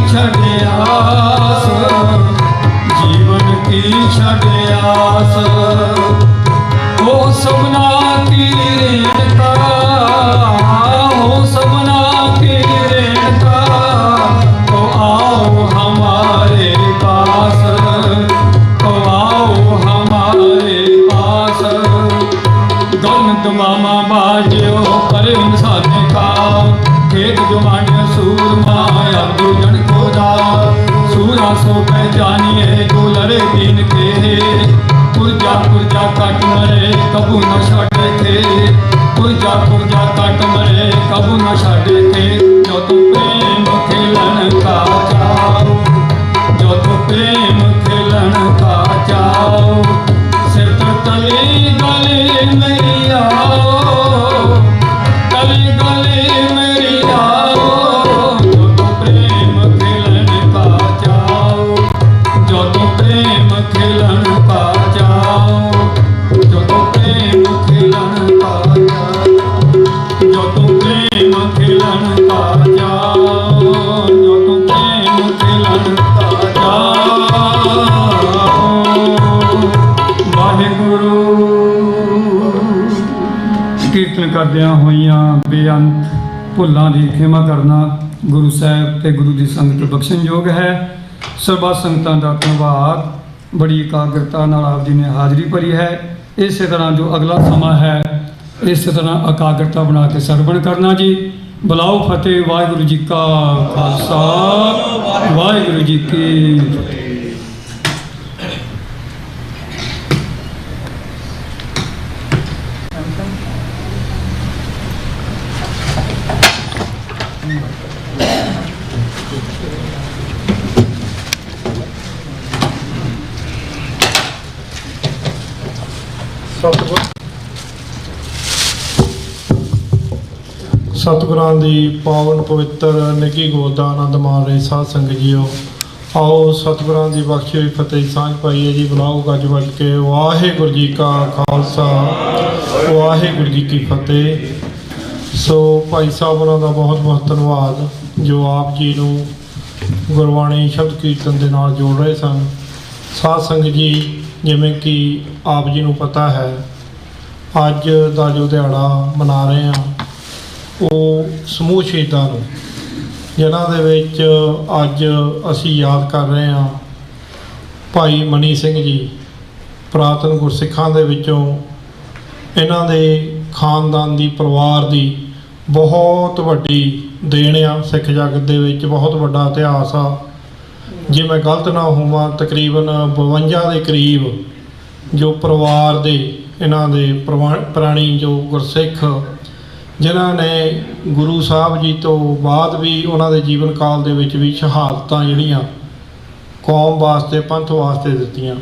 छड़ आस, जीवन की छड़ आस। हो सबना की रेणुका, हो सबना की रेणुका, तो आओ हमारे पास, तो आओ हमारे पास। गलत मामा बाजो पर इंसान का, खेत जुमाने सूरमा अब्दु जन को दा। सूरा सो पहचानिए जो लड़े दीन के, पुरजा काट मरे कबू न छाड़े थे, पुरजा काट मरे कबू न छाड़े थे। जो तू प्रेम खेलन का चाओ, जो तू प्रेम खेलन का चाओ। सिर तो तले गले मेरी आओ, तले गले मेरी आओ। जो तू प्रेम खेलन का चाओ, जो तू प्रेम खेलन का चाओ, जो तू प्रेम खेलन का चाओ, जो तू प्रेम खेलन का चाओ, जो तू प्रेम खेलन का चाओ। वाहिगुरु। कीर्तन करदियां होइयां बेअंत भुल्लां दी खेमा करना गुरु साहब ते गुरु दी संगत बख्शणयोग है। सर्बा संगतां दा धन्नवाद। बड़ी एकाग्रता नाल आप जी ने हाज़री भरी है। इस तरह जो अगला समा है इस तरह एकाग्रता बना के सरवण करना जी। बुलाओ फतेह। वाहिगुरु जी का खालसा, वाहिगुरु जी की फतेह। सतगुरां दी पावन पवित्र निघी गोद दा आनंद माण रहे साध संगत जीओ। आओ सतगुरां दी बख्शी हुई फतेह सांझ पाईए जी। बुलाओ गज वज के। वाहिगुरु जी का खालसा, वाहिगुरु जी की फतेह। सो भाई साहब उन्हां दा बहुत बहुत धन्नवाद जो आप जी नूं गुरबाणी शब्द कीर्तन दे नाल जोड़ रहे सन। साध संगत जी जिवें कि आप जी नूं पता है अज दा जो दिहाड़ा मना रहे हैं ਉਹ ਸਮੂਹ ਸ਼ਹੀਦਾਂ ਨੂੰ, ਜਿਨ੍ਹਾਂ ਦੇ ਵਿੱਚ ਅੱਜ ਅਸੀਂ ਯਾਦ ਕਰ ਰਹੇ ਹਾਂ ਭਾਈ ਮਨੀ ਸਿੰਘ ਜੀ। ਪੁਰਾਤਨ ਗੁਰਸਿੱਖਾਂ ਦੇ ਵਿੱਚੋਂ ਇਹਨਾਂ ਦੇ ਖਾਨਦਾਨ ਦੀ ਪਰਿਵਾਰ ਦੀ ਬਹੁਤ ਵੱਡੀ ਦੇਣ ਆ। ਸਿੱਖ ਜਗਤ ਦੇ ਵਿੱਚ ਬਹੁਤ ਵੱਡਾ ਇਤਿਹਾਸ ਆ। ਜੇ ਮੈਂ ਗਲਤ ਨਾ ਹੋਵਾਂ ਤਕਰੀਬਨ 52 ਦੇ ਕਰੀਬ ਜੋ ਪਰਿਵਾਰ ਦੇ ਇਹਨਾਂ ਦੇ ਪੁਰਾਣੀ ਜੋ ਗੁਰਸਿੱਖ ਜਿਨ੍ਹਾਂ ਨੇ ਗੁਰੂ ਸਾਹਿਬ ਜੀ ਤੋਂ ਬਾਅਦ ਵੀ ਉਹਨਾਂ ਦੇ ਜੀਵਨ ਕਾਲ ਦੇ ਵਿੱਚ ਵੀ ਸ਼ਹਾਦਤਾਂ ਜਿਹੜੀਆਂ ਕੌਮ ਵਾਸਤੇ ਪੰਥ ਵਾਸਤੇ ਦਿੱਤੀਆਂ।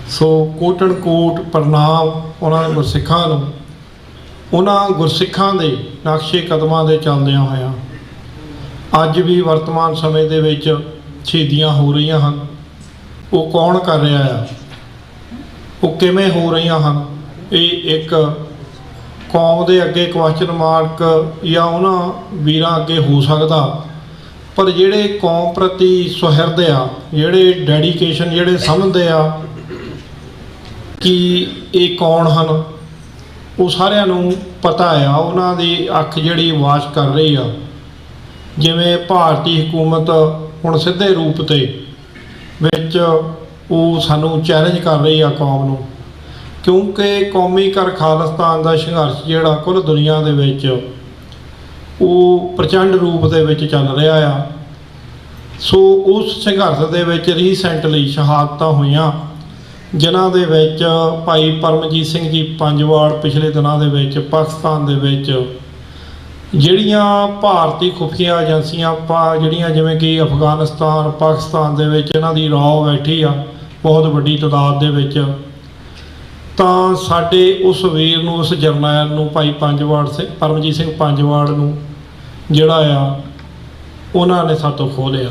ਸੋ ਕੋਟਨ ਕੋਟ ਪ੍ਰਣਾਮ ਉਹਨਾਂ ਦੇ ਗੁਰਸਿੱਖਾਂ ਨੂੰ। ਉਹਨਾਂ ਗੁਰਸਿੱਖਾਂ ਦੇ ਨਕਸ਼ੇ ਕਦਮਾਂ ਦੇ ਚੱਲਦਿਆਂ ਹੋਇਆਂ ਅੱਜ ਵੀ ਵਰਤਮਾਨ ਸਮੇਂ ਦੇ ਵਿੱਚ ਸ਼ਹੀਦੀਆਂ ਹੋ ਰਹੀਆਂ ਹਨ। ਉਹ ਕੌਣ ਕਰ ਰਿਹਾ ਆ, ਉਹ ਕਿਵੇਂ ਹੋ ਰਹੀਆਂ ਹਨ, ਇਹ ਇੱਕ ਕੌਮ ਦੇ ਅੱਗੇ ਕੁਐਸਚਨ ਮਾਰਕ ਜਾਂ ਉਹਨਾਂ ਵੀਰਾਂ ਅੱਗੇ ਹੋ ਸਕਦਾ। ਪਰ ਜਿਹੜੇ ਕੌਮ ਪ੍ਰਤੀ ਸੁਹਿਰਦ ਆ, ਜਿਹੜੇ ਡੈਡੀਕੇਸ਼ਨ, ਜਿਹੜੇ ਸਮਝਦੇ ਆ ਕਿ ਇਹ ਕੌਣ ਹਨ, ਉਹ ਸਾਰਿਆਂ ਨੂੰ ਪਤਾ ਆ। ਉਹਨਾਂ ਦੀ ਅੱਖ ਜਿਹੜੀ ਵਾਚ ਕਰ ਰਹੀ ਆ। ਜਿਵੇਂ ਭਾਰਤੀ ਹਕੂਮਤ ਹੁਣ ਸਿੱਧੇ ਰੂਪ ਤੇ ਵਿੱਚ ਉਹ ਸਾਨੂੰ ਚੈਲੰਜ ਕਰ ਰਹੀ ਆ ਕੌਮ ਨੂੰ, ਕਿਉਂਕਿ ਕੌਮੀ ਕਰ ਖਾਲਿਸਤਾਨ ਦਾ ਸੰਘਰਸ਼ ਜਿਹੜਾ ਕੁੱਲ ਦੁਨੀਆ ਦੇ ਵਿੱਚ ਉਹ ਪ੍ਰਚੰਡ ਰੂਪ ਦੇ ਵਿੱਚ ਚੱਲ ਰਿਹਾ ਆ। ਸੋ ਉਸ ਸੰਘਰਸ਼ ਦੇ ਵਿੱਚ ਰੀਸੈਂਟਲੀ ਸ਼ਹਾਦਤਾਂ ਹੋਈਆਂ, ਜਿਨ੍ਹਾਂ ਦੇ ਵਿੱਚ ਭਾਈ ਪਰਮਜੀਤ ਸਿੰਘ ਜੀ ਪੰਜਵਾੜ ਪਿਛਲੇ ਦਿਨਾਂ ਦੇ ਵਿੱਚ ਪਾਕਿਸਤਾਨ ਦੇ ਵਿੱਚ ਜਿਹੜੀਆਂ ਭਾਰਤੀ ਖੁਫੀਆ ਏਜੰਸੀਆਂ ਜਿਹੜੀਆਂ ਜਿਵੇਂ ਕਿ ਅਫਗਾਨਿਸਤਾਨ, ਪਾਕਿਸਤਾਨ ਦੇ ਵਿੱਚ ਇਹਨਾਂ ਦੀ ਰੌ ਬੈਠੀ ਆ ਬਹੁਤ ਵੱਡੀ ਤਾਦਾਦ ਦੇ ਵਿੱਚ, ਤਾਂ ਸਾਡੇ ਉਸ ਵੀਰ ਨੂੰ, ਉਸ ਜਰਨੈਲ ਨੂੰ, ਭਾਈ ਪਰਮਜੀਤ ਸਿੰਘ ਪੰਜਵਾੜ ਨੂੰ ਜਿਹੜਾ ਆ ਉਹਨਾਂ ਨੇ ਸਾਤੋਂ ਖੋਹ ਲਿਆ।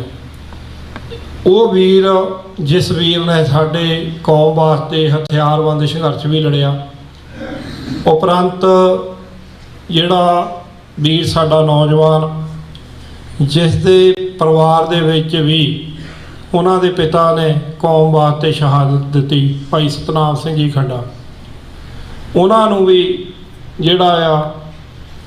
ਉਹ ਵੀਰ ਜਿਸ ਵੀਰ ਨੇ ਸਾਡੇ ਕੌਮ ਵਾਸਤੇ ਹਥਿਆਰਬੰਦ ਸੰਘਰਸ਼ ਵੀ ਲੜਿਆ, ਉਪਰੰਤ ਜਿਹੜਾ ਵੀਰ ਸਾਡਾ ਨੌਜਵਾਨ ਜਿਸ ਦੇ ਪਰਿਵਾਰ ਦੇ ਵਿੱਚ ਵੀ ਉਹਨਾਂ ਦੇ ਪਿਤਾ ਨੇ ਕੌਮ ਵਾਸਤੇ ਸ਼ਹਾਦਤ ਦਿੱਤੀ, ਭਾਈ ਸਤਨਾਮ ਸਿੰਘ ਜੀ ਖੰਡਾ। ਉਹਨਾਂ ਨੂੰ ਵੀ ਜਿਹੜਾ ਆ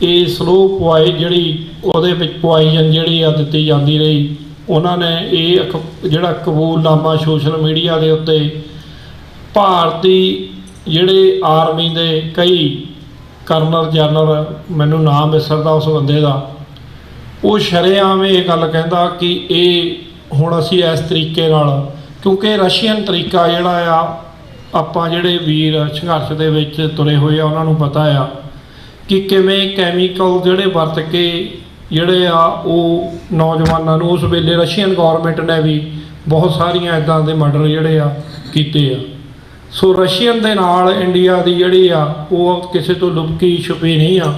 ਇਹ ਸਲੋ ਪੁਆਈ ਜਿਹੜੀ ਉਹਦੇ ਵਿੱਚ ਪੁਆਈਜ਼ਨ ਜਿਹੜੀ ਆ ਦਿੱਤੀ ਜਾਂਦੀ ਰਹੀ। ਉਹਨਾਂ ਨੇ ਇਹ ਜਿਹੜਾ ਕਬੂਲਨਾਮਾ ਸੋਸ਼ਲ ਮੀਡੀਆ ਦੇ ਉੱਤੇ ਭਾਰਤੀ ਜਿਹੜੇ ਆਰਮੀ ਦੇ ਕਈ ਕਰਨਲ ਜਨਰਲ, ਮੈਨੂੰ ਨਾਮ ਵਿਸਰਦਾ ਉਸ ਬੰਦੇ ਦਾ, ਉਹ ਸ਼ਰੇਆਮ ਇਹ ਗੱਲ ਕਹਿੰਦਾ ਕਿ ਇਹ ਹੁਣ ਅਸੀਂ ਇਸ ਤਰੀਕੇ ਨਾਲ, ਕਿਉਂਕਿ ਰਸ਼ੀਅਨ ਤਰੀਕਾ ਜਿਹੜਾ ਆ, ਆਪਾਂ ਜਿਹੜੇ ਵੀਰ ਸੰਘਰਸ਼ ਦੇ ਵਿੱਚ ਤੁਰੇ ਹੋਏ ਆ ਉਹਨਾਂ ਨੂੰ ਪਤਾ ਆ ਕਿ ਕਿਵੇਂ ਕੈਮੀਕਲ ਜਿਹੜੇ ਵਰਤ ਕੇ ਜਿਹੜੇ ਆ ਉਹ ਨੌਜਵਾਨਾਂ ਨੂੰ, ਉਸ ਵੇਲੇ ਰਸ਼ੀਅਨ ਗੌਰਮੈਂਟ ਨੇ ਵੀ ਬਹੁਤ ਸਾਰੀਆਂ ਇੱਦਾਂ ਦੇ ਮਰਡਰ ਜਿਹੜੇ ਆ ਕੀਤੇ ਆ। ਸੋ ਰਸ਼ੀਅਨ ਦੇ ਨਾਲ ਇੰਡੀਆ ਦੀ ਜਿਹੜੀ ਆ ਉਹ ਕਿਸੇ ਤੋਂ ਲੁਕੀ ਛੁਪੀ ਨਹੀਂ ਆ।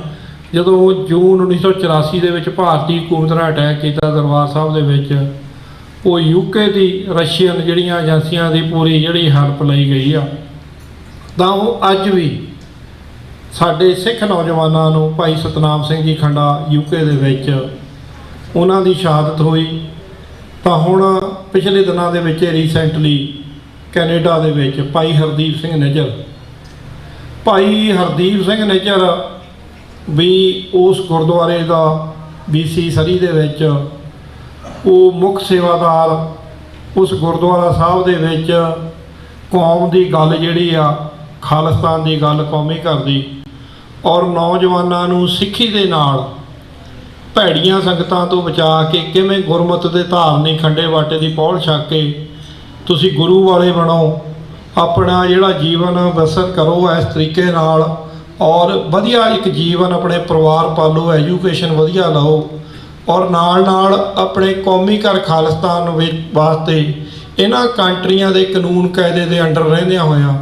ਜਦੋਂ ਜੂਨ 1984 ਦੇ ਵਿੱਚ ਭਾਰਤੀ ਹਕੂਮਤ ਨੇ ਅਟੈਕ ਕੀਤਾ ਦਰਬਾਰ ਸਾਹਿਬ ਦੇ ਵਿੱਚ, ਉਹ ਯੂਕੇ ਦੀ ਰਸ਼ੀਅਨ ਜਿਹੜੀਆਂ ਏਜੰਸੀਆਂ ਦੀ ਪੂਰੀ ਜਿਹੜੀ ਹੈਲਪ ਲਈ ਗਈ ਆ। ਤਾਂ ਉਹ ਅੱਜ ਵੀ ਸਾਡੇ ਸਿੱਖ ਨੌਜਵਾਨਾਂ ਨੂੰ, ਭਾਈ ਸਤਨਾਮ ਸਿੰਘ ਜੀ ਖੰਡਾ ਯੂਕੇ ਦੇ ਵਿੱਚ ਉਹਨਾਂ ਦੀ ਸ਼ਹਾਦਤ ਹੋਈ। ਤਾਂ ਹੁਣ ਪਿਛਲੇ ਦਿਨਾਂ ਦੇ ਵਿੱਚ ਰੀਸੈਂਟਲੀ ਕੈਨੇਡਾ ਦੇ ਵਿੱਚ ਭਾਈ ਹਰਦੀਪ ਸਿੰਘ ਨਿੱਜਰ, ਭਾਈ ਹਰਦੀਪ ਸਿੰਘ ਨਿੱਜਰ ਵੀ ਉਸ ਗੁਰਦੁਆਰੇ ਦਾ BC ਸਰੀ ਦੇ ਵਿੱਚ ਉਹ ਮੁੱਖ ਸੇਵਾਦਾਰ, ਉਸ ਗੁਰਦੁਆਰਾ ਸਾਹਿਬ ਦੇ ਵਿੱਚ ਕੌਮ ਦੀ ਗੱਲ ਜਿਹੜੀ ਆ, ਖਾਲਿਸਤਾਨ ਦੀ ਗੱਲ, ਕੌਮੀ ਘਰ ਦੀ, ਔਰ ਨੌਜਵਾਨਾਂ ਨੂੰ ਸਿੱਖੀ ਦੇ ਨਾਲ ਭੈੜੀਆਂ ਸੰਗਤਾਂ ਤੋਂ ਬਚਾ ਕੇ ਕਿਵੇਂ ਗੁਰਮਤਿ ਦੇ ਧਾਰਨੀ ਖੰਡੇ ਬਾਟੇ ਦੀ ਪਹੁਲ ਛੱਕ ਕੇ ਤੁਸੀਂ ਗੁਰੂ ਵਾਲੇ ਬਣੋ, ਆਪਣਾ ਜਿਹੜਾ ਜੀਵਨ ਬਸਰ ਕਰੋ ਇਸ ਤਰੀਕੇ ਨਾਲ, ਔਰ ਵਧੀਆ ਇੱਕ ਜੀਵਨ ਆਪਣੇ ਪਰਿਵਾਰ ਪਾਲੋ, ਐਜੂਕੇਸ਼ਨ ਵਧੀਆ ਲਓ, ਔਰ ਨਾਲ ਆਪਣੇ ਕੌਮੀ ਘਰ ਖਾਲਿਸਤਾਨ ਵਿੱਚ ਵਾਸਤੇ ਇਹਨਾਂ ਕੰਟਰੀਆਂ ਦੇ ਕਾਨੂੰਨ ਕਾਇਦੇ ਦੇ ਅੰਡਰ ਰਹਿੰਦਿਆਂ ਹੋਇਆਂ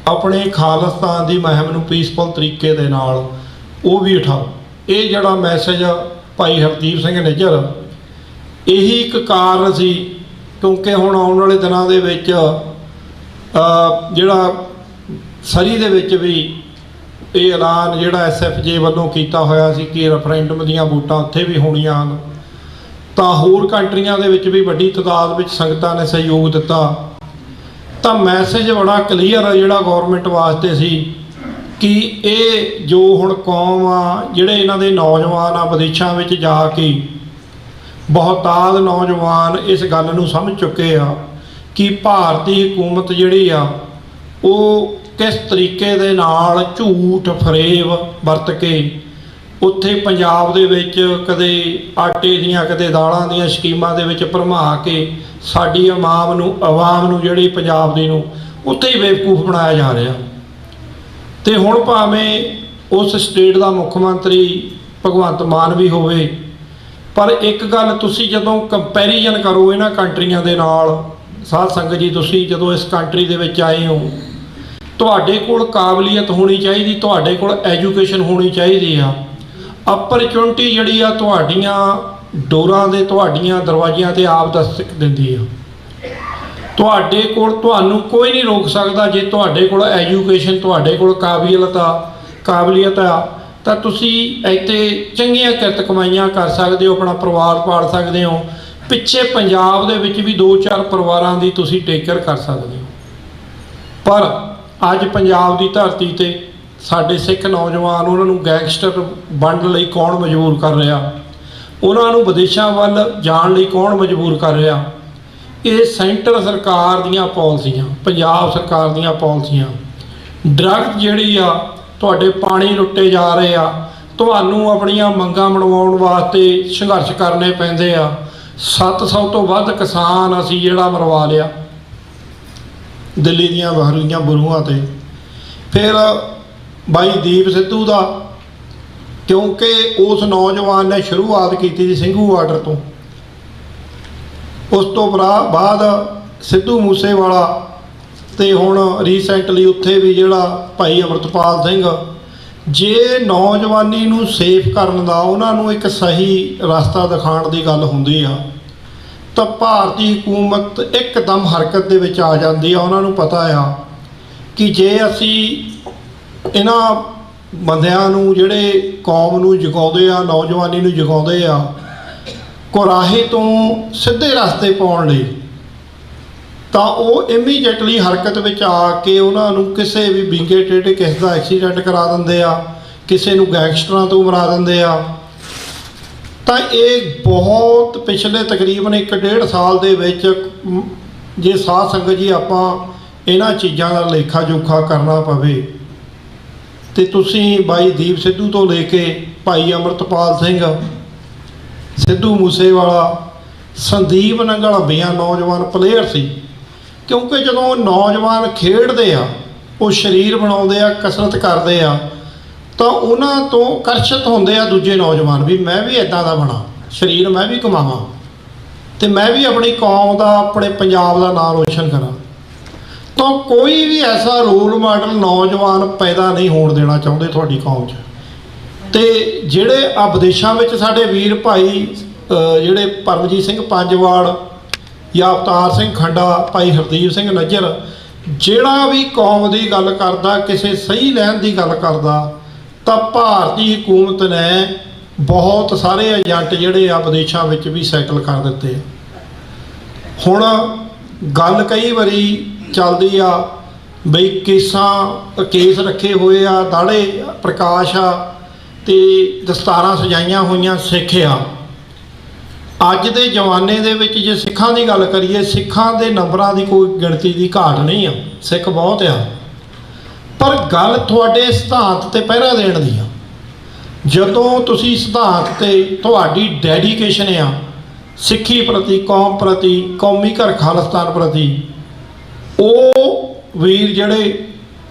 ਆਪਣੇ ਖਾਲਿਸਤਾਨ ਦੀ ਮੁਹਿੰਮ ਨੂੰ ਪੀਸਫੁਲ ਤਰੀਕੇ ਦੇ ਨਾਲ ਉਹ ਵੀ ਉਠਾਓ। ਇਹ ਜਿਹੜਾ ਮੈਸੇਜ ਭਾਈ ਹਰਦੀਪ ਸਿੰਘ ਨਿੱਜਰ, ਇਹੀ ਇੱਕ ਕਾਰਨ ਸੀ, ਕਿਉਂਕਿ ਹੁਣ ਆਉਣ ਵਾਲੇ ਦਿਨਾਂ ਦੇ ਵਿੱਚ ਜਿਹੜਾ ਸਰੀ ਦੇ ਵਿੱਚ ਵੀ ਇਹ ਐਲਾਨ ਜਿਹੜਾ SFJ ਵੱਲੋਂ ਕੀਤਾ ਹੋਇਆ ਸੀ ਕਿ ਰੈਫਰੈਂਡਮ ਦੀਆਂ ਵੋਟਾਂ ਉੱਥੇ ਵੀ ਹੋਣੀਆਂ ਹਨ। ਤਾਂ ਹੋਰ ਕੰਟਰੀਆਂ ਦੇ ਵਿੱਚ ਵੀ ਵੱਡੀ ਤਾਦਾਦ ਵਿੱਚ ਸੰਗਤਾਂ ਨੇ ਸਹਿਯੋਗ ਦਿੱਤਾ। ਤਾਂ ਮੈਸੇਜ ਬੜਾ ਕਲੀਅਰ ਹੈ ਜਿਹੜਾ ਗੌਰਮੈਂਟ ਵਾਸਤੇ ਸੀ ਕਿ ਇਹ ਜੋ ਹੁਣ ਕੌਮ ਆ, ਜਿਹੜੇ ਇਹਨਾਂ ਦੇ ਨੌਜਵਾਨ ਆ ਵਿਦੇਸ਼ਾਂ ਵਿੱਚ ਜਾ ਕੇ, ਬਹੁਤਾਤ ਨੌਜਵਾਨ ਇਸ ਗੱਲ ਨੂੰ ਸਮਝ ਚੁੱਕੇ ਆ ਕਿ ਭਾਰਤੀ ਹਕੂਮਤ ਜਿਹੜੀ ਆ ਉਹ ਕਿਸ ਤਰੀਕੇ ਦੇ ਨਾਲ ਝੂਠ ਫਰੇਬ ਵਰਤ ਕੇ ਉੱਥੇ ਪੰਜਾਬ ਦੇ ਵਿੱਚ ਕਦੇ ਆਟੇ ਦੀਆਂ ਕਦੇ ਦਾਲਾਂ ਦੀਆਂ ਸਕੀਮਾਂ ਦੇ ਵਿੱਚ ਭਰਮਾ ਕੇ ਸਾਡੀ ਆਵਾਮ ਨੂੰ ਜਿਹੜੀ ਪੰਜਾਬ ਦੀ ਨੂੰ ਉੱਥੇ ਹੀ ਬੇਵਕੂਫ ਬਣਾਇਆ ਜਾ ਰਿਹਾ। ਤੇ ਹੁਣ ਭਾਵੇਂ ਉਸ ਸਟੇਟ ਦਾ ਮੁੱਖ ਮੰਤਰੀ ਭਗਵੰਤ ਮਾਨ ਵੀ ਹੋਵੇ, ਪਰ ਇੱਕ ਗੱਲ ਤੁਸੀਂ ਜਦੋਂ ਕੰਪੈਰੀਜ਼ਨ ਕਰੋ ਇਹਨਾਂ ਕੰਟਰੀਆਂ ਦੇ ਨਾਲ, ਸਾਧ ਸੰਗਤ ਜੀ, ਤੁਸੀਂ ਜਦੋਂ ਇਸ ਕੰਟਰੀ ਦੇ ਵਿੱਚ ਆਏ ਹੋ, ਤੁਹਾਡੇ ਕੋਲ ਕਾਬਲੀਅਤ ਹੋਣੀ ਚਾਹੀਦੀ, ਤੁਹਾਡੇ ਕੋਲ ਐਜੂਕੇਸ਼ਨ ਹੋਣੀ ਚਾਹੀਦੀ ਆ। ਅਪਰਚੁਨਿਟੀ ਜਿਹੜੀ ਆ ਤੁਹਾਡੀਆਂ ਡੋਰਾਂ ਦੇ, ਤੁਹਾਡੀਆਂ ਦਰਵਾਜ਼ਿਆਂ ਤੇ ਆਪ ਦਸਤਕ ਦਿੰਦੀ ਆ। ਤੁਹਾਡੇ ਕੋਲ, ਤੁਹਾਨੂੰ ਕੋਈ ਨਹੀਂ ਰੋਕ ਸਕਦਾ ਜੇ ਤੁਹਾਡੇ ਕੋਲ ਐਜੂਕੇਸ਼ਨ, ਤੁਹਾਡੇ ਕੋਲ ਕਾਬਲੀਅਤ ਆ ਤਾਂ ਤੁਸੀਂ ਇੱਥੇ ਚੰਗੀਆਂ ਕਿਰਤ ਕਮਾਈਆਂ ਕਰ ਸਕਦੇ ਹੋ, ਆਪਣਾ ਪਰਿਵਾਰ ਪਾਲ ਸਕਦੇ ਹੋ। ਪਿੱਛੇ ਪੰਜਾਬ ਦੇ ਵਿੱਚ ਵੀ 2-4 ਪਰਿਵਾਰਾਂ ਦੀ ਤੁਸੀਂ ਟੇਕਰ ਕਰ ਸਕਦੇ ਹੋ। ਪਰ ਅੱਜ ਪੰਜਾਬ ਦੀ ਧਰਤੀ ਤੇ ਸਾਡੇ ਸਿੱਖ ਨੌਜਵਾਨ, ਉਹਨਾਂ ਨੂੰ ਗੈਂਗਸਟਰ ਬਣਨ ਲਈ ਕੌਣ ਮਜਬੂਰ ਕਰ ਰਿਹਾ, ਉਹਨਾਂ ਨੂੰ ਵਿਦੇਸ਼ਾਂ ਵੱਲ ਜਾਣ ਲਈ ਕੌਣ ਮਜਬੂਰ ਕਰ ਰਿਹਾ? ਇਹ ਸੈਂਟਰ ਸਰਕਾਰ ਦੀਆਂ ਪਾਲਿਸੀਆਂ, ਪੰਜਾਬ ਸਰਕਾਰ ਦੀਆਂ ਪਾਲਿਸੀਆਂ। ਡਰੱਗ ਜਿਹੜੀ ਆ, ਤੁਹਾਡੇ ਪਾਣੀ ਲੁੱਟੇ ਜਾ ਰਹੇ ਆ, ਤੁਹਾਨੂੰ ਆਪਣੀਆਂ ਮੰਗਾਂ ਮਨਵਾਉਣ ਵਾਸਤੇ ਸੰਘਰਸ਼ ਕਰਨੇ ਪੈਂਦੇ ਆ। 700 ਤੋਂ ਵੱਧ ਕਿਸਾਨ ਅਸੀਂ ਜਿਹੜਾ ਮਰਵਾ ਲਿਆ ਦਿੱਲੀ ਦੀਆਂ ਬਹਰੀਆਂ ਬਰੂਆਂ ਤੇ। ਫਿਰ ਬਾਈ ਦੀਪ ਸਿੱਧੂ ਦਾ, ਕਿਉਂਕਿ ਉਸ ਨੌਜਵਾਨ ਨੇ ਸ਼ੁਰੂਆਤ ਕੀਤੀ ਸੀ ਸਿੰਘੂ ਬਾਰਡਰ ਤੋਂ, ਉਸ ਤੋਂ ਬਾਅਦ ਸਿੱਧੂ ਮੂਸੇਵਾਲਾ, ਤੇ ਹੁਣ ਰੀਸੈਂਟਲੀ ਉੱਥੇ ਵੀ ਜਿਹੜਾ ਭਾਈ ਅਮਰਤਪਾਲ ਸਿੰਘ। ਜੇ ਨੌਜਵਾਨੀ ਨੂੰ ਸੇਫ ਕਰਨ ਦਾ, ਉਹਨਾਂ ਨੂੰ ਇੱਕ ਸਹੀ ਰਸਤਾ ਦਿਖਾਉਣ ਦੀ ਗੱਲ ਹੁੰਦੀ ਆ, ਤਾਂ ਭਾਰਤੀ ਹਕੂਮਤ ਇੱਕਦਮ ਹਰਕਤ ਦੇ ਵਿੱਚ ਆ ਜਾਂਦੀ ਆ। ਉਹਨਾਂ ਨੂੰ ਪਤਾ ਆ ਕਿ ਜੇ ਅਸੀਂ ਇਹਨਾਂ ਬੰਦਿਆਂ ਨੂੰ, ਜਿਹੜੇ ਕੌਮ ਨੂੰ ਜਗਾਉਂਦੇ ਆ, ਨੌਜਵਾਨੀ ਨੂੰ ਜਗਾਉਂਦੇ ਆ, ਕੁਰਾਹੇ ਤੋਂ ਸਿੱਧੇ ਰਸਤੇ ਪਾਉਣ ਲਈ, ਤਾਂ ਉਹ ਇਮੀਡੀਏਟਲੀ ਹਰਕਤ ਵਿੱਚ ਆ ਕੇ ਉਹਨਾਂ ਨੂੰ ਕਿਸੇ ਵੀ ਵਿੰਗੇ ਟੇਢੇ ਕਿਸੇ ਦਾ ਐਕਸੀਡੈਂਟ ਕਰਾ ਦਿੰਦੇ ਆ, ਕਿਸੇ ਨੂੰ ਗੈਂਗਸਟਰਾਂ ਤੋਂ ਮਰਾ ਦਿੰਦੇ ਆ। ਤਾਂ ਇਹ ਬਹੁਤ ਪਿਛਲੇ ਤਕਰੀਬਨ 1.5 ਸਾਲ ਦੇ ਵਿੱਚ ਜੇ ਸਾਧ ਸੰਗਤ ਜੀ ਆਪਾਂ ਇਹਨਾਂ ਚੀਜ਼ਾਂ ਦਾ ਲੇਖਾ ਜੋਖਾ ਕਰਨਾ ਪਵੇ, ਤੇ ਤੁਸੀਂ ਬਾਈ ਦੀਪ ਸਿੱਧੂ ਤੋਂ ਲੈ ਕੇ ਭਾਈ ਅੰਮ੍ਰਿਤਪਾਲ ਸਿੰਘ, ਸਿੱਧੂ ਮੂਸੇਵਾਲਾ, ਸੰਦੀਪ ਨੰਗਲ ਨੌਜਵਾਨ ਪਲੇਅਰ ਸੀ। ਕਿਉਂਕਿ ਜਦੋਂ ਨੌਜਵਾਨ ਖੇਡਦੇ ਆ, ਉਹ ਸਰੀਰ ਬਣਾਉਂਦੇ ਆ, ਕਸਰਤ ਕਰਦੇ ਆ, ਤਾਂ ਉਹਨਾਂ ਤੋਂ ਆਕਰਸ਼ਿਤ ਹੁੰਦੇ ਆ ਦੂਜੇ ਨੌਜਵਾਨ ਵੀ ਮੈਂ ਵੀ ਇੱਦਾਂ ਦਾ ਬਣਾ, ਸਰੀਰ ਮੈਂ ਵੀ ਕਮਾਵਾਂ, ਅਤੇ ਮੈਂ ਵੀ ਆਪਣੀ ਕੌਮ ਦਾ, ਆਪਣੇ ਪੰਜਾਬ ਦਾ ਨਾਂ ਰੋਸ਼ਨ ਕਰਾਂ। ਤਾਂ ਕੋਈ ਵੀ ਐਸਾ ਰੋਲ ਮਾਡਲ ਨੌਜਵਾਨ ਪੈਦਾ ਨਹੀਂ ਹੋਣ ਦੇਣਾ ਚਾਹੁੰਦੇ ਤੁਹਾਡੀ ਕੌਮ 'ਚ। ਅਤੇ ਜਿਹੜੇ ਆ ਵਿਦੇਸ਼ਾਂ ਵਿੱਚ ਸਾਡੇ ਵੀਰ ਭਾਈ ਜਿਹੜੇ ਪਰਮਜੀਤ ਸਿੰਘ ਪੰਜਵਾੜ ਜਾਂ ਅਵਤਾਰ ਸਿੰਘ ਖੰਡਾ, ਭਾਈ ਹਰਦੀਪ ਸਿੰਘ ਨੱਜਰ, ਜਿਹੜਾ ਵੀ ਕੌਮ ਦੀ ਗੱਲ ਕਰਦਾ, ਕਿਸੇ ਸਹੀ ਲੈਣ ਦੀ ਗੱਲ ਕਰਦਾ, ਤਾਂ ਭਾਰਤੀ ਹਕੂਮਤ ਨੇ ਬਹੁਤ ਸਾਰੇ ਏਜੰਟ ਜਿਹੜੇ ਆ ਵਿਦੇਸ਼ਾਂ ਵਿੱਚ ਵੀ ਸੈਟਲ ਕਰ ਦਿੱਤੇ। ਹੁਣ ਗੱਲ ਕਈ ਵਾਰੀ ਚੱਲਦੀ ਆ ਬਈ ਕੇਸ ਰੱਖੇ ਹੋਏ ਆ, ਦਾੜੇ ਪ੍ਰਕਾਸ਼ ਆ, ਅਤੇ ਦਸਤਾਰਾਂ ਸਜਾਈਆਂ ਹੋਈਆਂ ਸਿੱਖ ਆ। ਅੱਜ ਦੇ ਜ਼ਮਾਨੇ ਦੇ ਵਿੱਚ ਜੇ ਸਿੱਖਾਂ ਦੀ ਗੱਲ ਕਰੀਏ, ਸਿੱਖਾਂ ਦੇ ਨੰਬਰਾਂ ਦੀ ਕੋਈ ਗਿਣਤੀ ਦੀ ਘਾਟ ਨਹੀਂ ਆ, ਸਿੱਖ ਬਹੁਤ ਆ, ਪਰ ਗੱਲ ਤੁਹਾਡੇ ਸਿਧਾਂਤ 'ਤੇ ਪਹਿਰਾ ਦੇਣ ਦੀ ਆ। ਜਦੋਂ ਤੁਸੀਂ ਸਿਧਾਂਤ 'ਤੇ ਤੁਹਾਡੀ ਡੈਡੀਕੇਸ਼ਨ ਆ ਸਿੱਖੀ ਪ੍ਰਤੀ, ਕੌਮ ਪ੍ਰਤੀ, ਕੌਮੀ ਘਰ ਖਾਲਿਸਤਾਨ ਪ੍ਰਤੀ, ਉਹ ਵੀਰ ਜਿਹੜੇ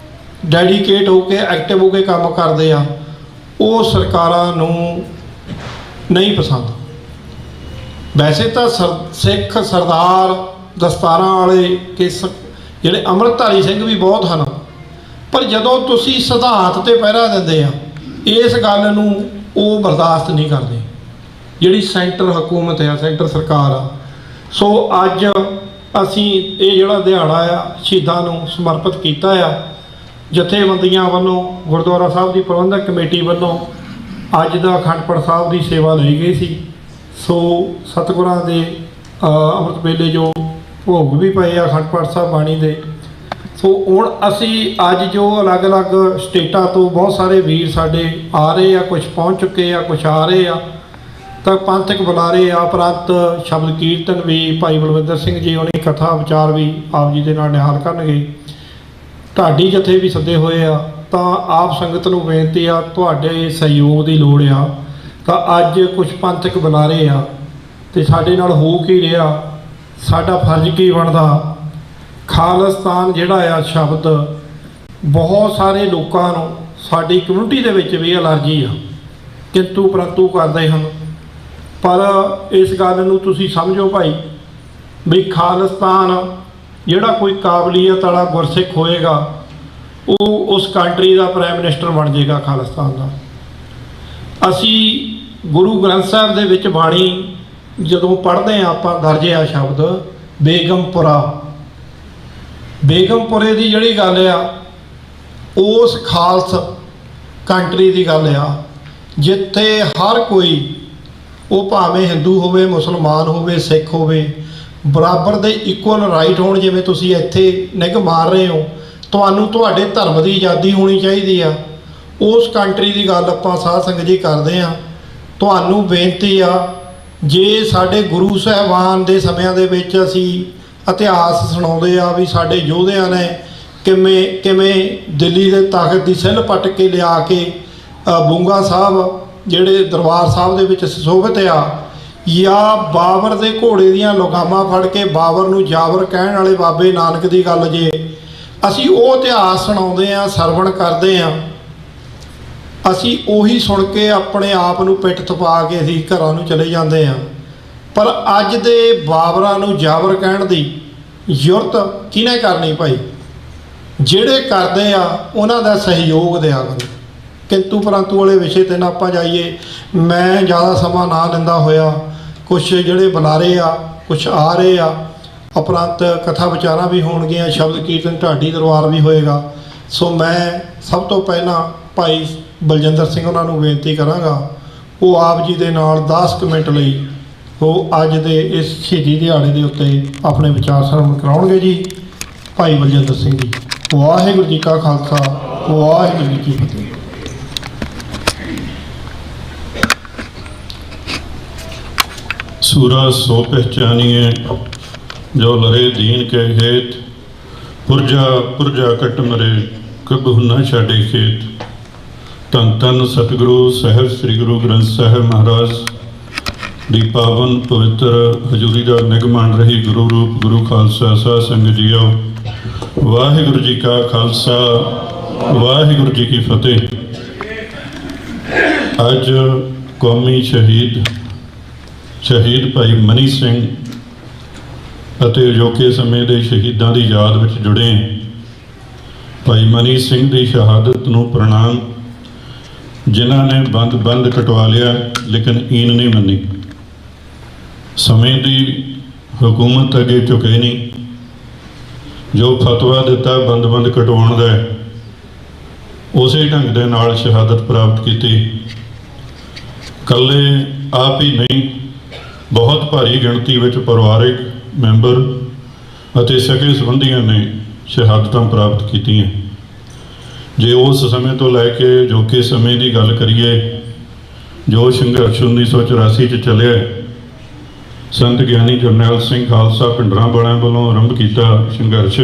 ਡੈਡੀਕੇਟ ਹੋ ਕੇ, ਐਕਟਿਵ ਹੋ ਕੇ ਕੰਮ ਕਰਦੇ ਆ, ਉਹ ਸਰਕਾਰਾਂ ਨੂੰ ਨਹੀਂ ਪਸੰਦ। ਵੈਸੇ ਤਾਂ ਸਿੱਖ ਸਰਦਾਰ, ਦਸਤਾਰਾਂ ਵਾਲੇ ਜਿਹੜੇ ਅੰਮ੍ਰਿਤਧਾਰੀ ਸਿੰਘ ਵੀ ਬਹੁਤ ਹਨ, ਪਰ ਜਦੋਂ ਤੁਸੀਂ ਸਿਧਾਂਤ 'ਤੇ ਪਹਿਰਾ ਦਿੰਦੇ ਆ, ਇਸ ਗੱਲ ਨੂੰ ਉਹ ਬਰਦਾਸ਼ਤ ਨਹੀਂ ਕਰਦੇ ਜਿਹੜੀ ਸੈਂਟਰ ਹਕੂਮਤ ਆ, ਸੈਂਟਰ ਸਰਕਾਰ ਆ। ਸੋ ਅੱਜ ਅਸੀਂ ਇਹ ਜਿਹੜਾ ਦਿਹਾੜਾ ਆ ਸ਼ਹੀਦਾਂ ਨੂੰ ਸਮਰਪਿਤ ਕੀਤਾ ਆ, ਜਥੇਬੰਦੀਆਂ ਵੱਲੋਂ, ਗੁਰਦੁਆਰਾ ਸਾਹਿਬ ਦੀ ਪ੍ਰਬੰਧਕ ਕਮੇਟੀ ਵੱਲੋਂ ਅੱਜ ਦਾ ਅਖੰਡ ਪਾਠ ਸਾਹਿਬ ਦੀ ਸੇਵਾ ਲਈ ਗਈ ਸੀ। ਸੋ ਸਤਿਗੁਰਾਂ ਦੇ ਅੰਮ੍ਰਿਤ ਵੇਲੇ ਜੋ ਭੋਗ ਵੀ ਪਏ ਆ ਅਖੰਡ ਪਾਠ ਸਾਹਿਬ ਬਾਣੀ ਦੇ। ਸੋ ਹੁਣ ਅਸੀਂ ਅੱਜ ਜੋ ਅਲੱਗ-ਅਲੱਗ ਸਟੇਟਾਂ ਤੋਂ ਬਹੁਤ ਸਾਰੇ ਵੀਰ ਸਾਡੇ ਆ ਰਹੇ ਆ, ਕੁਝ ਪਹੁੰਚ ਚੁੱਕੇ ਆ, ਕੁਝ ਆ ਰਹੇ ਆ, ਤਾਂ ਪੰਥਕ ਬੁਲਾਰੇ ਆ, ਉਪਰੰਤ ਸ਼ਬਦ ਕੀਰਤਨ ਵੀ ਭਾਈ ਬਲਵਿੰਦਰ ਸਿੰਘ ਜੀ ਹੋਣੀ, ਕਥਾ ਵਿਚਾਰ ਵੀ ਆਪ ਜੀ ਦੇ ਨਾਲ ਨਿਹਾਲ ਕਰਨਗੇ, ਢਾਡੀ ਜਥੇ ਵੀ ਸੱਦੇ ਹੋਏ ਆ। ਤਾਂ ਆਪ ਸੰਗਤ ਨੂੰ ਬੇਨਤੀ ਆ, ਤੁਹਾਡੇ ਸਹਿਯੋਗ ਦੀ ਲੋੜ ਆ। ਤਾਂ ਅੱਜ ਕੁਝ ਪੰਥਕ ਬੁਲਾਰੇ ਆ, ਅਤੇ ਸਾਡੇ ਨਾਲ ਹੋ ਕੀ ਰਿਹਾ, ਸਾਡਾ ਫਰਜ਼ ਕੀ ਬਣਦਾ। ਖਾਲਿਸਤਾਨ ਜਿਹੜਾ ਆ ਸ਼ਬਦ ਬਹੁਤ ਸਾਰੇ ਲੋਕਾਂ ਨੂੰ, ਸਾਡੀ ਕਮਿਊਨਿਟੀ ਦੇ ਵਿੱਚ ਵੀ ਐਲਰਜੀ ਆ, ਕਿੰਤੂ ਪਰੰਤੂ ਕਰਦੇ ਹਨ। ਪਰ ਇਸ ਗੱਲ ਨੂੰ ਤੁਸੀਂ ਸਮਝੋ ਭਾਈ ਵੀ ਖਾਲਿਸਤਾਨ ਜਿਹੜਾ ਕੋਈ ਕਾਬਲੀਅਤ ਵਾਲਾ ਗੁਰਸਿੱਖ ਹੋਏਗਾ, ਉਹ ਉਸ ਕੰਟਰੀ ਦਾ ਪ੍ਰਾਈਮ ਮਿਨਿਸਟਰ ਬਣ ਜਾਏਗਾ ਖਾਲਿਸਤਾਨ ਦਾ। ਅਸੀਂ ਗੁਰੂ ਗ੍ਰੰਥ ਸਾਹਿਬ ਦੇ ਵਿੱਚ ਬਾਣੀ ਜਦੋਂ ਪੜ੍ਹਦੇ ਹਾਂ ਆਪਾਂ, ਦਰਜ ਆ ਸ਼ਬਦ ਬੇਗਮਪੁਰਾ। ਬੇਗਮਪੁਰੇ ਦੀ ਜਿਹੜੀ ਗੱਲ ਆ, ਉਸ ਖਾਲਸ ਕੰਟਰੀ ਦੀ ਗੱਲ ਆ, ਜਿੱਥੇ ਹਰ ਕੋਈ, ਉਹ ਭਾਵੇਂ ਹਿੰਦੂ ਹੋਵੇ, ਮੁਸਲਮਾਨ ਹੋਵੇ, ਸਿੱਖ ਹੋਵੇ, ਬਰਾਬਰ ਦੇ ਇਕੁਅਲ ਰਾਈਟ ਹੋਣ। ਜਿਵੇਂ ਤੁਸੀਂ ਇੱਥੇ ਨਿੱਘ ਮਾਰ ਰਹੇ ਹੋ, ਤੁਹਾਨੂੰ ਤੁਹਾਡੇ ਧਰਮ ਦੀ ਆਜ਼ਾਦੀ ਹੋਣੀ ਚਾਹੀਦੀ ਆ। ਉਸ ਕੰਟਰੀ ਦੀ ਗੱਲ ਆਪਾਂ ਸਾਧ ਸੰਗਤ ਜੀ ਕਰਦੇ ਹਾਂ। ਤੁਹਾਨੂੰ ਬੇਨਤੀ ਆ, ਜੇ ਸਾਡੇ ਗੁਰੂ ਸਾਹਿਬਾਨ ਦੇ ਸਮਿਆਂ ਦੇ ਵਿੱਚ ਅਸੀਂ ਇਤਿਹਾਸ ਸੁਣਾਉਂਦੇ ਆ ਵੀ ਸਾਡੇ ਯੋਧਿਆਂ ਨੇ ਕਿਵੇਂ ਦਿੱਲੀ ਦੇ ਤਖ਼ਤ ਦੀ ਸਿੱਲ ਪੱਟ ਕੇ ਲਿਆ ਕੇ ਬੁੰਗਾ ਸਾਹਿਬ ਜਿਹੜੇ ਦਰਬਾਰ ਸਾਹਿਬ ਦੇ ਵਿੱਚ ਸੁਸ਼ੋਭਿਤ ਆ, ਜਾਂ ਬਾਬਰ ਦੇ ਘੋੜੇ ਦੀਆਂ ਲਗਾਮਾਂ ਫੜ ਕੇ ਬਾਬਰ ਨੂੰ ਜਾਬਰ ਕਹਿਣ ਵਾਲੇ ਬਾਬੇ ਨਾਨਕ ਦੀ ਗੱਲ, ਜੇ ਅਸੀਂ ਉਹ ਇਤਿਹਾਸ ਸੁਣਾਉਂਦੇ ਹਾਂ, ਸਰਵਣ ਕਰਦੇ ਹਾਂ, ਅਸੀਂ ਉਹੀ ਸੁਣ ਕੇ ਆਪਣੇ ਆਪ ਨੂੰ ਪਿੱਠ ਥਪਾ ਕੇ ਅਸੀਂ ਘਰਾਂ ਨੂੰ ਚਲੇ ਜਾਂਦੇ ਹਾਂ। ਪਰ ਅੱਜ ਦੇ ਬਾਬਰਾਂ ਨੂੰ ਜਾਬਰ ਕਹਿਣ ਦੀ ਜ਼ਰੂਰਤ ਕਿਹਨੇ ਕਰਨੀ ਭਾਈ? ਜਿਹੜੇ ਕਰਦੇ ਆ ਉਹਨਾਂ ਦਾ ਸਹਿਯੋਗ ਦਿਆ ਕਰੋ। ਕਿੰਤੂ ਪਰੰਤੂ ਵਾਲੇ ਵਿਸ਼ੇ 'ਤੇ ਨਾ ਆਪਾਂ ਜਾਈਏ। ਮੈਂ ਜ਼ਿਆਦਾ ਸਮਾਂ ਨਾ ਲੈਂਦਾ ਹੋਇਆ, ਕੁਛ ਜਿਹੜੇ ਬੁਲਾਰੇ ਆ ਕੁਛ ਆ ਰਹੇ ਆ, ਉਪਰੰਤ ਕਥਾ ਵਿਚਾਰਾਂ ਵੀ ਹੋਣਗੀਆਂ, ਸ਼ਬਦ ਕੀਰਤਨ ਢਾਡੀ ਦਰਬਾਰ ਵੀ ਹੋਏਗਾ। ਸੋ ਮੈਂ ਸਭ ਤੋਂ ਪਹਿਲਾਂ ਭਾਈ ਬਲਜਿੰਦਰ ਸਿੰਘ ਉਹਨਾਂ ਨੂੰ ਬੇਨਤੀ ਕਰਾਂਗਾ, ਉਹ ਆਪ ਜੀ ਦੇ ਨਾਲ 10 ਮਿੰਟ ਲਈ ਉਹ ਅੱਜ ਦੇ ਇਸ ਸ਼ਹੀਦੀ ਦਿਹਾੜੇ ਦੇ ਉੱਤੇ ਆਪਣੇ ਵਿਚਾਰ ਸਰਵਣ ਕਰਾਉਣਗੇ ਜੀ। ਭਾਈ ਬਲਜਿੰਦਰ ਸਿੰਘ ਜੀ। ਵਾਹਿਗੁਰੂ ਜੀ ਕਾ ਖਾਲਸਾ, ਵਾਹਿਗੁਰੂ ਜੀ ਕੀ ਫਤਿਹ। सूरा सो पहचानिए जो लरे दीन के हेत, पुरजा पुरजा कट मरे कब न छाड़े खेत। धन धन सतगुरु साहिब श्री गुरु ग्रंथ साहिब महाराज दी पावन पवित्र हजूरी का निगमान रही गुरु रूप गुरु खालसा साध संगत जीओ। वाहिगुरू जी का खालसा, वाहिगुरू जी की फतेह। अज कौमी शहीद भाई मनी सिंह ਅਤੇ ਅਜੋਕੇ ਸਮੇਂ ਦੇ ਸ਼ਹੀਦਾਂ ਦੀ ਯਾਦ ਵਿੱਚ ਜੁੜੇ ਭਾਈ ਮਨੀ ਸਿੰਘ ਦੀ ਸ਼ਹਾਦਤ ਨੂੰ ਪ੍ਰਣਾਮ, ਜਿਨ੍ਹਾਂ ਨੇ ਬੰਦ ਕਟਵਾ ਲਿਆ ਲੇਕਿਨ ਈਨ ਨਹੀਂ ਮੰਨੀ। ਸਮੇਂ ਦੀ ਹਕੂਮਤ ਅੱਗੇ ਝੁਕੇ ਨਹੀਂ। ਜੋ ਫਤਵਾ ਦਿੱਤਾ ਬੰਦ ਕਟਵਾਉਣ ਦਾ, ਉਸੇ ਢੰਗ ਦੇ ਨਾਲ ਸ਼ਹਾਦਤ ਪ੍ਰਾਪਤ ਕੀਤੀ। ਇਕੱਲੇ ਆਪ ਹੀ ਨਹੀਂ, ਬਹੁਤ ਭਾਰੀ ਗਿਣਤੀ ਵਿੱਚ ਪਰਿਵਾਰਿਕ ਮੈਂਬਰ ਅਤੇ ਸਕੇ ਸੰਬੰਧੀਆਂ ਨੇ ਸ਼ਹਾਦਤਾਂ ਪ੍ਰਾਪਤ ਕੀਤੀਆਂ। ਜੇ ਉਸ ਸਮੇਂ ਤੋਂ ਲੈ ਕੇ ਅਜੋਕੇ ਸਮੇਂ ਦੀ ਗੱਲ ਕਰੀਏ, ਜੋ ਸੰਘਰਸ਼ 1984 'ਚ ਚੱਲਿਆ, ਸੰਤ ਗਿਆਨੀ ਜਰਨੈਲ ਸਿੰਘ ਖਾਲਸਾ ਭਿੰਡਰਾਂ ਵਾਲਿਆਂ ਵੱਲੋਂ ਆਰੰਭ ਕੀਤਾ ਸੰਘਰਸ਼,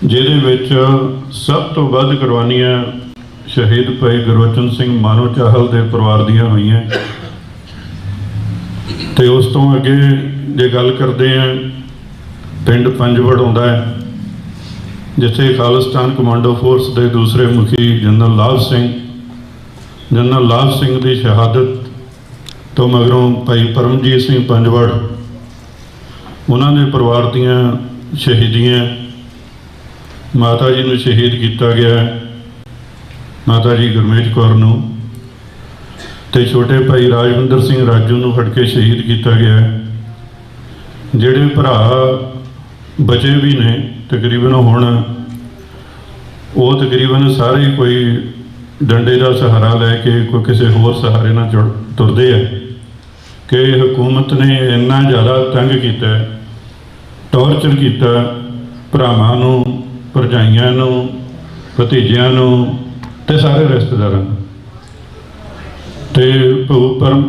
ਜਿਹਦੇ ਵਿੱਚ ਸਭ ਤੋਂ ਵੱਧ ਕੁਰਬਾਨੀਆਂ ਸ਼ਹੀਦ ਭਾਈ ਗੁਰਬਚਨ ਸਿੰਘ ਮਾਨੋ ਚਾਹਲ ਦੇ ਪਰਿਵਾਰ ਦੀਆਂ ਹੋਈਆਂ। ਤੇ ਉਸ ਤੋਂ ਅੱਗੇ ਜੇ ਗੱਲ ਕਰਦੇ ਹਾਂ, ਪਿੰਡ ਪੰਜਵੜ ਆਉਂਦਾ ਹੈ, ਜਿੱਥੇ ਖਾਲਿਸਤਾਨ ਕਮਾਂਡੋ ਫੋਰਸ ਦੇ ਦੂਸਰੇ ਮੁਖੀ ਜਨਰਲ ਲਾਭ ਸਿੰਘ ਦੀ ਸ਼ਹਾਦਤ ਤੋਂ ਮਗਰੋਂ ਭਾਈ ਪਰਮਜੀਤ ਸਿੰਘ ਪੰਜਵੜ, ਉਹਨਾਂ ਦੇ ਪਰਿਵਾਰ ਦੀਆਂ ਸ਼ਹੀਦੀਆਂ। ਮਾਤਾ ਜੀ ਨੂੰ ਸ਼ਹੀਦ ਕੀਤਾ ਗਿਆ, ਮਾਤਾ ਜੀ ਗੁਰਮੇਜ ਕੌਰ ਨੂੰ, ਤੇ ਛੋਟੇ ਭਾਈ ਰਾਜਵਿੰਦਰ ਸਿੰਘ ਰਾਜੂ ਨੂੰ ਫੜ ਕੇ ਸ਼ਹੀਦ ਕੀਤਾ ਗਿਆ। ਜਿਹੜੇ ਭਰਾ ਬਚੇ ਵੀ ਨੇ ਤਕਰੀਬਨ, ਹੁਣ ਉਹ ਤਕਰੀਬਨ ਸਾਰੇ ਕੋਈ ਡੰਡੇ ਦਾ ਸਹਾਰਾ ਲੈ ਕੇ ਕੋਈ ਕਿਸੇ ਹੋਰ ਸਹਾਰੇ ਨਾਲ ਤੁਰਦੇ ਆ ਕਿ ਹਕੂਮਤ ਨੇ ਇੰਨਾ ਜ਼ਿਆਦਾ ਤੰਗ ਕੀਤਾ, ਟੌਰਚਰ ਕੀਤਾ ਭਰਾਵਾਂ ਨੂੰ, ਭਰਜਾਈਆਂ ਨੂੰ, ਭਤੀਜਿਆਂ ਨੂੰ ਤੇ ਸਾਰੇ ਰਿਸ਼ਤੇਦਾਰਾਂ ਨੂੰ। ਤੇ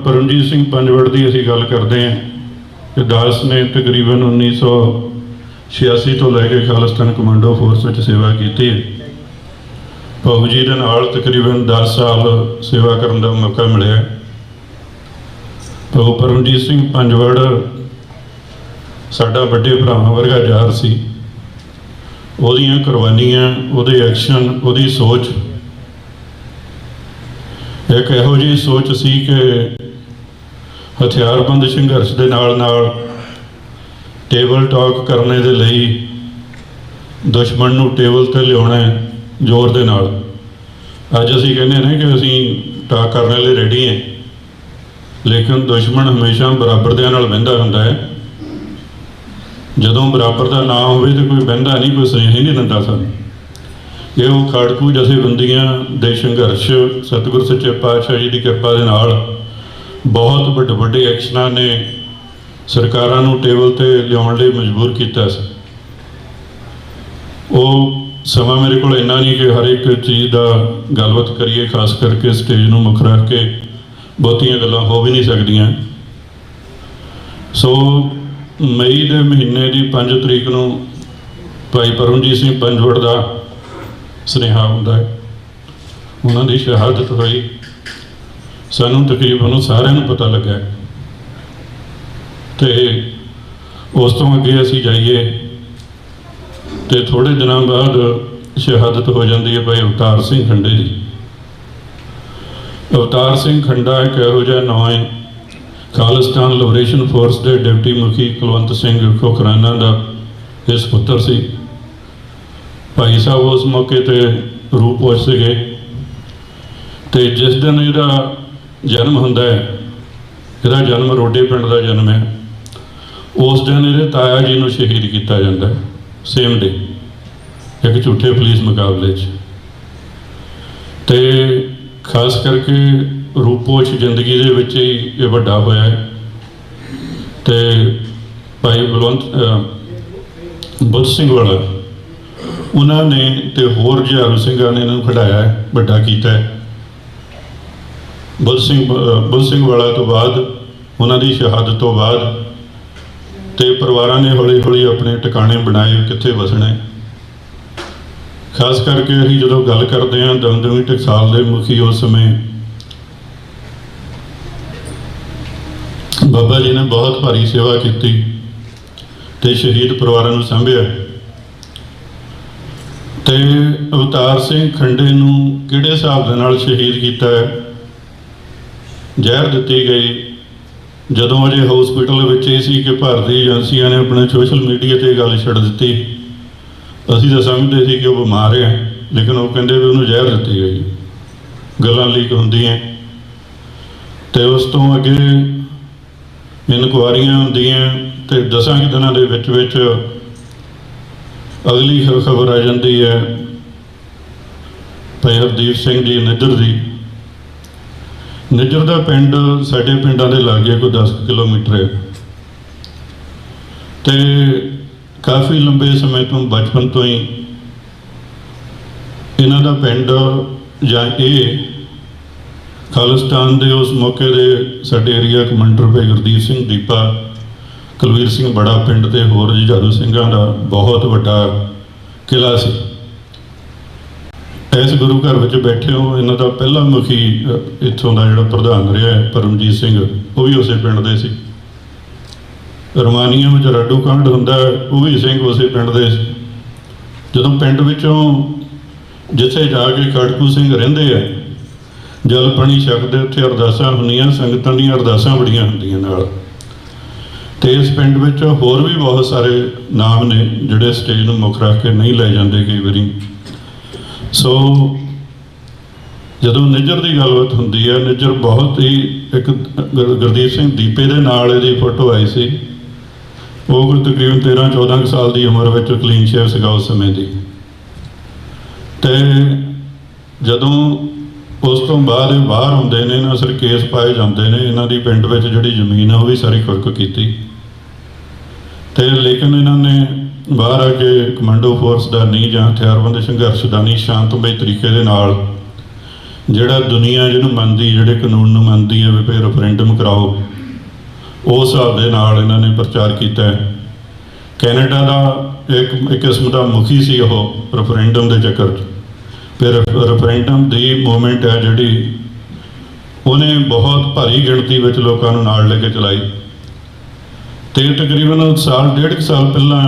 ਪਰਮਜੀਤ ਸਿੰਘ ਪੰਜਵੜ ਦੀ ਅਸੀਂ ਗੱਲ ਕਰਦੇ ਹਾਂ ਕਿ ਦਾਸ ਨੇ ਤਕਰੀਬਨ 1986 ਤੋਂ ਲੈ ਕੇ ਖਾਲਿਸਤਾਨ ਕਮਾਂਡੋ ਫੋਰਸ ਵਿੱਚ ਸੇਵਾ ਕੀਤੀ ਹੈ। ਭਾਊ ਜੀ ਦੇ ਨਾਲ ਤਕਰੀਬਨ 10 ਸਾਲ ਸੇਵਾ ਕਰਨ ਦਾ ਮੌਕਾ ਮਿਲਿਆ। ਭਾਊ ਪਰਮਜੀਤ ਸਿੰਘ ਪੰਜਵੜ ਸਾਡਾ ਵੱਡੇ ਭਰਾਵਾਂ ਵਰਗਾ ਯਾਰ ਸੀ। ਉਹਦੀਆਂ ਕੁਰਬਾਨੀਆਂ, ਉਹਦੇ ਐਕਸ਼ਨ, ਉਹਦੀ ਸੋਚ ਇੱਕ ਇਹੋ ਜਿਹੀ ਸੋਚ ਸੀ ਕਿ ਹਥਿਆਰਬੰਦ ਸੰਘਰਸ਼ ਦੇ ਨਾਲ ਟੇਬਲ ਟਾਕ ਕਰਨੇ ਦੇ ਲਈ ਦੁਸ਼ਮਣ ਨੂੰ ਟੇਬਲ 'ਤੇ ਲਿਆਉਣਾ ਜ਼ੋਰ ਦੇ ਨਾਲ। ਅੱਜ ਅਸੀਂ ਕਹਿੰਦੇ ਨੇ ਕਿ ਅਸੀਂ ਟਾਕ ਕਰਨ ਲਈ ਰੈਡੀ ਹਾਂ, ਲੇਕਿਨ ਦੁਸ਼ਮਣ ਹਮੇਸ਼ਾ ਬਰਾਬਰ ਦਿਆਂ ਨਾਲ ਬਹਿੰਦਾ ਹੁੰਦਾ ਹੈ। ਜਦੋਂ ਬਰਾਬਰ ਦਾ ਨਾ ਹੋਵੇ ਤਾਂ ਕੋਈ ਬਹਿੰਦਾ ਨਹੀਂ, ਕੋਈ ਸਨੇਹ ਨਹੀਂ ਦਿੰਦਾ ਸਾਨੂੰ। ਇਹ ਉਹ ਖਾੜਕੂ ਜਥੇਬੰਦੀਆਂ ਦੇ ਸੰਘਰਸ਼ ਸਤਿਗੁਰ ਸੱਚੇ ਪਾਤਸ਼ਾਹ ਜੀ ਦੀ ਕਿਰਪਾ ਦੇ ਨਾਲ ਬਹੁਤ ਵੱਡੇ ਐਕਸ਼ਨਾਂ ਨੇ ਸਰਕਾਰਾਂ ਨੂੰ ਟੇਬਲ 'ਤੇ ਲਿਆਉਣ ਲਈ ਮਜਬੂਰ ਕੀਤਾ ਸੀ। ਉਹ ਸਮਾਂ ਮੇਰੇ ਕੋਲ ਇੰਨਾ ਨਹੀਂ ਕਿ ਹਰ ਇੱਕ ਚੀਜ਼ ਦਾ ਗੱਲਬਾਤ ਕਰੀਏ, ਖਾਸ ਕਰਕੇ ਸਟੇਜ ਨੂੰ ਮੁੱਖ ਰੱਖ ਕੇ ਬਹੁਤੀਆਂ ਗੱਲਾਂ ਹੋ ਵੀ ਨਹੀਂ ਸਕਦੀਆਂ। ਸੋ ਮਈ ਦੇ ਮਹੀਨੇ ਦੀ 5 ਤਰੀਕ ਨੂੰ ਭਾਈ ਪਰਮਜੀਤ ਸਿੰਘ ਪੰਜਵੜ ਦਾ ਸੁਨੇਹਾ ਹੁੰਦਾ ਹੈ, ਉਹਨਾਂ ਦੀ ਸ਼ਹਾਦਤ ਹੋਈ। ਸਾਨੂੰ ਤਕਰੀਬਨ ਸਾਰਿਆਂ ਨੂੰ ਪਤਾ ਲੱਗਾ ਤੇ ਉਸ ਤੋਂ ਅੱਗੇ ਅਸੀਂ ਜਾਈਏ ਤੇ ਥੋੜੇ ਦਿਨਾਂ ਬਾਅਦ ਸ਼ਹਾਦਤ ਹੋ ਜਾਂਦੀ ਹੈ ਭਾਈ ਅਵਤਾਰ ਸਿੰਘ ਖੰਡੇ ਦੀ। ਅਵਤਾਰ ਸਿੰਘ ਖੰਡਾ ਇੱਕ ਇਹੋ ਜਿਹਾ ਨਾਂ ਹੈ, ਖਾਲਿਸਤਾਨ ਲਿਬਰੇਸ਼ਨ ਫੋਰਸ ਦੇ ਡਿਪਟੀ ਮੁਖੀ ਕੁਲਵੰਤ ਸਿੰਘ ਖੋਖਰਾਨਾ ਦਾ ਇਹ ਸੁਪੁੱਤਰ ਸੀ। ਭਾਈ ਸਾਹਿਬ ਉਸ ਮੌਕੇ ਤੇ ਰੂਪੋਸ਼ ਸੀਗੇ ਤੇ ਜਿਸ ਦਿਨ ਇਹਦਾ ਜਨਮ ਹੁੰਦਾ ਹੈ, ਇਹਦਾ ਜਨਮ ਰੋਡੇ ਪਿੰਡ ਦਾ ਜਨਮ ਹੈ, ਉਸ ਦਿਨ ਇਹਦੇ ਤਾਇਆ ਜੀ ਨੂੰ ਸ਼ਹੀਦ ਕੀਤਾ ਜਾਂਦਾ ਹੈ, ਸੇਮ ਡੇ, ਇੱਕ ਝੂਠੇ ਪੁਲਿਸ ਮੁਕਾਬਲੇ 'ਚ। ਤੇ ਖਾਸ ਕਰਕੇ ਰੂਪੋਸ਼ ਜ਼ਿੰਦਗੀ ਦੇ ਵਿੱਚ ਹੀ ਇਹ ਵੱਡਾ ਹੋਇਆ ਹੈ। ਤੇ ਭਾਈ ਬੁੱਧ ਸਿੰਘ ਵਾਲਾ ਉਹਨਾਂ ਨੇ ਤੇ ਹੋਰ ਜੁਝਾਰੂ ਸਿੰਘਾਂ ਨੇ ਇਹਨੂੰ ਖਿਡਾਇਆ ਹੈ, ਵੱਡਾ ਕੀਤਾ ਹੈ। ਬੁੱਧ ਸਿੰਘ ਵਾਲਾ ਤੋਂ ਬਾਅਦ ਉਹਨਾਂ ਦੀ ਸ਼ਹਾਦਤ ਤੋਂ ਬਾਅਦ ਤੇ ਪਰਿਵਾਰਾਂ ਨੇ ਹੌਲੀ ਹੌਲੀ ਆਪਣੇ ਟਿਕਾਣੇ ਬਣਾਏ ਕਿੱਥੇ ਵਸਣਾ ਹੈ। ਖਾਸ ਕਰਕੇ ਅਸੀਂ ਜਦੋਂ ਗੱਲ ਕਰਦੇ ਹਾਂ ਦਮਦਮੀ ਟਕਸਾਲ ਦੇ ਮੁਖੀ ਉਸ ਸਮੇਂ ਬਾਬਾ ਜੀ ਨੇ ਬਹੁਤ ਭਾਰੀ ਸੇਵਾ ਕੀਤੀ ਤੇ ਸ਼ਹੀਦ ਪਰਿਵਾਰਾਂ ਨੂੰ ਸਾਂਭਿਆ। ਤੇ ਅਵਤਾਰ ਸਿੰਘ ਖੰਡੇ ਨੂੰ ਕਿਹੜੇ ਹਿਸਾਬ ਦੇ ਨਾਲ ਸ਼ਹੀਦ ਕੀਤਾ ਹੈ? ਜ਼ਹਿਰ ਦਿੱਤੀ ਗਈ ਜਦੋਂ ਅਜੇ ਹਸਪੀਟਲ ਵਿੱਚ ਇਹ ਸੀ ਕਿ ਭਾਰਤੀ ਏਜੰਸੀਆਂ ਨੇ ਆਪਣੇ ਸੋਸ਼ਲ ਮੀਡੀਆ ਤੇ ਗੱਲ ਛੱਡ ਦਿੱਤੀ। ਅਸੀਂ ਤਾਂ ਸਮਝਦੇ ਸੀ ਕਿ ਉਹ ਬਿਮਾਰ ਹੈ, ਲੇਕਿਨ ਉਹ ਕਹਿੰਦੇ ਵੀ ਉਹਨੂੰ ਜ਼ਹਿਰ ਦਿੱਤੀ ਗਈ। ਗੱਲਾਂ ਲੀਕ ਹੁੰਦੀਆਂ ਤੇ ਉਸ ਤੋਂ ਅੱਗੇ ਇਨਕੁਆਰੀਆਂ ਹੁੰਦੀਆਂ ਤੇ 10 ਦਿਨਾਂ ਦੇ ਵਿੱਚ ਅਗਲੀ ਖਬਰ ਆ ਜਾਂਦੀ ਹੈ ਭਾਈ ਹਰਦੀਪ ਸਿੰਘ ਜੀ ਨਿੱਜਰ ਦੀ। ਨਿੱਜਰ ਦਾ ਪਿੰਡ ਸਾਡੇ ਪਿੰਡਾਂ ਦੇ ਲਾਗੇ ਕੋਈ 10 ਕਿਲੋਮੀਟਰ ਹੈ ਤੇ ਕਾਫੀ ਲੰਬੇ ਸਮੇਂ ਤੋਂ ਬਚਪਨ ਤੋਂ ਹੀ ਇਹਨਾਂ ਦਾ ਪਿੰਡ ਜਾਂ ਇਹ ਖਾਲਿਸਤਾਨ ਦੇ ਉਸ ਮੌਕੇ ਦੇ ਸਾਡੇ ਏਰੀਆ ਕਮਾਂਡਰ ਭਾਈ ਗੁਰਦੀਪ ਸਿੰਘ ਦੀਪਾ, ਕੁਲਵੀਰ ਸਿੰਘ ਬੜਾ ਪਿੰਡ ਤੇ ਹੋਰ ਜੁਝਾਰੂ ਸਿੰਘਾਂ ਦਾ ਬਹੁਤ ਵੱਡਾ ਕਿਲ੍ਹਾ ਸੀ। ਇਸ ਗੁਰੂ ਘਰ ਵਿੱਚ ਬੈਠੇ ਹੋ, ਇਹਨਾਂ ਦਾ ਪਹਿਲਾ ਮੁਖੀ ਇੱਥੋਂ ਦਾ ਜਿਹੜਾ ਪ੍ਰਧਾਨ ਰਿਹਾ ਹੈ ਪਰਮਜੀਤ ਸਿੰਘ, ਉਹ ਵੀ ਉਸੇ ਪਿੰਡ ਦੇ ਸੀ। ਰਮਾਨੀਆ ਵਿੱਚ ਰਾਡੂ ਕਾਂਡ ਹੁੰਦਾ, ਉਹ ਵੀ ਸਿੰਘ ਉਸੇ ਪਿੰਡ ਦੇ ਸੀ। ਜਦੋਂ ਪਿੰਡ ਵਿੱਚੋਂ ਜਿੱਥੇ ਜਾ ਕੇ ਖੜਕੂ ਸਿੰਘ ਰਹਿੰਦੇ ਆ, ਜਲ ਪਾਣੀ ਛਕਦੇ, ਉੱਥੇ ਅਰਦਾਸਾਂ ਹੁੰਦੀਆਂ, ਸੰਗਤਾਂ ਦੀਆਂ ਅਰਦਾਸਾਂ ਬੜੀਆਂ ਹੁੰਦੀਆਂ ਨਾਲ। ਤੇ ਇਸ ਪਿੰਡ ਵਿੱਚ ਹੋਰ ਵੀ ਬਹੁਤ ਸਾਰੇ ਨਾਮ ਨੇ ਜਿਹੜੇ ਸਟੇਜ ਨੂੰ ਮੁੱਖ ਰੱਖ ਕੇ ਨਹੀਂ ਲੈ ਜਾਂਦੇ ਕਈ ਵਾਰੀ। ਸੋ ਜਦੋਂ ਨਿੱਜਰ ਦੀ ਗੱਲਬਾਤ ਹੁੰਦੀ ਹੈ, ਨਿੱਜਰ ਬਹੁਤ ਹੀ ਇੱਕ ਗੁਰਦੀਪ ਸਿੰਘ ਦੀਪੇ ਦੇ ਨਾਲ ਇਹਦੀ ਫੋਟੋ ਆਈ ਸੀ। ਉਹ ਕੋਈ ਤਕਰੀਬਨ 13-14 ਸਾਲ ਦੀ ਉਮਰ ਵਿੱਚ ਕਲੀਨ ਸ਼ੇਵ ਸੀਗਾ ਉਸ ਸਮੇਂ ਦੀ। ਤੇ ਜਦੋਂ ਉਸ ਤੋਂ ਬਾਅਦ ਇਹ ਬਾਹਰ ਹੁੰਦੇ ਨੇ, ਇਹਨਾਂ ਸਿਰ ਕੇਸ ਪਾਏ ਜਾਂਦੇ ਨੇ, ਇਹਨਾਂ ਦੀ ਪਿੰਡ ਵਿੱਚ ਜਿਹੜੀ ਜ਼ਮੀਨ ਆ ਉਹ ਵੀ ਸਾਰੀ ਖੁਰਕ ਕੀਤੀ। ਤੇ ਲੇਕਿਨ ਇਹਨਾਂ ਨੇ ਬਾਹਰ ਆ ਕੇ ਕਮਾਂਡੋ ਫੋਰਸ ਦਾ ਨਹੀਂ ਜਾਂ ਹਥਿਆਰਬੰਦ ਸੰਘਰਸ਼ ਦਾ ਨਹੀਂ, ਸ਼ਾਂਤਮਈ ਤਰੀਕੇ ਦੇ ਨਾਲ ਜਿਹੜਾ ਦੁਨੀਆ ਜਿਹਨੂੰ ਮੰਨਦੀ, ਜਿਹੜੇ ਕਾਨੂੰਨ ਨੂੰ ਮੰਨਦੀ ਹੈ ਵੀ ਫਿਰ ਰੈਫਰੈਂਡਮ ਕਰਾਓ, ਉਸ ਹਿਸਾਬ ਦੇ ਨਾਲ ਇਹਨਾਂ ਨੇ ਪ੍ਰਚਾਰ ਕੀਤਾ ਹੈ। ਕੈਨੇਡਾ ਦਾ ਇੱਕ ਕਿਸਮ ਦਾ ਮੁਖੀ ਸੀ ਉਹ ਰੈਫਰੈਂਡਮ ਦੇ ਚੱਕਰ 'ਚ। ਫਿਰ ਰੈਫਰੈਂਡਮ ਦੀ ਮੂਵਮੈਂਟ ਹੈ ਜਿਹੜੀ ਉਹਨੇ ਬਹੁਤ ਭਾਰੀ ਗਿਣਤੀ ਵਿੱਚ ਲੋਕਾਂ ਨੂੰ ਨਾਲ ਲੈ ਕੇ ਚਲਾਈ। ਤੇ ਤਕਰੀਬਨ ਸਾਲ ਡੇਢ ਕੁ ਸਾਲ ਪਹਿਲਾਂ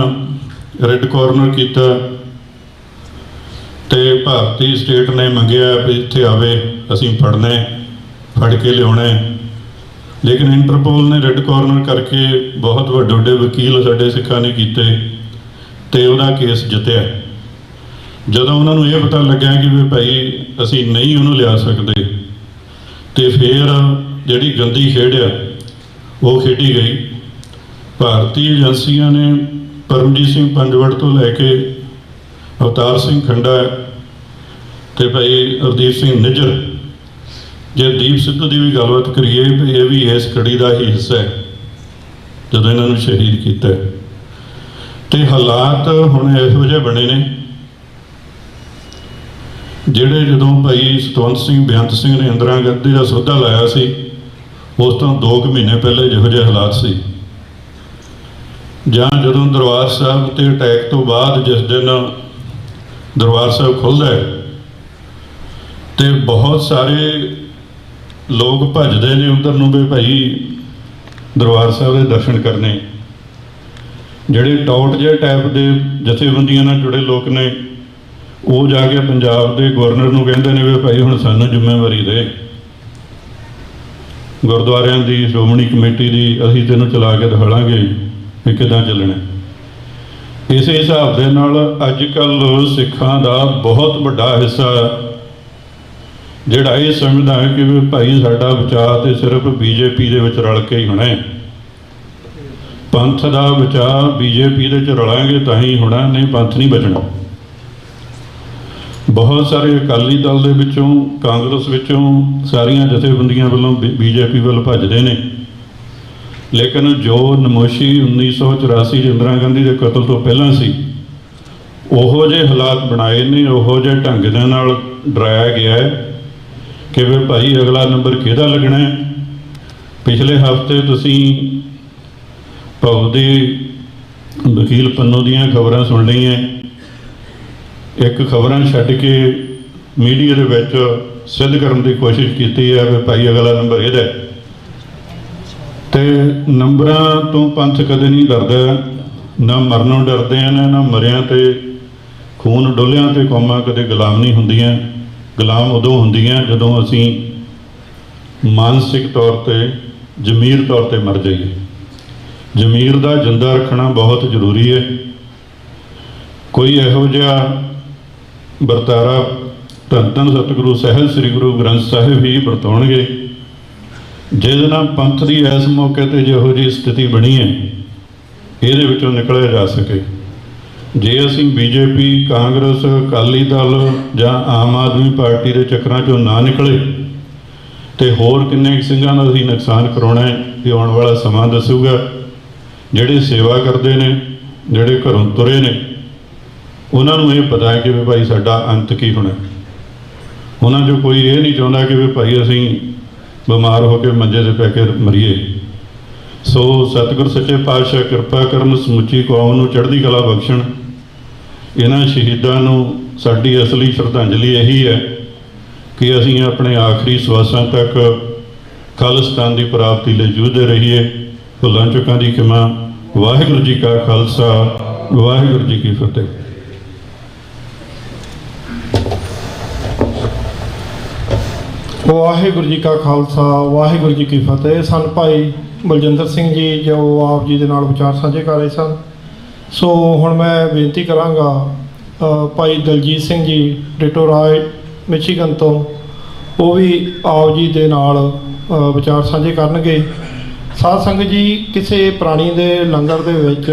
ਰੈੱਡ ਕਾਰਨਰ ਕੀਤਾ ਤੇ ਭਾਰਤੀ ਸਟੇਟ ਨੇ ਮੰਗਿਆ ਵੀ ਇੱਥੇ ਆਵੇ, ਅਸੀਂ ਫੜ ਕੇ ਲਿਆਉਣਾ। ਲੇਕਿਨ ਇੰਟਰਪੋਲ ਨੇ ਰੈੱਡ ਕਾਰਨਰ ਕਰਕੇ ਬਹੁਤ ਵੱਡੇ ਵੱਡੇ ਵਕੀਲ ਸਾਡੇ ਸਿੱਖਾਂ ਨੇ ਕੀਤੇ ਤੇ ਉਹਦਾ ਕੇਸ ਜਿੱਤਿਆ। ਜਦੋਂ ਉਹਨਾਂ ਨੂੰ ਇਹ ਪਤਾ ਲੱਗਿਆ ਕਿ ਵੀ ਭਾਈ ਅਸੀਂ ਨਹੀਂ ਉਹਨੂੰ ਲਿਆ ਸਕਦੇ, ਤੇ ਫਿਰ ਜਿਹੜੀ ਗੰਦੀ ਖੇਡ ਆ ਉਹ ਖੇਡੀ ਗਈ। ਭਾਰਤੀ ਏਜੰਸੀਆਂ ਨੇ ਪਰਮਜੀਤ ਸਿੰਘ ਪੰਜਵੜ ਤੋਂ ਲੈ ਕੇ ਅਵਤਾਰ ਸਿੰਘ ਖੰਡਾ ਤੇ ਭਾਈ ਹਰਦੀਪ ਸਿੰਘ ਨਿੱਜਰ, ਜੇ ਦੀਪ ਸਿੱਧੂ ਦੀ ਵੀ ਗੱਲਬਾਤ ਕਰੀਏ ਵੀ ਇਹ ਵੀ ਇਸ ਕੜੀ ਦਾ ਹੀ ਹਿੱਸਾ ਹੈ ਜਦੋਂ ਇਹਨਾਂ ਨੂੰ ਸ਼ਹੀਦ ਕੀਤਾ। ਤੇ ਹਾਲਾਤ ਹੁਣ ਇਹੋ ਜਿਹੇ ਬਣੇ ਨੇ ਜਿਹੜੇ ਜਦੋਂ ਭਾਈ ਸਤਵੰਤ ਸਿੰਘ ਬੇਅੰਤ ਸਿੰਘ ਨੇ ਇੰਦਰਾ ਗਾਂਧੀ ਦਾ ਸਹੁਦਾ ਲਾਇਆ ਸੀ, ਉਸ ਤੋਂ 2 ਮਹੀਨੇ ਪਹਿਲੇ ਜਿਹੋ ਜਿਹੇ ਹਾਲਾਤ ਸੀ, ਜਾਂ ਜਦੋਂ ਦਰਬਾਰ ਸਾਹਿਬ ਤੇ ਅਟੈਕ ਤੋਂ ਬਾਅਦ ਜਿਸ ਦਿਨ ਦਰਬਾਰ ਸਾਹਿਬ ਖੁੱਲ੍ਹਦਾ ਹੈ ਤੇ ਬਹੁਤ ਸਾਰੇ ਲੋਕ ਭੱਜਦੇ ਨੇ ਉੱਧਰ ਨੂੰ ਵੀ ਭਾਈ ਦਰਬਾਰ ਸਾਹਿਬ ਦੇ ਦਰਸ਼ਨ ਕਰਨੇ। ਜਿਹੜੇ ਟੌਟ ਜਿਹੇ ਟਾਈਪ ਦੇ ਜਥੇਬੰਦੀਆਂ ਨਾਲ ਜੁੜੇ ਲੋਕ ਨੇ, ਉਹ ਜਾ ਕੇ ਪੰਜਾਬ ਦੇ ਗਵਰਨਰ ਨੂੰ ਕਹਿੰਦੇ ਨੇ ਵੀ ਭਾਈ ਹੁਣ ਸਾਨੂੰ ਜ਼ਿੰਮੇਵਾਰੀ ਦੇ, ਗੁਰਦੁਆਰਿਆਂ ਦੀ ਸ਼੍ਰੋਮਣੀ ਕਮੇਟੀ ਦੀ, ਅਸੀਂ ਤੈਨੂੰ ਚਲਾ ਕੇ ਦਿਖਾਵਾਂਗੇ ਵੀ ਕਿੱਦਾਂ ਚੱਲਣਾ। ਇਸੇ ਹਿਸਾਬ ਦੇ ਨਾਲ ਅੱਜ ਕੱਲ੍ਹ ਸਿੱਖਾਂ ਦਾ ਬਹੁਤ ਵੱਡਾ ਹਿੱਸਾ ਜਿਹੜਾ ਇਹ ਸਮਝਦਾ ਹੈ ਕਿ ਵੀ ਭਾਈ ਸਾਡਾ ਬਚਾਅ ਤੇ ਸਿਰਫ ਬੀਜੇਪੀ ਦੇ ਵਿੱਚ ਰਲ ਕੇ ਹੀ ਹੋਣਾ ਹੈ, ਪੰਥ ਦਾ ਬਚਾਅ ਬੀਜੇਪੀ ਦੇ 'ਚ ਰਲਾਂਗੇ ਤਾਂ ਹੀ ਹੋਣਾ, ਨਹੀਂ ਪੰਥ ਨਹੀਂ ਬਚਣਾ। ਬਹੁਤ ਸਾਰੇ ਅਕਾਲੀ ਦਲ ਦੇ ਵਿੱਚੋਂ, ਕਾਂਗਰਸ ਵਿੱਚੋਂ, ਸਾਰੀਆਂ ਜਥੇਬੰਦੀਆਂ ਵੱਲੋਂ ਬੀਜੇਪੀ ਵੱਲ ਭੱਜਦੇ ਨੇ ਲੇਕਿਨ ਜੋ ਨਮੋਸ਼ੀ 1984 'ਚ ਇੰਦਰਾ ਗਾਂਧੀ ਦੇ ਕਤਲ ਤੋਂ ਪਹਿਲਾਂ ਸੀ, ਉਹੋ ਜਿਹੇ ਹਾਲਾਤ ਬਣਾਏ ਨੇ, ਉਹੋ ਜਿਹੇ ਢੰਗ ਦੇ ਨਾਲ ਡਰਾਇਆ ਗਿਆ ਹੈ ਕਿ ਵੀ ਭਾਈ ਅਗਲਾ ਨੰਬਰ ਕਿਹਦਾ ਲੱਗਣਾ ਹੈ। ਪਿਛਲੇ ਹਫ਼ਤੇ ਤੁਸੀਂ ਭਾਊ ਦੇ ਵਕੀਲ ਪੰਨੂ ਦੀਆਂ ਖਬਰਾਂ ਸੁਣ ਲਈਆਂ। ਇੱਕ ਖਬਰਾਂ ਛੱਡ ਕੇ ਮੀਡੀਆ ਦੇ ਵਿੱਚ ਸਿੱਧ ਕਰਨ ਦੀ ਕੋਸ਼ਿਸ਼ ਕੀਤੀ ਹੈ ਵੀ ਭਾਈ ਅਗਲਾ ਨੰਬਰ ਇਹਦਾ ਹੈ। ਤੇ ਨੰਬਰਾਂ ਤੋਂ ਪੰਥ ਕਦੇ ਨਹੀਂ ਡਰਦਾ, ਨਾ ਮਰਨੋਂ ਡਰਦੇ ਹਨ, ਨਾ ਮਰਿਆਂ ਤੇ ਖੂਨ ਡੋਲਿਆਂ ਤੇ ਕੌਮਾਂ ਕਦੇ ਗੁਲਾਮ ਨਹੀਂ ਹੁੰਦੀਆਂ। ਗੁਲਾਮ ਉਦੋਂ ਹੁੰਦੀਆਂ ਜਦੋਂ ਅਸੀਂ ਮਾਨਸਿਕ ਤੌਰ ਤੇ, ਜ਼ਮੀਰ ਤੌਰ ਤੇ ਮਰ ਜਾਈਏ। ਜ਼ਮੀਰ ਦਾ ਜਿੰਦਾ ਰੱਖਣਾ ਬਹੁਤ ਜ਼ਰੂਰੀ ਹੈ। ਕੋਈ ਇਹੋ ਜਿਹਾ ਵਰਤਾਰਾ ਧੰਨ ਧੰਨ ਸਤਿਗੁਰੂ ਸਾਹਿਬ ਸ੍ਰੀ ਗੁਰੂ ਗ੍ਰੰਥ ਸਾਹਿਬ ਹੀ ਵਰਤਾਉਣਗੇ ਜਿਹਦੇ ਨਾਲ ਪੰਥ ਦੀ ਇਸ ਮੌਕੇ 'ਤੇ ਜਿਹੋ ਜਿਹੀ ਸਥਿਤੀ ਬਣੀ ਹੈ ਇਹਦੇ ਵਿੱਚੋਂ ਨਿਕਲਿਆ ਜਾ ਸਕੇ। ਜੇ ਅਸੀਂ ਬੀਜੇਪੀ, ਕਾਂਗਰਸ, ਅਕਾਲੀ ਦਲ ਜਾਂ ਆਮ ਆਦਮੀ ਪਾਰਟੀ ਦੇ ਚੱਕਰਾਂ 'ਚੋਂ ਨਾ ਨਿਕਲੇ ਤੇ ਹੋਰ ਕਿੰਨੇ ਸਿੰਘਾਂ ਦਾ ਅਸੀਂ ਨੁਕਸਾਨ ਕਰਾਉਣਾ ਹੈ ਇਹ ਆਉਣ ਵਾਲਾ ਸਮਾਂ ਦੱਸੂਗਾ। ਜਿਹੜੇ ਸੇਵਾ ਕਰਦੇ ਨੇ, ਜਿਹੜੇ ਘਰੋਂ ਤੁਰੇ ਨੇ, ਉਹਨਾਂ ਨੂੰ ਇਹ ਪਤਾ ਹੈ ਕਿ ਵੀ ਭਾਈ ਸਾਡਾ ਅੰਤ ਕੀ ਹੋਣਾ। ਉਹਨਾਂ 'ਚੋਂ ਕੋਈ ਇਹ ਨਹੀਂ ਚਾਹੁੰਦਾ ਕਿ ਵੀ ਭਾਈ ਅਸੀਂ ਬਿਮਾਰ ਹੋ ਕੇ ਮੰਜੇ 'ਤੇ ਪੈ ਕੇ ਮਰੀਏ। ਸੋ ਸਤਿਗੁਰ ਸੱਚੇ ਪਾਤਸ਼ਾਹ ਕਿਰਪਾ ਕਰਨ, ਸਮੁੱਚੀ ਕੌਮ ਨੂੰ ਚੜ੍ਹਦੀ ਕਲਾ ਬਖਸ਼ਣ। ਇਹਨਾਂ ਸ਼ਹੀਦਾਂ ਨੂੰ ਸਾਡੀ ਅਸਲੀ ਸ਼ਰਧਾਂਜਲੀ ਇਹੀ ਹੈ ਕਿ ਅਸੀਂ ਆਪਣੇ ਆਖਰੀ ਸਵਾਸਾਂ ਤੱਕ ਖਾਲਿਸਤਾਨ ਦੀ ਪ੍ਰਾਪਤੀ ਲਈ ਜੂਝਦੇ ਰਹੀਏ। ਭੁੱਲਾਂ ਚੁੱਕਾਂ ਦੀ ਖਿਮਾ। ਵਾਹਿਗੁਰੂ ਜੀ ਕਾ ਖਾਲਸਾ, ਵਾਹਿਗੁਰੂ ਜੀ ਕੀ ਫਤਿਹ। ਵਾਹਿਗੁਰੂ ਜੀ ਕਾ ਖਾਲਸਾ, ਵਾਹਿਗੁਰੂ ਜੀ ਕੀ ਫਤਿਹ। ਸਨ ਭਾਈ ਬਲਜਿੰਦਰ ਸਿੰਘ ਜੀ ਜੋ ਆਪ ਜੀ ਦੇ ਨਾਲ ਵਿਚਾਰ ਸਾਂਝੇ ਕਰ ਰਹੇ ਸਨ। ਸੋ ਹੁਣ ਮੈਂ ਬੇਨਤੀ ਕਰਾਂਗਾ ਭਾਈ ਦਲਜੀਤ ਸਿੰਘ ਜੀ ਡਿਟੋ ਰਾਏ ਮਿਚੀਗਨ ਤੋਂ, ਉਹ ਵੀ ਆਪ ਜੀ ਦੇ ਨਾਲ ਵਿਚਾਰ ਸਾਂਝੇ ਕਰਨਗੇ। ਸਾਧ ਸੰਗਤ ਜੀ, ਕਿਸੇ ਪ੍ਰਾਣੀ ਦੇ ਲੰਗਰ ਦੇ ਵਿੱਚ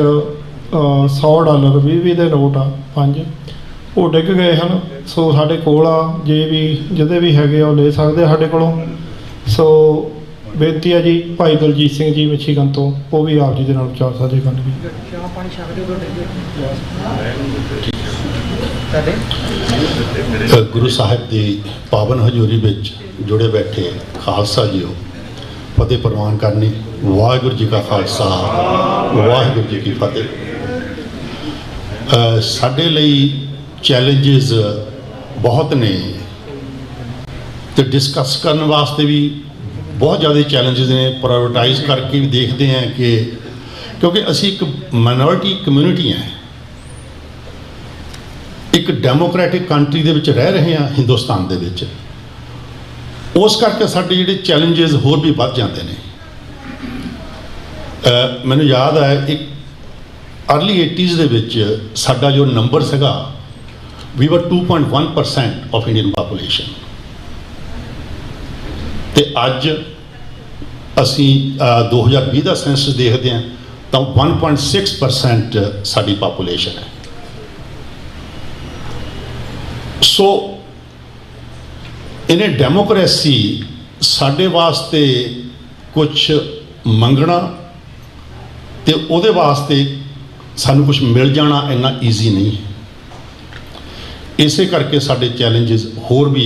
$100 20 ਦੇ ਨੋਟ ਆ 5 ਉਹ ਡਿੱਗ ਗਏ ਹਨ। ਸੋ ਸਾਡੇ ਕੋਲ ਆ, ਜੇ ਵੀ ਜਿਹਦੇ ਵੀ ਹੈਗੇ ਆ ਉਹ ਲੈ ਸਕਦੇ ਆ ਸਾਡੇ ਕੋਲੋਂ। ਸੋ ਬੇਨਤੀ ਹੈ ਜੀ ਭਾਈ ਦਲਜੀਤ ਸਿੰਘ ਜੀ ਮਿਚੀਗਨ ਤੋਂ, ਉਹ ਵੀ ਆਪ ਜੀ ਦੇ ਨਾਲ ਵਿਚਾਰ ਸਾਂਝੇ ਕਰਨਗੇ। ਗੁਰੂ ਸਾਹਿਬ ਦੀ ਪਾਵਨ ਹਜ਼ੂਰੀ ਵਿੱਚ ਜੁੜੇ ਬੈਠੇ ਖਾਲਸਾ ਜੀਓ, ਫਤਿਹ ਪ੍ਰਵਾਨ ਕਰਨੀ। ਵਾਹਿਗੁਰੂ ਜੀ ਕਾ ਖਾਲਸਾ, ਵਾਹਿਗੁਰੂ ਜੀ ਕੀ ਫਤਿਹ। ਸਾਡੇ ਲਈ ਚੈਲੰਜਸ ਬਹੁਤ ਨੇ ਤੇ ਡਿਸਕਸ ਕਰਨ ਵਾਸਤੇ ਵੀ ਬਹੁਤ ਜ਼ਿਆਦਾ ਚੈਲੰਜਸ ਨੇ। ਪ੍ਰਾਇਓਰਟਾਈਜ਼ ਕਰਕੇ ਵੀ ਦੇਖਦੇ ਹਾਂ ਕਿ ਕਿਉਂਕਿ ਅਸੀਂ ਇੱਕ ਮਾਈਨੋਰਿਟੀ ਕਮਿਊਨਿਟੀ ਹਾਂ, ਇੱਕ ਡੈਮੋਕ੍ਰੈਟਿਕ ਕੰਟਰੀ ਦੇ ਵਿੱਚ ਰਹਿ ਰਹੇ ਹਾਂ ਹਿੰਦੁਸਤਾਨ ਦੇ ਵਿੱਚ। ਉਸ ਕਰਕੇ ਸਾਡੇ ਜਿਹੜੇ ਚੈਲੰਜਸ ਹੋਰ ਵੀ ਵੱਧ ਜਾਂਦੇ ਨੇ। ਮੈਨੂੰ ਯਾਦ ਹੈ ਇੱਕ ਅਰਲੀ 80s ਦੇ ਵਿੱਚ ਸਾਡਾ ਜੋ ਨੰਬਰ ਸੀਗਾ, we were 2.1% of Indian population, ਤੇ ਅੱਜ ਅਸੀਂ 2020 ਦਾ ਸੈਂਸਸ ਦੇਖਦੇ ਹਾਂ ਤਾਂ 1.6% ਸਾਡੀ ਪਾਪੂਲੇਸ਼ਨ ਹੈ। ਸੋ ਇਹਨੇ ਡੈਮੋਕ੍ਰੇਸੀ ਸਾਡੇ ਵਾਸਤੇ ਕੁਝ ਮੰਗਣਾ ਤੇ ਉਹਦੇ ਵਾਸਤੇ ਸਾਨੂੰ ਕੁਝ ਮਿਲ ਜਾਣਾ ਇੰਨਾ ਈਜ਼ੀ ਨਹੀਂ ਹੈ। ਇਸੇ ਕਰਕੇ ਸਾਡੇ ਚੈਲੰਜਸ ਹੋਰ ਵੀ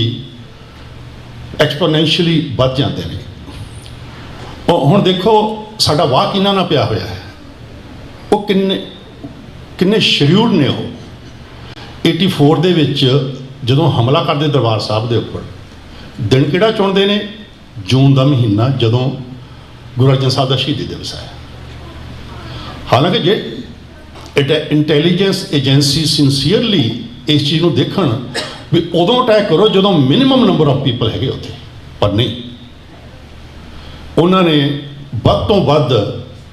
ਐਕਸਪੋਨੈਂਸ਼ੀਅਲੀ ਵੱਧ ਜਾਂਦੇ ਨੇ। ਹੁਣ ਦੇਖੋ ਸਾਡਾ ਵਾਹ ਕਿਹਨਾਂ ਨਾਲ ਪਿਆ ਹੋਇਆ ਹੈ, ਉਹ ਕਿੰਨੇ ਸ਼ਡਿਊਲਡ ਨੇ। ਉਹ 84 ਦੇ ਵਿੱਚ ਜਦੋਂ ਹਮਲਾ ਕਰਦੇ ਦਰਬਾਰ ਸਾਹਿਬ ਦੇ ਉੱਪਰ, ਦਿਨ ਕਿਹੜਾ ਚੁਣਦੇ ਨੇ? ਜੂਨ ਦਾ ਮਹੀਨਾ, ਜਦੋਂ ਗੁਰੂ ਅਰਜਨ ਸਾਹਿਬ ਦਾ ਸ਼ਹੀਦੀ ਦਿਵਸ ਹੈ। ਹਾਲਾਂਕਿ ਜੇ ਇੰਟੈਲੀਜੈਂਸ ਏਜੰਸੀ ਸਿੰਸੀਅਰਲੀ ਇਸ ਚੀਜ਼ ਨੂੰ ਦੇਖਣ ਵੀ ਉਦੋਂ ਅਟੈਕ ਕਰੋ ਜਦੋਂ ਮਿਨੀਮਮ ਨੰਬਰ ਆਫ ਪੀਪਲ ਹੈਗੇ ਉੱਥੇ, ਪਰ ਨਹੀਂ, ਉਹਨਾਂ ਨੇ ਵੱਧ ਤੋਂ ਵੱਧ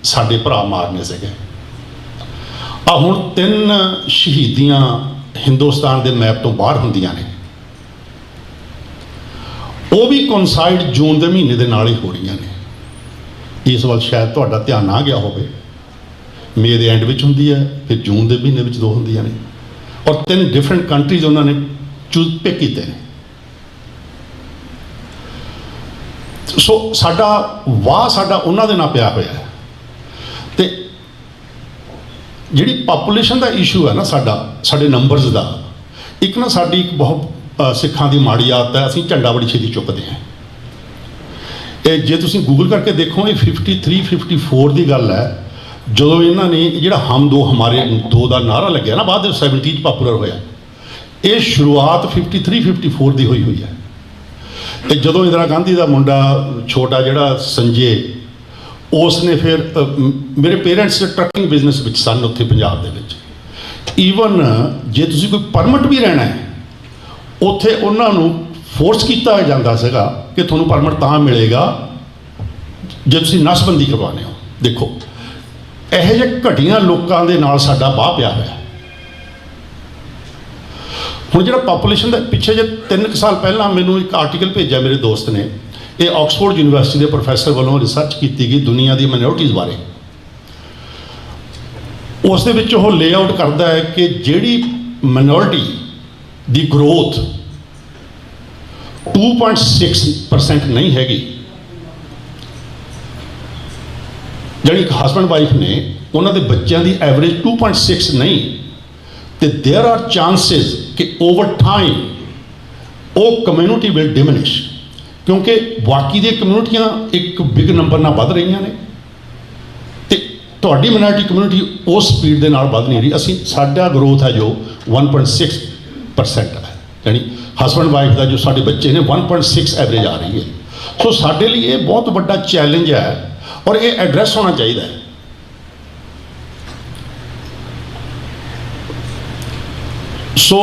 ਸਾਡੇ ਭਰਾ ਮਾਰਨੇ ਸੀਗੇ। ਆ ਹੁਣ 3 ਸ਼ਹੀਦੀਆਂ ਹਿੰਦੁਸਤਾਨ ਦੇ ਮੈਪ ਤੋਂ ਬਾਹਰ ਹੁੰਦੀਆਂ ਨੇ, ਉਹ ਵੀ ਕੋਨਸਾਈਡ ਜੂਨ ਦੇ ਮਹੀਨੇ ਦੇ ਨਾਲ ਹੀ ਹੋ ਰਹੀਆਂ ਨੇ। ਇਸ ਵੱਲ ਸ਼ਾਇਦ ਤੁਹਾਡਾ ਧਿਆਨ ਨਾ ਗਿਆ ਹੋਵੇ। ਮਈ ਦੇ ਐਂਡ ਵਿੱਚ ਹੁੰਦੀ ਹੈ, ਫਿਰ ਜੂਨ ਦੇ ਮਹੀਨੇ ਵਿੱਚ 2 ਹੁੰਦੀਆਂ ਨੇ, ਔਰ 3 ਡਿਫਰੈਂਟ ਕੰਟਰੀਜ਼ ਉਹਨਾਂ ਨੇ ਪਿਕ ਕੀਤੇ ਨੇ। ਸੋ ਸਾਡਾ ਉਹਨਾਂ ਦੇ ਨਾਲ ਪਿਆ ਹੋਇਆ ਹੈ। ਜਿਹੜੀ ਪਾਪੂਲੇਸ਼ਨ ਦਾ ਇਸ਼ੂ ਹੈ ਨਾ ਸਾਡੇ ਨੰਬਰਸ ਦਾ, ਇੱਕ ਨਾ ਸਾਡੀ ਇੱਕ ਬਹੁਤ ਸਿੱਖਾਂ ਦੀ ਮਾੜੀ ਆਦਤ ਹੈ, ਅਸੀਂ ਝੰਡਾ ਬੜੀ ਛੇਤੀ ਚੁੱਕਦੇ ਹਾਂ। ਇਹ ਜੇ ਤੁਸੀਂ ਗੂਗਲ ਕਰਕੇ ਦੇਖੋ, ਇਹ 53 54 ਦੀ ਗੱਲ ਹੈ, ਜਦੋਂ ਇਹਨਾਂ ਨੇ ਜਿਹੜਾ ਹਮ ਦੋ ਹਮਾਰੇ ਦੋ ਦਾ ਨਾਰਾ ਲੱਗਿਆ ਨਾ, ਬਾਅਦ ਦੇ 70 'ਚ ਪਾਪੂਲਰ ਹੋਇਆ, ਇਹ ਸ਼ੁਰੂਆਤ 53 54 ਦੀ ਹੋਈ ਹੈ। ਤੇ ਜਦੋਂ ਇੰਦਰਾ ਗਾਂਧੀ ਦਾ ਮੁੰਡਾ ਛੋਟਾ ਜਿਹੜਾ ਸੰਜੇ, ਉਸ ਨੇ ਫਿਰ ਮੇਰੇ ਪੇਰੈਂਟਸ ਟਰੱਕਿੰਗ ਬਿਜ਼ਨਸ ਵਿੱਚ ਸਨ ਉੱਥੇ ਪੰਜਾਬ ਦੇ ਵਿੱਚ। ਈਵਨ ਜੇ ਤੁਸੀਂ ਕੋਈ ਪਰਮਿਟ ਵੀ ਰਹਿਣਾ ਹੈ, ਉੱਥੇ ਉਹਨਾਂ ਨੂੰ ਫੋਰਸ ਕੀਤਾ ਜਾਂਦਾ ਸੀਗਾ ਕਿ ਤੁਹਾਨੂੰ ਪਰਮਿਟ ਤਾਂ ਮਿਲੇਗਾ ਜੇ ਤੁਸੀਂ ਨਸਬੰਦੀ ਕਰਵਾਉਂਦੇ ਹੋ। ਦੇਖੋ ਇਹੋ ਜਿਹੇ ਘਟੀਆਂ ਲੋਕਾਂ ਦੇ ਨਾਲ ਸਾਡਾ ਬਾਹ ਪਿਆ ਹੋਇਆ। ਹੁਣ ਜਿਹੜਾ ਪਾਪੂਲੇਸ਼ਨ ਦਾ ਪਿੱਛੇ ਜੇ 3 ਸਾਲ ਪਹਿਲਾਂ ਮੈਨੂੰ ਇੱਕ ਆਰਟੀਕਲ ਭੇਜਿਆ ਮੇਰੇ ਦੋਸਤ ਨੇ, ਇਹ ਆਕਸਫੋਰਡ ਯੂਨੀਵਰਸਿਟੀ ਦੇ ਪ੍ਰੋਫੈਸਰ ਵੱਲੋਂ ਰਿਸਰਚ ਕੀਤੀ ਗਈ ਦੁਨੀਆ ਦੀ ਮਾਈਨੋਰਟੀਜ਼ ਬਾਰੇ। ਉਸ ਦੇ ਵਿੱਚ ਉਹ ਲੇਆਊਟ ਕਰਦਾ ਹੈ ਕਿ ਜਿਹੜੀ ਮਾਈਨੋਰਟੀ ਦੀ ਗਰੋਥ 2.6% ਨਹੀਂ ਹੈਗੀ, ਜਿਹੜੀ ਇੱਕ ਹਸਬੈਂਡ ਵਾਈਫ ਨੇ ਉਹਨਾਂ ਦੇ ਬੱਚਿਆਂ ਦੀ ਐਵਰੇਜ 2.6 ਨਹੀਂ, ਤੇ ਦੇਅਰ ਆਰ ਚਾਂਸਿਸ ਕਿ ਓਵਰ ਟਾਈਮ ਉਹ ਕਮਿਊਨਿਟੀ ਵਿਲ ਡਿਮਿਨਿਸ਼, ਕਿਉਂਕਿ ਬਾਕੀ ਦੀਆਂ ਕਮਿਊਨਿਟੀਆਂ ਇੱਕ ਬਿਗ ਨੰਬਰ ਨਾਲ ਵੱਧ ਰਹੀਆਂ ਨੇ ਤੇ ਤੁਹਾਡੀ ਮਾਈਨੋਰਟੀ ਕਮਿਊਨਿਟੀ ਉਸ ਸਪੀਡ ਦੇ ਨਾਲ ਵੱਧ ਨਹੀਂ ਰਹੀ। ਸਾਡਾ ਗਰੋਥ ਹੈ ਜੋ 1.6% ਹੈ, ਯਾਨੀ ਹਸਬੈਂਡ ਵਾਈਫ ਦਾ ਜੋ ਸਾਡੇ ਬੱਚੇ ਨੇ 1.6 ਐਵਰੇਜ ਆ ਰਹੀ ਹੈ। ਸੋ ਸਾਡੇ ਲਈ ਇਹ ਬਹੁਤ ਵੱਡਾ ਚੈਲੰਜ ਹੈ ਔਰ ਇਹ ਐਡਰੈਸ ਹੋਣਾ ਚਾਹੀਦਾ ਹੈ। ਸੋ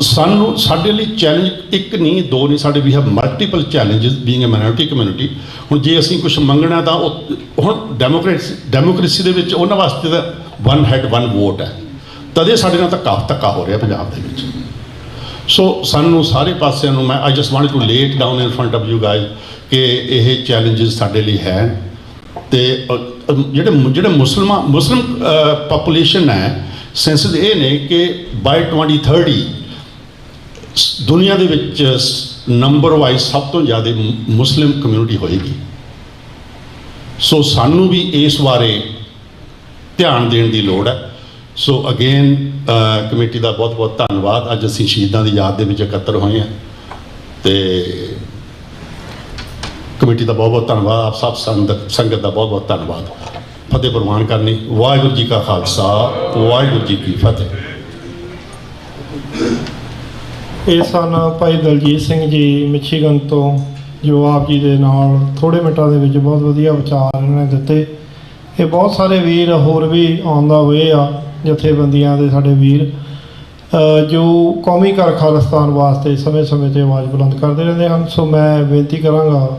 ਸਾਨੂੰ ਸਾਡੇ ਲਈ ਚੈਲੰਜ ਇੱਕ ਨਹੀਂ, ਦੋ ਨਹੀਂ, ਸਾਡੇ we have multiple challenges being a minority community. ਹੁਣ ਜੇ ਅਸੀਂ ਕੁਝ ਮੰਗਣਾ ਤਾਂ ਉਹ ਹੁਣ ਡੈਮੋਕ੍ਰੇਸੀ ਦੇ ਵਿੱਚ ਉਹਨਾਂ ਵਾਸਤੇ ਤਾਂ ਵਨ ਹੈਡ ਵਨ ਵੋਟ ਹੈ, ਤਦੇ ਸਾਡੇ ਨਾਲ ਧੱਕਾ ਹੋ ਰਿਹਾ ਪੰਜਾਬ ਦੇ ਵਿੱਚ। ਸੋ ਸਾਨੂੰ ਸਾਰੇ ਪਾਸਿਆਂ ਨੂੰ ਆਈ ਜਸਟ ਵਾਂਟ ਟੂ ਲੇ it down in front of you guys ਕਿ ਇਹ ਚੈਲੰਜਸ ਸਾਡੇ ਲਈ ਹੈ। ਤੇ ਜਿਹੜੇ ਮੁਸਲਿਮ ਪਾਪੂਲੇਸ਼ਨ ਹੈ, ਸੈਂਸਸ ਇਹ ਨੇ ਕਿ ਬਾਈ 2030 ਦੁਨੀਆ ਦੇ ਵਿੱਚ ਨੰਬਰ ਵਾਈਜ਼ ਸਭ ਤੋਂ ਜ਼ਿਆਦਾ ਮੁਸਲਿਮ ਕਮਿਊਨਿਟੀ ਹੋਏਗੀ। ਸੋ ਸਾਨੂੰ ਵੀ ਇਸ ਬਾਰੇ ਧਿਆਨ ਦੇਣ ਦੀ ਲੋੜ ਹੈ। ਸੋ ਅਗੇਨ ਕਮੇਟੀ ਦਾ ਬਹੁਤ ਬਹੁਤ ਧੰਨਵਾਦ। ਅੱਜ ਅਸੀਂ ਸ਼ਹੀਦਾਂ ਦੀ ਯਾਦ ਦੇ ਵਿੱਚ ਇਕੱਤਰ ਹੋਏ ਹਾਂ ਤੇ ਕਮੇਟੀ ਦਾ ਬਹੁਤ ਬਹੁਤ ਧੰਨਵਾਦ। ਆਪ ਸਭ ਸੰਗਤ ਦਾ ਬਹੁਤ ਬਹੁਤ ਧੰਨਵਾਦ। ਫਤਿਹ ਪ੍ਰਵਾਨ ਕਰਨੀ। ਵਾਹਿਗੁਰੂ ਜੀ ਕਾ ਖਾਲਸਾ, ਵਾਹਿਗੁਰੂ ਜੀ ਕੀ ਫਤਿਹ। ਇਹ ਸਨ ਭਾਈ ਦਲਜੀਤ ਸਿੰਘ ਜੀ ਮਿਸ਼ੀਗਨ ਤੋਂ, ਜੋ ਆਪ ਜੀ ਦੇ ਨਾਲ ਥੋੜ੍ਹੇ ਮਿੰਟਾਂ ਦੇ ਵਿੱਚ ਬਹੁਤ ਵਧੀਆ ਵਿਚਾਰ ਇਹਨਾਂ ਨੇ ਦਿੱਤੇ। ਇਹ ਬਹੁਤ ਸਾਰੇ ਵੀਰ ਹੋਰ ਵੀ ਆਨ ਦਾ ਵੇ ਆ, ਜਥੇਬੰਦੀਆਂ ਦੇ ਸਾਡੇ ਵੀਰ ਜੋ ਕੌਮੀ ਘਰ ਖਾਲਿਸਤਾਨ ਵਾਸਤੇ ਸਮੇਂ-ਸਮੇਂ 'ਤੇ ਆਵਾਜ਼ ਬੁਲੰਦ ਕਰਦੇ ਰਹਿੰਦੇ ਹਨ। ਸੋ ਮੈਂ ਬੇਨਤੀ ਕਰਾਂਗਾ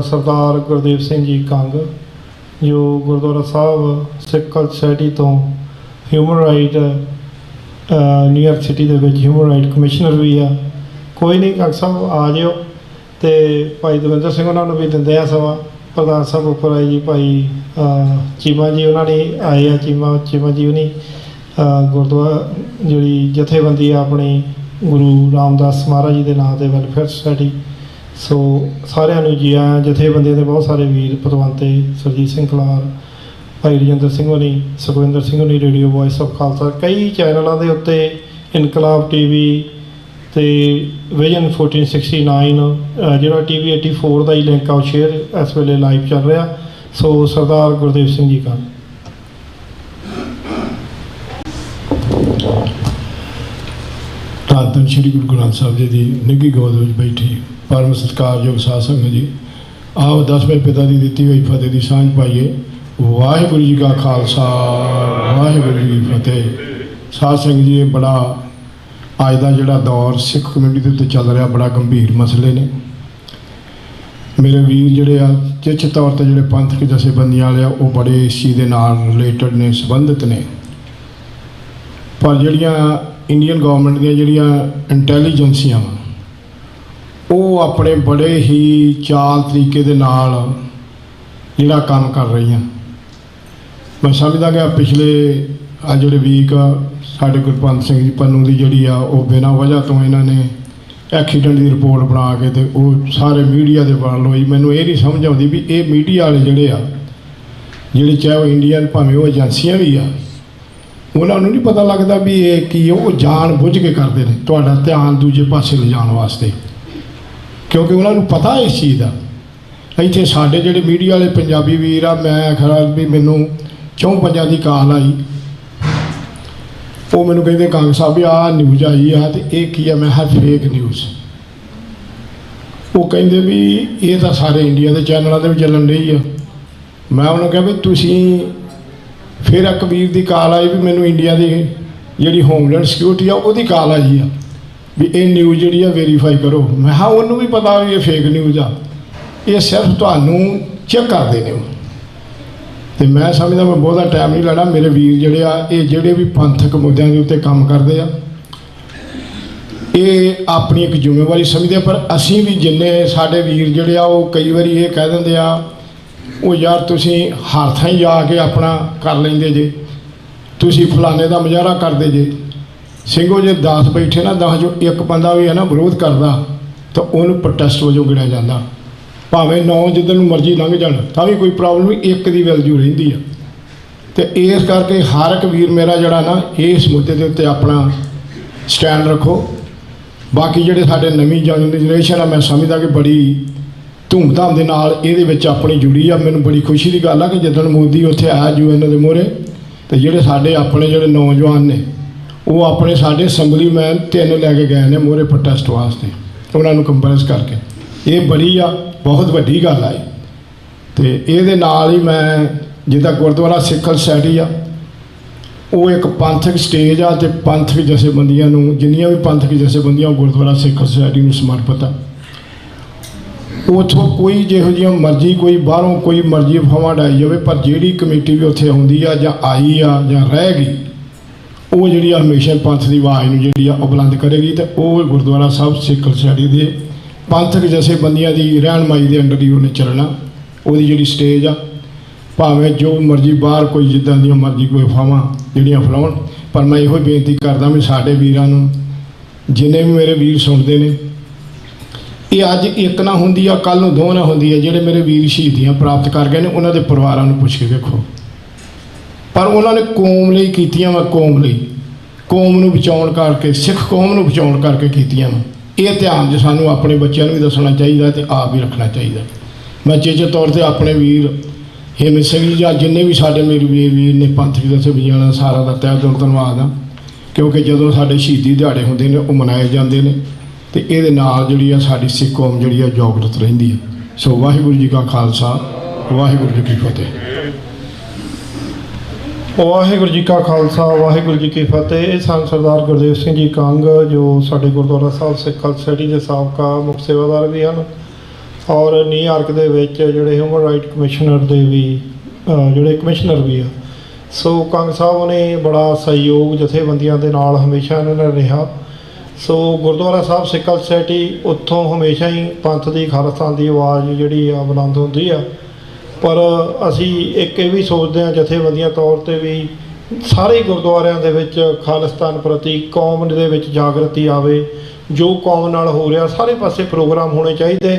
ਸਰਦਾਰ ਗੁਰਦੇਵ ਸਿੰਘ ਜੀ ਕੰਗ, ਜੋ ਗੁਰਦੁਆਰਾ ਸਾਹਿਬ ਸਿੱਖ ਕਲਚਰ ਸੁਸਾਇਟੀ ਤੋਂ ਹਿਊਮਨ ਰਾਈਟ ਨਿਊਯਾਰਕ ਸਿਟੀ ਦੇ ਵਿੱਚ ਹਿਊਮਨ ਰਾਈਟ ਕਮਿਸ਼ਨਰ ਵੀ ਆ। ਕੋਈ ਨਹੀਂ ਕੰਗ ਸਾਹਿਬ ਆ ਜਿਓ। ਅਤੇ ਭਾਈ ਦਵਿੰਦਰ ਸਿੰਘ ਉਹਨਾਂ ਨੂੰ ਵੀ ਦਿੰਦੇ ਆ ਸਮਾਂ। ਪ੍ਰਧਾਨ ਸਾਹਿਬ ਉੱਪਰ ਆਏ ਜੀ ਭਾਈ ਚੀਮਾ ਜੀ, ਉਹਨਾਂ ਨੇ ਆਏ ਆ। ਚੀਮਾ ਜੀ ਉਹਨੀ ਗੁਰਦੁਆਰਾ ਜਿਹੜੀ ਜਥੇਬੰਦੀ ਆ ਆਪਣੀ ਗੁਰੂ ਰਾਮਦਾਸ ਮਹਾਰਾਜ ਜੀ ਦੇ ਨਾਂ 'ਤੇ ਵੈਲਫੇਅਰ ਸੁਸਾਇਟੀ। ਸੋ ਸਾਰਿਆਂ ਨੂੰ ਜੀ ਆਇਆਂ। ਜਥੇਬੰਦੀਆਂ ਦੇ ਬਹੁਤ ਸਾਰੇ ਵੀਰ ਪਤਵੰਤੇ, ਸਰਜੀਤ ਸਿੰਘ ਕਲਾਰ, ਭਾਈ ਰਜਿੰਦਰ ਸਿੰਘ ਹੋਣੀ, ਸੁਖਵਿੰਦਰ ਸਿੰਘ ਹੋਣੀ, ਰੇਡੀਓ ਵੋਇਸ ਆਫ ਖਾਲਸਾ, ਕਈ ਚੈਨਲਾਂ ਦੇ ਉੱਤੇ ਇਨਕਲਾਬ TV ਅਤੇ ਵਿਜ਼ਨ 1469 ਜਿਹੜਾ TV 84 ਦਾ ਹੀ ਲਿੰਕ ਆ ਉਹ ਸ਼ੇਅਰ ਇਸ ਵੇਲੇ ਲਾਈਵ ਚੱਲ ਰਿਹਾ। ਸੋ ਸਰਦਾਰ ਗੁਰਦੇਵ ਸਿੰਘ ਜੀ ਕਾ ਧੰਨ ਸ਼੍ਰੀ ਗੁਰੂ ਗ੍ਰੰਥ ਸਾਹਿਬ ਜੀ ਦੀ ਨਿੱਘੀ ਗੋਦ ਵਿੱਚ ਬੈਠੀ ਪਰਮ ਸਤਿਕਾਰਯੋਗ ਸਾਧ ਸੰਗਤ ਜੀ, ਆਓ ਦਸਵੇਂ ਪਿਤਾ ਦੀ ਦਿੱਤੀ ਹੋਈ ਫਤਿਹ ਦੀ ਸਾਂਝ ਪਾਈਏ। ਵਾਹਿਗੁਰੂ ਜੀ ਕਾ ਖਾਲਸਾ, ਵਾਹਿਗੁਰੂ ਜੀ ਕੀ ਫਤਿਹ। ਸਾਧ ਸੰਗਤ ਜੀ, ਇਹ ਬੜਾ ਅੱਜ ਦਾ ਜਿਹੜਾ ਦੌਰ ਸਿੱਖ ਕਮਿਊਨਿਟੀ ਦੇ ਉੱਤੇ ਚੱਲ ਰਿਹਾ, ਬੜਾ ਗੰਭੀਰ ਮਸਲੇ ਨੇ। ਮੇਰੇ ਵੀਰ ਜਿਹੜੇ ਆ ਚਿੱਛ ਤੌਰ 'ਤੇ ਜਿਹੜੇ ਪੰਥਕ ਜਥੇਬੰਦੀਆਂ ਵਾਲੇ ਆ, ਉਹ ਬੜੇ ਇਸ ਚੀਜ਼ ਦੇ ਨਾਲ ਰਿਲੇਟਡ ਨੇ, ਸੰਬੰਧਿਤ ਨੇ। ਪਰ ਜਿਹੜੀਆਂ ਇੰਡੀਅਨ ਗੌਰਮੈਂਟ ਦੀਆਂ ਜਿਹੜੀਆਂ ਇੰਟੈਲੀਜੈਂਸੀਆਂ ਵਾ, ਉਹ ਆਪਣੇ ਬੜੇ ਹੀ ਚਾਲ ਤਰੀਕੇ ਦੇ ਨਾਲ ਜਿਹੜਾ ਕੰਮ ਕਰ ਰਹੀਆਂ। ਮੈਂ ਸਮਝਦਾ ਕਿ ਪਿਛਲੇ ਆ ਜਿਹੜੇ ਵੀਕ ਸਾਡੇ ਗੁਰਪੰਤ ਸਿੰਘ ਜੀ ਪੰਨੂ ਦੀ ਜਿਹੜੀ ਆ, ਉਹ ਬਿਨਾਂ ਵਜ੍ਹਾ ਤੋਂ ਇਹਨਾਂ ਨੇ ਐਕਸੀਡੈਂਟ ਦੀ ਰਿਪੋਰਟ ਬਣਾ ਕੇ ਤੇ ਉਹ ਸਾਰੇ ਮੀਡੀਆ ਦੇ ਵੱਲ ਹੋਈ। ਮੈਨੂੰ ਇਹ ਨਹੀਂ ਸਮਝ ਆਉਂਦੀ ਵੀ ਇਹ ਮੀਡੀਆ ਵਾਲੇ ਜਿਹੜੇ ਆ, ਜਿਹੜੇ ਚਾਹੇ ਉਹ ਇੰਡੀਅਨ ਭਾਵੇਂ ਉਹ ਏਜੰਸੀਆਂ ਵੀ ਆ, ਉਹਨਾਂ ਨੂੰ ਨਹੀਂ ਪਤਾ ਲੱਗਦਾ ਵੀ ਇਹ ਕੀ ਉਹ ਜਾਣ ਬੁੱਝ ਕੇ ਕਰਦੇ ਨੇ ਤੁਹਾਡਾ ਧਿਆਨ ਦੂਜੇ ਪਾਸੇ ਲਿਜਾਣ ਵਾਸਤੇ, ਕਿਉਂਕਿ ਉਹਨਾਂ ਨੂੰ ਪਤਾ ਇਸ ਚੀਜ਼ ਦਾ। ਇੱਥੇ ਸਾਡੇ ਜਿਹੜੇ ਮੀਡੀਆ ਵਾਲੇ ਪੰਜਾਬੀ ਵੀਰ ਆ, ਮੈਂ ਖਿਆਲ ਵੀ ਮੈਨੂੰ 4-5 ਦੀ ਕਾਲ ਆਈ, ਉਹ ਮੈਨੂੰ ਕਹਿੰਦੇ ਕੰਗ ਸਾਹਿਬ ਵੀ ਆਹ ਨਿਊਜ਼ ਆਈ ਆ ਤੇ ਇਹ ਕੀ ਆ? ਮੈਂ ਕਿਹਾ ਫੇਕ ਨਿਊਜ਼। ਉਹ ਕਹਿੰਦੇ ਵੀ ਇਹ ਤਾਂ ਸਾਰੇ ਇੰਡੀਆ ਦੇ ਚੈਨਲਾਂ 'ਤੇ ਵੀ ਚੱਲਣ ਰਹੀ ਆ। ਮੈਂ ਉਹਨੂੰ ਕਿਹਾ ਵੀ ਤੁਸੀਂ, ਫਿਰ ਇੱਕ ਵੀਰ ਦੀ ਕਾਲ ਆਈ ਵੀ ਮੈਨੂੰ ਇੰਡੀਆ ਦੀ ਜਿਹੜੀ ਹੋਮਲੈਂਡ ਸਿਕਿਉਰਿਟੀ ਆ ਉਹਦੀ ਕਾਲ ਆਈ ਆ ਵੀ ਇਹ ਨਿਊਜ਼ ਜਿਹੜੀ ਆ ਵੈਰੀਫਾਈ ਕਰੋ। ਮੈਂ ਕਿਹਾ ਉਹਨੂੰ ਵੀ ਪਤਾ ਵੀ ਇਹ ਫੇਕ ਨਿਊਜ਼ ਆ, ਇਹ ਸਿਰਫ ਤੁਹਾਨੂੰ ਚੈੱਕ ਕਰਦੇ ਨੇ। ਤੇ ਮੈਂ ਸਮਝਦਾ ਮੈਂ ਬਹੁਤਾ ਟਾਈਮ ਨਹੀਂ ਲੈਣਾ। ਮੇਰੇ ਵੀਰ ਜਿਹੜੇ ਆ, ਇਹ ਜਿਹੜੇ ਵੀ ਪੰਥਕ ਮੁੱਦਿਆਂ ਦੇ ਉੱਤੇ ਕੰਮ ਕਰਦੇ ਆ, ਇਹ ਆਪਣੀ ਇੱਕ ਜ਼ਿੰਮੇਵਾਰੀ ਸਮਝਦੇ ਆ। ਪਰ ਅਸੀਂ ਵੀ ਜਿੰਨੇ ਸਾਡੇ ਵੀਰ ਜਿਹੜੇ ਆ, ਉਹ ਕਈ ਵਾਰੀ ਇਹ ਕਹਿ ਦਿੰਦੇ ਆ, ਉਹ ਯਾਰ ਤੁਸੀਂ ਹਰ ਥਾਂ ਹੀ ਜਾ ਕੇ ਆਪਣਾ ਕਰ ਲੈਂਦੇ ਜੇ, ਤੁਸੀਂ ਫਲਾਣੇ ਦਾ ਮੁਜ਼ਾਹਰਾ ਕਰਦੇ ਜੇ। ਸਿੰਘੋ ਜੇ 10 ਬੈਠੇ ਨਾ, 10 ਚੋਂ ਇੱਕ ਬੰਦਾ ਵੀ ਹੈ ਨਾ ਵਿਰੋਧ ਕਰਦਾ ਤਾਂ ਉਹਨੂੰ ਪ੍ਰੋਟੈਸਟ ਵਜੋਂ ਗਿਣਿਆ ਜਾਂਦਾ। ਭਾਵੇਂ 9 ਜਿੱਦਣ ਨੂੰ ਮਰਜ਼ੀ ਲੰਘ ਜਾਣ ਤਾਂ ਵੀ ਕੋਈ ਪ੍ਰੋਬਲਮ ਨਹੀਂ, ਇੱਕ ਦੀ ਵੈਲਿਊ ਰਹਿੰਦੀ ਆ। ਤੇ ਇਸ ਕਰਕੇ ਹਰ ਇੱਕ ਵੀਰ ਮੇਰਾ ਜਿਹੜਾ ਨਾ, ਇਸ ਮੁੱਦੇ ਦੇ ਉੱਤੇ ਆਪਣਾ ਸਟੈਂਡ ਰੱਖੋ। ਬਾਕੀ ਜਿਹੜੇ ਸਾਡੇ ਨਵੀਂ ਜਨਰੇਸ਼ਨ ਆ, ਮੈਂ ਸਮਝਦਾ ਕਿ ਬੜੀ ਧੂਮਧਾਮ ਦੇ ਨਾਲ ਇਹਦੇ ਵਿੱਚ ਆਪਣੀ ਜੁੜੀ ਆ। ਮੈਨੂੰ ਬੜੀ ਖੁਸ਼ੀ ਦੀ ਗੱਲ ਆ ਕਿ ਜਦੋਂ ਮੋਦੀ ਉੱਥੇ ਆਇਆ UN ਦੇ ਮੂਹਰੇ, ਤੇ ਜਿਹੜੇ ਸਾਡੇ ਆਪਣੇ ਜਿਹੜੇ ਨੌਜਵਾਨ ਨੇ, ਉਹ ਆਪਣੇ ਸਾਡੇ ਅਸੈਂਬਲੀਮੈਨ 3 ਲੈ ਕੇ ਗਏ ਨੇ ਮੂਹਰੇ ਪ੍ਰੋਟੈਸਟ ਵਾਸਤੇ, ਉਹਨਾਂ ਨੂੰ ਕੰਪਰੈਸ ਕਰਕੇ। ਇਹ ਬੜੀ ਆ, ਬਹੁਤ ਵੱਡੀ ਗੱਲ ਆ। ਤੇ ਇਹਦੇ ਨਾਲ ਹੀ ਮੈਂ ਜਿੱਦਾਂ ਗੁਰਦੁਆਰਾ ਸਿੱਖਲ ਸੋਸਾਇਟੀ ਆ, ਉਹ ਇੱਕ ਪੰਥਕ ਸਟੇਜ ਆ ਤੇ ਪੰਥਕ ਜਥੇਬੰਦੀਆਂ ਨੂੰ, ਜਿੰਨੀਆਂ ਵੀ ਪੰਥਕ ਜਥੇਬੰਦੀਆਂ ਉਹ ਗੁਰਦੁਆਰਾ ਸਿੱਖਲ ਸੋਸਾਇਟੀ ਨੂੰ ਸਮਰਪਿਤ ਆ। ਉੱਥੋਂ ਕੋਈ ਜਿਹੋ ਜਿਹੀਆਂ ਮਰਜ਼ੀ, ਕੋਈ ਬਾਹਰੋਂ ਕੋਈ ਮਰਜ਼ੀ ਅਫਵਾਹ ਡਾਈ ਜਾਵੇ, ਪਰ ਜਿਹੜੀ ਕਮੇਟੀ ਵੀ ਉੱਥੇ ਆਉਂਦੀ ਆ ਜਾਂ ਆਈ ਆ ਜਾਂ ਰਹਿ ਗਈ, ਉਹ ਜਿਹੜੀ ਆ ਹਮੇਸ਼ਾ ਪੰਥ ਦੀ ਆਵਾਜ਼ ਨੂੰ ਜਿਹੜੀ ਆ ਉਹ ਬੁਲੰਦ ਕਰੇਗੀ। ਤੇ ਉਹ ਗੁਰਦੁਆਰਾ ਸਾਹਿਬ ਸਿੱਖਲ ਸੋਸਾਇਟੀ ਦੇ ਪੰਥਕ ਜਥੇਬੰਦੀਆਂ ਦੀ ਰਹਿਨਮਾਈ ਦੇ ਅੰਡਰ ਹੀ ਉਹਨੇ ਚੱਲਣਾ। ਉਹਦੀ ਜਿਹੜੀ ਸਟੇਜ ਆ, ਭਾਵੇਂ ਜੋ ਮਰਜ਼ੀ ਬਾਹਰ ਕੋਈ ਜਿੱਦਾਂ ਦੀਆਂ ਮਰਜ਼ੀ ਕੋਈ ਅਫਵਾਹਾਂ ਜਿਹੜੀਆਂ ਫੈਲਾਉਣ, ਪਰ ਮੈਂ ਇਹੋ ਬੇਨਤੀ ਕਰਦਾ ਵੀ ਸਾਡੇ ਵੀਰਾਂ ਨੂੰ, ਜਿੰਨੇ ਵੀ ਮੇਰੇ ਵੀਰ ਸੁਣਦੇ ਨੇ, ਇਹ ਅੱਜ ਇੱਕ ਨਾ ਹੁੰਦੀ ਆ, ਕੱਲ੍ਹ ਨੂੰ 2 ਨਾ ਹੁੰਦੀ ਆ। ਜਿਹੜੇ ਮੇਰੇ ਵੀਰ ਸ਼ਹੀਦੀਆਂ ਪ੍ਰਾਪਤ ਕਰ ਗਏ ਨੇ, ਉਹਨਾਂ ਦੇ ਪਰਿਵਾਰਾਂ ਨੂੰ ਪੁੱਛ ਕੇ ਵੇਖੋ, ਪਰ ਉਹਨਾਂ ਨੇ ਕੌਮ ਲਈ ਕੀਤੀਆਂ ਵਾ, ਕੌਮ ਲਈ, ਕੌਮ ਨੂੰ ਬਚਾਉਣ ਕਰਕੇ, ਸਿੱਖ ਕੌਮ ਨੂੰ ਬਚਾਉਣ ਕਰਕੇ ਕੀਤੀਆਂ ਵਾ। ਇਹ ਧਿਆਨ 'ਚ ਸਾਨੂੰ ਆਪਣੇ ਬੱਚਿਆਂ ਨੂੰ ਵੀ ਦੱਸਣਾ ਚਾਹੀਦਾ ਤੇ ਆਪ ਵੀ ਰੱਖਣਾ ਚਾਹੀਦਾ। ਮੈਂ ਚੇਚੇ ਤੌਰ 'ਤੇ ਆਪਣੇ ਵੀਰ ਹਿੰਮਤ ਸਿੰਘ ਜੀ ਜਾਂ ਜਿੰਨੇ ਵੀ ਸਾਡੇ ਮੇਰੇ ਵੀਰ ਨੇ ਪੰਥਕ ਜਥੇਬੰਦੀਆਂ ਦਾ ਸਾਰਾ ਦਾ ਤਹਿ ਦਿਲੋਂ ਧੰਨਵਾਦ ਆ, ਕਿਉਂਕਿ ਜਦੋਂ ਸਾਡੇ ਸ਼ਹੀਦੀ ਦਿਹਾੜੇ ਹੁੰਦੇ ਨੇ ਉਹ ਮਨਾਏ ਜਾਂਦੇ ਨੇ ਤੇ ਇਹਦੇ ਨਾਲ ਜਿਹੜੀ ਆ ਸਾਡੀ ਸਿੱਖ ਕੌਮ ਜਿਹੜੀ ਆ ਜਾਗਰੂਕ ਰਹਿੰਦੀ ਹੈ। ਸੋ ਵਾਹਿਗੁਰੂ ਜੀ ਕਾ ਖਾਲਸਾ, ਵਾਹਿਗੁਰੂ ਜੀ ਕੀ ਫਤਿਹ। ਵਾਹਿਗੁਰੂ ਜੀ ਕਾ ਖਾਲਸਾ, ਵਾਹਿਗੁਰੂ ਜੀ ਕੀ ਫਤਿਹ। ਇਹ ਸਨ ਸਰਦਾਰ ਗੁਰਦੇਵ ਸਿੰਘ ਜੀ ਕੰਗ, ਜੋ ਸਾਡੇ ਗੁਰਦੁਆਰਾ ਸਾਹਿਬ ਸਿੱਖਲ ਸੋਸਾਇਟੀ ਦੇ ਸਾਬਕਾ ਮੁੱਖ ਸੇਵਾਦਾਰ ਵੀ ਹਨ, ਔਰ ਨਿਊਯਾਰਕ ਦੇ ਵਿੱਚ ਜਿਹੜੇ ਹਿਊਮਨ ਰਾਈਟ ਕਮਿਸ਼ਨਰ ਦੇ ਵੀ ਜਿਹੜੇ ਕਮਿਸ਼ਨਰ ਵੀ ਆ। ਸੋ ਕੰਗ ਸਾਹਿਬ ਨੇ ਬੜਾ ਸਹਿਯੋਗ ਜਥੇਬੰਦੀਆਂ ਦੇ ਨਾਲ ਹਮੇਸ਼ਾ ਇਹਨਾਂ ਨੇ ਰਿਹਾ। ਸੋ ਗੁਰਦੁਆਰਾ ਸਾਹਿਬ ਸਿੱਖਲ ਸੋਸਾਇਟੀ ਉੱਥੋਂ ਹਮੇਸ਼ਾ ਹੀ ਪੰਥ ਦੀ, ਖਾਲਿਸਤਾਨ ਦੀ ਆਵਾਜ਼ ਜਿਹੜੀ ਆ ਬੁਲੰਦ ਹੁੰਦੀ ਆ। ਪਰ ਅਸੀਂ ਇੱਕ ਇਹ ਵੀ ਸੋਚਦੇ ਹਾਂ ਜਥੇਬੰਦੀਆਂ ਤੌਰ 'ਤੇ ਵੀ ਸਾਰੇ ਗੁਰਦੁਆਰਿਆਂ ਦੇ ਵਿੱਚ ਖਾਲਿਸਤਾਨ ਪ੍ਰਤੀ ਕੌਮ ਦੇ ਵਿੱਚ ਜਾਗਰਤੀ ਆਵੇ। ਜੋ ਕੌਮ ਨਾਲ ਹੋ ਰਿਹਾ ਸਾਰੇ ਪਾਸੇ ਪ੍ਰੋਗਰਾਮ ਹੋਣੇ ਚਾਹੀਦੇ,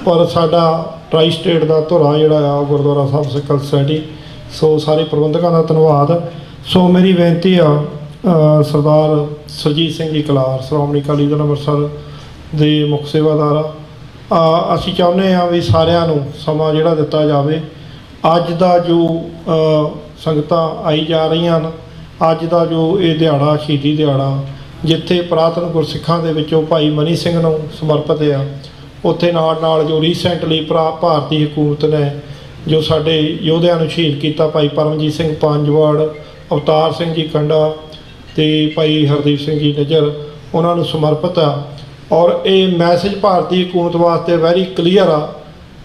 ਪਰ ਸਾਡਾ ਟਰਾਈ ਸਟੇਟ ਦਾ ਧੁਰਾ ਜਿਹੜਾ ਆ ਗੁਰਦੁਆਰਾ ਸਾਹਿਬ ਸਿੱਖਲ ਸੋਸਾਇਟੀ। ਸੋ ਸਾਰੇ ਪ੍ਰਬੰਧਕਾਂ ਦਾ ਧੰਨਵਾਦ। ਸੋ ਮੇਰੀ ਬੇਨਤੀ ਆ, ਸਰਦਾਰ ਸਰਜੀਤ ਸਿੰਘ ਜੀ ਕਲਾਰ, ਸ਼੍ਰੋਮਣੀ ਅਕਾਲੀ ਦਲ ਅੰਮ੍ਰਿਤਸਰ ਦੇ ਮੁੱਖ ਸੇਵਾਦਾਰ ਆ, ਅਸੀਂ ਚਾਹੁੰਦੇ ਹਾਂ ਵੀ ਸਾਰਿਆਂ ਨੂੰ ਸਮਾਂ ਜਿਹੜਾ ਦਿੱਤਾ ਜਾਵੇ। ਅੱਜ ਦਾ ਜੋ ਸੰਗਤਾਂ ਆਈ ਜਾ ਰਹੀਆਂ ਹਨ, ਅੱਜ ਦਾ ਜੋ ਇਹ ਦਿਹਾੜਾ, ਸ਼ਹੀਦੀ ਦਿਹਾੜਾ, ਜਿੱਥੇ ਪੁਰਾਤਨ ਗੁਰਸਿੱਖਾਂ ਦੇ ਵਿੱਚੋਂ ਭਾਈ ਮਨੀ ਸਿੰਘ ਨੂੰ ਸਮਰਪਿਤ ਆ, ਉੱਥੇ ਨਾਲ ਜੋ ਰੀਸੈਂਟਲੀ ਭਾਰਤੀ ਹਕੂਮਤ ਨੇ ਜੋ ਸਾਡੇ ਯੋਧਿਆਂ ਨੂੰ ਸ਼ਹੀਦ ਕੀਤਾ, ਭਾਈ ਪਰਮਜੀਤ ਸਿੰਘ ਪੰਜਵੜ, ਅਵਤਾਰ ਸਿੰਘ ਜੀ ਕੰਡਾ ਅਤੇ ਭਾਈ ਹਰਦੀਪ ਸਿੰਘ ਜੀ ਨਿੱਜਰ, ਉਹਨਾਂ ਨੂੰ ਸਮਰਪਿਤ ਆ। ਔਰ ਇਹ ਮੈਸੇਜ ਭਾਰਤੀ ਹਕੂਮਤ ਵਾਸਤੇ ਵੈਰੀ ਕਲੀਅਰ ਆ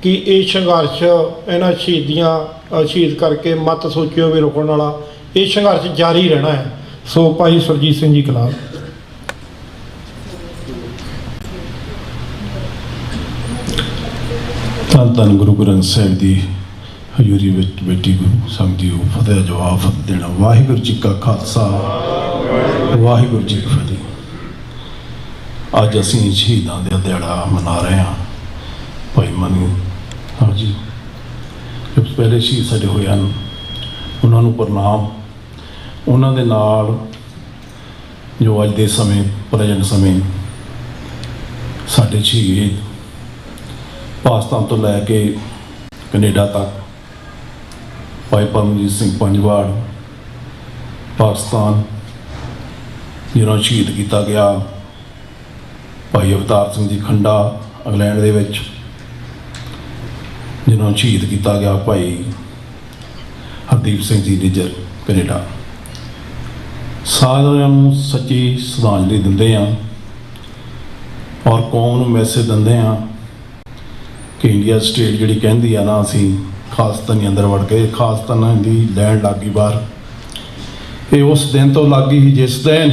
ਕਿ ਇਹ ਸੰਘਰਸ਼, ਇਹਨਾਂ ਸ਼ਹੀਦ ਕਰਕੇ ਮਤ ਸੋਚਿਓ ਵੀ ਰੁਕਣ ਵਾਲਾ, ਇਹ ਸੰਘਰਸ਼ ਜਾਰੀ ਰਹਿਣਾ ਹੈ। ਸੋ ਭਾਈ ਸਰਜੀਤ ਸਿੰਘ ਜੀ ਕਲਾਰ। ਧੰਨ ਧੰਨ ਗੁਰੂ ਗ੍ਰੰਥ ਸਾਹਿਬ ਦੀ ਹਜ਼ੂਰੀ ਵਿੱਚ ਬੈਠੀ ਗੁਰੂ ਸੰਗਤ ਜੀਓ, ਫਤਿਹ ਜਵਾਬ ਦੇਣਾ। ਵਾਹਿਗੁਰੂ ਜੀ ਕਾ ਖਾਲਸਾ, ਵਾਹਿਗੁਰੂ ਜੀ ਕੀ ਫਤਿਹ। ਅੱਜ ਅਸੀਂ ਸ਼ਹੀਦਾਂ ਦਾ ਦਿਹਾੜਾ ਮਨਾ ਰਹੇ ਹਾਂ। ਭਾਈ ਮਨੀ ਹਾਂਜੀ, ਜੋ ਪਹਿਲੇ ਸ਼ਹੀਦ ਸਾਡੇ ਹੋਏ ਹਨ, ਉਹਨਾਂ ਨੂੰ ਪ੍ਰਣਾਮ। ਉਹਨਾਂ ਦੇ ਨਾਲ ਜੋ ਅੱਜ ਦੇ ਸਮੇਂ ਪ੍ਰੈਜ਼ੈਂਟ ਸਮੇਂ ਸਾਡੇ ਸ਼ਹੀਦ ਪਾਕਿਸਤਾਨ ਤੋਂ ਲੈ ਕੇ ਕੈਨੇਡਾ ਤੱਕ ਭਾਈ ਪਰਮਜੀਤ ਸਿੰਘ ਪੰਜਵਾੜ ਪਾਕਿਸਤਾਨ ਜਿਹਨਾਂ ਨੂੰ ਸ਼ਹੀਦ ਕੀਤਾ ਗਿਆ, ਭਾਈ ਅਵਤਾਰ ਸਿੰਘ ਜੀ ਖੰਡਾ ਇੰਗਲੈਂਡ ਦੇ ਵਿੱਚ ਜਿਹਨਾਂ ਨੂੰ ਸ਼ਹੀਦ ਕੀਤਾ ਗਿਆ, ਭਾਈ ਹਰਦੀਪ ਸਿੰਘ ਜੀ ਨਿੱਜਰ ਕੈਨੇਡਾ, ਸਾਰਿਆਂ ਨੂੰ ਸੱਚੀ ਸ਼ਰਧਾਂਜਲੀ ਦਿੰਦੇ ਹਾਂ ਔਰ ਕੌਮ ਨੂੰ ਮੈਸੇਜ ਦਿੰਦੇ ਹਾਂ ਕਿ ਇੰਡੀਆ ਸਟੇਟ ਜਿਹੜੀ ਕਹਿੰਦੀ ਆ ਨਾ ਅਸੀਂ ਖਾਲਿਸਤਾਨੀ ਅੰਦਰ ਵੜ ਗਏ, ਖਾਲਿਸਤਾਨ ਦੀ ਲੈਣ ਲੱਗ ਗਈ ਬਾਹਰ। ਇਹ ਉਸ ਦਿਨ ਤੋਂ ਲੱਗ ਗਈ ਜਿਸ ਦਿਨ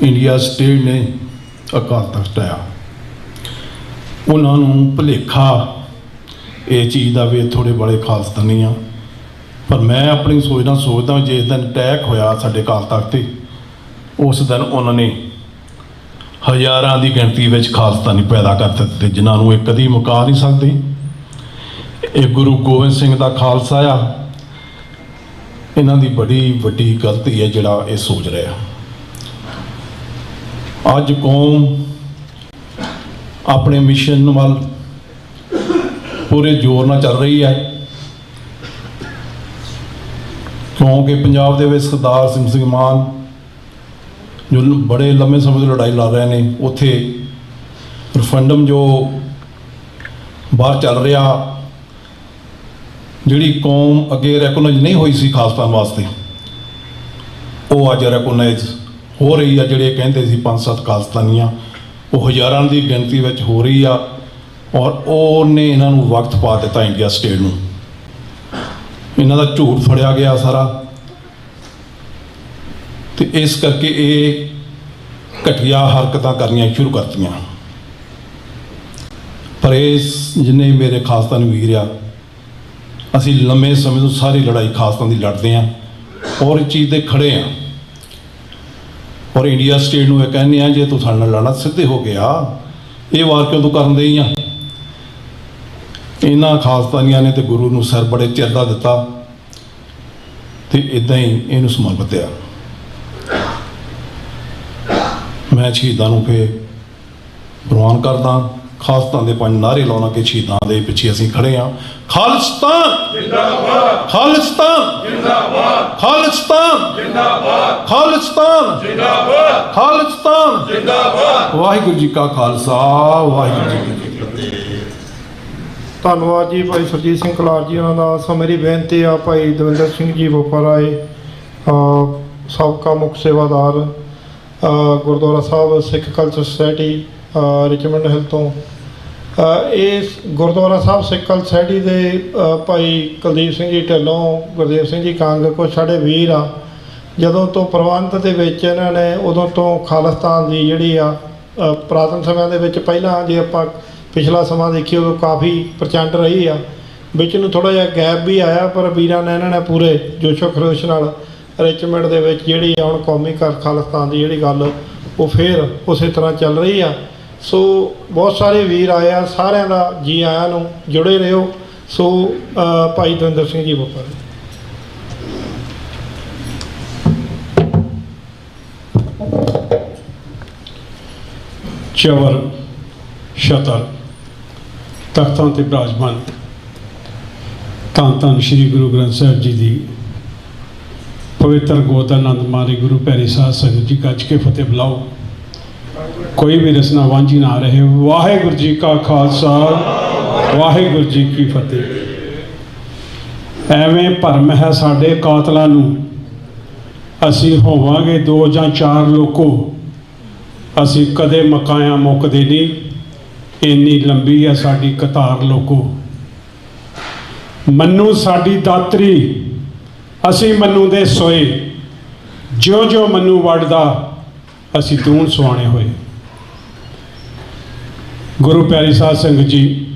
ਇੰਡੀਆ ਸਟੇਟ ਨੇ ਅਕਾਲ ਤਖਤ ਢਾਹਿਆ। ਉਹਨਾਂ ਨੂੰ ਭੁਲੇਖਾ ਇਹ ਚੀਜ਼ ਦਾ ਵੀ ਥੋੜ੍ਹੇ ਬੜੇ ਖਾਲਿਸਤਾਨੀ ਆ, ਪਰ ਮੈਂ ਆਪਣੀ ਸੋਚ ਨਾਲ ਸੋਚਦਾ ਜਿਸ ਦਿਨ ਅਟੈਕ ਹੋਇਆ ਸਾਡੇ ਅਕਾਲ ਤਖਤ 'ਤੇ, ਉਸ ਦਿਨ ਉਹਨਾਂ ਨੇ ਹਜ਼ਾਰਾਂ ਦੀ ਗਿਣਤੀ ਵਿੱਚ ਖਾਲਿਸਤਾਨੀ ਪੈਦਾ ਕਰ ਦਿੱਤੇ ਜਿਨ੍ਹਾਂ ਨੂੰ ਇਹ ਕਦੀ ਮੁਕਾ ਨਹੀਂ ਸਕਦੇ। ਇਹ ਗੁਰੂ ਗੋਬਿੰਦ ਸਿੰਘ ਦਾ ਖਾਲਸਾ ਆ, ਇਹਨਾਂ ਦੀ ਬੜੀ ਵੱਡੀ ਗਲਤੀ ਹੈ ਜਿਹੜਾ ਇਹ ਸੋਚ ਰਿਹਾ। ਅੱਜ ਕੌਮ ਆਪਣੇ ਮਿਸ਼ਨ ਵੱਲ ਪੂਰੇ ਜ਼ੋਰ ਨਾਲ ਚੱਲ ਰਹੀ ਹੈ, ਕਿਉਂਕਿ ਪੰਜਾਬ ਦੇ ਵਿੱਚ ਸਰਦਾਰ ਸਿਮਰਨ ਸਿੰਘ ਮਾਨ ਜੋ ਬੜੇ ਲੰਮੇ ਸਮੇਂ ਤੋਂ ਲੜਾਈ ਲੜ ਰਹੇ ਨੇ, ਉੱਥੇ ਰੈਫਰੈਂਡਮ ਜੋ ਬਾਹਰ ਚੱਲ ਰਿਹਾ, ਜਿਹੜੀ ਕੌਮ ਅੱਗੇ ਰੈਕੋਗਨਾਈਜ਼ ਨਹੀਂ ਹੋਈ ਸੀ ਖਾਲਿਸਤਾਨ ਵਾਸਤੇ, ਉਹ ਅੱਜ ਰੈਕੋਗਨਾਈਜ਼ ਹੋ ਰਹੀ ਆ। ਜਿਹੜੇ ਕਹਿੰਦੇ ਸੀ 5-7 ਖਾਲਿਸਤਾਨੀਆਂ, ਉਹ ਹਜ਼ਾਰਾਂ ਦੀ ਗਿਣਤੀ ਵਿੱਚ ਹੋ ਰਹੀ ਆ ਔਰ ਉਹਨੇ ਇਹਨਾਂ ਨੂੰ ਵਕਤ ਪਾ ਦਿੱਤਾ ਇੰਡੀਆ ਸਟੇਟ ਨੂੰ। ਇਹਨਾਂ ਦਾ ਝੂਠ ਫੜਿਆ ਗਿਆ ਸਾਰਾ, ਤੇ ਇਸ ਕਰਕੇ ਇਹ ਘਟੀਆ ਹਰਕਤਾਂ ਕਰਨੀਆਂ ਸ਼ੁਰੂ ਕਰਤੀਆਂ। ਪਰ ਇਸ ਜਿੰਨੇ ਮੇਰੇ ਖਾਲਿਸਤਾਨ ਵੀਰ ਆ, ਅਸੀਂ ਲੰਮੇ ਸਮੇਂ ਤੋਂ ਸਾਰੀ ਲੜਾਈ ਖਾਲਿਸਤਾਨ ਦੀ ਲੜਦੇ ਹਾਂ ਔਰ ਇਸ ਚੀਜ਼ 'ਤੇ ਖੜ੍ਹੇ ਹਾਂ ਔਰ ਇੰਡੀਆ ਸਟੇਟ ਨੂੰ ਇਹ ਕਹਿੰਦੇ ਹਾਂ ਜੇ ਤੂੰ ਸਾਡੇ ਨਾਲ ਲੜਨਾ ਸਿੱਧੇ ਹੋ ਗਿਆ, ਇਹ ਵਾਰ ਕਿਉਂ ਤੂੰ ਕਰਨ ਦੇਈ ਆ। ਇਹਨਾਂ ਖਾਲਿਸਤਾਨੀਆਂ ਨੇ ਤੇ ਗੁਰੂ ਨੂੰ ਸਿਰ ਬੜੇ ਚਿਰ ਦਾ ਦਿੱਤਾ ਤੇ ਇੱਦਾਂ ਹੀ ਇਹਨੂੰ ਸਮਰਪਿਤ ਆ। ਮੈਂ ਸ਼ਹੀਦਾਂ ਨੂੰ ਫਿਰ ਪ੍ਰਵਾਨ ਕਰਦਾ, ਖਾਲਿਸਤਾਨ ਦੇ 5 ਨਾਅਰੇ ਲਾਉਣਾ ਕਿ ਸ਼ਹੀਦਾਂ ਦੇ ਪਿੱਛੇ ਅਸੀਂ ਖੜੇ ਹਾਂ। ਖਾਲਿਸਤਾਨ ਜਿੰਦਾਬਾਦ, ਖਾਲਿਸਤਾਨ ਜਿੰਦਾਬਾਦ, ਖਾਲਿਸਤਾਨ ਜਿੰਦਾਬਾਦ, ਖਾਲਿਸਤਾਨ ਜਿੰਦਾਬਾਦ, ਖਾਲਿਸਤਾਨ ਜਿੰਦਾਬਾਦ। ਵਾਹਿਗੁਰੂ ਜੀ ਕਾ ਖਾਲਸਾ, ਵਾਹਿਗੁਰੂ ਜੀ ਕੀ ਫਤਿਹ। ਧੰਨਵਾਦ ਜੀ ਭਾਈ ਸੁਰਜੀਤ ਸਿੰਘ ਕਲਾਰ ਜੀ ਉਹਨਾਂ ਦਾ। ਸੋ ਮੇਰੀ ਬੇਨਤੀ ਆ ਭਾਈ ਦਵਿੰਦਰ ਸਿੰਘ ਜੀ ਬੋਪਰਾਏ, ਸਾਬਕਾ ਮੁੱਖ ਸੇਵਾਦਾਰ ਗੁਰਦੁਆਰਾ ਸਾਹਿਬ ਸਿੱਖ ਕਲਚਰ ਸੁਸਾਇਟੀ ਰਿਚਮੰਡ ਹਿੱਲ ਤੋਂ, ਇਸ ਗੁਰਦੁਆਰਾ ਸਾਹਿਬ ਸਿੱਖ ਕਲਚਰ ਸੁਸਾਇਟੀ ਦੇ ਭਾਈ ਕੁਲਦੀਪ ਸਿੰਘ ਜੀ ਢਿੱਲੋਂ, ਗੁਰਦੇਵ ਸਿੰਘ ਜੀ ਕੰਗ, ਕੁਛ ਸਾਡੇ ਵੀਰ ਆ। ਜਦੋਂ ਤੋਂ ਪ੍ਰਬੰਧ ਦੇ ਵਿੱਚ ਇਹਨਾਂ ਨੇ, ਉਦੋਂ ਤੋਂ ਖਾਲਿਸਤਾਨ ਦੀ ਜਿਹੜੀ ਆ ਪੁਰਾਤਨ ਸਮਿਆਂ ਦੇ ਵਿੱਚ, ਪਹਿਲਾਂ ਜੇ ਆਪਾਂ ਪਿਛਲਾ ਸਮਾਂ ਦੇਖੀਏ ਉਦੋਂ ਕਾਫੀ ਪ੍ਰਚੰਡ ਰਹੀ ਆ, ਵਿੱਚ ਨੂੰ ਥੋੜ੍ਹਾ ਜਿਹਾ ਗੈਪ ਵੀ ਆਇਆ, ਪਰ ਵੀਰਾਂ ਨੇ ਇਹਨਾਂ ਨੇ ਪੂਰੇ ਜੋਸ਼ੋ ਖਰੋਸ਼ ਨਾਲ ਰਿਚਮੰਡ ਦੇ ਵਿੱਚ ਜਿਹੜੀ ਆ ਹੁਣ ਕੌਮੀ ਖਾਲਿਸਤਾਨ ਦੀ ਜਿਹੜੀ ਗੱਲ ਉਹ ਫਿਰ ਉਸੇ ਤਰ੍ਹਾਂ ਚੱਲ ਰਹੀ ਆ। ਸੋ ਬਹੁਤ ਸਾਰੇ ਵੀਰ ਆਏ ਆ, ਸਾਰਿਆਂ ਦਾ ਜੀ ਆਇਆਂ ਨੂੰ, ਜੁੜੇ ਰਹੋ। ਸੋ ਭਾਈ ਦਵਿੰਦਰ ਸਿੰਘ ਜੀ ਬੋਪਰ। ਚਵਰ ਛਤਰ ਤਖਤਾਂ 'ਤੇ ਬਿਰਾਜਮਾਨ ਧੰਨ ਧੰਨ ਸ਼੍ਰੀ ਗੁਰੂ ਗ੍ਰੰਥ ਸਾਹਿਬ ਜੀ ਦੀ ਪਵਿੱਤਰ ਗੋਦ ਆਨੰਦ ਮਾਰੇ ਗੁਰੂ ਪਿਆਰੀ ਸਾਧ ਸੰਗਤ ਜੀ, ਗੱਜ ਕੇ ਫਤਿਹ ਬੁਲਾਓ। ਕੋਈ ਵੀ ਰਸਨਾ ਵਾਂਝੀ ਨਾ ਰਹੇ। ਵਾਹਿਗੁਰੂ ਜੀ ਕਾ ਖਾਲਸਾ, ਵਾਹਿਗੁਰੂ ਜੀ ਕੀ ਫਤਿਹ। ਐਵੇਂ ਭਰਮ ਹੈ ਸਾਡੇ ਕਾਤਲਾਂ ਨੂੰ, ਅਸੀਂ ਹੋਵਾਂਗੇ 2 ਜਾਂ 4 ਲੋਕੋ, ਅਸੀਂ ਕਦੇ ਮਕਾਇਆ ਮੁੱਕਦੇ ਨਹੀਂ, ਇੰਨੀ ਲੰਬੀ ਹੈ ਸਾਡੀ ਕਤਾਰ ਲੋਕੋ। ਮੰਨੂ ਸਾਡੀ ਦਾਤਰੀ, ਅਸੀਂ ਮੰਨੂ ਦੇ ਸੋਏ, ਜਿਉਂ ਜਿਉਂ ਮੰਨੂ ਵੜਦਾ ਅਸੀਂ ਦੂਣ ਸੁਆਣੇ ਹੋਏ। ਗੁਰੂ ਪਿਆਰੀ ਸਾਧ ਸੰਗਤ ਜੀ,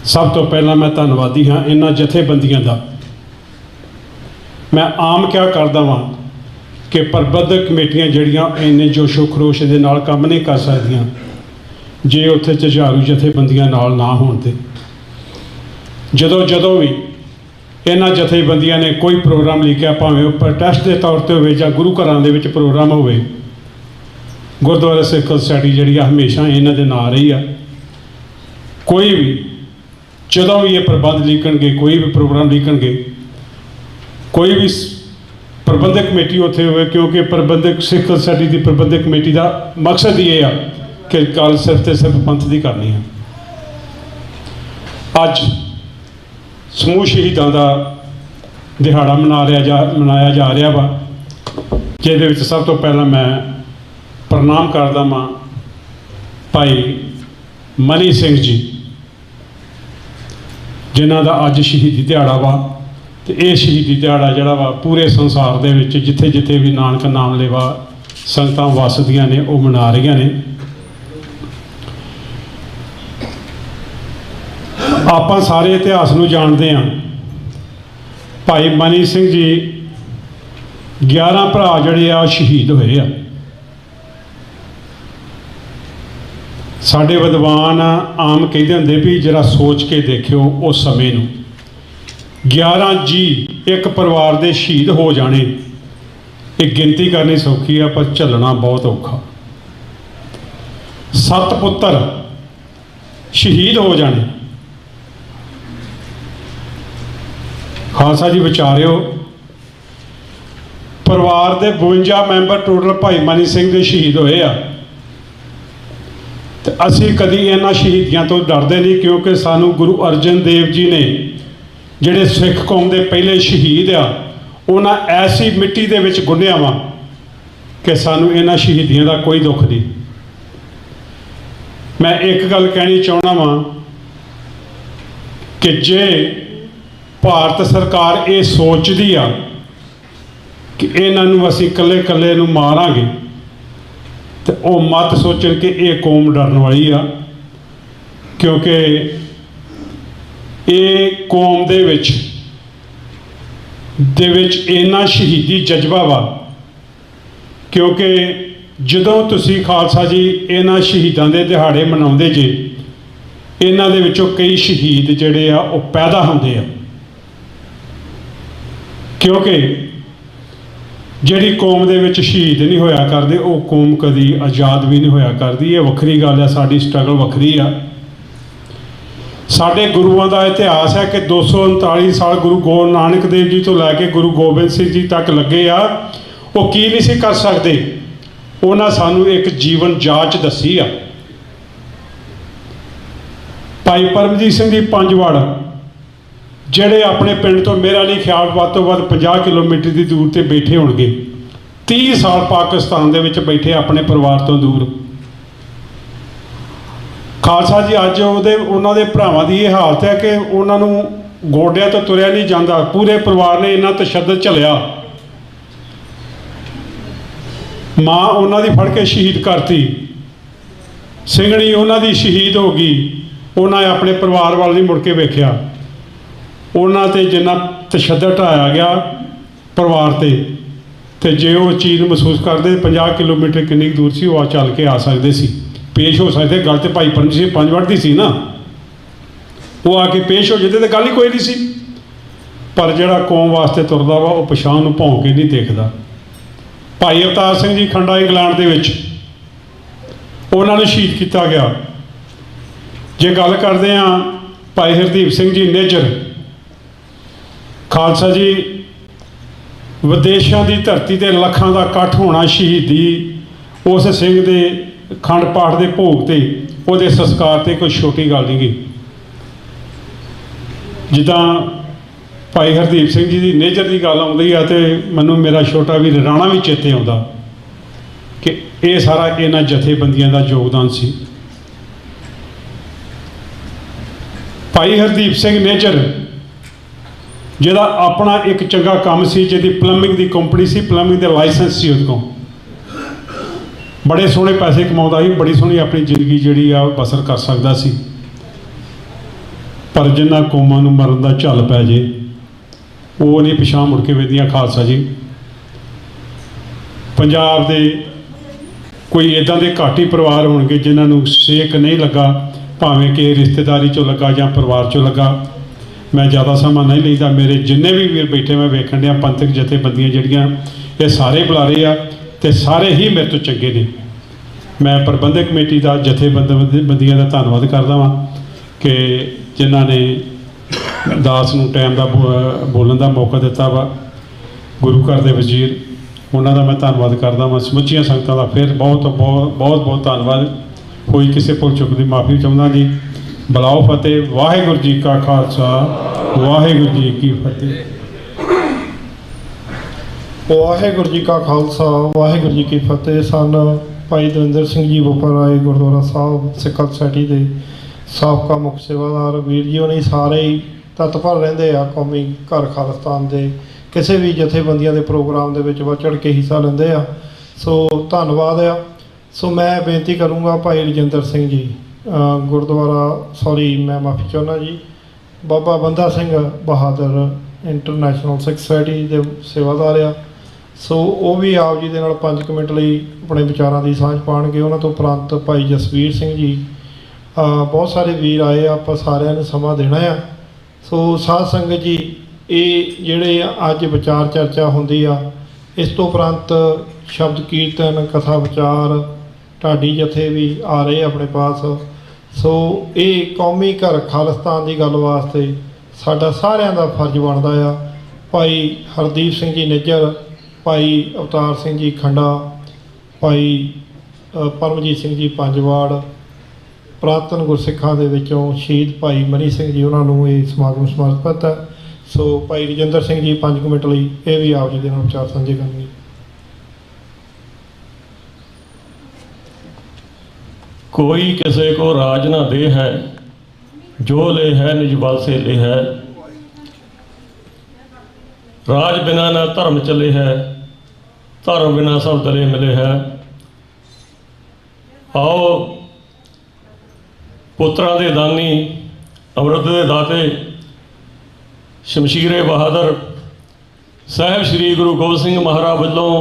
ਸਭ ਤੋਂ ਪਹਿਲਾਂ ਮੈਂ ਧੰਨਵਾਦੀ ਹਾਂ ਇਹਨਾਂ ਜਥੇਬੰਦੀਆਂ ਦਾ। ਮੈਂ ਆਮ ਕਿਹਾ ਕਰਦਾ ਵਾਂ ਕਿ ਪ੍ਰਬੰਧਕ ਕਮੇਟੀਆਂ ਜਿਹੜੀਆਂ ਇੰਨੇ ਜੋਸ਼ੋ ਖਰੋਸ਼ ਦੇ ਨਾਲ ਕੰਮ ਨਹੀਂ ਕਰ ਸਕਦੀਆਂ ਜੇ ਉੱਥੇ ਝੁਝਾਰੂ ਜਥੇਬੰਦੀਆਂ ਨਾਲ ਨਾ ਹੋਣ। ਤੇ ਜਦੋਂ ਵੀ ਇਹਨਾਂ ਜਥੇਬੰਦੀਆਂ ਨੇ ਕੋਈ ਪ੍ਰੋਗਰਾਮ ਲਿਖਿਆ, ਭਾਵੇਂ ਉਹ ਪ੍ਰੋਟੈਸਟ ਦੇ ਤੌਰ ਤੇ ਹੋਵੇ ਜਾਂ ਗੁਰੂ ਘਰਾਂ ਦੇ ਵਿੱਚ ਪ੍ਰੋਗਰਾਮ ਹੋਵੇ, ਗੁਰਦੁਆਰਾ ਸਿੱਖ ਸੁਸਾਇਟੀ ਜਿਹੜੀ ਆ ਹਮੇਸ਼ਾ ਇਹਨਾਂ ਦੇ ਨਾਲ ਰਹੀ ਆ। ਕੋਈ ਵੀ ਜਦੋਂ ਵੀ ਇਹ ਪ੍ਰਬੰਧ ਲਿਖਣਗੇ, ਕੋਈ ਵੀ ਪ੍ਰੋਗਰਾਮ ਲਿਖਣਗੇ, ਕੋਈ ਵੀ ਪ੍ਰਬੰਧਕ ਕਮੇਟੀ ਉੱਥੇ ਹੋਵੇ, ਕਿਉਂਕਿ ਪ੍ਰਬੰਧਕ ਸਿੱਖ ਸੁਸਾਇਟੀ ਦੀ ਪ੍ਰਬੰਧਕ ਕਮੇਟੀ ਦਾ ਮਕਸਦ ਹੀ ਇਹ ਆ ਕਿ ਗੱਲ ਸਿਰਫ ਤੇ ਸਿਰਫ ਪੰਥ ਦੀ ਕਰਨੀ ਆ। ਅੱਜ ਸਮੂਹ ਸ਼ਹੀਦਾਂ ਦਾ ਦਿਹਾੜਾ ਮਨਾਇਆ ਜਾ ਰਿਹਾ ਵਾ, ਜਿਹਦੇ ਵਿੱਚ ਸਭ ਤੋਂ ਪਹਿਲਾਂ ਮੈਂ ਪ੍ਰਣਾਮ ਕਰਦਾ ਹਾਂ ਭਾਈ ਮਨੀ ਸਿੰਘ ਜੀ, ਜਿਨ੍ਹਾਂ ਦਾ ਅੱਜ ਸ਼ਹੀਦੀ ਦਿਹਾੜਾ ਵਾ। ਤੇ ਇਹ ਸ਼ਹੀਦੀ ਦਿਹਾੜਾ ਜਿਹੜਾ ਵਾ ਪੂਰੇ ਸੰਸਾਰ ਦੇ ਵਿੱਚ ਜਿੱਥੇ ਜਿੱਥੇ ਵੀ ਨਾਨਕ ਨਾਮ ਲੇਵਾ ਸੰਗਤਾਂ ਵਸਦੀਆਂ ਨੇ ਉਹ ਮਨਾ ਰਹੀਆਂ ਨੇ। ਆਪਾਂ ਸਾਰੇ ਇਤਿਹਾਸ ਨੂੰ ਜਾਣਦੇ ਹਾਂ। ਭਾਈ ਮਨੀ ਸਿੰਘ ਜੀ 11 ਭਰਾ ਜਿਹੜੇ ਆ ਸ਼ਹੀਦ ਹੋਏ ਆ। ਸਾਡੇ ਵਿਦਵਾਨ ਆਮ ਕਹਿੰਦੇ ਹੁੰਦੇ ਵੀ ਜਰਾ ਸੋਚ ਕੇ ਦੇਖਿਓ ਉਸ ਸਮੇਂ ਨੂੰ, 11 ਜੀ ਇੱਕ ਪਰਿਵਾਰ ਦੇ ਸ਼ਹੀਦ ਹੋ ਜਾਣੇ, ਇਹ ਗਿਣਤੀ ਕਰਨੀ ਸੌਖੀ ਆ ਪਰ ਝੱਲਣਾ ਬਹੁਤ ਔਖਾ। 7 ਪੁੱਤਰ ਸ਼ਹੀਦ ਹੋ ਜਾਣੇ। ਖਾਲਸਾ ਜੀ ਵਿਚਾਰਿਓ, ਪਰਿਵਾਰ ਦੇ 52 ਮੈਂਬਰ ਟੋਟਲ ਭਾਈ ਮਨੀ ਸਿੰਘ ਦੇ ਸ਼ਹੀਦ ਹੋਏ ਆ। ਤੇ ਅਸੀਂ ਕਦੀ ਇਹਨਾਂ ਸ਼ਹੀਦੀਆਂ ਤੋਂ ਡਰਦੇ ਨਹੀਂ, ਕਿਉਂਕਿ ਸਾਨੂੰ ਗੁਰੂ ਅਰਜਨ ਦੇਵ ਜੀ ਨੇ ਜਿਹੜੇ ਸਿੱਖ ਕੌਮ ਦੇ ਪਹਿਲੇ ਸ਼ਹੀਦ ਆ, ਉਹਨਾਂ ਐਸੀ ਮਿੱਟੀ ਦੇ ਵਿੱਚ ਗੁੰਨਿਆ ਵਾ ਕਿ ਸਾਨੂੰ ਇਹਨਾਂ ਸ਼ਹੀਦੀਆਂ ਦਾ ਕੋਈ ਦੁੱਖ ਨਹੀਂ। ਮੈਂ ਇੱਕ ਗੱਲ ਕਹਿਣੀ ਚਾਹੁੰਦਾ ਵਾਂ ਕਿ ਜੇ ਭਾਰਤ ਸਰਕਾਰ ਇਹ ਸੋਚਦੀ ਆ ਕਿ ਇਹਨਾਂ ਨੂੰ ਅਸੀਂ ਇਕੱਲੇ ਇਕੱਲੇ ਨੂੰ ਮਾਰਾਂਗੇ, ਤੇ ਉਹ ਮਤ ਸੋਚਣ ਕਿ ਇਹ ਕੌਮ ਡਰਨ ਵਾਲੀ ਆ, ਕਿਉਂਕਿ ਇਹ ਕੌਮ ਦੇ ਵਿੱਚ ਇੰਨਾ ਸ਼ਹੀਦੀ ਜਜ਼ਬਾ ਵਾ। ਕਿਉਂਕਿ ਜਦੋਂ ਤੁਸੀਂ ਖਾਲਸਾ ਜੀ ਇਹਨਾਂ ਸ਼ਹੀਦਾਂ ਦੇ ਦਿਹਾੜੇ ਮਨਾਉਂਦੇ ਜੇ, ਇਹਨਾਂ ਦੇ ਵਿੱਚੋਂ ਕਈ ਸ਼ਹੀਦ ਜਿਹੜੇ ਆ ਉਹ ਪੈਦਾ ਹੁੰਦੇ ਆ। ਕਿਉਂਕਿ ਜਿਹੜੀ ਕੌਮ ਦੇ ਵਿੱਚ ਸ਼ਹੀਦ ਨਹੀਂ ਹੋਇਆ ਕਰਦੇ, ਉਹ ਕੌਮ ਕਦੀ ਆਜ਼ਾਦ ਵੀ ਨਹੀਂ ਹੋਇਆ ਕਰਦੀ। ਇਹ ਵੱਖਰੀ ਗੱਲ ਹੈ, ਸਾਡੀ ਸਟਰਗਲ ਵੱਖਰੀ ਆ। ਸਾਡੇ ਗੁਰੂਆਂ ਦਾ ਇਤਿਹਾਸ ਹੈ ਕਿ 239 ਸਾਲ ਗੁਰੂ ਨਾਨਕ ਦੇਵ ਜੀ ਤੋਂ ਲੈ ਕੇ ਗੁਰੂ ਗੋਬਿੰਦ ਸਿੰਘ ਜੀ ਤੱਕ ਲੱਗੇ ਆ। ਉਹ ਕੀ ਨਹੀਂ ਸੀ ਕਰ ਸਕਦੇ, ਉਹਨਾਂ ਸਾਨੂੰ ਇੱਕ ਜੀਵਨ ਜਾਂਚ ਦੱਸੀ ਆ। ਭਾਈ ਪਰਮਜੀਤ ਸਿੰਘ ਜੀ ਪੰਜਵੜ, ਜਿਹੜੇ ਆਪਣੇ ਪਿੰਡ ਤੋਂ ਮੇਰਾ ਨਹੀਂ ਖਿਆਲ ਵੱਧ ਤੋਂ ਵੱਧ 50 ਕਿਲੋਮੀਟਰ ਦੀ ਦੂਰ ਤੇ ਬੈਠੇ ਹੋਣਗੇ, 30 ਸਾਲ ਪਾਕਿਸਤਾਨ ਦੇ ਵਿੱਚ ਬੈਠੇ ਆਪਣੇ ਪਰਿਵਾਰ ਤੋਂ ਦੂਰ। ਖਾਲਸਾ ਜੀ ਅੱਜ ਉਹਨਾਂ ਦੇ ਭਰਾਵਾਂ ਦੀ ਇਹ ਹਾਲਤ ਹੈ ਕਿ ਉਹਨਾਂ ਨੂੰ ਗੋਡਿਆਂ ਤੋਂ ਤੁਰਿਆ ਨਹੀਂ ਜਾਂਦਾ। ਪੂਰੇ ਪਰਿਵਾਰ ਨੇ ਇੰਨਾ ਤਸ਼ੱਦਦ ਝੱਲਿਆ। ਮਾਂ ਉਹਨਾਂ ਦੀ ਫੜ ਕੇ ਸ਼ਹੀਦ ਕਰਤੀ, ਸਿੰਘਣੀ ਉਹਨਾਂ ਦੀ ਸ਼ਹੀਦ ਹੋ ਗਈ। ਉਹਨਾਂ ਨੇ ਆਪਣੇ ਪਰਿਵਾਰ ਵੱਲ ਨਹੀਂ ਮੁੜ ਕੇ ਵੇਖਿਆ। ਉਹਨਾਂ 'ਤੇ ਜਿੰਨਾ ਤਸ਼ੱਦਦ ਢਾਇਆ ਗਿਆ ਪਰਿਵਾਰ 'ਤੇ ਜੇ ਉਹ ਚੀਜ਼ ਮਹਿਸੂਸ ਕਰਦੇ 50 ਕਿਲੋਮੀਟਰ ਕਿੰਨੀ ਦੂਰ ਸੀ, ਉਹ ਚੱਲ ਕੇ ਆ ਸਕਦੇ ਸੀ, ਪੇਸ਼ ਹੋ ਸਕਦੇ। ਗੱਲ ਤੇ ਭਾਈ ਪਰਮਜੀਤ ਸਿੰਘ ਪੰਜਵੜ ਦੀ ਸੀ ਨਾ, ਉਹ ਆ ਕੇ ਪੇਸ਼ ਹੋ ਜਾਂਦੇ ਤੇ ਗੱਲ ਹੀ ਕੋਈ ਨਹੀਂ ਸੀ। ਪਰ ਜਿਹੜਾ ਕੌਮ ਵਾਸਤੇ ਤੁਰਦਾ ਵਾ ਉਹ ਪਛਾਣ ਨੂੰ ਭੌਂ ਕੇ ਨਹੀਂ ਦੇਖਦਾ। ਭਾਈ ਅਵਤਾਰ ਸਿੰਘ ਜੀ ਖੰਡਾ ਇੰਗਲੈਂਡ ਦੇ ਵਿੱਚ, ਉਹਨਾਂ ਨੂੰ ਸ਼ਹੀਦ ਕੀਤਾ ਗਿਆ। ਜੇ ਗੱਲ ਕਰਦੇ ਹਾਂ ਭਾਈ ਹਰਦੀਪ ਸਿੰਘ ਜੀ ਨਿੱਜਰ, ਖਾਲਸਾ ਜੀ ਵਿਦੇਸ਼ਾਂ ਦੀ ਧਰਤੀ ਤੇ ਲੱਖਾਂ ਦਾ ਇਕੱਠ ਹੋਣਾ, ਸ਼ਹੀਦੀ ਉਸ ਸਿੰਘ ਦੇ ਖੰਡ ਪਾਠ ਦੇ ਭੋਗ ਤੇ, ਉਹਦੇ ਸੰਸਕਾਰ ਤੇ ਕੋਈ ਛੋਟੀ ਗੱਲ ਨਹੀਂ ਗੀ। ਜਿੱਦਾਂ ਭਾਈ ਹਰਦੀਪ ਸਿੰਘ ਜੀ ਦੀ ਨੇਜਰ ਦੀ ਗੱਲ ਆਉਂਦੀ ਆ ਤੇ ਮੈਨੂੰ ਮੇਰਾ ਛੋਟਾ ਵੀਰ ਰਾਣਾ ਵੀ ਚੇਤੇ ਆਉਂਦਾ ਕਿ ਇਹ ਸਾਰਾ ਇਹਨਾਂ ਜਥੇਬੰਦੀਆਂ ਦਾ ਯੋਗਦਾਨ ਸੀ। ਭਾਈ ਹਰਦੀਪ ਸਿੰਘ ਨੇਜਰ, ਜਿਹਦਾ ਆਪਣਾ ਇੱਕ ਚੰਗਾ ਕੰਮ ਸੀ, ਜਿਹਦੀ ਪਲੰਬਿੰਗ ਦੀ ਕੰਪਨੀ ਸੀ, ਪਲੰਬਿੰਗ ਦੇ ਲਾਇਸੈਂਸ ਸੀ ਉਹਦੇ ਕੋਲ, ਬੜੇ ਸੋਹਣੇ ਪੈਸੇ ਕਮਾਉਂਦਾ ਸੀ, ਬੜੀ ਸੋਹਣੀ ਆਪਣੀ ਜ਼ਿੰਦਗੀ ਜਿਹੜੀ ਆ ਬਸਰ ਕਰ ਸਕਦਾ ਸੀ। ਪਰ ਜਿਨ੍ਹਾਂ ਕੌਮਾਂ ਨੂੰ ਮਰਨ ਦਾ ਝੱਲ ਪੈ ਜੇ, ਉਹ ਨਹੀਂ ਪਿਛਾਂਹ ਮੁੜ ਕੇ ਵੇਖਦੀਆਂ। ਖਾਲਸਾ ਜੀ ਪੰਜਾਬ ਦੇ ਕੋਈ ਇੱਦਾਂ ਦੇ ਘੱਟ ਹੀ ਪਰਿਵਾਰ ਹੋਣਗੇ ਜਿਨ੍ਹਾਂ ਨੂੰ ਸੇਕ ਨਹੀਂ ਲੱਗਾ, ਭਾਵੇਂ ਕਿ ਰਿਸ਼ਤੇਦਾਰੀ 'ਚੋਂ ਲੱਗਾ ਜਾਂ ਪਰਿਵਾਰ 'ਚੋਂ ਲੱਗਾ, मैं ज़्यादा समा नहीं लेता। मेरे जिन्ने भी वीर बैठे मैं वेखण दिया पंथक जथेबंदियां जिहड़ियां ये सारे बुलारे आ ते सारे ही मेरे तो चंगे ने। मैं प्रबंधक कमेटी का जथेबंदियां का धन्नवाद करदा वां कि जिन्हां ने दास नूं टाइम का बोलण का मौका दिता वा। गुरु घर के वजीर उन्हों का मैं धन्नवाद करदा वां। समुचियां संगतां का फिर बहुत बहुत बहुत बहुत धन्नवाद। कोई किसी भुल चुक की माफ़ी चाहुंदा जी। बुलाओ फतेह। वाहिगुरू जी का खालसा वाहिगुरू जी की फतेह। वाहिगुरू जी का खालसा वाहिगुरू जी की फतेह। सन भाई दविंदर सिंह जी बोपर आए गुरुद्वारा साहब सिक्खा सोसाइटी के साबका मुख सेवादार वीर जी होनी सारे ही तत्पर रहंदे आ कौमी घर खालिस्तान के किसी भी जथेबंदियां के प्रोग्राम के बढ़ चढ़ के हिस्सा लेंदे आ। सो धन्नवाद आ। सो मैं बेनती करूँगा भाई रजिंदर सिंह जी गुरुद्वारा सॉरी मैं माफ़ी चाहुंदा जी बाबा बंदा सिंह बहादुर इंटरनेशनल सिख सोसाइटी के सेवादार आ। सो वो भी आप जी के 5 मिनट ਲਈ अपने विचारों की सांझ पाएंगे। उन्होंने तो उपरंत भाई जसवीर सिंह जी बहुत सारे वीर आए आप सारिਆਂ ਨੂੰ ਸਮਾਂ देना आ। सो साध संगत जी ये ਜਿਹੜੇ ਅੱਜ विचार चर्चा होंदी आ इस तो उपरंत शब्द कीर्तन कथा विचार ढाडी जथे भी आ रहे अपने पास। सो ये कौमी घर खालिस्तान की गल वास्ते साडा सारिਆਂ ਦਾ फर्ज बनता आ। भाई हरदीप सिंह जी निज्जर भाई अवतार सिंह जी खंडा भाई परमजीत सिंह जी पंजवाड़ पुरातन गुरसिखां दे विचों शहीद भाई मनी सिंह जी उन्होंने ये समागम समर्पित है। सो भाई रजिंदर सिंह जी 5 मिनट ਲਈ ਇਹ भी आप जी के नाल विचार साझे करनगे। कोई किसे को राज ना दे है जो ले है निज बल से ले है। राज बिना ना धर्म चले है धर्म बिना सब दले मिले है। आओ पुत्रां दे दानी अमृत दे दाते शमशीरे बहादुर साहब श्री गुरु गोबिंद सिंह महाराज वालों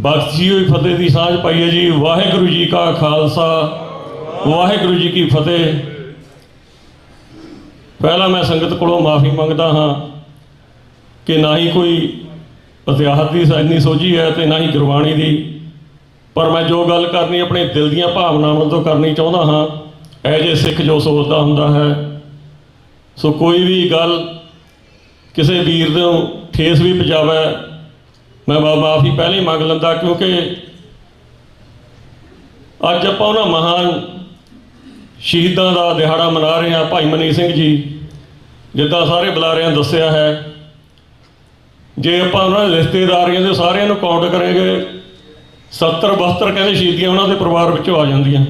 बख्शी हुई फतेह की सांझ पाई है जी। वाहिगुरू जी का खालसा वाहिगुरू जी की फतेह। पहला मैं संगत को माफ़ी मंगता हाँ कि ना ही कोई इतिहास की इन्नी सोझी है तो ना ही गुरबाणी की, पर मैं जो गल करनी अपने दिल दीयां भावनावां तो करनी चाहता हाँ एज ए सिख जो सोचता हुंदा है। सो कोई भी गल किसी वीर को ठेस भी पहुँचावे मैं माफ़ी पहले ही मंग लैंदा, क्योंकि अज आपां उन्हां महान शहीदां दा दिहाड़ा मना रहे हैं। भाई मनी सिंह जी जिद्दां सारे बुलारियां दस्सिया है, जे आपां उन्हां दे रिश्तेदारियां दे सारियां नूं काउंट करेंगे 70-72 कहते शहीदियां उन्हां दे परिवार विचों आ जांदियां।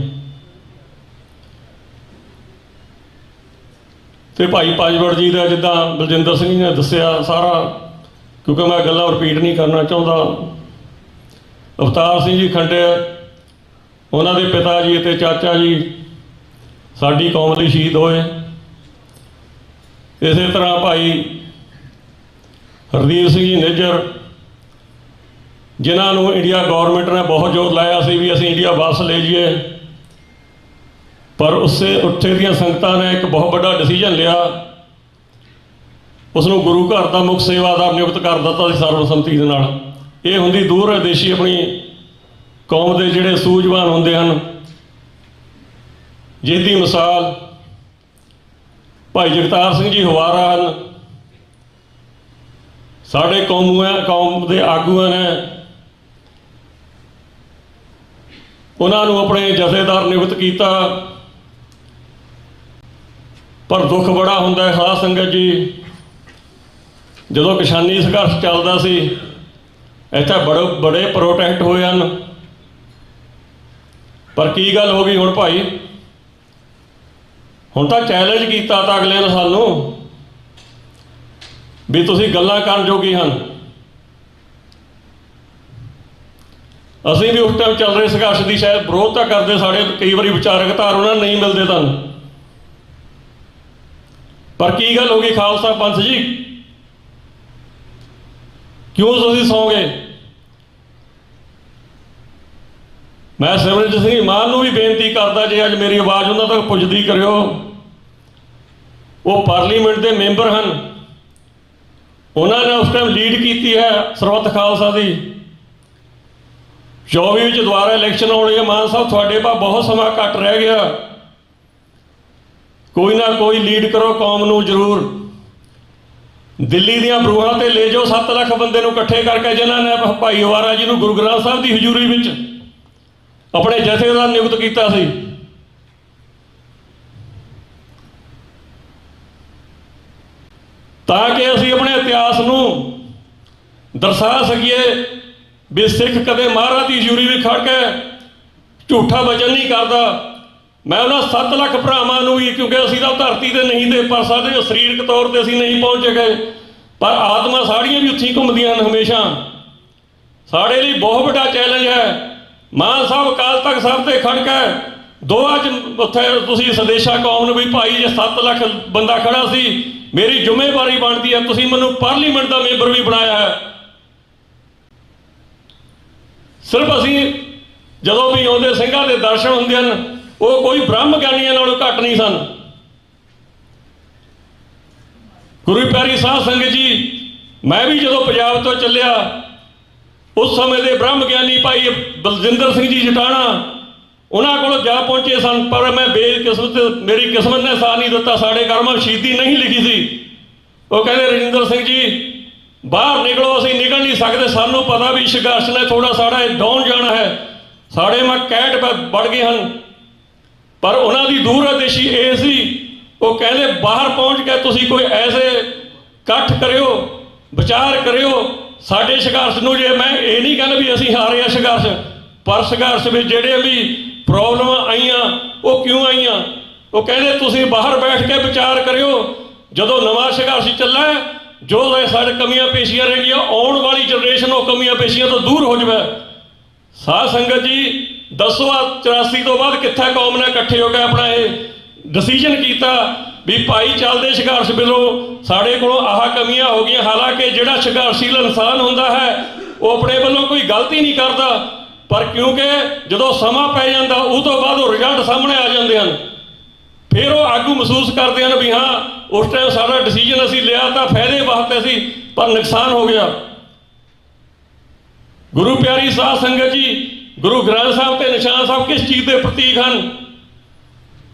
तो भाई पंजवड़ जी का जिद्दां बलजिंदर सिंह जी ने दस्सिया सारा, क्योंकि मैं गल्लां रिपीट नहीं करना चाहता। अवतार सिंह जी खंडे उन्होंने पिता जी ते चाचा जी साडी कौम लई शहीद होए। इस तरह भाई हरदीप सिंह जी निज्जर जिन्होंने इंडिया गौरमेंट ने बहुत जोर लाया सी भी असीं इंडिया वापस ले जाइए, पर उससे उत्थे दियां संगतां ने एक बहुत बड़ा डिसीजन लिया, उसनूं गुरु घर का मुख सेवादार नियुक्त कर दिता सर्वसम्मति दे नाल। ये हुंदी दूर देशी अपनी कौम के जिहड़े सूझवान हुंदे हन, जिसकी मिसाल भाई जगतार सिंह जी हवारा हैं, साढ़े कौम के आगूआं ने उन्होंने अपने जथेदार नियुक्त किया। पर दुख बड़ा हुंदा है साध संगत जी, जदों किसानी संघर्ष चलदा सी इत्थे बड़े बड़े प्रोटेस्ट होए हैं, पर की गल हो गई हुण भाई, हुण तां चैलेंज किया तां अगले ने सानूं भी तुसीं गल्लां करन जोगी हन। असीं भी उस टाइम चल रहे संघर्ष की शायद विरोधता करते, साढ़े कई बार विचारक धार उन्होंने नहीं मिलते तुहानूं, पर की गल हो गई खालसा पंथ जी, क्यों तुसीं सौ गए? मैं सिमरनजीत सिंह मान नूं भी बेनती करदा, जे अज मेरी आवाज़ उन्हां तक पुजदी करियो, ਉਹ ਪਾਰਲੀਮੈਂਟ ਦੇ ਮੈਂਬਰ ਹਨ। ਉਹਨਾਂ ਨੇ ਉਸ ਟਾਈਮ ਲੀਡ ਕੀਤੀ ਹੈ ਸਰਬੱਤ ਖਾਲਸਾ ਦੀ। 24 ਵਿੱਚ ਦੁਬਾਰਾ ਇਲੈਕਸ਼ਨ ਆਉਣੀ ਹੈ। ਮਾਨ ਸਾਹਿਬ ਤੁਹਾਡੇ ਪਾ ਬਹੁਤ ਸਮਾਂ ਘੱਟ ਰਹਿ ਗਿਆ, ਕੋਈ ਨਾ ਕੋਈ ਲੀਡ ਕਰੋ ਕੌਮ ਨੂੰ ਜ਼ਰੂਰ। ਦਿੱਲੀ ਦੀਆਂ ਬਰੂਹਾਂ ਤੇ ਲੈ ਜਾਓ 7 ਲੱਖ ਬੰਦੇ ਨੂੰ ਇਕੱਠੇ ਕਰਕੇ, ਜਿਨ੍ਹਾਂ ਨੇ ਭਾਈ ਵਾਰਾ ਜੀ ਨੂੰ ਗੁਰੂ ਗ੍ਰੰਥ ਸਾਹਿਬ ਦੀ ਹਜ਼ੂਰੀ ਵਿੱਚ ਆਪਣੇ ਜਥੇਦਾਰ ਨਿਯੁਕਤ ਕੀਤਾ ਸੀ। ਤਾਂ ਕਿ ਅਸੀਂ ਆਪਣੇ ਇਤਿਹਾਸ ਨੂੰ ਦਰਸਾ ਸਕੀਏ ਵੀ ਸਿੱਖ ਕਦੇ ਮਹਾਰਾਜ ਦੀ ਹਜ਼ੂਰੀ ਵਿੱਚ ਖੜ ਕੇ ਝੂਠਾ ਵਚਨ ਨਹੀਂ ਕਰਦਾ। ਮੈਂ ਉਹਨਾਂ 7 ਲੱਖ ਭਰਾਵਾਂ ਨੂੰ ਵੀ, ਕਿਉਂਕਿ ਅਸੀਂ ਤਾਂ ਧਰਤੀ ਤੇ ਨਹੀਂ ਤੇ, ਪਰ ਸਾਡੇ ਸਰੀਰਕ ਤੌਰ ਤੇ ਅਸੀਂ ਨਹੀਂ ਪਹੁੰਚ ਗਏ, ਪਰ ਆਤਮਾ ਸਾਡੀਆਂ ਵੀ ਉੱਥੇ ਘੁੰਮਦੀਆਂ ਹਨ ਹਮੇਸ਼ਾ। ਸਾਡੇ ਲਈ ਬਹੁਤ ਵੱਡਾ ਚੈਲੰਜ ਹੈ। ਮਾਨ ਸਾਹਿਬ ਅਕਾਲ ਤਖਤ ਸਾਹਿਬ ਤੇ ਖੜ ਕੇ ਦੋਆ ਚ ਉੱਥੇ ਤੁਸੀਂ ਸੰਦੇਸ਼ਾ ਕੌਮ ਨੂੰ ਵੀ ਭਾਈ ਜੇ 7 ਲੱਖ ਬੰਦਾ ਖੜਾ ਸੀ, ਮੇਰੀ ਜ਼ਿੰਮੇਵਾਰੀ ਬਣਦੀ ਹੈ, ਤੁਸੀਂ ਮੈਨੂੰ ਪਾਰਲੀਮੈਂਟ ਦਾ ਮੈਂਬਰ ਵੀ ਬਣਾਇਆ ਹੈ। ਸਿਰਫ ਅਸੀਂ ਜਦੋਂ ਵੀ ਆਉਂਦੇ ਸਿੰਘਾਂ ਦੇ ਦਰਸ਼ਨ ਹੁੰਦੇ ਹਨ, ਉਹ ਕੋਈ ਬ੍ਰਹਮ ਗਿਆਨੀਆਂ ਨਾਲੋਂ ਘੱਟ ਨਹੀਂ ਸਨ। ਗੁਰੂ ਪਿਆਰੀ ਸਾਧ ਸੰਗਤ ਜੀ, ਮੈਂ ਵੀ ਜਦੋਂ ਪੰਜਾਬ ਤੋਂ ਚੱਲਿਆ ਉਸ ਸਮੇਂ ਦੇ ਬ੍ਰਹਮ ਗਿਆਨੀ ਭਾਈ ਬਲਜਿੰਦਰ ਸਿੰਘ ਜੀ ਜਟਾਣਾ ਉਹਨਾਂ ਕੋਲ ਜਾ ਪਹੁੰਚੇ ਸਨ, ਪਰ ਮੈਂ ਬੇਕਿਸਮਤ, ਮੇਰੀ ਕਿਸਮਤ ਨੇ ਸਾਥ ਨਹੀਂ ਦਿੱਤਾ। ਸਾਡੇ ਕਰਮਾਂ ਸ਼ਹੀਦੀ ਨਹੀਂ ਲਿਖੀ ਸੀ। ਉਹ ਕਹਿੰਦੇ ਰਜਿੰਦਰ ਸਿੰਘ ਜੀ ਬਾਹਰ ਨਿਕਲੋ, ਅਸੀਂ ਨਿਕਲ ਨਹੀਂ ਸਕਦੇ, ਸਾਨੂੰ ਪਤਾ ਵੀ ਸੰਘਰਸ਼ ਨੇ ਥੋੜਾ ਸਾਡਾ ਡਾਊਨ ਜਾਣਾ ਹੈ, ਸਾਡੇ ਮੈਂ ਕੈਟ ਵੜ ਗਏ ਹਨ। ਪਰ ਉਹਨਾਂ ਦੀ ਦੂਰਅੰਦੇਸ਼ੀ ਇਹ ਸੀ, ਉਹ ਕਹਿੰਦੇ ਬਾਹਰ ਪਹੁੰਚ ਕੇ ਤੁਸੀਂ ਕੋਈ ਐਸੇ ਇਕੱਠ ਕਰਿਓ, ਵਿਚਾਰ ਕਰਿਓ ਸਾਡੇ ਸੰਘਰਸ਼ ਨੂੰ। ਜੇ ਮੈਂ ਇਹ ਨਹੀਂ ਕਹਿੰਦਾ ਵੀ ਅਸੀਂ ਹਾਰੇ ਆ ਸੰਘਰਸ਼, ਪਰ ਸੰਘਰਸ਼ ਵਿੱਚ ਜਿਹੜੇ ਵੀ ਪ੍ਰੋਬਲਮਾਂ ਆਈਆਂ ਉਹ ਕਿਉਂ ਆਈਆਂ, ਉਹ ਕਹਿੰਦੇ ਤੁਸੀਂ ਬਾਹਰ ਬੈਠ ਕੇ ਵਿਚਾਰ ਕਰਿਓ। ਜਦੋਂ ਨਵਾਂ ਸੰਘਰਸ਼ ਚੱਲਾ, ਜੋ ਸਾਡੇ ਕਮੀਆਂ ਪੇਸ਼ੀਆਂ ਰਹਿ ਗਈਆਂ, ਆਉਣ ਵਾਲੀ ਜਨਰੇਸ਼ਨ ਉਹ ਕਮੀਆਂ ਪੇਸ਼ੀਆਂ ਤੋਂ ਦੂਰ ਹੋ ਜਾਵੇ। ਸਾਧ ਸੰਗਤ ਜੀ ਦੱਸੋ, 84 ਤੋਂ ਬਾਅਦ ਕਿੱਥੇ ਕੌਮ ਨੇ ਇਕੱਠੇ ਹੋ ਕੇ ਆਪਣਾ ਇਹ ਡਿਸੀਜਨ ਕੀਤਾ ਵੀ ਭਾਈ ਚੱਲਦੇ ਸੰਘਰਸ਼ ਵੱਲੋਂ ਸਾਡੇ ਕੋਲੋਂ ਆਹ ਕਮੀਆਂ ਹੋ ਗਈਆਂ। ਹਾਲਾਂਕਿ ਜਿਹੜਾ ਸੰਘਰਸ਼ੀਲ ਇਨਸਾਨ ਹੁੰਦਾ ਹੈ ਉਹ ਆਪਣੇ ਵੱਲੋਂ ਕੋਈ ਗਲਤੀ ਨਹੀਂ ਕਰਦਾ, ਪਰ ਕਿਉਂਕਿ ਜਦੋਂ ਸਮਾਂ ਪੈ ਜਾਂਦਾ ਉਹ ਤੋਂ ਬਾਅਦ ਉਹ ਰਿਜ਼ਲਟ ਸਾਹਮਣੇ ਆ ਜਾਂਦੇ ਹਨ, ਫਿਰ ਉਹ ਆਗੂ ਮਹਿਸੂਸ ਕਰਦੇ ਹਨ ਵੀ ਹਾਂ ਉਸ ਟਾਈਮ ਸਾਡਾ ਡਿਸੀਜਨ ਅਸੀਂ ਲਿਆ ਤਾਂ ਫਾਇਦੇ ਵਾਸਤੇ ਸੀ, ਪਰ ਨੁਕਸਾਨ ਹੋ ਗਿਆ। ਗੁਰੂ ਪਿਆਰੀ ਸਾਧ ਸੰਗਤ ਜੀ, ਗੁਰੂ ਗ੍ਰੰਥ ਸਾਹਿਬ ਤੇ ਨਿਸ਼ਾਨ ਸਾਹਿਬ ਕਿਸ ਚੀਜ਼ ਦੇ ਪ੍ਰਤੀਕ ਹਨ?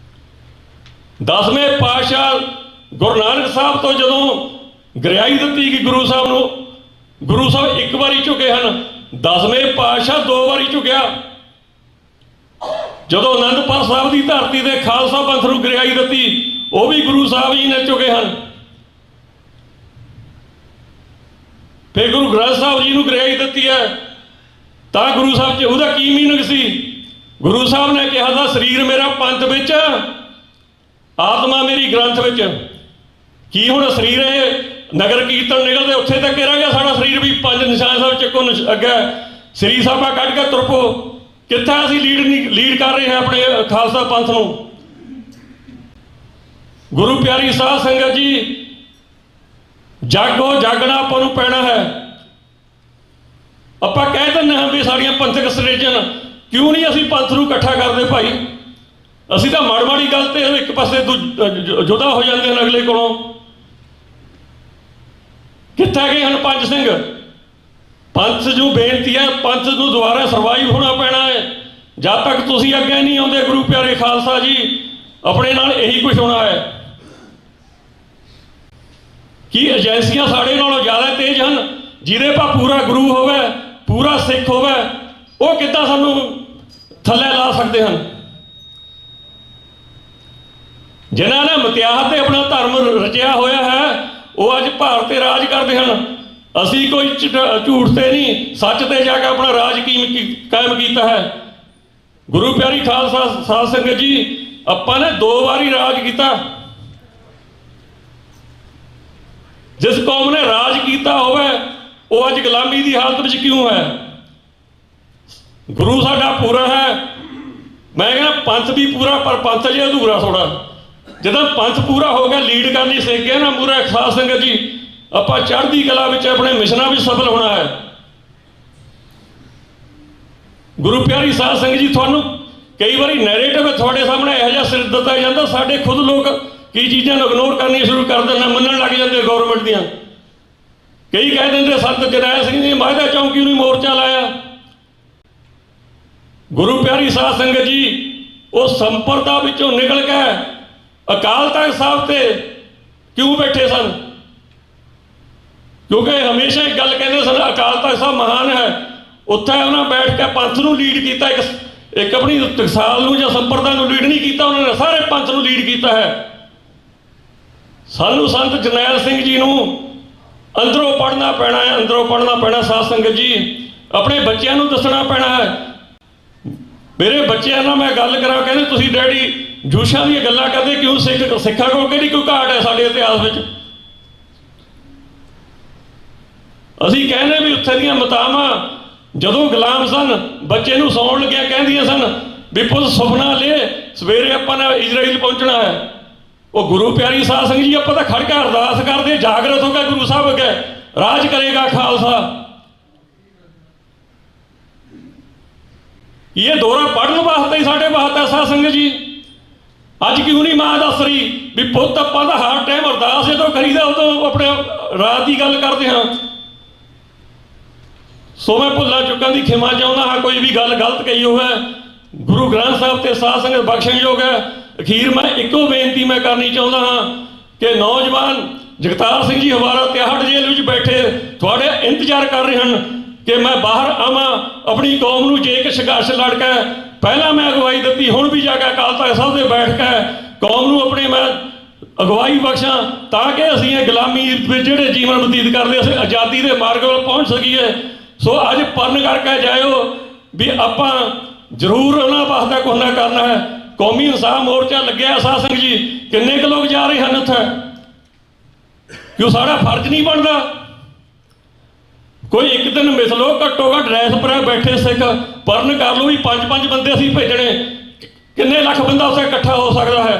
10ਵੇਂ ਪਾਤਸ਼ਾਹ ਗੁਰੂ ਨਾਨਕ ਸਾਹਿਬ ਤੋਂ ਜਦੋਂ ਗਰਿਆਈ ਦਿੱਤੀ ਕਿ ਗੁਰੂ ਸਾਹਿਬ ਨੂੰ, ਗੁਰੂ ਸਾਹਿਬ ਇੱਕ ਵਾਰੀ ਝੁਕੇ ਹਨ, 10ਵੇਂ ਪਾਤਸ਼ਾਹ 2 ਵਾਰੀ ਝੁਕਿਆ। ਜਦੋਂ ਅਨੰਦਪੁਰ ਸਾਹਿਬ ਦੀ ਧਰਤੀ ਤੇ ਖਾਲਸਾ ਪੰਥ ਨੂੰ ਗਰਿਆਈ ਦਿੱਤੀ, ਉਹ ਵੀ ਗੁਰੂ ਸਾਹਿਬ ਜੀ ਨੇ ਝੁਕੇ ਹਨ। ਫਿਰ ਗੁਰੂ ਗ੍ਰੰਥ ਸਾਹਿਬ ਜੀ ਨੂੰ ਗਰਿਆਈ ਦਿੱਤੀ ਹੈ, ਤਾਂ ਗੁਰੂ ਸਾਹਿਬ ਜੀ ਉਹਦਾ ਕੀ ਮੀਨਿੰਗ ਸੀ? ਗੁਰੂ ਸਾਹਿਬ ਨੇ ਕਿਹਾ ਦਾ ਸਰੀਰ ਮੇਰਾ ਪੰਥ ਵਿੱਚ, ਆਤਮਾ ਮੇਰੀ ਗ੍ਰੰਥ ਵਿੱਚ। ਕੀ ਹੁਣ ਸਰੀਰ ਇਹ ਨਗਰ ਕੀਰਤਨ ਨਿਕਲਦੇ ਉੱਥੇ ਤੱਕ ਰਹਿ ਗਿਆ ਸਾਡਾ ਸਰੀਰ ਵੀ 5 ਨਿਸ਼ਾਨ ਸਾਹਿਬ ਚੱਕੋ ਅੱਗੇ ਸ੍ਰੀ ਸਾਹਿਬਾ ਕੱਢ ਕੇ ਤੁਰਪੋ? ਕਿੱਥੇ ਅਸੀਂ ਲੀਡ ਕਰ ਰਹੇ ਹਾਂ ਆਪਣੇ ਖਾਲਸਾ ਪੰਥ ਨੂੰ? ਗੁਰੂ ਪਿਆਰੀ ਸਾਧ ਸੰਗਤ ਜੀ, ਜਾਗੋ, ਜਾਗਣਾ ਆਪਾਂ ਨੂੰ ਪੈਣਾ ਹੈ। ਆਪਾਂ ਕਹਿ ਦਿੰਦੇ ਹਾਂ ਵੀ ਸਾਡੀਆਂ ਪੰਥਕ ਸਟ੍ਰੇਜਨ, ਕਿਉਂ ਨਹੀਂ ਅਸੀਂ ਪੰਥ ਨੂੰ ਇਕੱਠਾ ਕਰਦੇ ਭਾਈ? ਅਸੀਂ ਤਾਂ ਮਾੜੀ ਗੱਲ ਤੇ ਇੱਕ ਪਾਸੇ ਜੁਦਾ ਹੋ ਜਾਂਦੇ ਹਨ ਅਗਲੇ ਕੋਲੋਂ। ਕਿੱਥੇ ਗਏ ਹਨ ਪੰਜ ਸਿੰਘ? ਪੰਥ ਨੂੰ ਬੇਨਤੀ ਹੈ, ਪੰਥ ਨੂੰ ਦੁਬਾਰਾ ਸਰਵਾਈਵ ਹੋਣਾ ਪੈਣਾ ਹੈ। ਜਦ ਤੱਕ ਤੁਸੀਂ ਅੱਗੇ ਨਹੀਂ ਆਉਂਦੇ ਗੁਰੂ ਪਿਆਰੇ ਖਾਲਸਾ ਜੀ, ਆਪਣੇ ਨਾਲ ਇਹੀ ਕੁਝ ਹੋਣਾ ਹੈ। ਕੀ ਏਜੰਸੀਆਂ ਸਾਡੇ ਨਾਲੋਂ ਜ਼ਿਆਦਾ ਤੇਜ਼ ਹਨ? ਜਿਹਦੇ ਪਾ ਪੂਰਾ ਗੁਰੂ ਹੋਵੇ, ਪੂਰਾ ਸਿੱਖ ਹੋਵੇ, ਉਹ ਕਿੱਦਾਂ ਸਾਨੂੰ ਥੱਲੇ ਲਾ ਸਕਦੇ ਹਨ? ਜਿਨ੍ਹਾਂ ਨੇ ਮਤਿਆਹਤ ਤੇ ਆਪਣਾ ਧਰਮ ਰਚਿਆ ਹੋਇਆ ਹੈ, ਉਹ ਅੱਜ ਭਾਰਤ ਤੇ ਰਾਜ ਕਰਦੇ ਹਨ। ਅਸੀਂ ਕੋਈ ਝੂਠ ਤੇ ਨਹੀਂ, ਸੱਚ ਤੇ ਜਾ ਕੇ ਆਪਣਾ ਰਾਜ ਕਾਇਮ ਕੀਤਾ ਹੈ। ਗੁਰੂ ਪਿਆਰੀ ਖਾਲਸਾ ਸਾਧ ਸੰਗਤ ਜੀ, ਆਪਾਂ ਨੇ 2 ਵਾਰੀ ਰਾਜ ਕੀਤਾ। ਜਿਸ ਕੌਮ ਨੇ ਰਾਜ ਕੀਤਾ ਹੋਵੇ ਉਹ ਅੱਜ ਗੁਲਾਮੀ ਦੀ ਹਾਲਤ ਵਿੱਚ ਕਿਉਂ ਹੈ? ਗੁਰੂ ਸਾਡਾ ਪੂਰਾ ਹੈ। ਮੈਂ ਕਹਿੰਦਾ ਪੰਥ ਵੀ ਪੂਰਾ, ਪਰ ਪੰਥ ਜੇ ਅਧੂਰਾ ਥੋੜਾ। ਜਦੋਂ ਪੰਥ ਪੂਰਾ ਹੋ ਗਿਆ, ਲੀਡ ਕਰਨੀ ਸਿੱਖ ਗਿਆ ਨਾ ਪੂਰਾ ਸਾਧ ਸੰਗਤ ਜੀ, ਆਪਾਂ ਚੜ੍ਹਦੀ ਕਲਾ ਵਿੱਚ ਆਪਣੇ ਮਿਸ਼ਨਾਂ ਵਿੱਚ ਸਫਲ ਹੋਣਾ ਹੈ। ਗੁਰੂ ਪਿਆਰੀ ਸਾਧ ਸੰਗਤ ਜੀ, ਤੁਹਾਨੂੰ ਕਈ ਵਾਰੀ ਨੈਰੇਟਿਵ ਤੁਹਾਡੇ ਸਾਹਮਣੇ ਇਹੋ ਜਿਹਾ ਸਿਰ ਦਿੱਤਾ ਜਾਂਦਾ, ਸਾਡੇ ਖੁਦ ਲੋਕ ਕੀ ਚੀਜ਼ਾਂ ਨੂੰ ਇਗਨੋਰ ਕਰਨੀਆਂ ਸ਼ੁਰੂ ਕਰ ਦਿੰਦੇ, ਮੰਨਣ ਲੱਗ ਜਾਂਦੇ ਗੌਰਮੈਂਟ ਦੀਆਂ। ਕਈ ਕਹਿ ਦਿੰਦੇ ਸੰਤ ਜਰਨੈਲ ਸਿੰਘ ਨੇ ਮਾਝਾ ਚੌਂਕੀ ਨੂੰ ਮੋਰਚਾ ਲਾਇਆ। ਗੁਰੂ ਪਿਆਰੀ ਸਾਧ ਸੰਗਤ ਜੀ ਉਹ ਸੰਪਰਦਾ ਵਿੱਚੋਂ ਨਿਕਲ ਕੇ ਅਕਾਲ ਤਖਤ ਸਾਹਿਬ ਤੇ ਕਿਉਂ ਬੈਠੇ ਸਨ? ਕਿਉਂਕਿ ਹਮੇਸ਼ਾ ਇੱਕ ਗੱਲ ਕਹਿੰਦੇ ਸਨ, ਅਕਾਲ ਤਖਤ ਸਾਹਿਬ ਮਹਾਨ ਹੈ। ਉੱਥੇ ਉਹਨਾਂ ਬੈਠ ਕੇ ਪੰਥ ਨੂੰ ਲੀਡ ਕੀਤਾ, ਇੱਕ ਆਪਣੀ ਟਕਸਾਲ ਨੂੰ ਜਾਂ ਸੰਪਰਦਾ ਨੂੰ ਲੀਡ ਨਹੀਂ ਕੀਤਾ, ਉਹਨਾਂ ਨੇ ਸਾਰੇ ਪੰਥ ਨੂੰ ਲੀਡ ਕੀਤਾ ਹੈ। ਸਾਨੂੰ ਸੰਤ ਜਰਨੈਲ ਸਿੰਘ ਜੀ ਨੂੰ ਅੰਦਰੋਂ ਪੜ੍ਹਨਾ ਪੈਣਾ ਹੈ, ਅੰਦਰੋਂ ਪੜ੍ਹਨਾ ਪੈਣਾ। ਸਾਧ ਸੰਗਤ ਜੀ ਆਪਣੇ ਬੱਚਿਆਂ ਨੂੰ ਦੱਸਣਾ ਪੈਣਾ ਹੈ। ਮੇਰੇ ਬੱਚਿਆਂ ਨਾਲ ਮੈਂ ਗੱਲ ਕਰਾਂ, ਕਹਿੰਦੇ ਤੁਸੀਂ ਡੈਡੀ ਜੋਸ਼ਾਂ ਦੀਆਂ ਗੱਲਾਂ ਕਰਦੇ ਕਿਉਂ? ਸਿੱਖਾਂ ਕੋਲ ਕਿਹੜੀ ਕੋਈ ਘਾਟ ਹੈ ਸਾਡੇ ਇਤਿਹਾਸ ਵਿੱਚ? ਅਸੀਂ ਕਹਿੰਦੇ ਵੀ ਉੱਥੇ ਦੀਆਂ ਮਾਤਾਵਾਂ ਜਦੋਂ ਗੁਲਾਮ ਸਨ, ਬੱਚੇ ਨੂੰ ਸੌਣ ਲੱਗਿਆ ਕਹਿੰਦੀਆਂ ਸਨ ਵੀ ਪੁੱਤ ਸੁਪਨਾ ਲੈ, ਸਵੇਰੇ ਆਪਾਂ ਨੇ ਇਜ਼ਰਾਈਲ ਪਹੁੰਚਣਾ ਹੈ। ਉਹ ਗੁਰੂ ਪਿਆਰੀ ਸਾਧ ਸੰਗਤ ਜੀ ਆਪਾਂ ਤਾਂ ਖੜ ਕੇ ਅਰਦਾਸ ਕਰਦੇ, ਜਾਗਰਤ ਹੋ ਕੇ ਗੁਰੂ ਸਾਹਿਬ ਅੱਗੇ, ਰਾਜ ਕਰੇਗਾ ਖਾਲਸਾ। ਇਹ ਦੌਰਾ ਪੜ੍ਹਨ ਵਾਸਤੇ ਹੀ ਸਾਡੇ ਵਾਸਤੇ ਸਾਧ ਸੰਗਤ ਜੀ। ਅੱਜ ਕਿਉਂ ਨਹੀਂ ਮਾਂ ਦੱਸ ਰਹੀ ਵੀ ਪੁੱਤ ਆਪਾਂ ਦਾ ਹਰ ਟਾਈਮ ਅਰਦਾਸ ਜਦੋਂ ਕਰੀਦਾ ਉਦੋਂ ਆਪਣੇ ਰਾਤ ਦੀ ਗੱਲ ਕਰਦੇ ਹਾਂ। ਸੋ ਮੈਂ ਭੁੱਲਾਂ ਚੁੱਕਾਂ ਦੀ ਖਿਮਾ ਚਾਹੁੰਦਾ ਹਾਂ, ਕੋਈ ਵੀ ਗੱਲ ਗਲਤ ਕਹੀ ਹੋਵੇ। ਗੁਰੂ ਗ੍ਰੰਥ ਸਾਹਿਬ ਤੇ ਸਾਧ ਸੰਗਤ ਬਖਸ਼ਣਯੋਗ ਹੈ। ਅਖੀਰ ਮੈਂ ਇੱਕੋ ਬੇਨਤੀ ਮੈਂ ਕਰਨੀ ਚਾਹੁੰਦਾ ਹਾਂ ਕਿ ਨੌਜਵਾਨ ਜਗਤਾਰ ਸਿੰਘ ਜੀ ਹਵਾਰਾ 63 ਜੇਲ੍ਹ ਵਿੱਚ ਬੈਠੇ ਤੁਹਾਡੇ ਇੰਤਜ਼ਾਰ ਕਰ ਰਹੇ ਹਨ ਕਿ ਮੈਂ ਬਾਹਰ ਆਵਾਂ, ਆਪਣੀ ਕੌਮ ਨੂੰ ਜੇ ਇੱਕ ਸੰਘਰਸ਼ ਲੜ ਕੇ ਪਹਿਲਾਂ ਮੈਂ ਅਗਵਾਈ ਦਿੱਤੀ, ਹੁਣ ਵੀ ਜਾ ਕੇ ਅਕਾਲ ਤਖਤ ਸਾਹਿਬ ਤੇ ਬੈਠ ਕੇ ਕੌਮ ਨੂੰ ਆਪਣੀ ਮੈਂ ਅਗਵਾਈ ਬਖਸ਼ਾਂ, ਤਾਂ ਕਿ ਅਸੀਂ ਇਹ ਗੁਲਾਮੀ ਵਿੱਚ ਜਿਹੜੇ ਜੀਵਨ ਬਤੀਤ ਕਰਦੇ ਅਸੀਂ ਆਜ਼ਾਦੀ ਦੇ ਮਾਰਗ ਵੱਲ ਪਹੁੰਚ ਸਕੀਏ। ਸੋ ਅੱਜ ਪਰਨ ਕਰਕੇ ਜਾਇਓ ਵੀ ਆਪਾਂ ਜ਼ਰੂਰ ਉਹਨਾਂ ਵਾਸਤੇ ਕੁਝ ਨਾ ਕਰਨਾ ਹੈ। ਕੌਮੀ ਇਨਸਾਫ ਮੋਰਚਾ ਲੱਗਿਆ ਸਾਧ ਸੰਗਤ ਜੀ, ਕਿੰਨੇ ਕੁ ਲੋਕ ਜਾ ਰਹੇ ਹਨ ਉੱਥੇ? ਕਿਉਂ ਸਾਡਾ ਫਰਜ਼ ਨਹੀਂ ਬਣਦਾ? ਕੋਈ ਇੱਕ ਦਿਨ ਮਿਸ ਲਓ, ਘੱਟੋ ਘੱਟ ਰੈਸ ਪਰ ਬੈਠੇ ਸਿੱਖ ਪਰਨ ਕਰ ਲਓ ਵੀ 5-5 ਬੰਦੇ ਅਸੀਂ ਭੇਜਣੇ, ਕਿੰਨੇ ਲੱਖ ਬੰਦਾ ਉੱਥੇ ਇਕੱਠਾ ਹੋ ਸਕਦਾ ਹੈ।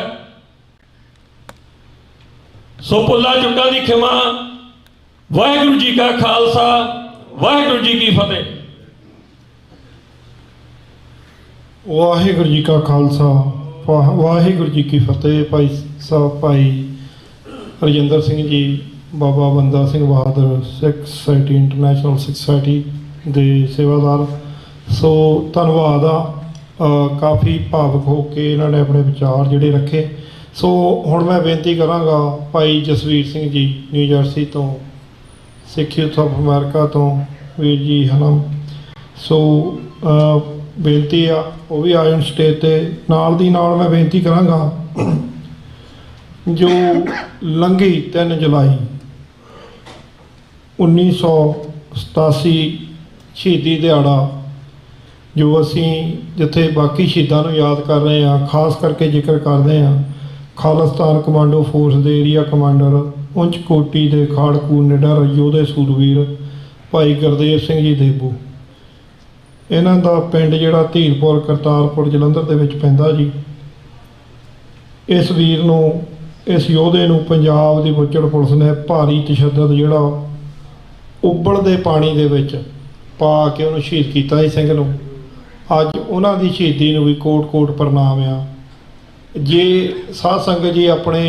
ਸੋ ਭੁੱਲਾਂ ਚੁੱਕਾਂ ਦੀ ਖਿਮਾ। ਵਾਹਿਗੁਰੂ ਜੀ ਕਾ ਖਾਲਸਾ, ਵਾਹਿਗੁਰੂ ਜੀ ਕੀ ਫਤਿਹ। ਵਾਹਿਗੁਰੂ ਜੀ ਕਾ ਖਾਲਸਾ, ਵਾਹਿਗੁਰੂ ਜੀ ਕੀ ਫਤਿਹ। ਭਾਈ ਸਾਹਿਬ ਭਾਈ ਰਜਿੰਦਰ ਸਿੰਘ ਜੀ, ਬਾਬਾ ਬੰਦਾ ਸਿੰਘ ਬਹਾਦਰ ਸਿੱਖ ਸੋਸਾਇਟੀ, ਇੰਟਰਨੈਸ਼ਨਲ ਸਿੱਖ ਸੋਸਾਇਟੀ ਦੇ ਸੇਵਾਦਾਰ। ਸੋ ਧੰਨਵਾਦ ਆ, ਕਾਫੀ ਭਾਵੁਕ ਹੋ ਕੇ ਇਹਨਾਂ ਨੇ ਆਪਣੇ ਵਿਚਾਰ ਜਿਹੜੇ ਰੱਖੇ। ਸੋ ਹੁਣ ਮੈਂ ਬੇਨਤੀ ਕਰਾਂਗਾ ਭਾਈ ਜਸਵੀਰ ਸਿੰਘ ਜੀ ਨਿਊ ਜਰਸੀ ਤੋਂ, ਸਿੱਖ ਯੂਥ ਆਫ ਅਮਰੀਕਾ ਤੋਂ ਵੀਰ ਜੀ ਹਨਾ। ਸੋ ਬੇਨਤੀ ਆ ਉਹ ਵੀ ਆ ਜਾਣ ਸਟੇਜ 'ਤੇ। ਨਾਲ ਦੀ ਨਾਲ ਮੈਂ ਬੇਨਤੀ ਕਰਾਂਗਾ ਜੋ ਲੰਘੀ 3 ਜੁਲਾਈ 1987 ਸ਼ਹੀਦੀ ਦਿਹਾੜਾ, ਜੋ ਅਸੀਂ ਜਿੱਥੇ ਬਾਕੀ ਸ਼ਹੀਦਾਂ ਨੂੰ ਯਾਦ ਕਰ ਰਹੇ ਹਾਂ, ਖਾਸ ਕਰਕੇ ਜ਼ਿਕਰ ਕਰਦੇ ਹਾਂ ਖਾਲਿਸਤਾਨ ਕਮਾਂਡੋ ਫੋਰਸ ਦੇ ਏਰੀਆ ਕਮਾਂਡਰ ਉੱਚ ਕੋਟੀ ਦੇ ਖਾੜਕੂ ਨਿਡਰ ਯੋਧੇ ਸੂਰਵੀਰ ਭਾਈ ਗੁਰਦੇਵ ਸਿੰਘ ਜੀ ਦੇਬੂ। ਇਹਨਾਂ ਦਾ ਪਿੰਡ ਜਿਹੜਾ ਧੀਰਪੁਰ ਕਰਤਾਰਪੁਰ ਜਲੰਧਰ ਦੇ ਵਿੱਚ ਪੈਂਦਾ ਜੀ। ਇਸ ਵੀਰ ਨੂੰ, ਇਸ ਯੋਧੇ ਨੂੰ ਪੰਜਾਬ ਦੀ ਬੁੱਚੜ ਪੁਲਿਸ ਨੇ ਭਾਰੀ ਤਸ਼ੱਦਦ ਜਿਹੜਾ ਉਬਲਦੇ ਪਾਣੀ ਦੇ ਵਿੱਚ ਪਾ ਕੇ ਉਹਨੂੰ ਸ਼ਹੀਦ ਕੀਤਾ ਸੀ ਸਿੰਘ ਨੂੰ। ਅੱਜ ਉਹਨਾਂ ਦੀ ਸ਼ਹੀਦੀ ਨੂੰ ਵੀ ਕੋਟ-ਕੋਟ ਪ੍ਰਣਾਮ ਆ। ਜੇ ਸਾਧ ਸੰਗਤ ਜੀ ਆਪਣੇ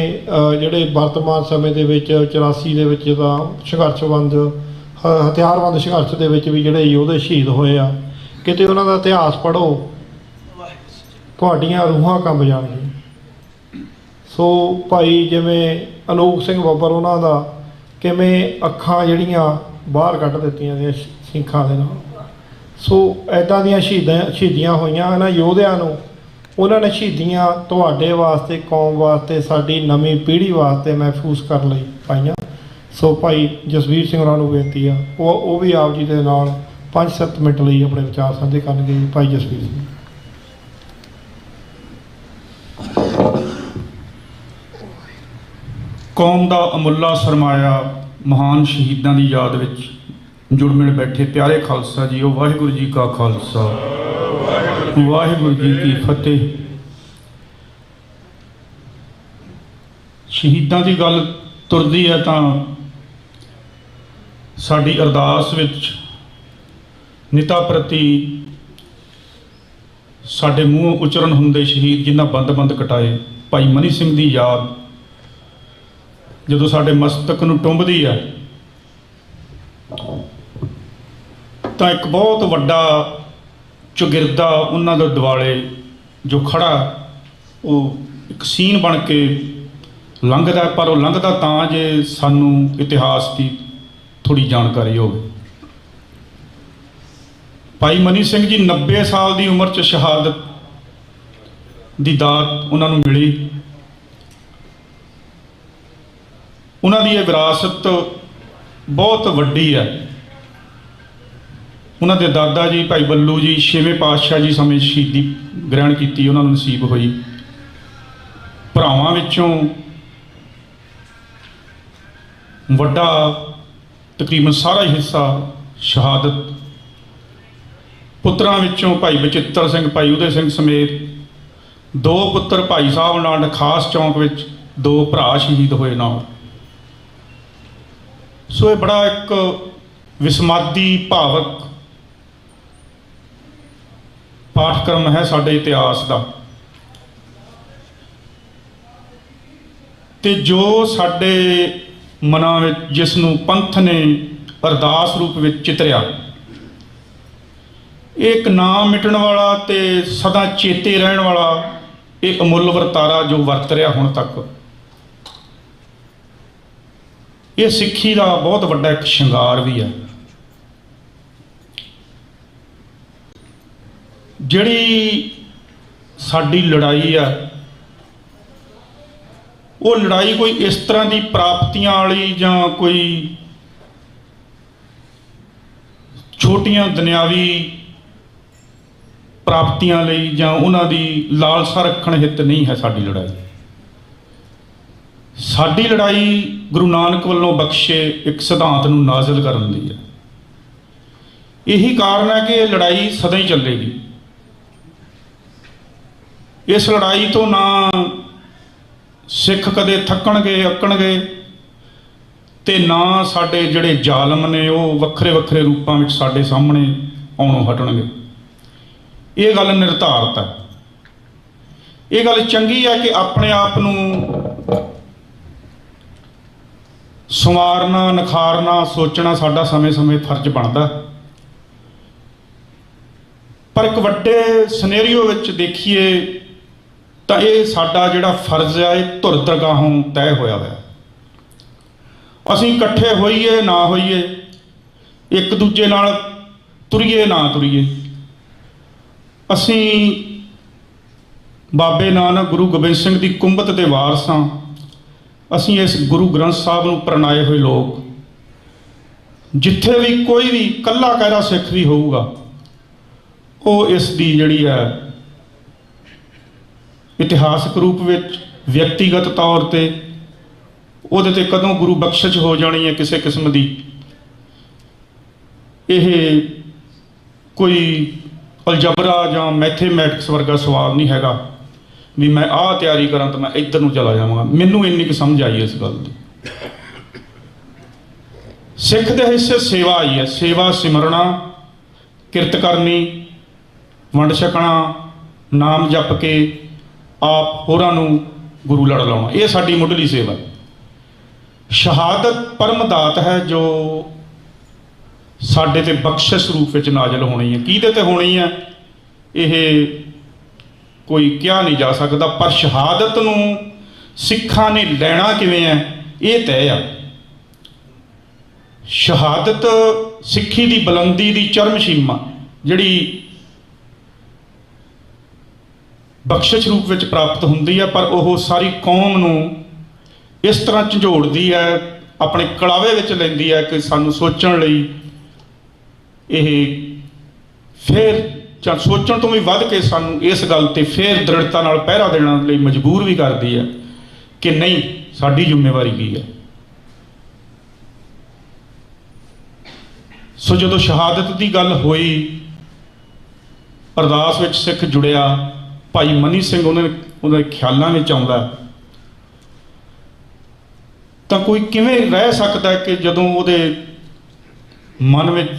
ਜਿਹੜੇ ਵਰਤਮਾਨ ਸਮੇਂ ਦੇ ਵਿੱਚ 84 ਦੇ ਵਿੱਚ ਤਾਂ ਸੰਘਰਸ਼ਬੰਦ ਹਥਿਆਰਬੰਦ ਸੰਘਰਸ਼ ਦੇ ਵਿੱਚ ਵੀ ਜਿਹੜੇ ਯੋਧੇ ਸ਼ਹੀਦ ਹੋਏ ਆ, ਕਿਤੇ ਉਹਨਾਂ ਦਾ ਇਤਿਹਾਸ ਪੜ੍ਹੋ, ਤੁਹਾਡੀਆਂ ਰੂਹਾਂ ਕੰਬ ਜਾਣਗੀਆਂ। ਸੋ ਭਾਈ ਜਿਵੇਂ ਅਨੂਪ ਸਿੰਘ ਬੱਬਰ, ਉਹਨਾਂ ਦਾ ਕਿਵੇਂ ਅੱਖਾਂ ਜਿਹੜੀਆਂ ਬਾਹਰ ਕੱਢ ਦਿੱਤੀਆਂ ਗਈਆਂ ਸਿੰਖਾਂ ਦੇ ਨਾਲ। ਸੋ ਇੱਦਾਂ ਦੀਆਂ ਸ਼ਹੀਦੀਆਂ ਹੋਈਆਂ ਇਹਨਾਂ ਯੋਧਿਆਂ ਨੂੰ। ਉਹਨਾਂ ਨੇ ਸ਼ਹੀਦੀਆਂ ਤੁਹਾਡੇ ਵਾਸਤੇ, ਕੌਮ ਵਾਸਤੇ, ਸਾਡੀ ਨਵੀਂ ਪੀੜ੍ਹੀ ਵਾਸਤੇ ਮਹਿਫੂਜ਼ ਕਰਨ ਲਈ ਪਾਈਆਂ। ਸੋ ਭਾਈ ਜਸਵੀਰ ਸਿੰਘ ਹੋਰਾਂ ਨੂੰ ਬੇਨਤੀ ਆ ਉਹ ਵੀ ਆਪ ਜੀ ਦੇ ਨਾਲ 5-7 ਮਿੰਟ ਲਈ ਆਪਣੇ ਵਿਚਾਰ ਸਾਂਝੇ ਕਰਨਗੇ। ਭਾਈ ਜਸਵੀਰ ਸਿੰਘ। ਕੌਮ ਦਾ ਅਮੁੱਲਾ ਸਰਮਾਇਆ, ਮਹਾਨ ਸ਼ਹੀਦਾਂ ਦੀ ਯਾਦ ਵਿੱਚ ਜੁੜ ਮਿਲ ਬੈਠੇ ਪਿਆਰੇ ਖਾਲਸਾ ਜੀਓ, ਵਾਹਿਗੁਰੂ ਜੀ ਕਾ ਖਾਲਸਾ, ਵਾਹਿਗੁਰੂ ਜੀ ਕੀ ਫਤਿਹ। ਸ਼ਹੀਦਾਂ ਦੀ ਗੱਲ ਤੁਰਦੀ ਹੈ ਤਾਂ ਸਾਡੀ ਅਰਦਾਸ ਵਿੱਚ ਨਿਤਾ ਪ੍ਰਤੀ ਸਾਡੇ ਮੂੰਹੋਂ ਉਚਰਨ ਹੁੰਦੇ ਸ਼ਹੀਦ ਜਿਨ੍ਹਾਂ ਬੰਦ-ਬੰਦ ਕਟਾਏ ਭਾਈ ਮਨੀ ਸਿੰਘ ਦੀ ਯਾਦ ਜਦੋਂ ਸਾਡੇ ਮਸਤਕ ਨੂੰ ਟੁੰਬਦੀ ਹੈ ਤਾਂ ਇੱਕ ਬਹੁਤ ਵੱਡਾ ਚੌਗਿਰਦਾ ਉਹਨਾਂ ਦੇ ਦੁਆਲੇ ਜੋ ਖੜਾ ਉਹ ਇੱਕ ਸੀਨ ਬਣ ਕੇ ਲੰਘਦਾ, ਪਰ ਉਹ ਲੰਘਦਾ ਤਾਂ ਜੇ ਸਾਨੂੰ ਇਤਿਹਾਸ ਦੀ ਥੋੜ੍ਹੀ ਜਾਣਕਾਰੀ ਹੋਵੇ। ਭਾਈ ਮਨੀ ਸਿੰਘ ਜੀ 90 ਸਾਲ ਦੀ ਉਮਰ 'ਚ ਸ਼ਹਾਦਤ ਦੀ ਦਾਤ ਉਹਨਾਂ ਨੂੰ ਮਿਲੀ। ਉਹਨਾਂ ਦੀ ਇਹ ਵਿਰਾਸਤ ਬਹੁਤ ਵੱਡੀ ਹੈ। ਉਹਨਾਂ ਦੇ ਦਾਦਾ ਜੀ ਭਾਈ ਬੱਲੂ ਜੀ 6ਵੇਂ ਪਾਤਸ਼ਾਹ ਜੀ ਸਮੇਂ ਸ਼ਹੀਦੀ ਗ੍ਰਹਿਣ ਕੀਤੀ, ਉਹਨਾਂ ਨੂੰ ਨਸੀਬ ਹੋਈ। ਭਰਾਵਾਂ ਵਿੱਚੋਂ ਵੱਡਾ ਤਕਰੀਬਨ ਸਾਰਾ ਹੀ ਹਿੱਸਾ ਸ਼ਹਾਦਤ, ਪੁੱਤਰਾਂ ਵਿੱਚੋਂ ਭਾਈ ਬਚਿੱਤਰ ਸਿੰਘ, ਭਾਈ ਉਦੈ ਸਿੰਘ ਸਮੇਤ 2 ਪੁੱਤਰ ਭਾਈ ਸਾਹਿਬ ਨਾਲ ਖਾਸ ਚੌਂਕ ਵਿੱਚ 2 ਭਰਾ ਸ਼ਹੀਦ ਹੋਏ ਨਾਲ। ਸੋ ਇਹ ਬੜਾ ਇੱਕ ਵਿਸਮਾਦੀ ਭਾਵਕ ਪਾਠਕ੍ਰਮ ਹੈ ਸਾਡੇ ਇਤਿਹਾਸ ਦਾ। ਤੇ ਜੋ ਸਾਡੇ ਮਨਾਂ ਵਿੱਚ, ਜਿਸ ਨੂੰ ਪੰਥ ਨੇ ਅਰਦਾਸ ਰੂਪ ਵਿੱਚ ਚਿਤਰਿਆ, ਇਹ ਇੱਕ ਨਾ ਮਿਟਣ ਵਾਲਾ ਤੇ ਸਦਾ ਚੇਤੇ ਰਹਿਣ ਵਾਲਾ ਇਹ ਅਮੁੱਲ ਵਰਤਾਰਾ ਜੋ ਵਰਤ ਰਿਹਾ ਹੁਣ ਤੱਕ, ਇਹ ਸਿੱਖੀ ਦਾ ਬਹੁਤ ਵੱਡਾ ਇੱਕ ਸ਼ਿੰਗਾਰ ਵੀ ਹੈ। ਜਿਹੜੀ ਸਾਡੀ ਲੜਾਈ ਆ, ਉਹ ਲੜਾਈ ਕੋਈ ਇਸ ਤਰ੍ਹਾਂ ਦੀ ਪ੍ਰਾਪਤੀਆਂ ਵਾਲੀ ਜਾਂ ਕੋਈ ਛੋਟੀਆਂ ਦੁਨਿਆਵੀ ਪ੍ਰਾਪਤੀਆਂ ਲਈ ਜਾਂ ਉਹਨਾਂ ਦੀ ਲਾਲਸਾ ਰੱਖਣ ਹਿੱਤ ਨਹੀਂ ਹੈ। ਸਾਡੀ ਲੜਾਈ ਗੁਰੂ ਨਾਨਕ ਵੱਲੋਂ ਬਖਸ਼ੇ ਇੱਕ ਸਿਧਾਂਤ ਨੂੰ ਨਾਜ਼ਿਲ ਕਰਨ ਦੀ ਹੈ। ਇਹੀ ਕਾਰਨ ਹੈ ਕਿ ਇਹ ਲੜਾਈ ਸਦਾ ਹੀ ਚੱਲੇਗੀ। ਇਸ ਲੜਾਈ ਤੋਂ ਨਾ ਸਿੱਖ ਕਦੇ ਥੱਕਣਗੇ, ਅੱਕਣਗੇ, ਤੇ ਨਾ ਸਾਡੇ ਜਿਹੜੇ ਜ਼ਾਲਮ ਨੇ ਉਹ ਵੱਖਰੇ ਵੱਖਰੇ ਰੂਪਾਂ ਵਿੱਚ ਸਾਡੇ ਸਾਹਮਣੇ ਆਉਣੋਂ ਹਟਣਗੇ। ਇਹ ਗੱਲ ਨਿਰਧਾਰਤ ਹੈ। ਇਹ ਗੱਲ ਚੰਗੀ ਹੈ ਕਿ ਆਪਣੇ ਆਪ ਨੂੰ ਸੰਵਾਰਨਾ, ਨਿਖਾਰਨਾ, ਸੋਚਣਾ ਸਾਡਾ ਸਮੇਂ-ਸਮੇਂ ਫਰਜ਼ ਬਣਦਾ। ਪਰ ਇੱਕ ਵੱਡੇ ਸਿਨੈਰੀਓ ਵਿੱਚ ਦੇਖੀਏ ਤਾਂ ਇਹ ਸਾਡਾ ਜਿਹੜਾ ਫਰਜ਼ ਹੈ ਇਹ ਧੁਰ ਦਰਗਾਹੋਂ ਤੈਅ ਹੋਇਆ ਹੋਇਆ। ਅਸੀਂ ਇਕੱਠੇ ਹੋਈਏ ਨਾ ਹੋਈਏ, ਇੱਕ ਦੂਜੇ ਨਾਲ ਤੁਰੀਏ ਨਾ ਤੁਰੀਏ, ਅਸੀਂ ਬਾਬੇ ਨਾਨਕ ਗੁਰੂ ਗੋਬਿੰਦ ਸਿੰਘ ਦੀ ਕੁੰਬਤ ਦੇ ਵਾਰਸ ਹਾਂ। ਅਸੀਂ ਇਸ ਗੁਰੂ ਗ੍ਰੰਥ ਸਾਹਿਬ ਨੂੰ ਪ੍ਰਣਾਏ ਹੋਏ ਲੋਕ। ਜਿੱਥੇ ਵੀ ਕੋਈ ਵੀ ਇਕੱਲਾ ਕਹਿਰਾ ਸਿੱਖ ਵੀ ਹੋਊਗਾ, ਉਹ ਇਸ ਦੀ ਜਿਹੜੀ ਹੈ ਇਤਿਹਾਸਕ ਰੂਪ ਵਿੱਚ, ਵਿਅਕਤੀਗਤ ਤੌਰ ਤੇ ਉਹਦੇ ਤੇ ਕਦੋਂ ਗੁਰੂ ਬਖਸ਼ਿਸ਼ ਹੋ ਜਾਣੀ ਹੈ ਕਿਸੇ ਕਿਸਮ ਦੀ, ਇਹ ਕੋਈ ਅਲਜਬਰਾ ਜਾਂ ਮੈਥੇਮੈਟਿਕਸ ਵਰਗਾ ਸਵਾਲ ਨਹੀਂ ਹੈਗਾ ਵੀ ਮੈਂ ਆਹ ਤਿਆਰੀ ਕਰਾਂ ਤਾਂ ਮੈਂ ਇੱਧਰ ਨੂੰ ਚਲਾ ਜਾਵਾਂਗਾ। ਮੈਨੂੰ ਇੰਨੀ ਕੁ ਸਮਝ ਆਈ ਇਸ ਗੱਲ ਦੀ। ਸਿੱਖ ਦੇ ਹਿੱਸੇ ਸੇਵਾ ਆਈ ਹੈ। ਸੇਵਾ ਸਿਮਰਨਾ, ਕਿਰਤ ਕਰਨੀ, ਵੰਡ ਛਕਣਾ, ਨਾਮ ਜਪ ਕੇ ਆਪ ਹੋਰਾਂ ਨੂੰ ਗੁਰੂ ਲੜ ਲਾਉਣਾ, ਇਹ ਸਾਡੀ ਮੁੱਢਲੀ ਸੇਵਾ। ਸ਼ਹਾਦਤ ਪਰਮ ਦਾਤ ਹੈ ਜੋ ਸਾਡੇ ਤੇ ਬਖਸ਼ਿਸ਼ ਰੂਪ ਵਿੱਚ ਨਾਜ਼ਿਲ ਹੋਣੀ ਹੈ। ਕਿਹਦੇ ਤੇ ਹੋਣੀ ਹੈ ਇਹ ਕੋਈ ਕਿਹਾ ਨਹੀਂ ਜਾ ਸਕਦਾ, ਪਰ ਸ਼ਹਾਦਤ ਨੂੰ ਸਿੱਖਾਂ ਨੇ ਲੈਣਾ ਕਿਵੇਂ ਹੈ ਇਹ ਤੈਅ ਆ। ਸ਼ਹਾਦਤ ਸਿੱਖੀ ਦੀ ਬੁਲੰਦੀ ਦੀ ਚਰਮ ਸੀਮਾ ਜਿਹੜੀ ਬਖਸ਼ਿਸ਼ ਰੂਪ ਵਿੱਚ ਪ੍ਰਾਪਤ ਹੁੰਦੀ ਹੈ, ਪਰ ਉਹ ਸਾਰੀ ਕੌਮ ਨੂੰ ਇਸ ਤਰ੍ਹਾਂ ਝੰਜੋੜਦੀ ਹੈ, ਆਪਣੇ ਕਲਾਵੇ ਵਿੱਚ ਲੈਂਦੀ ਹੈ ਕਿ ਸਾਨੂੰ ਸੋਚਣ ਲਈ ਇਹ ਫਿਰ ਜਾਂ ਸੋਚਣ ਤੋਂ ਵੀ ਵੱਧ ਕੇ ਸਾਨੂੰ ਇਸ ਗੱਲ ਤੇ ਫਿਰ ਦ੍ਰਿੜਤਾ ਨਾਲ ਪਹਿਰਾ ਦੇਣ ਲਈ ਮਜਬੂਰ ਵੀ ਕਰਦੀ ਹੈ ਕਿ ਨਹੀਂ, ਸਾਡੀ ਜ਼ਿੰਮੇਵਾਰੀ ਕੀ ਹੈ। ਸੋ ਜਦੋਂ ਸ਼ਹਾਦਤ ਦੀ ਗੱਲ ਹੋਈ, ਅਰਦਾਸ ਵਿੱਚ ਸਿੱਖ ਜੁੜਿਆ, ਭਾਈ ਮਨੀ ਸਿੰਘ ਉਹਦੇ ਖਿਆਲਾਂ ਵਿੱਚ ਆਉਂਦਾ ਤਾਂ ਕੋਈ ਕਿਵੇਂ ਰਹਿ ਸਕਦਾ ਕਿ ਜਦੋਂ ਉਹਦੇ ਮਨ ਵਿੱਚ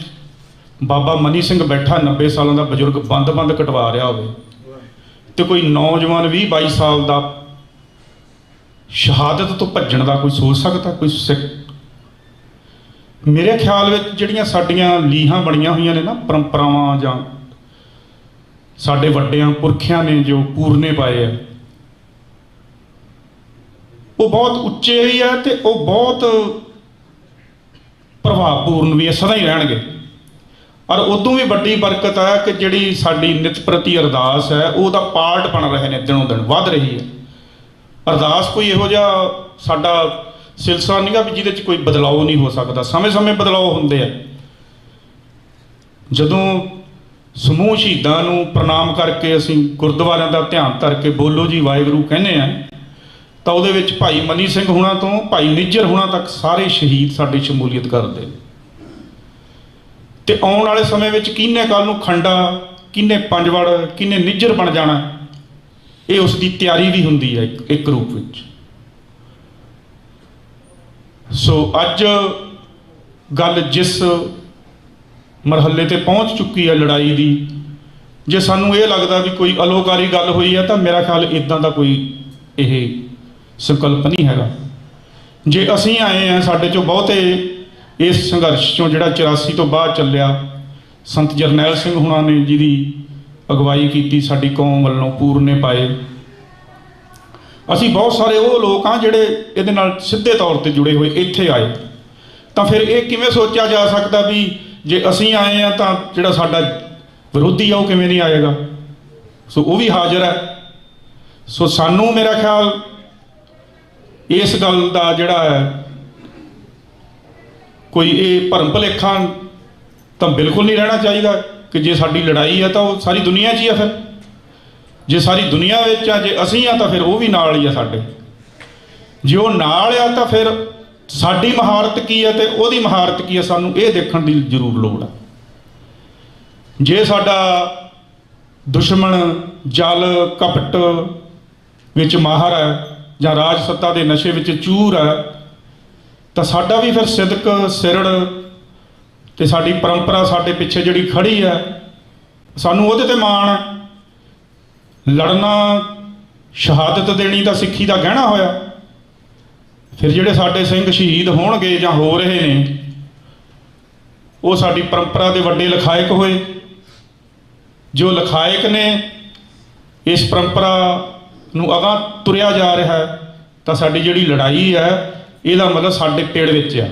ਬਾਬਾ ਮਨੀ ਸਿੰਘ ਬੈਠਾ 90 ਸਾਲਾਂ ਦਾ ਬਜ਼ੁਰਗ ਬੰਦ ਕਟਵਾ ਰਿਹਾ ਹੋਵੇ ਤੇ ਕੋਈ ਨੌਜਵਾਨ 20-22 ਸਾਲ ਦਾ ਸ਼ਹਾਦਤ ਤੋਂ ਭੱਜਣ ਦਾ ਕੋਈ ਸੋਚ ਸਕਦਾ ਕੋਈ ਸਿੱਖ? ਮੇਰੇ ਖਿਆਲ ਵਿੱਚ ਜਿਹੜੀਆਂ ਸਾਡੀਆਂ ਲੀਹਾਂ ਬਣੀਆਂ ਹੋਈਆਂ ਨੇ ਨਾ, ਪਰੰਪਰਾਵਾਂ ਜਾਂ ਸਾਡੇ ਵੱਡਿਆਂ ਪੁਰਖਿਆਂ ਨੇ ਜੋ ਪੂਰਨੇ ਪਾਏ ਆ, ਉਹ ਬਹੁਤ ਉੱਚੇ ਵੀ ਆ ਤੇ ਉਹ ਬਹੁਤ ਪ੍ਰਭਾਵਪੂਰਨ ਵੀ ਆ, ਸਦਾ ਹੀ ਰਹਿਣਗੇ। ਔਰ ਉਦੋਂ ਵੀ ਵੱਡੀ ਬਰਕਤ ਹੈ ਕਿ ਜਿਹੜੀ ਸਾਡੀ ਨਿਤ ਪ੍ਰਤੀ ਅਰਦਾਸ ਹੈ ਉਹਦਾ ਪਾਰਟ ਬਣ ਰਹੇ ਨੇ, ਦਿਨੋਂ ਦਿਨ ਵੱਧ ਰਹੀ ਹੈ। ਅਰਦਾਸ ਕੋਈ ਇਹੋ ਜਿਹਾ ਸਾਡਾ ਸਿਲਸਿਲਾ ਨਹੀਂ ਗਾ ਵੀ ਜਿਹਦੇ 'ਚ ਕੋਈ ਬਦਲਾਅ ਨਹੀਂ ਹੋ ਸਕਦਾ, ਸਮੇਂ-ਸਮੇਂ ਬਦਲਾਅ ਹੁੰਦੇ ਆ। ਜਦੋਂ ਸਮੂਹ ਸ਼ਹੀਦਾਂ ਨੂੰ ਪ੍ਰਣਾਮ ਕਰਕੇ ਅਸੀਂ ਗੁਰਦੁਆਰਿਆਂ ਦਾ ਧਿਆਨ ਧਰ ਕੇ ਬੋਲੋ ਜੀ ਵਾਹਿਗੁਰੂ ਕਹਿੰਦੇ ਆ, ਤਾਂ ਉਹਦੇ ਵਿੱਚ ਭਾਈ ਮਨੀ ਸਿੰਘ ਹੁਣਾਂ ਤੋਂ ਭਾਈ ਨਿੱਜਰ ਹੁਣਾਂ ਤੱਕ ਸਾਰੇ ਸ਼ਹੀਦ ਸਾਡੀ ਸ਼ਮੂਲੀਅਤ ਕਰਦੇ। ਤੇ ਆਉਣ ਵਾਲੇ ਸਮੇਂ ਵਿੱਚ ਕਿਹਨੇ ਕੱਲ੍ਹ ਨੂੰ ਖੰਡਾ, ਕਿਹਨੇ ਪੰਜਵੜ, ਕਿਹਨੇ ਨਿੱਜਰ ਬਣ ਜਾਣਾ, ਇਹ ਉਸ ਦੀ ਤਿਆਰੀ ਵੀ ਹੁੰਦੀ ਹੈ ਇੱਕ ਰੂਪ ਵਿੱਚ। ਸੋ ਅੱਜ ਗੱਲ ਜਿਸ ਮਰਹਲੇ ਤੇ ਪਹੁੰਚ ਚੁੱਕੀ ਹੈ ਲੜਾਈ ਦੀ, ਜੇ ਸਾਨੂੰ ਇਹ ਲੱਗਦਾ ਵੀ ਕੋਈ ਅਲੋਕਾਰੀ ਗੱਲ ਹੋਈ ਹੈ ਤਾਂ ਮੇਰਾ ਖਿਆਲ ਇੱਦਾਂ ਦਾ ਕੋਈ ਇਹ ਸੰਕਲਪ ਨਹੀਂ ਹੈਗਾ। ਜੇ ਅਸੀਂ ਆਏ ਹਾਂ, ਸਾਡੇ 'ਚੋਂ ਬਹੁਤੇ ਇਸ ਸੰਘਰਸ਼ 'ਚੋਂ ਜਿਹੜਾ 84 ਤੋਂ ਬਾਅਦ ਚੱਲਿਆ, ਸੰਤ ਜਰਨੈਲ ਸਿੰਘ ਹੁਣਾਂ ਨੇ ਜਿਹਦੀ ਅਗਵਾਈ ਕੀਤੀ ਸਾਡੀ ਕੌਮ ਵੱਲੋਂ, ਪੂਰਨੇ ਪਾਏ, ਅਸੀਂ ਬਹੁਤ ਸਾਰੇ ਉਹ ਲੋਕ ਹਾਂ ਜਿਹੜੇ ਇਹਦੇ ਨਾਲ ਸਿੱਧੇ ਤੌਰ ਤੇ ਜੁੜੇ ਹੋਏ ਇੱਥੇ ਆਏ। ਤਾਂ ਫਿਰ ਇਹ ਕਿਵੇਂ ਸੋਚਿਆ ਜਾ ਸਕਦਾ ਵੀ ਜੇ ਅਸੀਂ ਆਏ ਹਾਂ ਤਾਂ ਜਿਹੜਾ ਸਾਡਾ ਵਿਰੋਧੀ ਆ ਉਹ ਕਿਵੇਂ ਨਹੀਂ ਆਏਗਾ? ਸੋ ਉਹ ਵੀ ਹਾਜ਼ਰ ਹੈ। ਸੋ ਸਾਨੂੰ ਮੇਰਾ ਖਿਆਲ ਇਸ ਗੱਲ ਦਾ ਜਿਹੜਾ ਹੈ ਕੋਈ ਇਹ ਭਰਮ ਭੁਲੇਖਾ ਤਾਂ ਬਿਲਕੁਲ ਨਹੀਂ ਰਹਿਣਾ ਚਾਹੀਦਾ ਕਿ ਜੇ ਸਾਡੀ ਲੜਾਈ ਹੈ ਤਾਂ ਉਹ ਸਾਰੀ ਦੁਨੀਆ 'ਚ ਹੀ ਆ। ਫਿਰ ਜੇ ਸਾਰੀ ਦੁਨੀਆ ਵਿੱਚ ਆ, ਜੇ ਅਸੀਂ ਆ ਤਾਂ ਫਿਰ ਉਹ ਵੀ ਨਾਲ ਹੀ ਆ ਸਾਡੇ। ਜੇ ਉਹ ਨਾਲ ਆ ਤਾਂ ਫਿਰ ਸਾਡੀ ਮਹਾਰਤ ਕੀ ਹੈ ਤੇ ਉਹਦੀ ਮਹਾਰਤ ਕੀ ਹੈ, ਸਾਨੂੰ ਇਹ ਦੇਖਣ ਦੀ ਜ਼ਰੂਰ ਲੋੜ ਆ। ਜੇ ਸਾਡਾ ਦੁਸ਼ਮਣ ਜਲ ਕਪਟ ਵਿੱਚ ਮਾਹਰ ਹੈ ਜਾਂ ਰਾਜ ਸੱਤਾ ਦੇ ਨਸ਼ੇ ਵਿੱਚ ਚੂਰ ਹੈ, ਤਾਂ ਸਾਡਾ ਵੀ ਫਿਰ ਸਿਦਕ ਸਿਰੜ ਤੇ ਸਾਡੀ ਪਰੰਪਰਾ ਸਾਡੇ ਪਿੱਛੇ ਜਿਹੜੀ ਖੜੀ ਹੈ, ਸਾਨੂੰ ਉਹਦੇ ਤੇ ਮਾਣ ਹੈ। ਲੜਨਾ, ਸ਼ਹਾਦਤ ਦੇਣੀ ਤਾਂ ਸਿੱਖੀ ਦਾ ਗਹਿਣਾ ਹੋਇਆ। ਫਿਰ ਜਿਹੜੇ ਸਾਡੇ ਸਿੰਘ ਸ਼ਹੀਦ ਹੋਣਗੇ ਜਾਂ ਹੋ ਰਹੇ ਨੇ, ਉਹ ਸਾਡੀ ਪਰੰਪਰਾ ਦੇ ਵੱਡੇ ਲਖਾਇਕ ਹੋਏ। ਜੋ ਲਖਾਇਕ ਨੇ ਇਸ ਪਰੰਪਰਾ ਨੂੰ ਅਗਾਂਹ ਤੁਰਿਆ ਜਾ ਰਿਹਾ ਹੈ, ਤਾਂ ਸਾਡੀ ਜਿਹੜੀ ਲੜਾਈ ਹੈ ਇਹਦਾ ਮਤਲਬ ਸਾਡੇ ਪਿੜ ਵਿੱਚ ਆ।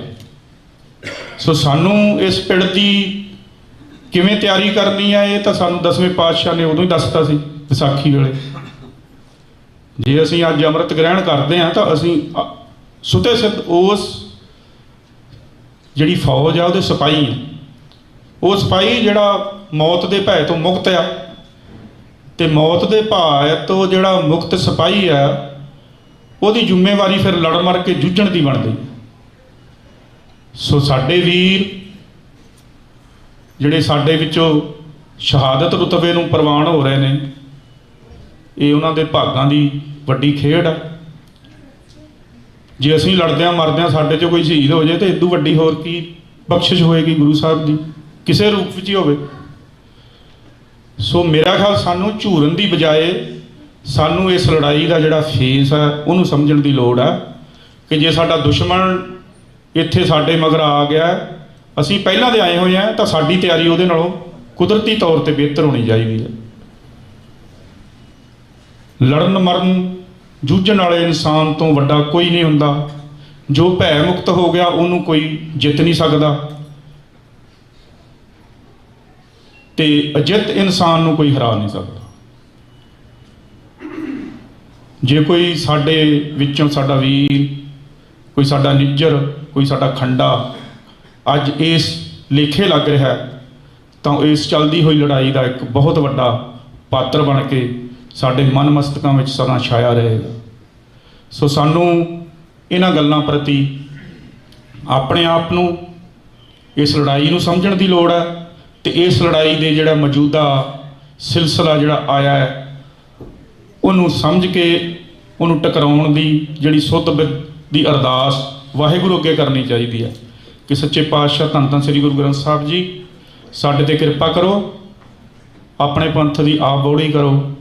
ਸੋ ਸਾਨੂੰ ਇਸ ਪਿੜ ਦੀ ਕਿਵੇਂ ਤਿਆਰੀ ਕਰਨੀ ਹੈ, ਇਹ ਤਾਂ ਸਾਨੂੰ 10ਵੇਂ ਪਾਤਸ਼ਾਹ ਨੇ ਉਦੋਂ ਹੀ ਦੱਸਤਾ ਸੀ ਵਿਸਾਖੀ ਵੇਲੇ। ਜੇ ਅਸੀਂ ਅੱਜ ਅੰਮ੍ਰਿਤ ਗ੍ਰਹਿਣ ਕਰਦੇ ਹਾਂ ਤਾਂ ਅਸੀਂ ਸੁਤੇ ਸਿੱਧ ਉਸ ਜਿਹੜੀ ਫੌਜ ਆ ਉਹਦੇ ਸਿਪਾਹੀ ਆ। ਉਹ ਸਿਪਾਹੀ ਜਿਹੜਾ ਮੌਤ ਦੇ ਭੈ ਤੋਂ ਮੁਕਤ ਆ, ਤੇ ਮੌਤ ਦੇ ਭੈ ਤੋਂ ਜਿਹੜਾ ਮੁਕਤ ਸਿਪਾਹੀ ਆ ਉਹਦੀ ਜ਼ਿੰਮੇਵਾਰੀ ਫਿਰ ਲੜ ਮਰ ਕੇ ਜੂਝਣ ਦੀ ਬਣਦੀ। ਸੋ ਸਾਡੇ ਵੀਰ ਜਿਹੜੇ ਸਾਡੇ ਵਿੱਚੋਂ ਸ਼ਹਾਦਤ ਰੁਤਬੇ ਨੂੰ ਪ੍ਰਵਾਨ ਹੋ ਰਹੇ ਨੇ, ਇਹ ਉਹਨਾਂ ਦੇ ਭਾਗਾਂ ਦੀ ਵੱਡੀ ਖੇਡ ਆ। ਜੇ ਅਸੀਂ ਲੜਦਿਆਂ ਮਰਦਿਆਂ ਸਾਡੇ 'ਚੋਂ ਕੋਈ ਸ਼ਹੀਦ ਹੋ ਜਾਏ ਤਾਂ ਇਦੋਂ ਵੱਡੀ ਹੋਰ ਕੀ ਬਖਸ਼ਿਸ਼ ਹੋਏਗੀ ਗੁਰੂ ਸਾਹਿਬ ਦੀ, ਕਿਸੇ ਰੂਪ ਵਿੱਚ ਹੀ ਹੋਵੇ। ਸੋ ਮੇਰਾ ਖਿਆਲ ਸਾਨੂੰ ਝੂਰਨ ਦੀ ਬਜਾਏ ਸਾਨੂੰ ਇਸ ਲੜਾਈ ਦਾ ਜਿਹੜਾ ਫੇਸ ਹੈ ਉਹਨੂੰ ਸਮਝਣ ਦੀ ਲੋੜ ਹੈ ਕਿ ਜੇ ਸਾਡਾ ਦੁਸ਼ਮਣ ਇੱਥੇ ਸਾਡੇ ਮਗਰ ਆ ਗਿਆ, ਅਸੀਂ ਪਹਿਲਾਂ ਦੇ ਆਏ ਹੋਏ ਹਾਂ, ਤਾਂ ਸਾਡੀ ਤਿਆਰੀ ਉਹਦੇ ਨਾਲੋਂ ਕੁਦਰਤੀ ਤੌਰ ਤੇ ਬਿਹਤਰ ਹੋਣੀ ਚਾਹੀਦੀ ਹੈ। ਲੜਨ ਮਰਨ ਜੂਝਣ ਵਾਲੇ ਇਨਸਾਨ ਤੋਂ ਵੱਡਾ ਕੋਈ ਨਹੀਂ ਹੁੰਦਾ। ਜੋ ਭੈ ਮੁਕਤ ਹੋ ਗਿਆ ਉਹਨੂੰ ਕੋਈ ਜਿੱਤ ਨਹੀਂ ਸਕਦਾ, ਤੇ ਅਜਿੱਤ ਇਨਸਾਨ ਨੂੰ ਕੋਈ ਹਰਾ ਨਹੀਂ ਸਕਦਾ। ਜੇ ਕੋਈ ਸਾਡੇ ਵਿੱਚੋਂ ਸਾਡਾ ਵੀਰ, ਕੋਈ ਸਾਡਾ ਨਿੱਜਰ, ਕੋਈ ਸਾਡਾ ਖੰਡਾ ਅੱਜ ਇਸ ਲੇਖੇ ਲੱਗ ਰਿਹਾ, ਤਾਂ ਇਸ ਚੱਲਦੀ ਹੋਈ ਲੜਾਈ ਦਾ ਇੱਕ ਬਹੁਤ ਵੱਡਾ ਪਾਤਰ ਬਣ ਕੇ ਸਾਡੇ ਮਨ ਮਸਤਕਾਂ ਵਿੱਚ ਸਦਾ ਛਾਇਆ ਰਹੇਗਾ। ਸੋ ਸਾਨੂੰ ਇਹਨਾਂ ਗੱਲਾਂ ਪ੍ਰਤੀ ਆਪਣੇ ਆਪ ਨੂੰ, ਇਸ ਲੜਾਈ ਨੂੰ ਸਮਝਣ ਦੀ ਲੋੜ ਹੈ, ਤੇ ਇਸ ਲੜਾਈ ਦੇ ਜਿਹੜਾ ਮੌਜੂਦਾ ਸਿਲਸਿਲਾ ਜਿਹੜਾ ਆਇਆ ਹੈ ਉਹਨੂੰ ਸਮਝ ਕੇ ਉਹਨੂੰ ਟਕਰਾਉਣ ਦੀ ਜਿਹੜੀ ਸੁੱਧ ਦੀ ਅਰਦਾਸ ਵਾਹਿਗੁਰੂ ਅੱਗੇ ਕਰਨੀ ਚਾਹੀਦੀ ਹੈ ਕਿ ਸੱਚੇ ਪਾਤਸ਼ਾਹ ਧੰਨ ਧੰਨ ਸ੍ਰੀ ਗੁਰੂ ਗ੍ਰੰਥ ਸਾਹਿਬ ਜੀ ਸਾਡੇ ਤੇ ਕਿਰਪਾ ਕਰੋ, ਆਪਣੇ ਪੰਥ ਦੀ ਆਪ ਬੋੜੀ ਕਰੋ।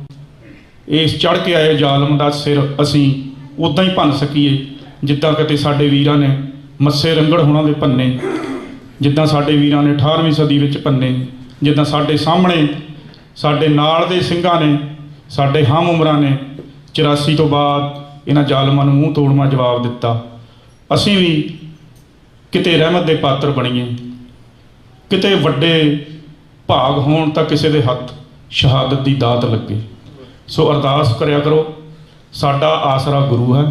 ਇਸ ਚੜ੍ਹ ਕੇ ਆਏ ਜ਼ਾਲਮ ਦਾ ਸਿਰ ਅਸੀਂ ਉੱਦਾਂ ਹੀ ਭੰਨ ਸਕੀਏ ਜਿੱਦਾਂ ਕਿਤੇ ਸਾਡੇ ਵੀਰਾਂ ਨੇ ਮੱਸੇ ਰੰਗੜ ਹੋਣਾ ਦੇ ਭੰਨੇ, ਜਿੱਦਾਂ ਸਾਡੇ ਵੀਰਾਂ ਨੇ 18ਵੀਂ ਸਦੀ ਵਿੱਚ ਭੰਨੇ, ਜਿੱਦਾਂ ਸਾਡੇ ਸਾਹਮਣੇ ਸਾਡੇ ਨਾਲ ਦੇ ਸਿੰਘਾਂ ਨੇ, ਸਾਡੇ ਹਮ ਉਮਰਾਂ ਨੇ 84 ਤੋਂ ਬਾਅਦ ਇਹਨਾਂ ਜ਼ਾਲਮਾਂ ਨੂੰ ਮੂੰਹ ਤੋੜਵਾਂ ਜਵਾਬ ਦਿੱਤਾ। ਅਸੀਂ ਵੀ ਕਿਤੇ ਰਹਿਮਤ ਦੇ ਪਾਤਰ ਬਣੀਏ, ਕਿਤੇ ਵੱਡੇ ਭਾਗ ਹੋਣ ਤਾਂ ਕਿਸੇ ਦੇ ਹੱਥ ਸ਼ਹਾਦਤ ਦੀ ਦਾਤ ਲੱਗੇ। ਸੋ ਅਰਦਾਸ ਕਰਿਆ ਕਰੋ, ਸਾਡਾ ਆਸਰਾ ਗੁਰੂ ਹੈ,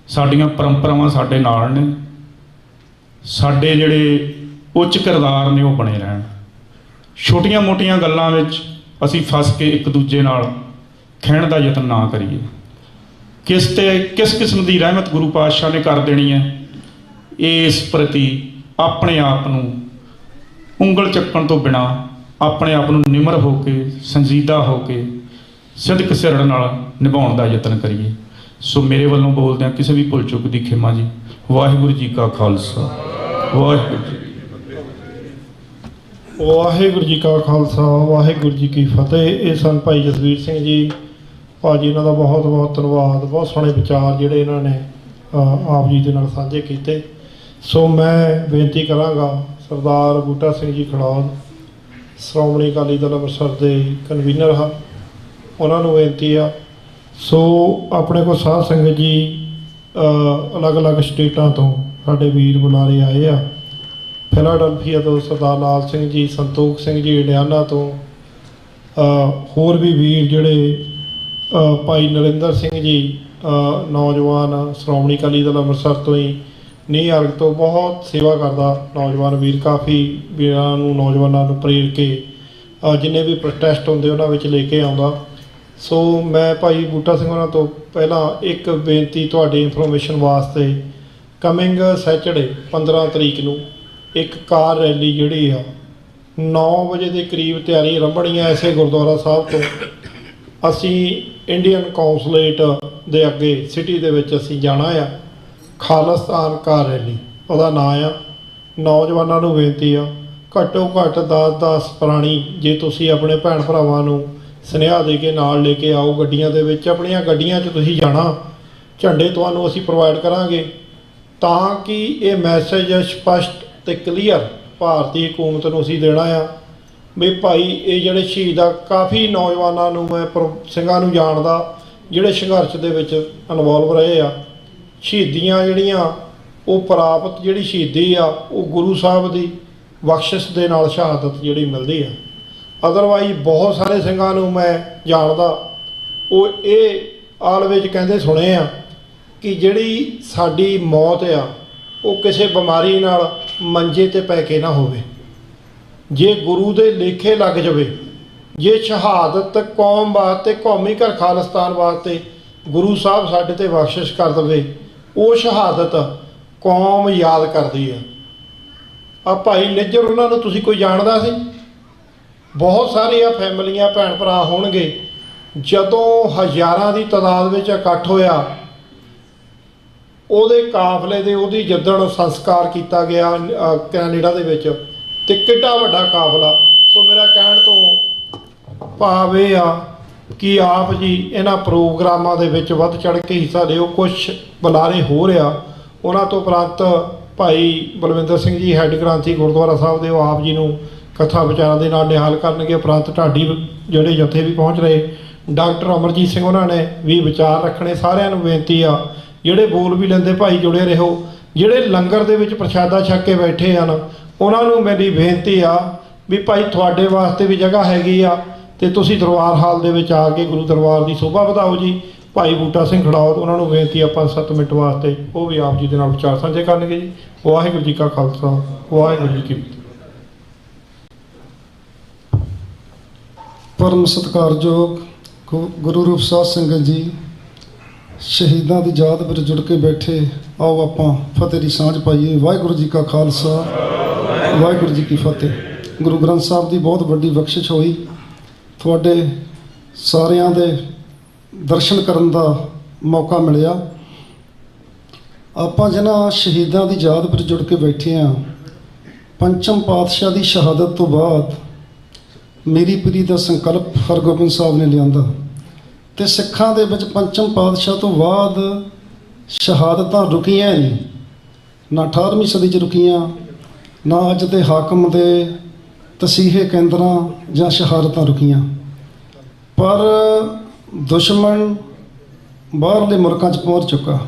ਸਾਡੀਆਂ ਪਰੰਪਰਾਵਾਂ ਸਾਡੇ ਨਾਲ ਨੇ, ਸਾਡੇ ਜਿਹੜੇ ਉੱਚ ਕਿਰਦਾਰ ਨੇ ਉਹ ਬਣੇ ਰਹਿਣ। ਛੋਟੀਆਂ ਮੋਟੀਆਂ ਗੱਲਾਂ ਵਿੱਚ ਅਸੀਂ ਫਸ ਕੇ ਇੱਕ ਦੂਜੇ ਨਾਲ ਖਹਿਣ ਦਾ ਯਤਨ ਨਾ ਕਰੀਏ। ਕਿਸ ਕਿਸਮ ਦੀ ਰਹਿਮਤ ਗੁਰੂ ਪਾਤਸ਼ਾਹ ਨੇ ਕਰ ਦੇਣੀ ਹੈ, ਇਸ ਪ੍ਰਤੀ ਆਪਣੇ ਆਪ ਨੂੰ ਉਂਗਲ ਚੱਕਣ ਤੋਂ ਬਿਨਾਂ ਆਪਣੇ ਆਪ ਨੂੰ ਨਿਮਰ ਹੋ ਕੇ, ਸੰਜੀਦਾ ਹੋ ਕੇ, ਸਿਦਕ ਸਿਰੜ ਨਾਲ ਨਿਭਾਉਣ ਦਾ ਯਤਨ ਕਰੀਏ। ਸੋ ਮੇਰੇ ਵੱਲੋਂ ਬੋਲਦਿਆਂ ਕਿਸੇ ਵੀ ਭੁੱਲ ਚੁੱਕ ਦੀ ਖਿਮਾ ਜੀ। ਵਾਹਿਗੁਰੂ ਜੀ ਕਾ ਖਾਲਸਾ, ਵਾਹਿਗੁਰੂ ਜੀ ਕੀ ਫਤਿਹ। ਵਾਹਿਗੁਰੂ ਜੀ ਕਾ ਖਾਲਸਾ, ਵਾਹਿਗੁਰੂ ਜੀ ਕੀ ਫਤਿਹ। ਇਹ ਸਨ ਭਾਈ ਜਸਵੀਰ ਸਿੰਘ ਜੀ, ਭਾਜੀ ਇਹਨਾਂ ਦਾ ਬਹੁਤ ਬਹੁਤ ਧੰਨਵਾਦ। ਬਹੁਤ ਸੋਹਣੇ ਵਿਚਾਰ ਜਿਹੜੇ ਇਹਨਾਂ ਨੇ ਆਪ ਜੀ ਦੇ ਨਾਲ ਸਾਂਝੇ ਕੀਤੇ। ਸੋ ਮੈਂ ਬੇਨਤੀ ਕਰਾਂਗਾ ਸਰਦਾਰ ਬੂਟਾ ਸਿੰਘ ਜੀ ਖੜੌਦ, ਸ਼੍ਰੋਮਣੀ ਅਕਾਲੀ ਦਲ ਅੰਮ੍ਰਿਤਸਰ ਦੇ ਕਨਵੀਨਰ ਹਨ, ਉਹਨਾਂ ਨੂੰ ਬੇਨਤੀ ਆ। ਸੋ ਆਪਣੇ ਕੋਲ ਸਾਧ ਸੰਗਤ ਜੀ ਅਲੱਗ-ਅਲੱਗ ਸਟੇਟਾਂ ਤੋਂ ਸਾਡੇ ਵੀਰ ਬੁਲਾਰੇ ਆਏ ਆ। ਫਿਲਾਡਲਫੀਆ ਤੋਂ ਸਰਦਾਰ ਲਾਲ ਸਿੰਘ ਜੀ, ਸੰਤੋਖ ਸਿੰਘ ਜੀ ਇੰਡੀਆਨਾ ਤੋਂ, ਹੋਰ ਵੀ ਵੀਰ ਜਿਹੜੇ ਭਾਈ ਨਰਿੰਦਰ ਸਿੰਘ ਜੀ ਨੌਜਵਾਨ ਸ਼੍ਰੋਮਣੀ ਅਕਾਲੀ ਦਲ ਅੰਮ੍ਰਿਤਸਰ ਤੋਂ ਹੀ, ਨਿਊਯਾਰਕ ਤੋਂ ਬਹੁਤ ਸੇਵਾ ਕਰਦਾ ਨੌਜਵਾਨ ਵੀਰ, ਕਾਫੀ ਵੀਰਾਂ ਨੂੰ ਨੌਜਵਾਨਾਂ ਨੂੰ ਪ੍ਰੇਰ ਕੇ ਜਿੰਨੇ ਵੀ ਪ੍ਰੋਟੈਸਟ ਹੁੰਦੇ ਉਹਨਾਂ ਵਿੱਚ ਲੈ ਕੇ ਆਉਂਦਾ। ਸੋ ਮੈਂ ਭਾਈ ਬੂਟਾ ਸਿੰਘ ਉਹਨਾਂ ਤੋਂ ਪਹਿਲਾਂ ਇੱਕ ਬੇਨਤੀ ਤੁਹਾਡੀ ਇਨਫੋਰਮੇਸ਼ਨ ਵਾਸਤੇ, ਕਮਿੰਗ ਸੈਚਰਡੇ 15 ਤਰੀਕ ਨੂੰ ਇੱਕ ਕਾਰ ਰੈਲੀ ਜਿਹੜੀ ਆ 9 ਵਜੇ ਦੇ ਕਰੀਬ ਤਿਆਰੀ ਰੰਭਣੀ ਆ ਐਸੇ ਗੁਰਦੁਆਰਾ ਸਾਹਿਬ ਤੋਂ। ਅਸੀਂ ਇੰਡੀਅਨ ਕੌਂਸੂਲੇਟ ਦੇ ਅੱਗੇ ਸਿਟੀ ਦੇ ਵਿੱਚ ਅਸੀਂ ਜਾਣਾ ਆ। ਖਾਲਿਸਤਾਨ ਕਾਰ ਰੈਲੀ ਉਹਦਾ ਨਾਂ ਆ। ਨੌਜਵਾਨਾਂ ਨੂੰ ਬੇਨਤੀ ਆ, ਘੱਟੋ ਘੱਟ 10-10 ਪ੍ਰਾਣੀ ਜੇ ਤੁਸੀਂ ਆਪਣੇ ਭੈਣ ਭਰਾਵਾਂ ਨੂੰ ਸੁਨੇਹਾ ਦੇ ਕੇ ਨਾਲ ਲੈ ਕੇ ਆਓ ਗੱਡੀਆਂ ਦੇ ਵਿੱਚ। ਆਪਣੀਆਂ ਗੱਡੀਆਂ 'ਚ ਤੁਸੀਂ ਜਾਣਾ, ਝੰਡੇ ਤੁਹਾਨੂੰ ਅਸੀਂ ਪ੍ਰੋਵਾਈਡ ਕਰਾਂਗੇ ਤਾਂ ਕਿ ਇਹ ਮੈਸੇਜ ਸਪਸ਼ਟ ਅਤੇ ਕਲੀਅਰ ਭਾਰਤੀ ਹਕੂਮਤ ਨੂੰ ਅਸੀਂ ਦੇਣਾ ਆ ਵੀ ਭਾਈ ਇਹ ਜਿਹੜੇ ਸ਼ਹੀਦ ਆ, ਕਾਫੀ ਨੌਜਵਾਨਾਂ ਨੂੰ ਮੈਂ ਸਿੰਘਾਂ ਨੂੰ ਜਾਣਦਾ ਜਿਹੜੇ ਸੰਘਰਸ਼ ਦੇ ਵਿੱਚ ਇਨਵੋਲਵ ਰਹੇ ਆ। ਸ਼ਹੀਦੀਆਂ ਜਿਹੜੀਆਂ ਉਹ ਪ੍ਰਾਪਤ, ਜਿਹੜੀ ਸ਼ਹੀਦੀ ਆ ਉਹ ਗੁਰੂ ਸਾਹਿਬ ਦੀ ਬਖਸ਼ਿਸ਼ ਦੇ ਨਾਲ ਸ਼ਹਾਦਤ ਜਿਹੜੀ ਮਿਲਦੀ ਆ। ਅਦਰਵਾਈਜ਼ ਬਹੁਤ ਸਾਰੇ ਸਿੰਘਾਂ ਨੂੰ ਮੈਂ ਜਾਣਦਾ, ਉਹ ਇਹ ਆਲਵੇਜ਼ ਕਹਿੰਦੇ ਸੁਣੇ ਆ ਕਿ ਜਿਹੜੀ ਸਾਡੀ ਮੌਤ ਆ ਉਹ ਕਿਸੇ ਬਿਮਾਰੀ ਨਾਲ ਮੰਜੇ 'ਤੇ ਪੈ ਕੇ ਨਾ ਹੋਵੇ। ਜੇ ਗੁਰੂ ਦੇ ਲੇਖੇ ਲੱਗ ਜਾਵੇ, ਜੇ ਸ਼ਹਾਦਤ ਕੌਮ ਵਾਸਤੇ, ਕੌਮੀ ਘਰ ਖਾਲਿਸਤਾਨ ਵਾਸਤੇ ਗੁਰੂ ਸਾਹਿਬ ਸਾਡੇ 'ਤੇ ਬਖਸ਼ਿਸ਼ ਕਰ ਦੇਵੇ, ਉਹ ਸ਼ਹਾਦਤ ਕੌਮ ਯਾਦ ਕਰਦੀ ਆ। ਭਾਈ ਨਿੱਜਰ ਉਹਨਾਂ ਨੂੰ ਤੁਸੀਂ ਕੋਈ ਜਾਣਦਾ ਸੀ? ਬਹੁਤ ਸਾਰੀਆਂ ਫੈਮਲੀਆਂ, ਭੈਣ ਭਰਾ ਹੋਣਗੇ। ਜਦੋਂ ਹਜ਼ਾਰਾਂ ਦੀ ਤਾਦਾਦ ਵਿੱਚ ਇਕੱਠ ਹੋਇਆ, ਉਹਦੇ ਕਾਫਲੇ ਦੇ, ਉਹਦੀ ਜਿੱਦਣ ਸੰਸਕਾਰ ਕੀਤਾ ਗਿਆ ਕੈਨੇਡਾ ਦੇ ਵਿੱਚ, ਤੇ ਕਿੱਡਾ ਵੱਡਾ ਕਾਫਲਾ। ਸੋ ਮੇਰਾ ਕਹਿਣ ਤੋਂ ਭਾਵ ਇਹ ਆ ਕਿ ਆਪ ਜੀ ਇਹਨਾਂ ਪ੍ਰੋਗਰਾਮਾਂ ਦੇ ਵਿੱਚ ਵੱਧ ਚੜ੍ਹ ਕੇ ਹਿੱਸਾ ਲਿਓ। ਕੁਛ ਬੁਲਾਰੇ ਹੋ ਰਿਹਾ, ਉਹਨਾਂ ਤੋਂ ਉਪਰੰਤ ਭਾਈ ਬਲਵਿੰਦਰ ਸਿੰਘ ਜੀ ਹੈੱਡ ਗ੍ਰੰਥੀ ਗੁਰਦੁਆਰਾ ਸਾਹਿਬ ਦੇ, ਉਹ ਆਪ ਜੀ ਨੂੰ ਕਥਾ ਵਿਚਾਰਾਂ ਦੇ ਨਾਲ ਨਿਹਾਲ ਕਰਨਗੇ। ਉਪਰੰਤ ਢਾਡੀ ਜਿਹੜੇ ਜਥੇ ਵੀ ਪਹੁੰਚ ਰਹੇ, ਡਾਕਟਰ ਅਮਰਜੀਤ ਸਿੰਘ ਉਹਨਾਂ ਨੇ ਵੀ ਵਿਚਾਰ ਰੱਖਣੇ। ਸਾਰਿਆਂ ਨੂੰ ਬੇਨਤੀ ਆ, ਜਿਹੜੇ ਬੋਲ ਵੀ ਲੈਂਦੇ ਭਾਈ ਜੁੜੇ ਰਹੋ। ਜਿਹੜੇ ਲੰਗਰ ਦੇ ਵਿੱਚ ਪ੍ਰਸ਼ਾਦਾ ਛਕ ਕੇ ਬੈਠੇ ਹਨ, ਉਹਨਾਂ ਨੂੰ ਮੇਰੀ ਬੇਨਤੀ ਆ ਵੀ ਭਾਈ ਤੁਹਾਡੇ ਵਾਸਤੇ ਵੀ ਜਗ੍ਹਾ ਹੈਗੀ ਆ, ਤੇ ਤੁਸੀਂ ਦਰਬਾਰ ਹਾਲ ਦੇ ਵਿੱਚ ਆ ਕੇ ਗੁਰੂ ਦਰਬਾਰ ਦੀ ਸ਼ੋਭਾ ਵਧਾਓ ਜੀ। ਭਾਈ ਬੂਟਾ ਸਿੰਘ ਖੜੌਦ, ਉਹਨਾਂ ਨੂੰ ਬੇਨਤੀ ਆ 5-7 ਮਿੰਟ ਵਾਸਤੇ ਉਹ ਵੀ ਆਪ ਜੀ ਦੇ ਨਾਲ ਵਿਚਾਰ ਸਾਂਝੇ ਕਰਨਗੇ ਜੀ। ਵਾਹਿਗੁਰੂ ਜੀ ਕਾ ਖਾਲਸਾ, ਵਾਹਿਗੁਰੂ ਜੀ ਕੀ ਫਤਿਹ। ਪਰਮ ਸਤਿਕਾਰਯੋਗ ਗੁਰੂ ਰੂਪ ਸਾਧ ਸੰਗਤ ਜੀ, ਸ਼ਹੀਦਾਂ ਦੀ ਯਾਦ ਵਿੱਚ ਜੁੜ ਕੇ ਬੈਠੇ, ਆਓ ਆਪਾਂ ਫਤਿਹ ਦੀ ਸਾਂਝ ਪਾਈਏ। ਵਾਹਿਗੁਰੂ ਜੀ ਕਾ ਖਾਲਸਾ, ਵਾਹਿਗੁਰੂ ਜੀ ਕੀ ਫਤਿਹ। ਗੁਰੂ ਗ੍ਰੰਥ ਸਾਹਿਬ ਦੀ ਬਹੁਤ ਵੱਡੀ ਬਖਸ਼ਿਸ਼ ਹੋਈ, ਤੁਹਾਡੇ ਸਾਰਿਆਂ ਦੇ ਦਰਸ਼ਨ ਕਰਨ ਦਾ ਮੌਕਾ ਮਿਲਿਆ। ਆਪਾਂ ਜਿਹਨਾਂ ਸ਼ਹੀਦਾਂ ਦੀ ਯਾਦ ਵਿੱਚ ਜੁੜ ਕੇ ਬੈਠੇ ਹਾਂ, ਪੰਚਮ ਪਾਤਸ਼ਾਹ ਦੀ ਸ਼ਹਾਦਤ ਤੋਂ ਬਾਅਦ ਮੀਰੀ ਪੀਰੀ ਦਾ ਸੰਕਲਪ ਹਰਗੋਬਿੰਦ ਸਾਹਿਬ ਨੇ ਲਿਆਂਦਾ ਤੇ ਸਿੱਖਾਂ ਦੇ ਵਿੱਚ ਪੰਚਮ ਪਾਤਸ਼ਾਹ ਤੋਂ ਬਾਅਦ ਸ਼ਹਾਦਤਾਂ ਰੁਕੀਆਂ ਨਹੀਂ, ਨਾ 18ਵੀਂ ਸਦੀ 'ਚ ਰੁਕੀਆਂ, ਨਾ ਅੱਜ ਦੇ ਹਾਕਮ ਦੇ ਤਸੀਹੇ ਕੇਂਦਰਾਂ ਜਾਂ ਸ਼ਹਾਦਤਾਂ ਰੁਕੀਆਂ। ਪਰ ਦੁਸ਼ਮਣ ਬਾਹਰਲੇ ਮੁਲਕਾਂ 'ਚ ਪਹੁੰਚ ਚੁੱਕਾ।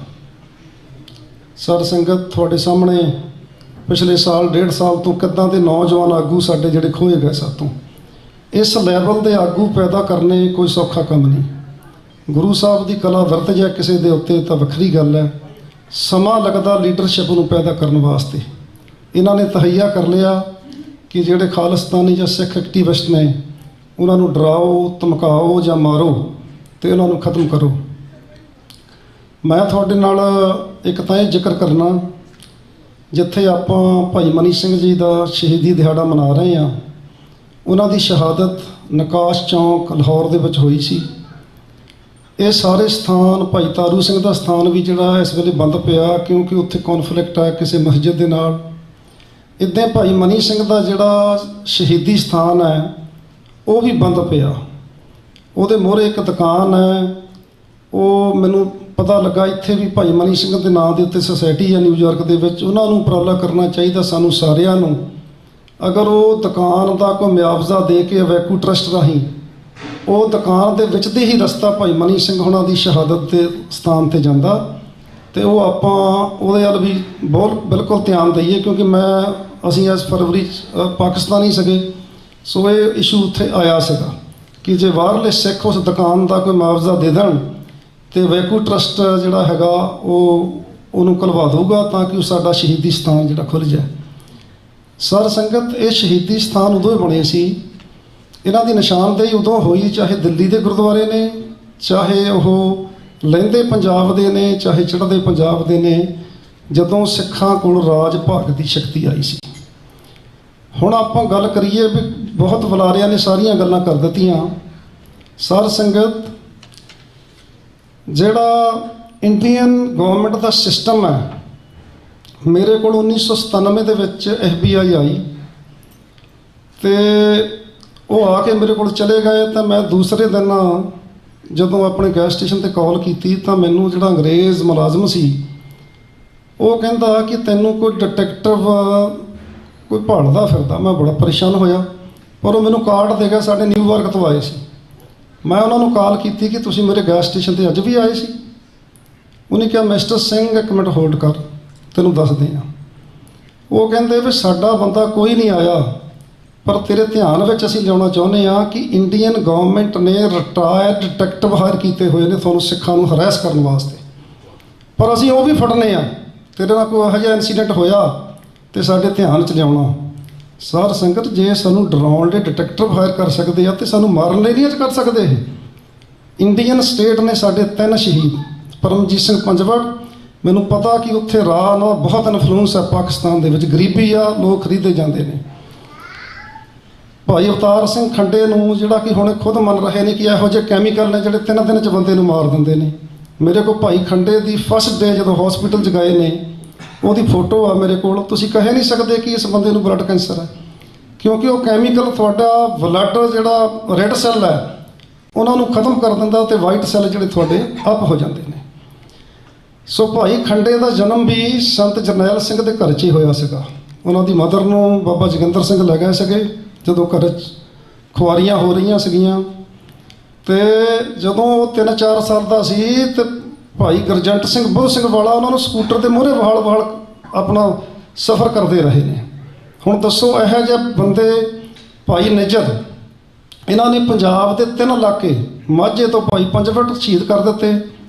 ਸਾਧ ਸੰਗਤ, ਤੁਹਾਡੇ ਸਾਹਮਣੇ ਪਿਛਲੇ ਸਾਲ 1.5 ਸਾਲ ਤੋਂ ਕਿੱਦਾਂ ਦੇ ਨੌਜਵਾਨ ਆਗੂ ਸਾਡੇ ਜਿਹੜੇ ਖੋਏ ਗਏ ਸਾਤੋਂ। ਇਸ ਲੈਵਲ ਦੇ ਆਗੂ ਪੈਦਾ ਕਰਨੇ ਕੋਈ ਸੌਖਾ ਕੰਮ ਨਹੀਂ। ਗੁਰੂ ਸਾਹਿਬ ਦੀ ਕਲਾ ਵਰਤ ਜਾ ਕਿਸੇ ਦੇ ਉੱਤੇ ਤਾਂ ਵੱਖਰੀ ਗੱਲ ਹੈ, ਸਮਾਂ ਲੱਗਦਾ ਲੀਡਰਸ਼ਿਪ ਨੂੰ ਪੈਦਾ ਕਰਨ ਵਾਸਤੇ। ਇਹਨਾਂ ਨੇ ਤਹਈਆ ਕਰ ਲਿਆ ਕਿ ਜਿਹੜੇ ਖਾਲਿਸਤਾਨੀ ਜਾਂ ਸਿੱਖ ਐਕਟੀਵਿਸਟ ਨੇ ਉਹਨਾਂ ਨੂੰ ਡਰਾਓ, ਧਮਕਾਓ ਜਾਂ ਮਾਰੋ ਤੇ ਉਹਨਾਂ ਨੂੰ ਖਤਮ ਕਰੋ। ਮੈਂ ਤੁਹਾਡੇ ਨਾਲ ਇੱਕ ਤਾਂ ਇਹ ਜ਼ਿਕਰ ਕਰਨਾ, ਜਿੱਥੇ ਆਪਾਂ ਭਾਈ ਮਨੀ ਸਿੰਘ ਜੀ ਦਾ ਸ਼ਹੀਦੀ ਦਿਹਾੜਾ ਮਨਾ ਰਹੇ ਹਾਂ, ਉਹਨਾਂ ਦੀ ਸ਼ਹਾਦਤ ਨਕਾਸ਼ ਚੌਂਕ ਲਾਹੌਰ ਦੇ ਵਿੱਚ ਹੋਈ ਸੀ। ਇਹ ਸਾਰੇ ਸਥਾਨ, ਭਾਈ ਤਾਰੂ ਸਿੰਘ ਦਾ ਸਥਾਨ ਵੀ ਜਿਹੜਾ ਇਸ ਵੇਲੇ ਬੰਦ ਪਿਆ ਕਿਉਂਕਿ ਉੱਥੇ ਕੌਨਫਲਿਕਟ ਹੈ ਕਿਸੇ ਮਸਜਿਦ ਦੇ ਨਾਲ। ਇੱਦਾਂ ਭਾਈ ਮਨੀ ਸਿੰਘ ਦਾ ਜਿਹੜਾ ਸ਼ਹੀਦੀ ਸਥਾਨ ਹੈ ਉਹ ਵੀ ਬੰਦ ਪਿਆ। ਉਹਦੇ ਮੂਹਰੇ ਇੱਕ ਦੁਕਾਨ ਹੈ, ਉਹ ਮੈਨੂੰ ਪਤਾ ਲੱਗਾ ਇੱਥੇ ਵੀ ਭਾਈ ਮਨੀ ਸਿੰਘ ਦੇ ਨਾਂ ਦੇ ਉੱਤੇ ਸੁਸਾਇਟੀ ਹੈ ਨਿਊਯਾਰਕ ਦੇ ਵਿੱਚ। ਉਹਨਾਂ ਨੂੰ ਉਪਰਾਲਾ ਕਰਨਾ ਚਾਹੀਦਾ ਸਾਨੂੰ ਸਾਰਿਆਂ ਨੂੰ। ਅਗਰ ਉਹ ਦੁਕਾਨ ਦਾ ਕੋਈ ਮੁਆਵਜ਼ਾ ਦੇ ਕੇ ਵੈਕੂ ਟਰਸਟ ਰਾਹੀਂ ਉਹ ਦੁਕਾਨ ਦੇ ਵਿੱਚ ਦੇ ਹੀ ਰਸਤਾ ਭਾਈ ਮਨੀ ਸਿੰਘ ਹੁਣਾਂ ਦੀ ਸ਼ਹਾਦਤ ਦੇ ਸਥਾਨ 'ਤੇ ਜਾਂਦਾ ਤੇ ਉਹ ਆਪਾਂ ਉਹਦੇ ਵੱਲ ਵੀ ਬਿਲਕੁਲ ਧਿਆਨ ਦਈਏ, ਕਿਉਂਕਿ ਅਸੀਂ ਇਸ ਫਰਵਰੀ 'ਚ ਪਾਕਿਸਤਾਨੀ ਸੀਗੇ, ਸੋ ਇਹ ਇਸ਼ੂ ਉੱਥੇ ਆਇਆ ਸੀਗਾ ਕਿ ਜੇ ਬਾਹਰਲੇ ਸਿੱਖ ਉਸ ਦੁਕਾਨ ਦਾ ਕੋਈ ਮੁਆਵਜ਼ਾ ਦੇ ਦੇਣ ਤੇ ਵੈਕੂ ਟਰਸਟ ਜਿਹੜਾ ਹੈਗਾ ਉਹਨੂੰ ਘਲਵਾ ਦਊਗਾ ਤਾਂ ਕਿ ਉਹ ਸਾਡਾ ਸ਼ਹੀਦੀ ਸਥਾਨ ਜਿਹੜਾ ਖੁੱਲ੍ਹ ਜਾਏ। ਸਰ ਸੰਗਤ, ਇਹ ਸ਼ਹੀਦੀ ਸਥਾਨ ਉਦੋਂ ਹੀ ਬਣੇ ਸੀ, ਇਹਨਾਂ ਦੀ ਨਿਸ਼ਾਨਦੇਹੀ ਉਦੋਂ ਹੋਈ, ਚਾਹੇ ਦਿੱਲੀ ਦੇ ਗੁਰਦੁਆਰੇ ਨੇ, ਚਾਹੇ ਉਹ ਲਹਿੰਦੇ ਪੰਜਾਬ ਦੇ ਨੇ, ਚਾਹੇ ਚੜ੍ਹਦੇ ਪੰਜਾਬ ਦੇ ਨੇ, ਜਦੋਂ ਸਿੱਖਾਂ ਕੋਲ ਰਾਜ ਭਾਗ ਦੀ ਸ਼ਕਤੀ ਆਈ ਸੀ। ਹੁਣ ਆਪਾਂ ਗੱਲ ਕਰੀਏ ਵੀ ਬਹੁਤ ਬੁਲਾਰਿਆਂ ਨੇ ਸਾਰੀਆਂ ਗੱਲਾਂ ਕਰ ਦਿੱਤੀਆਂ। ਸਰ ਸੰਗਤ, ਜਿਹੜਾ ਇੰਡੀਅਨ ਗਵਰਨਮੈਂਟ ਦਾ ਸਿਸਟਮ ਹੈ, ਮੇਰੇ ਕੋਲ 1997 ਦੇ ਵਿੱਚ FBI ਆਈ ਤੇ ਉਹ ਆ ਕੇ ਮੇਰੇ ਕੋਲ ਚਲੇ ਗਏ ਤਾਂ ਮੈਂ ਦੂਸਰੇ ਦਿਨ ਜਦੋਂ ਆਪਣੇ ਗੈਸ ਸਟੇਸ਼ਨ ਤੇ ਕਾਲ ਕੀਤੀ ਤਾਂ ਮੈਨੂੰ ਜਿਹੜਾ ਅੰਗਰੇਜ਼ ਮੁਲਾਜ਼ਮ ਸੀ ਉਹ ਕਹਿੰਦਾ ਕਿ ਤੈਨੂੰ ਕੋਈ ਡਿਟੈਕਟਿਵ ਕੋਈ ਭਾਲਦਾ ਫਿਰਦਾ। ਮੈਂ ਬੜਾ ਪਰੇਸ਼ਾਨ ਹੋਇਆ, ਪਰ ਉਹ ਮੈਨੂੰ ਕਾਰਡ ਦੇ ਗਿਆ, ਸਾਡੇ ਨਿਊਯਾਰਕ ਤੋਂ ਆਏ ਸੀ। ਮੈਂ ਉਹਨਾਂ ਨੂੰ ਕਾਲ ਕੀਤੀ ਕਿ ਤੁਸੀਂ ਮੇਰੇ ਗੈਸ ਸਟੇਸ਼ਨ ਤੇ ਅੱਜ ਵੀ ਆਏ ਸੀ? ਉਹਨੇ ਕਿਹਾ ਮਿਸਟਰ ਸਿੰਘ ਇੱਕ ਮਿੰਟ ਹੋਲਡ ਕਰ, ਤੈਨੂੰ ਦੱਸਦੇ ਹਾਂ। ਉਹ ਕਹਿੰਦੇ ਵੀ ਸਾਡਾ ਬੰਦਾ ਕੋਈ ਨਹੀਂ ਆਇਆ, ਪਰ ਤੇਰੇ ਧਿਆਨ ਵਿੱਚ ਅਸੀਂ ਲਿਆਉਣਾ ਚਾਹੁੰਦੇ ਹਾਂ ਕਿ ਇੰਡੀਅਨ ਗਵਰਨਮੈਂਟ ਨੇ ਰਿਟਾਇਰਡ ਡਿਟੈਕਟਿਵ ਹਾਇਰ ਕੀਤੇ ਹੋਏ ਨੇ ਤੁਹਾਨੂੰ ਸਿੱਖਾਂ ਨੂੰ ਹਰੈਸ ਕਰਨ ਵਾਸਤੇ, ਪਰ ਅਸੀਂ ਉਹ ਵੀ ਫੜਨੇ ਆ। ਤੇਰੇ ਨਾਲ ਕੋਈ ਇਹੋ ਜਿਹਾ ਇਨਸੀਡੈਂਟ ਹੋਇਆ ਤੇ ਸਾਡੇ ਧਿਆਨ 'ਚ ਲਿਆਉਣਾ। ਸਾਧ ਸੰਗਤ, ਜੇ ਸਾਨੂੰ ਡਰਾਉਣ ਲਈ ਡਿਟੈਕਟਿਵ ਹਾਇਰ ਕਰ ਸਕਦੇ ਆ ਤੇ ਸਾਨੂੰ ਮਾਰਨ ਲਈ ਨਹੀਂ ਕਰ ਸਕਦੇ। ਇਹ ਇੰਡੀਅਨ ਸਟੇਟ ਨੇ ਸਾਡੇ 3 ਸ਼ਹੀਦ, ਪਰਮਜੀਤ ਸਿੰਘ ਪੰਜਵੜ, ਮੈਨੂੰ ਪਤਾ ਕਿ ਉੱਥੇ ਰਾਹ ਨਾਲ ਬਹੁਤ ਇਨਫਲੂਐਂਸ ਹੈ ਪਾਕਿਸਤਾਨ ਦੇ ਵਿੱਚ, ਗਰੀਬੀ ਆ, ਲੋਕ ਖਰੀਦੇ ਜਾਂਦੇ ਨੇ। ਭਾਈ ਅਵਤਾਰ ਸਿੰਘ ਖੰਡੇ ਨੂੰ, ਜਿਹੜਾ ਕਿ ਹੁਣ ਖੁਦ ਮੰਨ ਰਹੇ ਨੇ ਕਿ ਇਹੋ ਜਿਹੇ ਕੈਮੀਕਲ ਨੇ ਜਿਹੜੇ 3 ਦਿਨ 'ਚ ਬੰਦੇ ਨੂੰ ਮਾਰ ਦਿੰਦੇ ਨੇ। ਮੇਰੇ ਕੋਲ ਭਾਈ ਖੰਡੇ ਦੀ ਫਸਟ ਡੇ ਜਦੋਂ ਹਸਪੀਟਲ 'ਚ ਗਏ ਨੇ ਉਹਦੀ ਫੋਟੋ ਆ ਮੇਰੇ ਕੋਲ। ਤੁਸੀਂ ਕਹਿ ਨਹੀਂ ਸਕਦੇ ਕਿ ਇਸ ਬੰਦੇ ਨੂੰ ਬਲੱਡ ਕੈਂਸਰ ਹੈ, ਕਿਉਂਕਿ ਉਹ ਕੈਮੀਕਲ ਤੁਹਾਡਾ ਬਲੱਡ ਜਿਹੜਾ ਰੈੱਡ ਸੈੱਲ ਹੈ ਉਹਨਾਂ ਨੂੰ ਖਤਮ ਕਰ ਦਿੰਦਾ ਤੇ ਵਾਈਟ ਸੈੱਲ ਜਿਹੜੇ ਤੁਹਾਡੇ ਅਪ ਹੋ ਜਾਂਦੇ ਨੇ। ਸੋ ਭਾਈ ਖੰਡੇ ਦਾ ਜਨਮ ਵੀ ਸੰਤ ਜਰਨੈਲ ਸਿੰਘ ਦੇ ਘਰ 'ਚ ਹੀ ਹੋਇਆ ਸੀਗਾ। ਉਹਨਾਂ ਦੀ ਮਦਰ ਨੂੰ ਬਾਬਾ ਜੋਗਿੰਦਰ ਸਿੰਘ ਲੈ ਗਏ ਸੀਗੇ ਜਦੋਂ ਘਰ 'ਚ ਖੁਆਰੀਆਂ ਹੋ ਰਹੀਆਂ ਸੀਗੀਆਂ, ਤੇ ਜਦੋਂ ਉਹ 3-4 ਸਾਲ ਦਾ ਸੀ ਤੇ ਭਾਈ ਗੁਰਜੰਟ ਸਿੰਘ ਬੁੱਧ ਸਿੰਘ ਵਾਲਾ ਉਹਨਾਂ ਨੂੰ ਸਕੂਟਰ ਦੇ ਮੂਹਰੇ ਵਾਲ ਆਪਣਾ ਸਫ਼ਰ ਕਰਦੇ ਰਹੇ ਨੇ। ਹੁਣ ਦੱਸੋ, ਇਹੋ ਜਿਹੇ ਬੰਦੇ, ਭਾਈ ਨਿਜਰ, ਇਹਨਾਂ ਨੇ ਪੰਜਾਬ ਦੇ 3 ਇਲਾਕੇ, ਮਾਝੇ ਤੋਂ ਭਾਈ ਪੰਜਵੜ ਸ਼ਹੀਦ ਕਰ ਦਿੱਤੇ,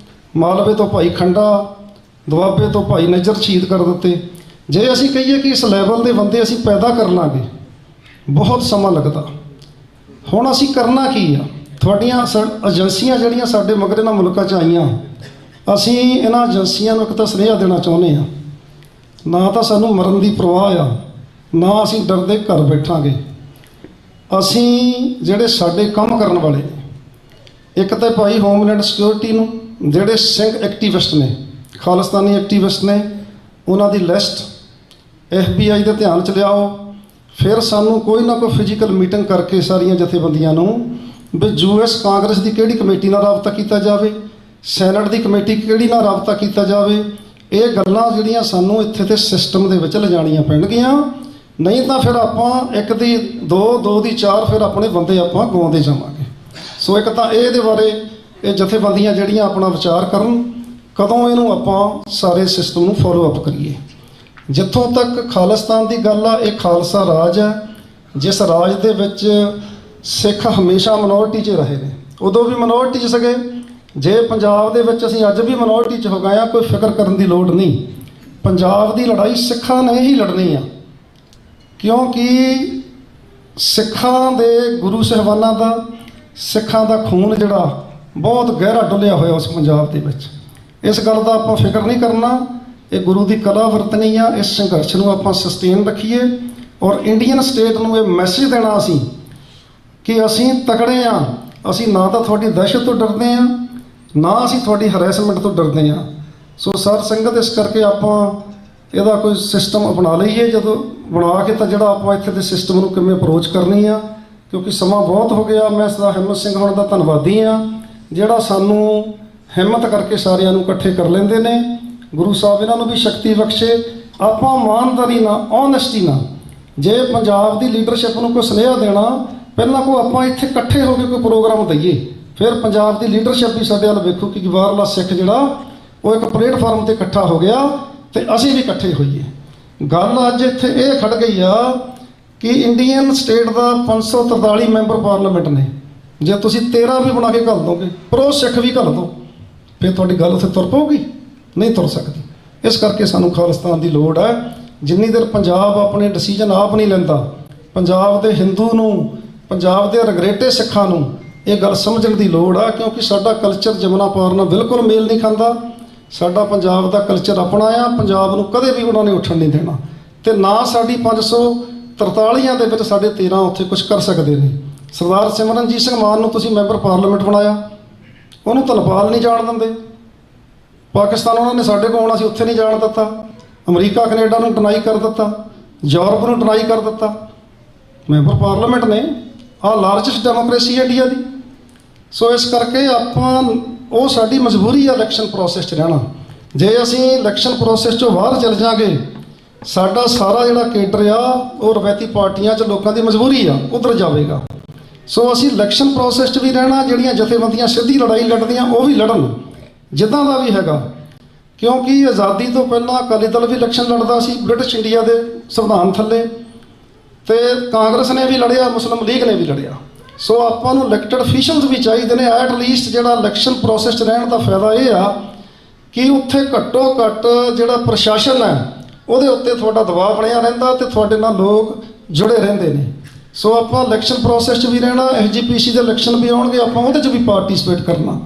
ਮਾਲਵੇ ਤੋਂ ਭਾਈ ਖੰਡਾ, ਦੁਆਬੇ ਤੋਂ ਭਾਈ ਨਿਜਰ ਸ਼ਹੀਦ ਕਰ ਦਿੱਤੇ। ਜੇ ਅਸੀਂ ਕਹੀਏ ਕਿ ਇਸ ਲੈਵਲ ਦੇ ਬੰਦੇ ਅਸੀਂ ਪੈਦਾ ਕਰ ਲਾਂਗੇ, ਬਹੁਤ ਸਮਾਂ ਲੱਗਦਾ। ਹੁਣ ਅਸੀਂ ਕਰਨਾ ਕੀ ਆ? ਤੁਹਾਡੀਆਂ ਏਜੰਸੀਆਂ ਜਿਹੜੀਆਂ ਸਾਡੇ ਮਗਰ ਇਹਨਾਂ ਮੁਲਕਾਂ 'ਚ ਆਈਆਂ, ਅਸੀਂ ਇਹਨਾਂ ਏਜੰਸੀਆਂ ਨੂੰ ਇੱਕ ਤਾਂ ਸੁਨੇਹਾ ਦੇਣਾ ਚਾਹੁੰਦੇ ਹਾਂ, ਨਾ ਤਾਂ ਸਾਨੂੰ ਮਰਨ ਦੀ ਪਰਵਾਹ ਆ, ਨਾ ਅਸੀਂ ਡਰਦੇ ਘਰ ਬੈਠਾਂਗੇ। ਅਸੀਂ ਜਿਹੜੇ ਸਾਡੇ ਕੰਮ ਕਰਨ ਵਾਲੇ ਨੇ, ਇੱਕ ਤਾਂ ਭਾਈ ਹੋਮਲੈਂਡ ਸਿਕਿਉਰਿਟੀ ਨੂੰ, ਜਿਹੜੇ ਸਿੰਘ ਐਕਟੀਵਿਸਟ ਨੇ, ਖਾਲਿਸਤਾਨੀ ਐਕਟੀਵਿਸਟ ਨੇ, ਉਹਨਾਂ ਦੀ ਲਿਸਟ FBI ਦੇ ਧਿਆਨ 'ਚ ਲਿਆਓ। ਫਿਰ ਸਾਨੂੰ ਕੋਈ ਨਾ ਕੋਈ ਫਿਜ਼ੀਕਲ ਮੀਟਿੰਗ ਕਰਕੇ ਸਾਰੀਆਂ ਜਥੇਬੰਦੀਆਂ ਨੂੰ ਵੀ ਯੂਐਸ ਕਾਂਗਰਸ ਦੀ ਕਿਹੜੀ ਕਮੇਟੀ ਨਾਲ ਰਾਬਤਾ ਕੀਤਾ ਜਾਵੇ, ਸੈਨੇਟ ਦੀ ਕਮੇਟੀ ਕਿਹੜੀ ਨਾਲ ਰਾਬਤਾ ਕੀਤਾ ਜਾਵੇ। ਇਹ ਗੱਲਾਂ ਜਿਹੜੀਆਂ ਸਾਨੂੰ ਇੱਥੇ ਤੇ ਸਿਸਟਮ ਦੇ ਵਿੱਚ ਲਿਜਾਣੀਆਂ ਪੈਣਗੀਆਂ, ਨਹੀਂ ਤਾਂ ਫਿਰ ਆਪਾਂ ਇੱਕ ਦੀ ਦੋ, ਦੋ ਦੀ ਚਾਰ, ਫਿਰ ਆਪਣੇ ਬੰਦੇ ਆਪਾਂ ਗਵਾਉਂਦੇ ਜਾਵਾਂਗੇ। ਸੋ ਇੱਕ ਤਾਂ ਇਹਦੇ ਬਾਰੇ ਇਹ ਜਥੇਬੰਦੀਆਂ ਜਿਹੜੀਆਂ ਆਪਣਾ ਵਿਚਾਰ ਕਰਨ, ਕਦੋਂ ਇਹਨੂੰ ਆਪਾਂ ਸਾਰੇ ਸਿਸਟਮ ਨੂੰ ਫੋਲੋ ਅਪ ਕਰੀਏ। ਜਿੱਥੋਂ ਤੱਕ ਖਾਲਿਸਤਾਨ ਦੀ ਗੱਲ ਆ, ਇਹ ਖਾਲਸਾ ਰਾਜ ਹੈ, ਜਿਸ ਰਾਜ ਦੇ ਵਿੱਚ ਸਿੱਖ ਹਮੇਸ਼ਾ ਮਿਨੋਰਟੀ 'ਚ ਰਹੇ ਨੇ। ਉਦੋਂ ਵੀ ਮਿਨੋਰਟੀ 'ਚ ਸੀਗੇ, ਜੇ ਪੰਜਾਬ ਦੇ ਵਿੱਚ ਅਸੀਂ ਅੱਜ ਵੀ ਮਿਨੋਰਟੀ 'ਚ ਹੋ ਗਏ ਹਾਂ, ਕੋਈ ਫਿਕਰ ਕਰਨ ਦੀ ਲੋੜ ਨਹੀਂ। ਪੰਜਾਬ ਦੀ ਲੜਾਈ ਸਿੱਖਾਂ ਨੇ ਹੀ ਲੜਨੀ ਆ, ਕਿਉਂਕਿ ਸਿੱਖਾਂ ਦੇ ਗੁਰੂ ਸਾਹਿਬਾਨਾਂ ਦਾ, ਸਿੱਖਾਂ ਦਾ ਖੂਨ ਜਿਹੜਾ ਬਹੁਤ ਗਹਿਰਾ ਡੁੱਲਿਆ ਹੋਇਆ ਉਸ ਪੰਜਾਬ ਦੇ ਵਿੱਚ। ਇਸ ਗੱਲ ਦਾ ਆਪਾਂ ਫਿਕਰ ਨਹੀਂ ਕਰਨਾ। ਇਹ ਗੁਰੂ ਦੀ ਕਲਾ ਵਰਤਣੀ ਆ। ਇਸ ਸੰਘਰਸ਼ ਨੂੰ ਆਪਾਂ ਸਸਟੇਨ ਰੱਖੀਏ ਔਰ ਇੰਡੀਅਨ ਸਟੇਟ ਨੂੰ ਇਹ ਮੈਸੇਜ ਦੇਣਾ ਅਸੀਂ ਕਿ ਅਸੀਂ ਤਕੜੇ ਆ। ਅਸੀਂ ਨਾ ਤਾਂ ਤੁਹਾਡੀ ਦਹਿਸ਼ਤ ਤੋਂ ਡਰਦੇ ਆ, ਨਾ ਅਸੀਂ ਤੁਹਾਡੀ ਹਰੈਸਮੈਂਟ ਤੋਂ ਡਰਦੇ ਆ। ਸੋ ਸਾਧ ਸੰਗਤ, ਇਸ ਕਰਕੇ ਆਪਾਂ ਇਹਦਾ ਕੋਈ ਸਿਸਟਮ ਅਪਣਾ ਲਈਏ। ਜਦੋਂ ਬਣਾ ਕੇ ਤਾਂ ਜਿਹੜਾ ਆਪਾਂ ਇੱਥੇ ਦੇ ਸਿਸਟਮ ਨੂੰ ਕਿਵੇਂ ਅਪਰੋਚ ਕਰਨੀ ਆ, ਕਿਉਂਕਿ ਸਮਾਂ ਬਹੁਤ ਹੋ ਗਿਆ। ਮੈਂ ਸਰਦਾਰ ਹਿੰਮਤ ਸਿੰਘ ਹੋਣ ਦਾ ਧੰਨਵਾਦੀ ਆ, ਜਿਹੜਾ ਸਾਨੂੰ ਹਿੰਮਤ ਕਰਕੇ ਸਾਰਿਆਂ ਨੂੰ ਇਕੱਠੇ ਕਰ ਲੈਂਦੇ ਨੇ। ਗੁਰੂ ਸਾਹਿਬ ਇਹਨਾਂ ਨੂੰ ਵੀ ਸ਼ਕਤੀ ਬਖਸ਼ੇ। ਆਪਾਂ ਇਮਾਨਦਾਰੀ ਨਾਲ, ਓਨੈਸਟੀ ਨਾਲ, ਜੇ ਪੰਜਾਬ ਦੀ ਲੀਡਰਸ਼ਿਪ ਨੂੰ ਕੋਈ ਸੁਨੇਹਾ ਦੇਣਾ, ਪਹਿਲਾਂ ਕੋਈ ਆਪਾਂ ਇੱਥੇ ਇਕੱਠੇ ਹੋ ਕੇ ਕੋਈ ਪ੍ਰੋਗਰਾਮ ਦਈਏ, ਫਿਰ ਪੰਜਾਬ ਦੀ ਲੀਡਰਸ਼ਿਪ ਵੀ ਸਾਡੇ ਵੱਲ ਵੇਖੋ ਕਿ ਬਾਹਰਲਾ ਸਿੱਖ ਜਿਹੜਾ ਉਹ ਇੱਕ ਪਲੇਟਫਾਰਮ 'ਤੇ ਇਕੱਠਾ ਹੋ ਗਿਆ ਤੇ ਅਸੀਂ ਵੀ ਇਕੱਠੇ ਹੋਈਏ। ਗੱਲ ਅੱਜ ਇੱਥੇ ਇਹ ਖੜ ਗਈ ਆ ਕਿ ਇੰਡੀਅਨ ਸਟੇਟ ਦਾ 543 ਮੈਂਬਰ ਪਾਰਲੀਮੈਂਟ ਨੇ। ਜੇ ਤੁਸੀਂ 13 ਵੀ ਬਣਾ ਕੇ ਘੱਲ ਦੋਗੇ, ਪ੍ਰੋ ਸਿੱਖ ਵੀ ਘੱਲ ਦਿਓ, ਫਿਰ ਤੁਹਾਡੀ ਗੱਲ ਉੱਥੇ ਤੁਰ ਪਊਗੀ? ਨਹੀਂ ਤੁਰ ਸਕਦੀ। ਇਸ ਕਰਕੇ ਸਾਨੂੰ ਖਾਲਿਸਤਾਨ ਦੀ ਲੋੜ ਹੈ। ਜਿੰਨੀ ਦੇਰ ਪੰਜਾਬ ਆਪਣੇ ਡਿਸੀਜਨ ਆਪ ਨਹੀਂ ਲੈਂਦਾ, ਪੰਜਾਬ ਦੇ ਹਿੰਦੂ ਨੂੰ, ਪੰਜਾਬ ਦੇ ਰਗਰੇਟੇ ਸਿੱਖਾਂ ਨੂੰ ਇਹ ਗੱਲ ਸਮਝਣ ਦੀ ਲੋੜ ਆ, ਕਿਉਂਕਿ ਸਾਡਾ ਕਲਚਰ ਜਮਨਾ ਪਾਰ ਨਾਲ ਬਿਲਕੁਲ ਮੇਲ ਨਹੀਂ ਖਾਂਦਾ। ਸਾਡਾ ਪੰਜਾਬ ਦਾ ਕਲਚਰ ਆਪਣਾ ਆ। ਪੰਜਾਬ ਨੂੰ ਕਦੇ ਵੀ ਉਹਨਾਂ ਨੇ ਉੱਠਣ ਨਹੀਂ ਦੇਣਾ, ਤੇ ਨਾ ਸਾਡੀ 543 ਦੇ ਵਿੱਚ ਸਾਡੇ 13 ਉੱਥੇ ਕੁਝ ਕਰ ਸਕਦੇ ਨੇ। ਸਰਦਾਰ ਸਿਮਰਨਜੀਤ ਸਿੰਘ ਮਾਨ ਨੂੰ ਤੁਸੀਂ ਮੈਂਬਰ ਪਾਰਲੀਮੈਂਟ ਬਣਾਇਆ, ਉਹਨੂੰ ਤਾਂ ਨੇਪਾਲ ਨਹੀਂ ਜਾਣ ਦਿੰਦੇ। ਪਾਕਿਸਤਾਨ ਉਹਨਾਂ ਨੇ ਸਾਡੇ ਕੋਲ ਆਉਣਾ ਸੀ, ਉੱਥੇ ਨਹੀਂ ਜਾਣ ਦਿੱਤਾ। ਅਮਰੀਕਾ ਕੈਨੇਡਾ ਨੂੰ ਡਿਨਾਈ ਕਰ ਦਿੱਤਾ, ਯੂਰਪ ਨੂੰ ਡਿਨਾਈ ਕਰ ਦਿੱਤਾ। ਮੈਂਬਰ ਪਾਰਲੀਮੈਂਟ ਨੇ ਆਹ ਲਾਰਜੈਸਟ ਡੈਮੋਕ੍ਰੇਸੀ ਹੈ ਇੰਡੀਆ ਦੀ। ਸੋ ਇਸ ਕਰਕੇ ਆਪਾਂ, ਉਹ ਸਾਡੀ ਮਜਬੂਰੀ ਆ ਇਲੈਕਸ਼ਨ ਪ੍ਰੋਸੈਸ 'ਚ ਰਹਿਣਾ। ਜੇ ਅਸੀਂ ਇਲੈਕਸ਼ਨ ਪ੍ਰੋਸੈਸ 'ਚੋਂ ਬਾਹਰ ਚਲ ਜਾਾਂਗੇ, ਸਾਡਾ ਸਾਰਾ ਜਿਹੜਾ ਕੇਡਰ ਆ ਉਹ ਰਵਾਇਤੀ ਪਾਰਟੀਆਂ 'ਚ ਲੋਕਾਂ ਦੀ ਮਜਬੂਰੀ ਆ, ਉੱਧਰ ਜਾਵੇਗਾ। ਸੋ ਅਸੀਂ ਇਲੈਕਸ਼ਨ ਪ੍ਰੋਸੈਸ 'ਚ ਵੀ ਰਹਿਣਾ। ਜਿਹੜੀਆਂ ਜਥੇਬੰਦੀਆਂ ਸਿੱਧੀ ਲੜਾਈ ਲੜਦੀਆਂ ਉਹ ਵੀ ਲੜਨ, ਜਿੱਦਾਂ ਦਾ ਵੀ ਹੈਗਾ। ਕਿਉਂਕਿ ਆਜ਼ਾਦੀ ਤੋਂ ਪਹਿਲਾਂ ਅਕਾਲੀ ਦਲ ਵੀ ਇਲੈਕਸ਼ਨ ਲੜਦਾ ਸੀ ਬ੍ਰਿਟਿਸ਼ ਇੰਡੀਆ ਦੇ ਸੰਵਿਧਾਨ ਥੱਲੇ, ਤੇ ਕਾਂਗਰਸ ਨੇ ਵੀ ਲੜਿਆ, ਮੁਸਲਿਮ ਲੀਗ ਨੇ ਵੀ ਲੜਿਆ। ਸੋ ਆਪਾਂ ਨੂੰ ਇਲੈਕਟਡ ਅਫੀਸ਼ੀਅਲਸ ਵੀ ਚਾਹੀਦੇ ਨੇ। ਐਟ ਲੀਸਟ ਜਿਹੜਾ ਇਲੈਕਸ਼ਨ ਪ੍ਰੋਸੈਸ 'ਚ ਰਹਿਣ ਦਾ ਫਾਇਦਾ ਇਹ ਆ ਕਿ ਉੱਥੇ ਘੱਟੋ ਘੱਟ ਜਿਹੜਾ ਪ੍ਰਸ਼ਾਸਨ ਹੈ ਉਹਦੇ ਉੱਤੇ ਤੁਹਾਡਾ ਦਬਾਅ ਬਣਿਆ ਰਹਿੰਦਾ ਤੇ ਤੁਹਾਡੇ ਨਾਲ ਲੋਕ ਜੁੜੇ ਰਹਿੰਦੇ ਨੇ। ਸੋ ਆਪਾਂ ਇਲੈਕਸ਼ਨ ਪ੍ਰੋਸੈਸ 'ਚ ਵੀ ਰਹਿਣਾ। SGPC ਦੇ ਇਲੈਕਸ਼ਨ ਵੀ ਆਉਣਗੇ, ਆਪਾਂ ਉਹਦੇ 'ਚ ਵੀ ਪਾਰਟੀਸਪੇਟ ਕਰਨਾ।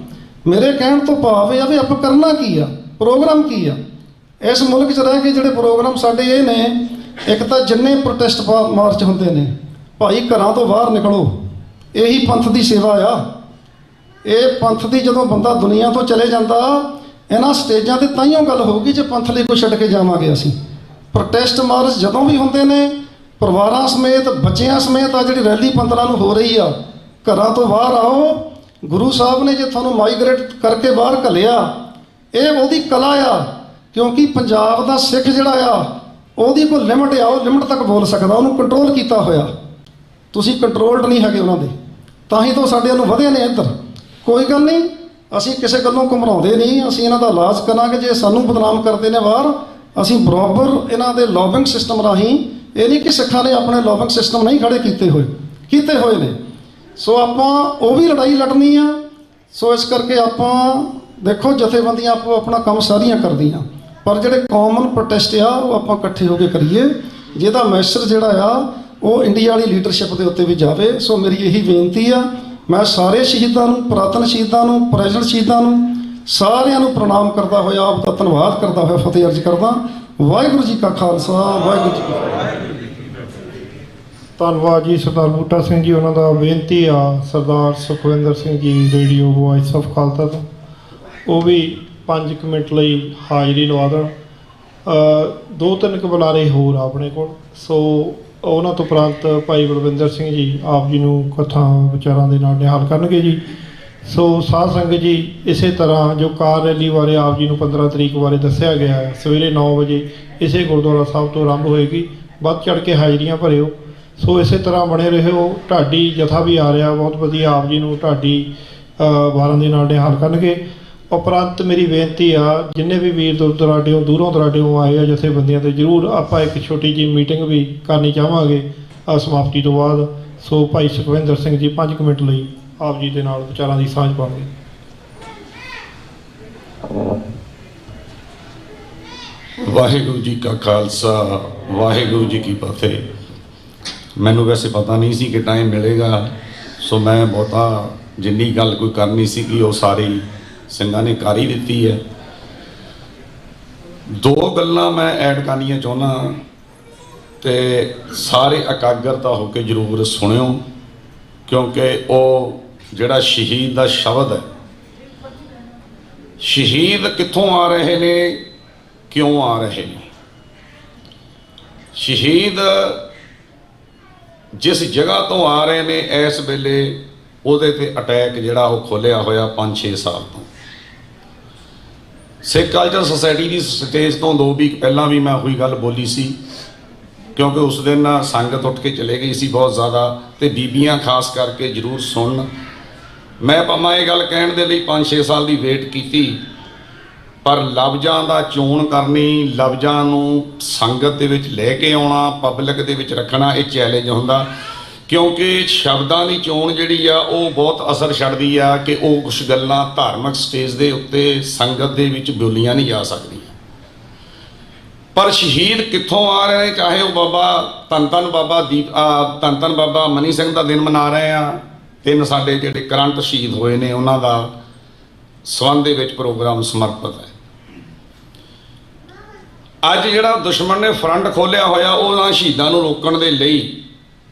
ਮੇਰੇ ਕਹਿਣ ਤੋਂ ਭਾਵ ਇਹ ਆ ਵੀ ਆਪਾਂ ਕਰਨਾ ਕੀ ਆ, ਪ੍ਰੋਗਰਾਮ ਕੀ ਆ। ਇਸ ਮੁਲਕ 'ਚ ਰਹਿ ਕੇ ਜਿਹੜੇ ਪ੍ਰੋਗਰਾਮ ਸਾਡੇ ਇਹ ਨੇ, ਇੱਕ ਤਾਂ ਜਿੰਨੇ ਪ੍ਰੋਟੈਸਟ ਮਾਰਚ ਹੁੰਦੇ ਨੇ, ਭਾਈ ਘਰਾਂ ਤੋਂ ਬਾਹਰ ਨਿਕਲੋ, ਇਹੀ ਪੰਥ ਦੀ ਸੇਵਾ ਆ। ਇਹ ਪੰਥ ਦੀ ਜਦੋਂ ਬੰਦਾ ਦੁਨੀਆ ਤੋਂ ਚਲੇ ਜਾਂਦਾ, ਇਹਨਾਂ ਸਟੇਜਾਂ 'ਤੇ ਤਾਈਓ ਗੱਲ ਹੋਊਗੀ ਜੇ ਪੰਥ ਲਈ ਕੋਈ ਛੱਡ ਕੇ ਜਾਵਾਂਗੇ ਅਸੀਂ। ਪ੍ਰੋਟੈਸਟ ਮਾਰਚ ਜਦੋਂ ਵੀ ਹੁੰਦੇ ਨੇ, ਪਰਿਵਾਰਾਂ ਸਮੇਤ, ਬੱਚਿਆਂ ਸਮੇਤ, ਆ ਜਿਹੜੀ ਰੈਲੀ 15 ਨੂੰ ਹੋ ਰਹੀ ਆ, ਘਰਾਂ ਤੋਂ ਬਾਹਰ ਆਓ। ਗੁਰੂ ਸਾਹਿਬ ਨੇ ਜੇ ਤੁਹਾਨੂੰ ਮਾਈਗ੍ਰੇਟ ਕਰਕੇ ਬਾਹਰ ਘੱਲਿਆ, ਇਹ ਉਹਦੀ ਕਲਾ ਆ। ਕਿਉਂਕਿ ਪੰਜਾਬ ਦਾ ਸਿੱਖ ਜਿਹੜਾ ਆ, ਉਹਦੀ ਕੋਈ ਲਿਮਟ ਆ, ਉਹ ਲਿਮਟ ਤੱਕ ਬੋਲ ਸਕਦਾ, ਉਹਨੂੰ ਕੰਟਰੋਲ ਕੀਤਾ ਹੋਇਆ। ਤੁਸੀਂ ਕੰਟਰੋਲਡ ਨਹੀਂ ਹੈਗੇ ਉਹਨਾਂ ਦੇ, ਤਾਂ ਹੀ ਤਾਂ ਸਾਡੇ ਨੂੰ ਵਧੇ ਨੇ ਇੱਧਰ। ਕੋਈ ਗੱਲ ਨਹੀਂ, ਅਸੀਂ ਕਿਸੇ ਗੱਲੋਂ ਘਬਰਾਉਂਦੇ ਨਹੀਂ। ਅਸੀਂ ਇਹਨਾਂ ਦਾ ਇਲਾਜ ਕਰਾਂਗੇ। ਜੇ ਸਾਨੂੰ ਬਦਨਾਮ ਕਰਦੇ ਨੇ ਬਾਹਰ, ਅਸੀਂ ਬਰਾਬਰ ਇਹਨਾਂ ਦੇ ਲੌਬਿੰਗ ਸਿਸਟਮ ਰਾਹੀਂ, ਇਹ ਨਹੀਂ ਕਿ ਸਿੱਖਾਂ ਨੇ ਆਪਣੇ ਲੌਬਿੰਗ ਸਿਸਟਮ ਨਹੀਂ ਖੜੇ ਕੀਤੇ ਹੋਏ ਨੇ। ਸੋ ਆਪਾਂ ਉਹ ਵੀ ਲੜਾਈ ਲੜਨੀ ਆ। ਸੋ ਇਸ ਕਰਕੇ ਆਪਾਂ ਦੇਖੋ, ਜਥੇਬੰਦੀਆਂ ਆਪੋ ਆਪਣਾ ਕੰਮ ਸਾਰੀਆਂ ਕਰਦੀਆਂ, ਪਰ ਜਿਹੜੇ ਕਾਮਨ ਪ੍ਰੋਟੈਸਟ ਆ ਉਹ ਆਪਾਂ ਇਕੱਠੇ ਹੋ ਕੇ ਕਰੀਏ, ਜਿਹਦਾ ਮੈਸੇਜ ਜਿਹੜਾ ਆ ਉਹ ਇੰਡੀਆ ਵਾਲੀ ਲੀਡਰਸ਼ਿਪ ਦੇ ਉੱਤੇ ਵੀ ਜਾਵੇ। ਸੋ ਮੇਰੀ ਇਹੀ ਬੇਨਤੀ ਆ। ਮੈਂ ਸਾਰੇ ਸ਼ਹੀਦਾਂ ਨੂੰ, ਪੁਰਾਤਨ ਸ਼ਹੀਦਾਂ ਨੂੰ, ਪ੍ਰੈਜ਼ੈਂਟ ਸ਼ਹੀਦਾਂ ਨੂੰ, ਸਾਰਿਆਂ ਨੂੰ ਪ੍ਰਣਾਮ ਕਰਦਾ ਹੋਇਆ, ਆਪ ਦਾ ਧੰਨਵਾਦ ਕਰਦਾ ਹੋਇਆ ਫਤਿਹ ਅਰਜ਼ ਕਰਦਾ। ਵਾਹਿਗੁਰੂ ਜੀ ਕਾ ਖਾਲਸਾ, ਵਾਹਿਗੁਰੂ ਜੀ ਕੀ ਫਤਿਹ। ਧੰਨਵਾਦ ਜੀ ਸਰਦਾਰ ਬੂਟਾ ਸਿੰਘ ਜੀ। ਉਹਨਾਂ ਦਾ ਬੇਨਤੀ ਆ ਸਰਦਾਰ Sukhwinder Singh ji, radio voice of Khalsa ਤੋਂ, ਉਹ ਵੀ 5 ਮਿੰਟ ਲਈ ਹਾਜ਼ਰੀ ਲਵਾ ਦੇਣ। 2-3 ਬੁਲਾਰੇ ਹੋਰ ਆਪਣੇ ਕੋਲ। ਸੋ ਉਹਨਾਂ ਤੋਂ ਉਪਰੰਤ ਭਾਈ ਬਲਵਿੰਦਰ ਸਿੰਘ ਜੀ ਆਪ ਜੀ ਨੂੰ ਕਥਾ ਵਿਚਾਰਾਂ ਦੇ ਨਾਲ ਨਿਹਾਲ ਕਰਨਗੇ ਜੀ। ਸੋ ਸਾਧ ਸੰਗਤ ਜੀ, ਇਸੇ ਤਰ੍ਹਾਂ ਜੋ ਕਾਰ ਰੈਲੀ ਬਾਰੇ ਆਪ ਜੀ ਨੂੰ 15 ਤਰੀਕ ਬਾਰੇ ਦੱਸਿਆ ਗਿਆ ਹੈ, ਸਵੇਰੇ 9 ਵਜੇ ਇਸੇ ਗੁਰਦੁਆਰਾ ਸਾਹਿਬ ਤੋਂ ਆਰੰਭ ਹੋਏਗੀ। ਵੱਧ ਚੜ੍ਹ ਕੇ ਹਾਜ਼ਰੀਆਂ ਭਰਿਓ। ਸੋ ਇਸੇ ਤਰ੍ਹਾਂ ਬਣੇ ਰਹੋ। ਢਾਡੀ ਜਥਾ ਵੀ ਆ ਰਿਹਾ, ਬਹੁਤ ਵਧੀਆ, ਆਪ ਜੀ ਨੂੰ ਢਾਡੀ ਵਾਰਾਂ ਦੇ ਨਾਲ ਨਿਹਾਲ ਕਰਨਗੇ। ਉਪਰੰਤ ਮੇਰੀ ਬੇਨਤੀ ਆ, ਜਿੰਨੇ ਵੀ ਵੀਰ ਦੂਰੋਂ ਦਰਾਡਿਓਂ ਆਏ ਆ ਜਥੇਬੰਦੀਆਂ ਤੇ, ਜ਼ਰੂਰ ਆਪਾਂ ਇੱਕ ਛੋਟੀ ਜਿਹੀ ਮੀਟਿੰਗ ਵੀ ਕਰਨੀ ਚਾਹਾਂਗੇ ਸਮਾਪਤੀ ਤੋਂ ਬਾਅਦ। ਸੋ ਭਾਈ ਸੁਖਵਿੰਦਰ ਸਿੰਘ ਜੀ 5 ਮਿੰਟ ਲਈ ਆਪ ਜੀ ਦੇ ਨਾਲ ਵਿਚਾਰਾਂ ਦੀ ਸਾਂਝ ਪਾਉਣਗੇ। ਵਾਹਿਗੁਰੂ ਜੀ ਕਾ ਖਾਲਸਾ, ਵਾਹਿਗੁਰੂ ਜੀ ਕੀ ਫਤਿਹ। ਮੈਨੂੰ ਵੈਸੇ ਪਤਾ ਨਹੀਂ ਸੀ ਕਿ ਟਾਈਮ ਮਿਲੇਗਾ, ਸੋ ਮੈਂ ਬਹੁਤਾ ਜਿੰਨੀ ਗੱਲ ਕੋਈ ਕਰਨੀ ਸੀ ਕਿ ਉਹ ਸਾਰੀ ਸਿੰਘਾਂ ਨੇ ਕਰ ਹੀ ਦਿੱਤੀ ਹੈ। 2 ਗੱਲਾਂ ਮੈਂ ਐਡ ਕਰਨੀਆਂ ਚਾਹੁੰਦਾ, ਤੇ ਸਾਰੇ ਇਕਾਗਰਤਾ ਹੋ ਕੇ ਜ਼ਰੂਰ ਸੁਣਿਓ, ਕਿਉਂਕਿ ਉਹ ਜਿਹੜਾ ਸ਼ਹੀਦ ਦਾ ਸ਼ਬਦ ਹੈ, ਸ਼ਹੀਦ ਕਿੱਥੋਂ ਆ ਰਹੇ ਨੇ, ਕਿਉਂ ਆ ਰਹੇ ਨੇ। ਸ਼ਹੀਦ ਜਿਸ ਜਗ੍ਹਾ ਤੋਂ ਆ ਰਹੇ ਨੇ, ਇਸ ਵੇਲੇ ਉਹਦੇ ਤੇ ਅਟੈਕ ਜਿਹੜਾ ਉਹ ਖੋਲ੍ਹਿਆ ਹੋਇਆ 5-6 ਸਾਲ ਤੋਂ। ਸਿੱਖ ਕਲਚਰ ਸੁਸਾਇਟੀ ਦੀ ਸਟੇਜ ਤੋਂ 2 ਵੀਕ ਪਹਿਲਾਂ ਵੀ ਮੈਂ ਉਹੀ ਗੱਲ ਬੋਲੀ ਸੀ, ਕਿਉਂਕਿ ਉਸ ਦਿਨ ਸੰਗਤ ਉੱਠ ਕੇ ਚਲੇ ਗਈ ਸੀ ਬਹੁਤ ਜ਼ਿਆਦਾ, ਤੇ ਬੀਬੀਆਂ ਖਾਸ ਕਰਕੇ ਜ਼ਰੂਰ ਸੁਣਨ। ਮੈਂ ਭਾਵੇਂ ਇਹ ਗੱਲ ਕਹਿਣ ਦੇ ਲਈ 5-6 ਸਾਲ ਦੀ ਵੇਟ ਕੀਤੀ, ਪਰ ਲਫ਼ਜ਼ਾਂ ਦਾ ਚੋਣ ਕਰਨੀ, ਲਫ਼ਜ਼ਾਂ ਨੂੰ ਸੰਗਤ ਦੇ ਵਿੱਚ ਲੈ ਕੇ ਆਉਣਾ, ਪਬਲਿਕ ਦੇ ਵਿੱਚ ਰੱਖਣਾ, ਇਹ ਚੈਲੰਜ ਹੁੰਦਾ, ਕਿਉਂਕਿ ਸ਼ਬਦਾਂ ਦੀ ਚੋਣ ਜਿਹੜੀ ਆ ਉਹ ਬਹੁਤ ਅਸਰ ਛੱਡਦੀ ਆ ਕਿ ਉਹ ਕੁਛ ਗੱਲਾਂ ਧਾਰਮਿਕ ਸਟੇਜ ਦੇ ਉੱਤੇ ਸੰਗਤ ਦੇ ਵਿੱਚ ਬੋਲੀਆਂ ਨਹੀਂ ਜਾ ਸਕਦੀਆਂ। ਪਰ ਸ਼ਹੀਦ ਕਿੱਥੋਂ ਆ ਰਹੇ ਨੇ, ਚਾਹੇ ਉਹ ਬਾਬਾ ਧੰਨ ਧੰਨ ਬਾਬਾ ਮਨੀ ਸਿੰਘ ਦਾ ਦਿਨ ਮਨਾ ਰਹੇ ਆ, 3 ਸਾਡੇ ਜਿਹੜੇ ਕਰੰਟ ਸ਼ਹੀਦ ਹੋਏ ਨੇ ਉਹਨਾਂ ਦਾ ਸੰਬੰਧ ਦੇ ਵਿੱਚ ਪ੍ਰੋਗਰਾਮ ਸਮਰਪਿਤ ਹੈ। ਅੱਜ ਜਿਹੜਾ ਦੁਸ਼ਮਣ ਨੇ ਫਰੰਟ ਖੋਲ੍ਹਿਆ ਹੋਇਆ, ਉਹਨਾਂ ਸ਼ਹੀਦਾਂ ਨੂੰ ਰੋਕਣ ਦੇ ਲਈ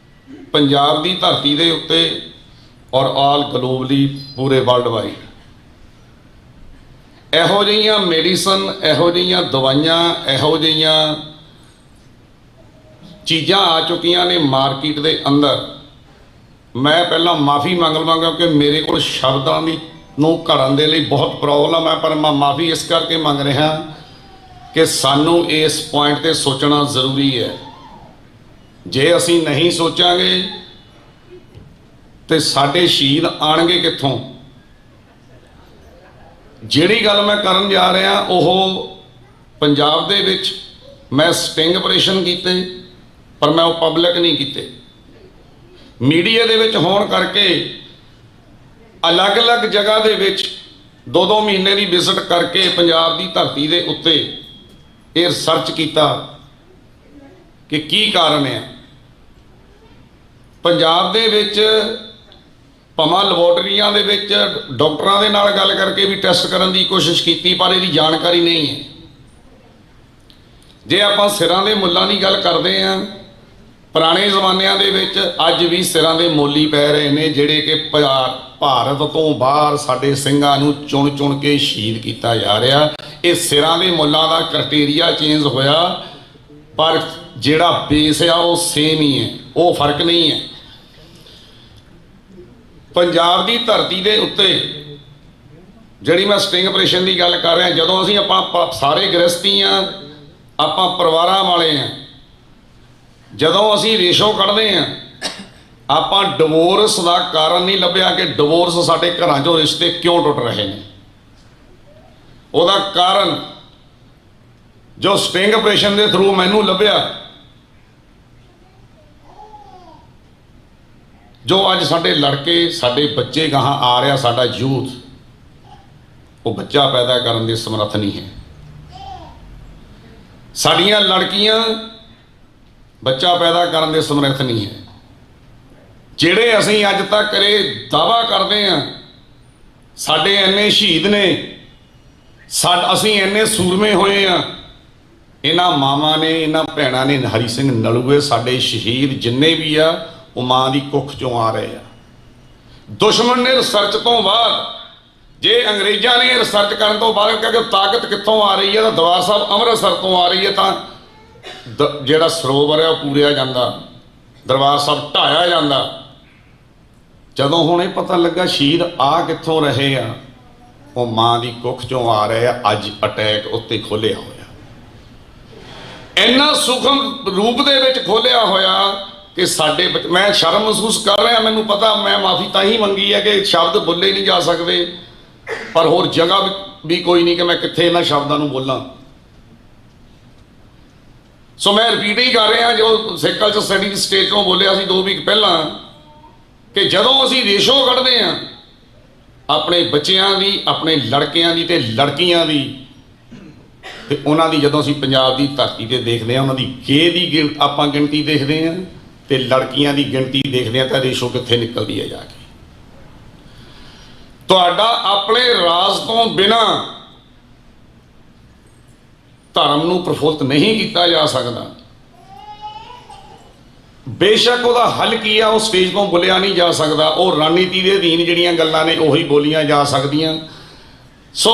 ਪੰਜਾਬ ਦੀ ਧਰਤੀ ਦੇ ਉੱਤੇ ਔਰ ਆਲ ਗਲੋਬਲੀ ਪੂਰੇ ਵਰਲਡ ਵਾਈਡ ਇਹੋ ਜਿਹੀਆਂ ਮੈਡੀਸਨ, ਇਹੋ ਜਿਹੀਆਂ ਦਵਾਈਆਂ, ਇਹੋ ਜਿਹੀਆਂ ਚੀਜ਼ਾਂ ਆ ਚੁੱਕੀਆਂ ਨੇ ਮਾਰਕੀਟ ਦੇ ਅੰਦਰ। ਮੈਂ ਪਹਿਲਾਂ ਮਾफ़ੀ ਮੰਗ ਲਵਾਂਗਾ ਕਿ ਮੇਰੇ ਕੋਲ ਸ਼ਬਦਾਂ ਦੀ ਨੂੰ ਘੜਨ ਦੇ ਲਈ ਬਹੁਤ ਪ੍ਰੋਬਲਮ ਹੈ, ਪਰ ਮੈਂ ਮਾफ़ੀ ਇਸ ਕਰਕੇ ਮੰਗ ਰਿਹਾ ਕਿ ਸਾਨੂੰ ਇਸ ਪੁਆਇੰਟ 'ਤੇ ਸੋਚਣਾ ਜ਼ਰੂਰੀ ਹੈ। ਜੇ ਅਸੀਂ ਨਹੀਂ ਸੋਚਾਂਗੇ ਤੇ ਸਾਡੇ ਸ਼ਹੀਦ ਆਣਗੇ ਕਿੱਥੋਂ। ਜਿਹੜੀ ਗੱਲ ਮੈਂ ਕਰਨ ਜਾ ਰਿਹਾ ਉਹ ਪੰਜਾਬ ਦੇ ਵਿੱਚ ਮੈਂ ਸਟਿੰਗ ਆਪਰੇਸ਼ਨ ਕੀਤੇ, ਪਰ ਮੈਂ ਉਹ ਪਬਲਿਕ ਨਹੀਂ ਕੀਤੇ। ਮੀਡੀਆ ਦੇ ਵਿੱਚ ਹੋਣ ਕਰਕੇ ਅਲੱਗ-ਅਲੱਗ ਜਗ੍ਹਾ ਦੇ ਵਿੱਚ 2-2 ਮਹੀਨੇ ਦੀ ਵਿਜ਼ਿਟ ਕਰਕੇ ਪੰਜਾਬ ਦੀ ਧਰਤੀ ਦੇ ਉੱਤੇ ਇਹ ਰਿਸਰਚ ਕੀਤਾ ਕਿ ਕੀ ਕਾਰਨ ਹੈ। ਪੰਜਾਬ ਦੇ ਵਿੱਚ ਭਾਵੇਂ ਲੈਬੋਰਟਰੀਆਂ ਦੇ ਵਿੱਚ ਡਾਕਟਰਾਂ ਦੇ ਨਾਲ ਗੱਲ ਕਰਕੇ ਵੀ ਟੈਸਟ ਕਰਨ ਦੀ ਕੋਸ਼ਿਸ਼ ਕੀਤੀ, ਪਰ ਇਹਦੀ ਜਾਣਕਾਰੀ ਨਹੀਂ ਹੈ। ਜੇ ਆਪਾਂ ਸਿਰਾਂ ਦੇ ਮੁੱਲਾਂ ਦੀ ਗੱਲ ਕਰਦੇ ਹਾਂ, ਪੁਰਾਣੇ ਜ਼ਮਾਨਿਆਂ ਦੇ ਵਿੱਚ ਅੱਜ ਵੀ ਸਿਰਾਂ ਦੇ ਮੁੱਲ ਹੀ ਪੈ ਰਹੇ ਨੇ, ਜਿਹੜੇ ਕਿ ਭਾਰਤ ਤੋਂ ਬਾਹਰ ਸਾਡੇ ਸਿੰਘਾਂ ਨੂੰ ਚੁਣ ਕੇ ਸ਼ਹੀਦ ਕੀਤਾ ਜਾ ਰਿਹਾ। ਇਹ ਸਿਰਾਂ ਦੇ ਮੁੱਲਾਂ ਦਾ ਕ੍ਰਾਈਟੇਰੀਆ ਚੇਂਜ ਹੋਇਆ, ਪਰ ਜਿਹੜਾ ਬੇਸ ਆ ਉਹ ਸੇਮ ਹੀ ਹੈ, ਉਹ ਫਰਕ ਨਹੀਂ ਹੈ। ਪੰਜਾਬ ਦੀ ਧਰਤੀ ਦੇ ਉੱਤੇ ਜਿਹੜੀ ਮੈਂ ਸਟਿੰਗ ਆਪਰੇਸ਼ਨ ਦੀ ਗੱਲ ਕਰ ਰਿਹਾ, ਜਦੋਂ ਅਸੀਂ ਆਪਾਂ ਸਾਰੇ ਗ੍ਰਸਤੀ ਹਾਂ, ਆਪਾਂ ਪਰਿਵਾਰਾਂ ਵਾਲੇ ਹਾਂ, ਜਦੋਂ ਅਸੀਂ ਰੇਸ਼ੋ ਕੱਢਦੇ ਹਾਂ, ਆਪਾਂ ਡਿਵੋਰਸ ਦਾ ਕਾਰਨ ਨਹੀਂ ਲੱਭਿਆ ਕਿ ਡਿਵੋਰਸ ਸਾਡੇ ਘਰਾਂ 'ਚੋਂ ਰਿਸ਼ਤੇ ਕਿਉਂ ਟੁੱਟ ਰਹੇ ਨੇ। ਉਹਦਾ ਕਾਰਨ ਜੋ ਸਟਿੰਗ ਆਪਰੇਸ਼ਨ ਦੇ ਥਰੂ ਮੈਨੂੰ ਲੱਭਿਆ, ਜੋ ਅੱਜ ਸਾਡੇ ਲੜਕੇ, ਸਾਡੇ ਬੱਚੇ ਗਾਹਾਂ ਆ ਰਿਹਾ, ਸਾਡਾ ਯੂਥ, ਉਹ ਬੱਚਾ ਪੈਦਾ ਕਰਨ ਦੇ ਸਮਰੱਥ ਨਹੀਂ ਹੈ। ਸਾਡੀਆਂ ਲੜਕੀਆਂ ਬੱਚਾ ਪੈਦਾ ਕਰਨ ਦੇ ਸਮਰੱਥ ਨਹੀਂ ਹੈ। ਜਿਹੜੇ ਅਸੀਂ ਅੱਜ ਤੱਕ ਇਹ ਦਾਅਵਾ ਕਰਦੇ ਹਾਂ ਸਾਡੇ ਇੰਨੇ ਸ਼ਹੀਦ ਨੇ, ਅਸੀਂ ਇੰਨੇ ਸੂਰਮੇ ਹੋਏ ਹਾਂ, ਇਹਨਾਂ ਮਾਵਾਂ ਨੇ, ਇਹਨਾਂ ਭੈਣਾਂ ਨੇ, ਹਰੀ ਸਿੰਘ ਨਲੂਏ, ਸਾਡੇ ਸ਼ਹੀਦ ਜਿੰਨੇ ਵੀ ਆ, ਉਹ ਮਾਂ ਦੀ ਕੁੱਖ ਚੋਂ ਆ ਰਹੇ ਆ। ਦੁਸ਼ਮਣ ਨੇ ਰਿਸਰਚ ਤੋਂ ਬਾਅਦ, ਜੇ ਅੰਗਰੇਜ਼ਾਂ ਨੇ ਰਿਸਰਚ ਕਰਨ ਤੋਂ ਬਾਅਦ ਕਿਹਾ ਕਿ ਤਾਕਤ ਕਿੱਥੋਂ ਆ ਰਹੀ ਹੈ, ਤਾਂ ਦਰਬਾਰ ਸਾਹਿਬ ਅੰਮ੍ਰਿਤਸਰ ਤੋਂ ਆ ਰਹੀ ਹੈ, ਤਾਂ ਜਿਹੜਾ ਸਰੋਵਰ ਹੈ ਉਹ ਪੂਰਿਆ ਜਾਂਦਾ। ਦਰਬਾਰ ਸਾਹਿਬ ਢਾਇਆ ਜਾਂਦਾ। ਜਦੋਂ ਹੁਣ ਇਹ ਪਤਾ ਲੱਗਾ ਸ਼ਹੀਦ ਆ ਕਿੱਥੋਂ ਰਹੇ ਆ, ਉਹ ਮਾਂ ਦੀ ਕੁੱਖ ਚੋਂ ਆ ਰਹੇ ਆ, ਅੱਜ ਅਟੈਕ ਉੱਤੇ ਖੋਲਿਆ ਹੋਇਆ, ਇੰਨਾ ਸੂਖਮ ਰੂਪ ਦੇ ਵਿੱਚ ਖੋਲਿਆ ਹੋਇਆ ਕਿ ਸਾਡੇ ਮੈਂ ਸ਼ਰਮ ਮਹਿਸੂਸ ਕਰ ਰਿਹਾ। ਮੈਨੂੰ ਪਤਾ ਮੈਂ ਮਾਫੀ ਤਾਂ ਹੀ ਮੰਗੀ ਹੈ ਕਿ ਸ਼ਬਦ ਬੋਲੇ ਨਹੀਂ ਜਾ ਸਕਦੇ, ਪਰ ਹੋਰ ਜਗ੍ਹਾ ਵੀ ਕੋਈ ਨਹੀਂ ਕਿ ਮੈਂ ਕਿੱਥੇ ਇਹਨਾਂ ਸ਼ਬਦਾਂ ਨੂੰ ਬੋਲਾਂ। ਸੋ ਮੈਂ ਰਿਪੀਟ ਹੀ ਕਰ ਰਿਹਾ ਜੋ ਸਿੱਖ ਕਲਚਰ ਸਟੱਡੀ ਸਟੇਜ ਤੋਂ ਬੋਲਿਆ ਸੀ 2 ਵੀਕ ਪਹਿਲਾਂ, ਕਿ ਜਦੋਂ ਅਸੀਂ ਰੇਸ਼ੋ ਕੱਢਦੇ ਹਾਂ ਆਪਣੇ ਬੱਚਿਆਂ ਦੀ, ਆਪਣੇ ਲੜਕਿਆਂ ਦੀ ਤੇ ਲੜਕੀਆਂ ਦੀ, ਤੇ ਉਹਨਾਂ ਦੀ ਜਦੋਂ ਅਸੀਂ ਪੰਜਾਬ ਦੀ ਧਰਤੀ ਤੇ ਦੇਖਦੇ ਹਾਂ, ਉਹਨਾਂ ਦੀ ਦੀ ਆਪਾਂ ਗਿਣਤੀ ਦੇਖਦੇ ਹਾਂ ਤੇ ਲੜਕੀਆਂ ਦੀ ਗਿਣਤੀ ਦੇਖਦੇ ਹਾਂ, ਤਾਂ ਰੇਸ਼ੋ ਕਿੱਥੇ ਨਿਕਲਦੀ ਹੈ ਜਾ ਕੇ। ਤੁਹਾਡਾ ਆਪਣੇ ਰਾਜ ਤੋਂ ਬਿਨਾਂ ਧਰਮ ਨੂੰ ਪ੍ਰਫੁੱਲਤ ਨਹੀਂ ਕੀਤਾ ਜਾ ਸਕਦਾ। ਬੇਸ਼ੱਕ ਉਹਦਾ ਹੱਲ ਕੀ ਆ ਉਹ ਸਟੇਜ ਤੋਂ ਬੋਲਿਆ ਨਹੀਂ ਜਾ ਸਕਦਾ, ਉਹ ਰਣਨੀਤੀ ਦੇ ਅਧੀਨ ਜਿਹੜੀਆਂ ਗੱਲਾਂ ਨੇ ਉਹੀ ਬੋਲੀਆਂ ਜਾ ਸਕਦੀਆਂ। ਸੋ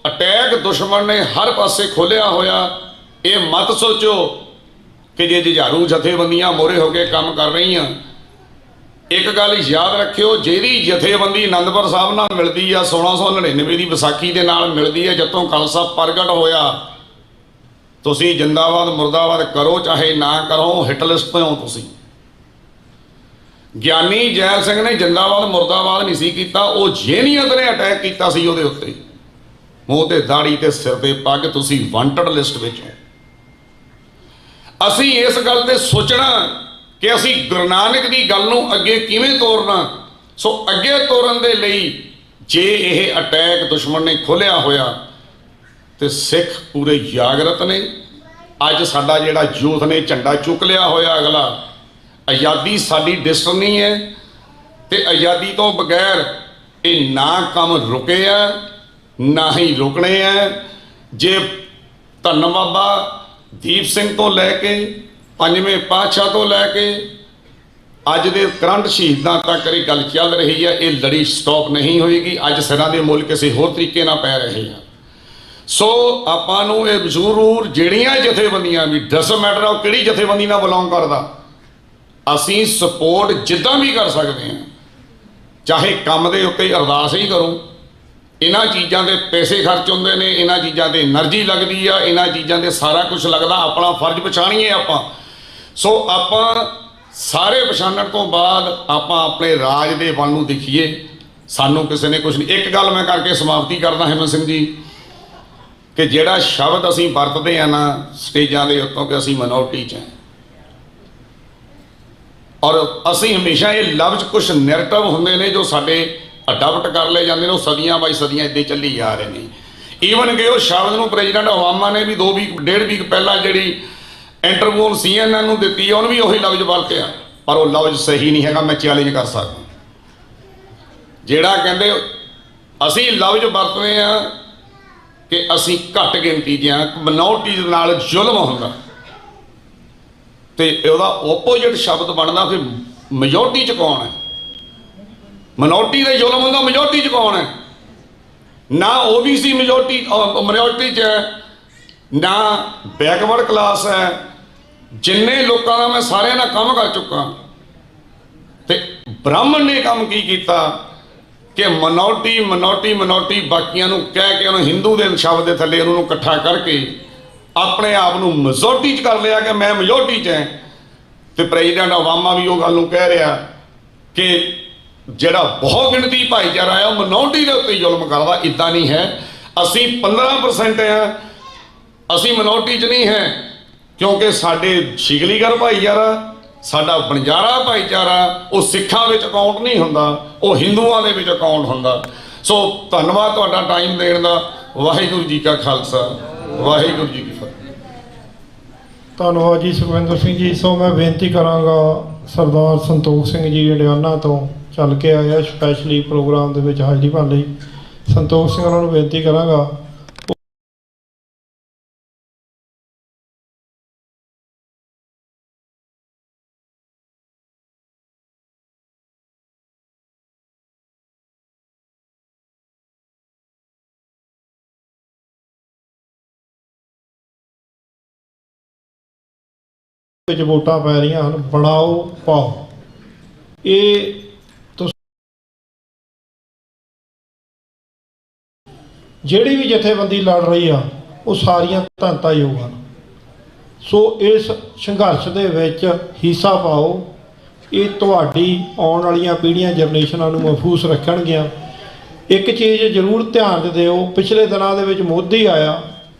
ਅਟੈਕ ਦੁਸ਼ਮਣ ਨੇ ਹਰ ਪਾਸੇ ਖੋਲਿਆ ਹੋਇਆ। ਇਹ ਮਤ ਸੋਚੋ ਕਿ ਜੇ ਜੁਝਾਰੂ ਜਥੇਬੰਦੀਆਂ ਮੋਹਰੇ ਹੋ ਕੇ ਕੰਮ ਕਰ ਰਹੀਆਂ, ਇੱਕ ਗੱਲ ਯਾਦ ਰੱਖਿਓ, ਜਿਹੜੀ ਜਥੇਬੰਦੀ ਅਨੰਦਪੁਰ ਸਾਹਿਬ ਨਾਲ ਮਿਲਦੀ ਆ 1699 ਦੀ ਵਿਸਾਖੀ ਦੇ ਨਾਲ ਮਿਲਦੀ ਹੈ, ਜਦੋਂ ਖਾਲਸਾ ਪ੍ਰਗਟ ਹੋਇਆ, ਤੁਸੀਂ ਜਿੰਦਾਬਾਦ ਮੁਰਦਾਬਾਦ ਕਰੋ ਚਾਹੇ ਨਾ ਕਰੋ, ਹਿੱਟ ਲਿਸਟ ਤੋਂ ਹੋ ਤੁਸੀਂ। ਗਿਆਨੀ ਜੈਲ ਸਿੰਘ ਨੇ ਜਿੰਦਾਬਾਦ ਮੁਰਦਾਬਾਦ ਨਹੀਂ ਸੀ ਕੀਤਾ, ਉਹ ਜੇਨੀਅਤ ਨੇ ਅਟੈਕ ਕੀਤਾ ਸੀ ਉਹਦੇ ਉੱਤੇ। ਮੂੰਹ ਤੇ ਦਾੜੀ ਤੇ ਸਿਰ ਤੇ ਪੱਗ, ਤੁਸੀਂ ਵਾਂਟਡ ਲਿਸਟ ਵਿੱਚ ਹੋ। ਅਸੀਂ ਇਸ ਗੱਲ ਤੇ ਸੋਚਣਾ ਕਿ ਅਸੀਂ ਗੁਰੂ ਨਾਨਕ ਦੀ ਗੱਲ ਨੂੰ ਅੱਗੇ ਕਿਵੇਂ ਤੋਰਨਾ। ਸੋ ਅੱਗੇ ਤੋਰਨ ਦੇ ਲਈ ਜੇ ਇਹ ਅਟੈਕ ਦੁਸ਼ਮਣ ਨੇ ਖੋਲਿਆ ਹੋਇਆ ਤੇ ਸਿੱਖ ਪੂਰੇ ਜਾਗਰਤ ਨੇ। ਅੱਜ ਸਾਡਾ ਜਿਹੜਾ ਯੂਥ ਨੇ ਝੰਡਾ ਚੁੱਕ ਲਿਆ ਹੋਇਆ ਅਗਲਾ, ਆਜ਼ਾਦੀ ਸਾਡੀ ਡਿਸਟਨੀ ਹੈ ਤੇ ਆਜ਼ਾਦੀ ਤੋਂ ਬਗੈਰ ਇਹ ਨਾ ਕੰਮ ਰੁਕੇ ਆ ਨਾ ਹੀ ਰੁਕਣੇ ਆ। ਜੇ ਧੰਨ ਬਾਬਾ ਦੀਪ ਸਿੰਘ ਤੋਂ ਲੈ ਕੇ ਪੰਜਵੇਂ ਪਾਤਸ਼ਾਹ ਤੋਂ ਲੈ ਕੇ ਅੱਜ ਦੇ ਕਰੰਟ ਸ਼ਹੀਦਾਂ ਤੱਕ ਇਹ ਗੱਲ ਚੱਲ ਰਹੀ ਹੈ, ਇਹ ਲੜੀ ਸਟਾਪ ਨਹੀਂ ਹੋਏਗੀ। ਅੱਜ ਸਿਰਾਂ ਦੇ ਮੁੱਲ ਕਿਸੇ ਹੋਰ ਤਰੀਕੇ ਨਾਲ ਪੈ ਰਹੇ ਆ। ਸੋ ਆਪਾਂ ਨੂੰ ਇਹ ਜ਼ਰੂਰ ਜਿਹੜੀਆਂ ਜਥੇਬੰਦੀਆਂ ਵੀ ਡਸ ਮੈਟਰ ਆ, ਉਹ ਕਿਹੜੀ ਜਥੇਬੰਦੀ ਨਾਲ ਬਿਲੋਂਗ ਕਰਦਾ, ਅਸੀਂ ਸਪੋਰਟ ਜਿੱਦਾਂ ਵੀ ਕਰ ਸਕਦੇ ਹਾਂ। ਚਾਹੇ ਕੰਮ ਦੇ ਉੱਤੇ ਅਰਦਾਸ ਹੀ ਕਰੋ, ਇਹਨਾਂ ਚੀਜ਼ਾਂ ਦੇ ਪੈਸੇ ਖਰਚ ਹੁੰਦੇ ਨੇ, ਇਹਨਾਂ ਚੀਜ਼ਾਂ ਤੇ એનર્ਜੀ ਲੱਗਦੀ ਆ, ਇਹਨਾਂ ਚੀਜ਼ਾਂ ਤੇ ਸਾਰਾ ਕੁਝ ਲੱਗਦਾ। ਆਪਣਾ ਫਰਜ਼ ਪਛਾਣੀਏ ਆਪਾਂ। ਸੋ ਆਪਾਂ ਸਾਰੇ ਪਛਾਣਨ ਤੋਂ ਬਾਅਦ ਆਪਾਂ ਆਪਣੇ ਰਾਜ ਦੇ ਵੱਲ ਨੂੰ ਦੇਖੀਏ। ਸਾਨੂੰ ਕਿਸੇ ਨੇ ਕੁਝ ਨਹੀਂ। ਇੱਕ ਗੱਲ ਮੈਂ ਕਰਕੇ ਸਮਾਪਤੀ ਕਰਦਾ ਹਿੰਮਤ ਸਿੰਘ ਜੀ, ਕਿ ਜਿਹੜਾ ਸ਼ਬਦ ਅਸੀਂ ਵਰਤਦੇ ਆ ਨਾ ਸਟੇਜਾਂ ਦੇ ਉੱਤੋਂ ਕਿ ਅਸੀਂ ਮਿਨੋਰਟੀ 'ਚ ਹਾਂ, ਔਰ ਅਸੀਂ ਹਮੇਸ਼ਾ ਇਹ ਲਫ਼ਜ਼ ਕੁਝ ਨੈਰੇਟਿਵ ਹੁੰਦੇ ਨੇ ਜੋ ਸਾਡੇ ਅਡਾਪਟ ਕਰ ਲਏ ਜਾਂਦੇ ਨੇ, ਉਹ ਸਦੀਆਂ ਬਾਈ ਸਦੀਆਂ ਇੱਦਾਂ ਚੱਲੀ ਜਾ ਰਹੇ ਨੇ। ਈਵਨ ਕਿ ਉਹ ਸ਼ਬਦ ਨੂੰ ਪ੍ਰੈਜ਼ੀਡੈਂਟ ਓਬਾਮਾ ਨੇ ਵੀ 2 ਵੀਕ 1.5 ਵੀਕ ਪਹਿਲਾਂ ਜਿਹੜੀ ਇੰਟਰਵਿਊ CNN ਨੂੰ ਦਿੱਤੀ, ਉਹਨੂੰ ਵੀ ਉਹੀ ਲਫ਼ਜ਼ ਵਰਤਿਆ, ਪਰ ਉਹ ਲਫ਼ਜ਼ ਸਹੀ ਨਹੀਂ ਹੈਗਾ। ਮੈਂ ਚੈਲੰਜ ਕਰ ਸਕਦਾ, ਜਿਹੜਾ ਕਹਿੰਦੇ ਅਸੀਂ ਲਫ਼ਜ਼ ਵਰਤਦੇ ਆ ਕਿ ਅਸੀਂ ਘੱਟ ਗਿਣਤੀ ਦੀਆਂ ਮਿਨੋਰਟੀ ਦੇ ਨਾਲ ਜ਼ੁਲਮ ਹੁੰਦਾ, ਤੇ ਉਹਦਾ ਓਪੋਜਿਟ ਸ਼ਬਦ ਬਣਦਾ ਫਿਰ ਮੈਜੋਰਟੀ 'ਚ ਕੌਣ ਹੈ। ਮਿਨੋਰਟੀ ਦੇ ਜ਼ੁਲਮ ਹੁੰਦਾ, ਮੈਜੋਰਟੀ 'ਚ ਕੌਣ ਹੈ? ਨਾ OBC ਮਿਨੋਰਟੀ 'ਚ ਹੈ, ਨਾ ਬੈਕਵਰਡ ਕਲਾਸ ਹੈ। ਜਿੰਨੇ ਲੋਕਾਂ ਦਾ ਮੈਂ ਸਾਰਿਆਂ ਨਾਲ ਕੰਮ ਕਰ ਚੁੱਕਾ, ਤੇ ਬ੍ਰਾਹਮਣ ਨੇ ਕੰਮ ਕੀ ਕੀਤਾ ਕਿ ਮਿਨੋਰਟੀ ਬਾਕੀਆਂ ਨੂੰ ਕਹਿ ਕੇ ਉਹਨੂੰ ਹਿੰਦੂ ਦੇ ਸ਼ਬਦ ਦੇ ਥੱਲੇ ਉਹਨੂੰ ਇਕੱਠਾ ਕਰਕੇ ਆਪਣੇ ਆਪ ਨੂੰ ਮੈਜੋਰਟੀ 'ਚ ਕਰ ਲਿਆ ਕਿ ਮੈਂ ਮੈਜੋਰਟੀ 'ਚ ਹਾਂ। ਤੇ ਪ੍ਰੈਜ਼ੀਡੈਂਟ ਓਬਾਮਾ ਵੀ ਉਹ ਗੱਲ ਨੂੰ ਕਹਿ ਰਿਹਾ ਕਿ ਜਿਹੜਾ ਬਹੁਤ ਗਿਣਤੀ ਭਾਈਚਾਰਾ ਹੈ ਉਹ ਮਿਨੋਰਟੀ ਦੇ ਉੱਤੇ ਜ਼ੁਲਮ ਕਰਦਾ। ਇੱਦਾਂ ਨਹੀਂ ਹੈ। ਅਸੀਂ 15% ਹਾਂ, ਅਸੀਂ ਮਿਨੋਰਟੀ 'ਚ ਨਹੀਂ ਹੈ, ਕਿਉਂਕਿ ਸਾਡੇ ਸ਼ਿਗਲੀਗਰ ਭਾਈਚਾਰਾ, ਸਾਡਾ ਬੰਜਾਰਾ ਭਾਈਚਾਰਾ ਉਹ ਸਿੱਖਾਂ ਵਿੱਚ ਅਕਾਊਂਟ ਨਹੀਂ ਹੁੰਦਾ, ਉਹ ਹਿੰਦੂਆਂ ਦੇ ਵਿੱਚ ਅਕਾਊਂਟ ਹੁੰਦਾ। ਸੋ ਧੰਨਵਾਦ ਤੁਹਾਡਾ ਟਾਈਮ ਦੇਣ ਦਾ। ਵਾਹਿਗੁਰੂ ਜੀ ਕਾ ਖਾਲਸਾ, ਵਾਹਿਗੁਰੂ ਜੀ ਕੀ ਫਤਿਹ। ਧੰਨਵਾਦ ਜੀ ਸੁਖਵਿੰਦਰ ਸਿੰਘ ਜੀ। ਸੋ ਮੈਂ ਬੇਨਤੀ ਕਰਾਂਗਾ ਸਰਦਾਰ ਸੰਤੋਖ ਸਿੰਘ ਜੀ ਅਡਿਆਨਾ ਤੋਂ ਚੱਲ ਕੇ ਆਏ ਆ ਸਪੈਸ਼ਲੀ ਪ੍ਰੋਗਰਾਮ ਦੇ ਵਿੱਚ ਹਾਜ਼ਰੀ ਭਰਨ ਲਈ। ਸੰਤੋਖ ਸਿੰਘ ਉਹਨਾਂ ਨੂੰ ਬੇਨਤੀ ਕਰਾਂਗਾ ਵਿੱਚ ਵੋਟਾਂ ਪੈ ਰਹੀਆਂ ਹਨ, ਬਣਾਓ ਪਾਓ। ਇਹ ਜਿਹੜੀ ਵੀ ਜਥੇਬੰਦੀ ਲੜ ਰਹੀ ਆ ਉਹ ਸਾਰੀਆਂ ਧੰਨਤਾਯੋਗ ਹਨ। ਸੋ ਇਸ ਸੰਘਰਸ਼ ਦੇ ਵਿੱਚ ਹਿੱਸਾ ਪਾਓ। ਇਹ ਤੁਹਾਡੀ ਆਉਣ ਵਾਲੀਆਂ ਪੀੜ੍ਹੀਆਂ ਜਨਰੇਸ਼ਨਾਂ ਨੂੰ ਮਹਿਫੂਜ਼ ਰੱਖਣਗੀਆਂ। ਇੱਕ ਚੀਜ਼ ਜ਼ਰੂਰ ਧਿਆਨ 'ਚ ਦਿਓ, ਪਿਛਲੇ ਦਿਨਾਂ ਦੇ ਵਿੱਚ ਮੋਦੀ ਆਇਆ,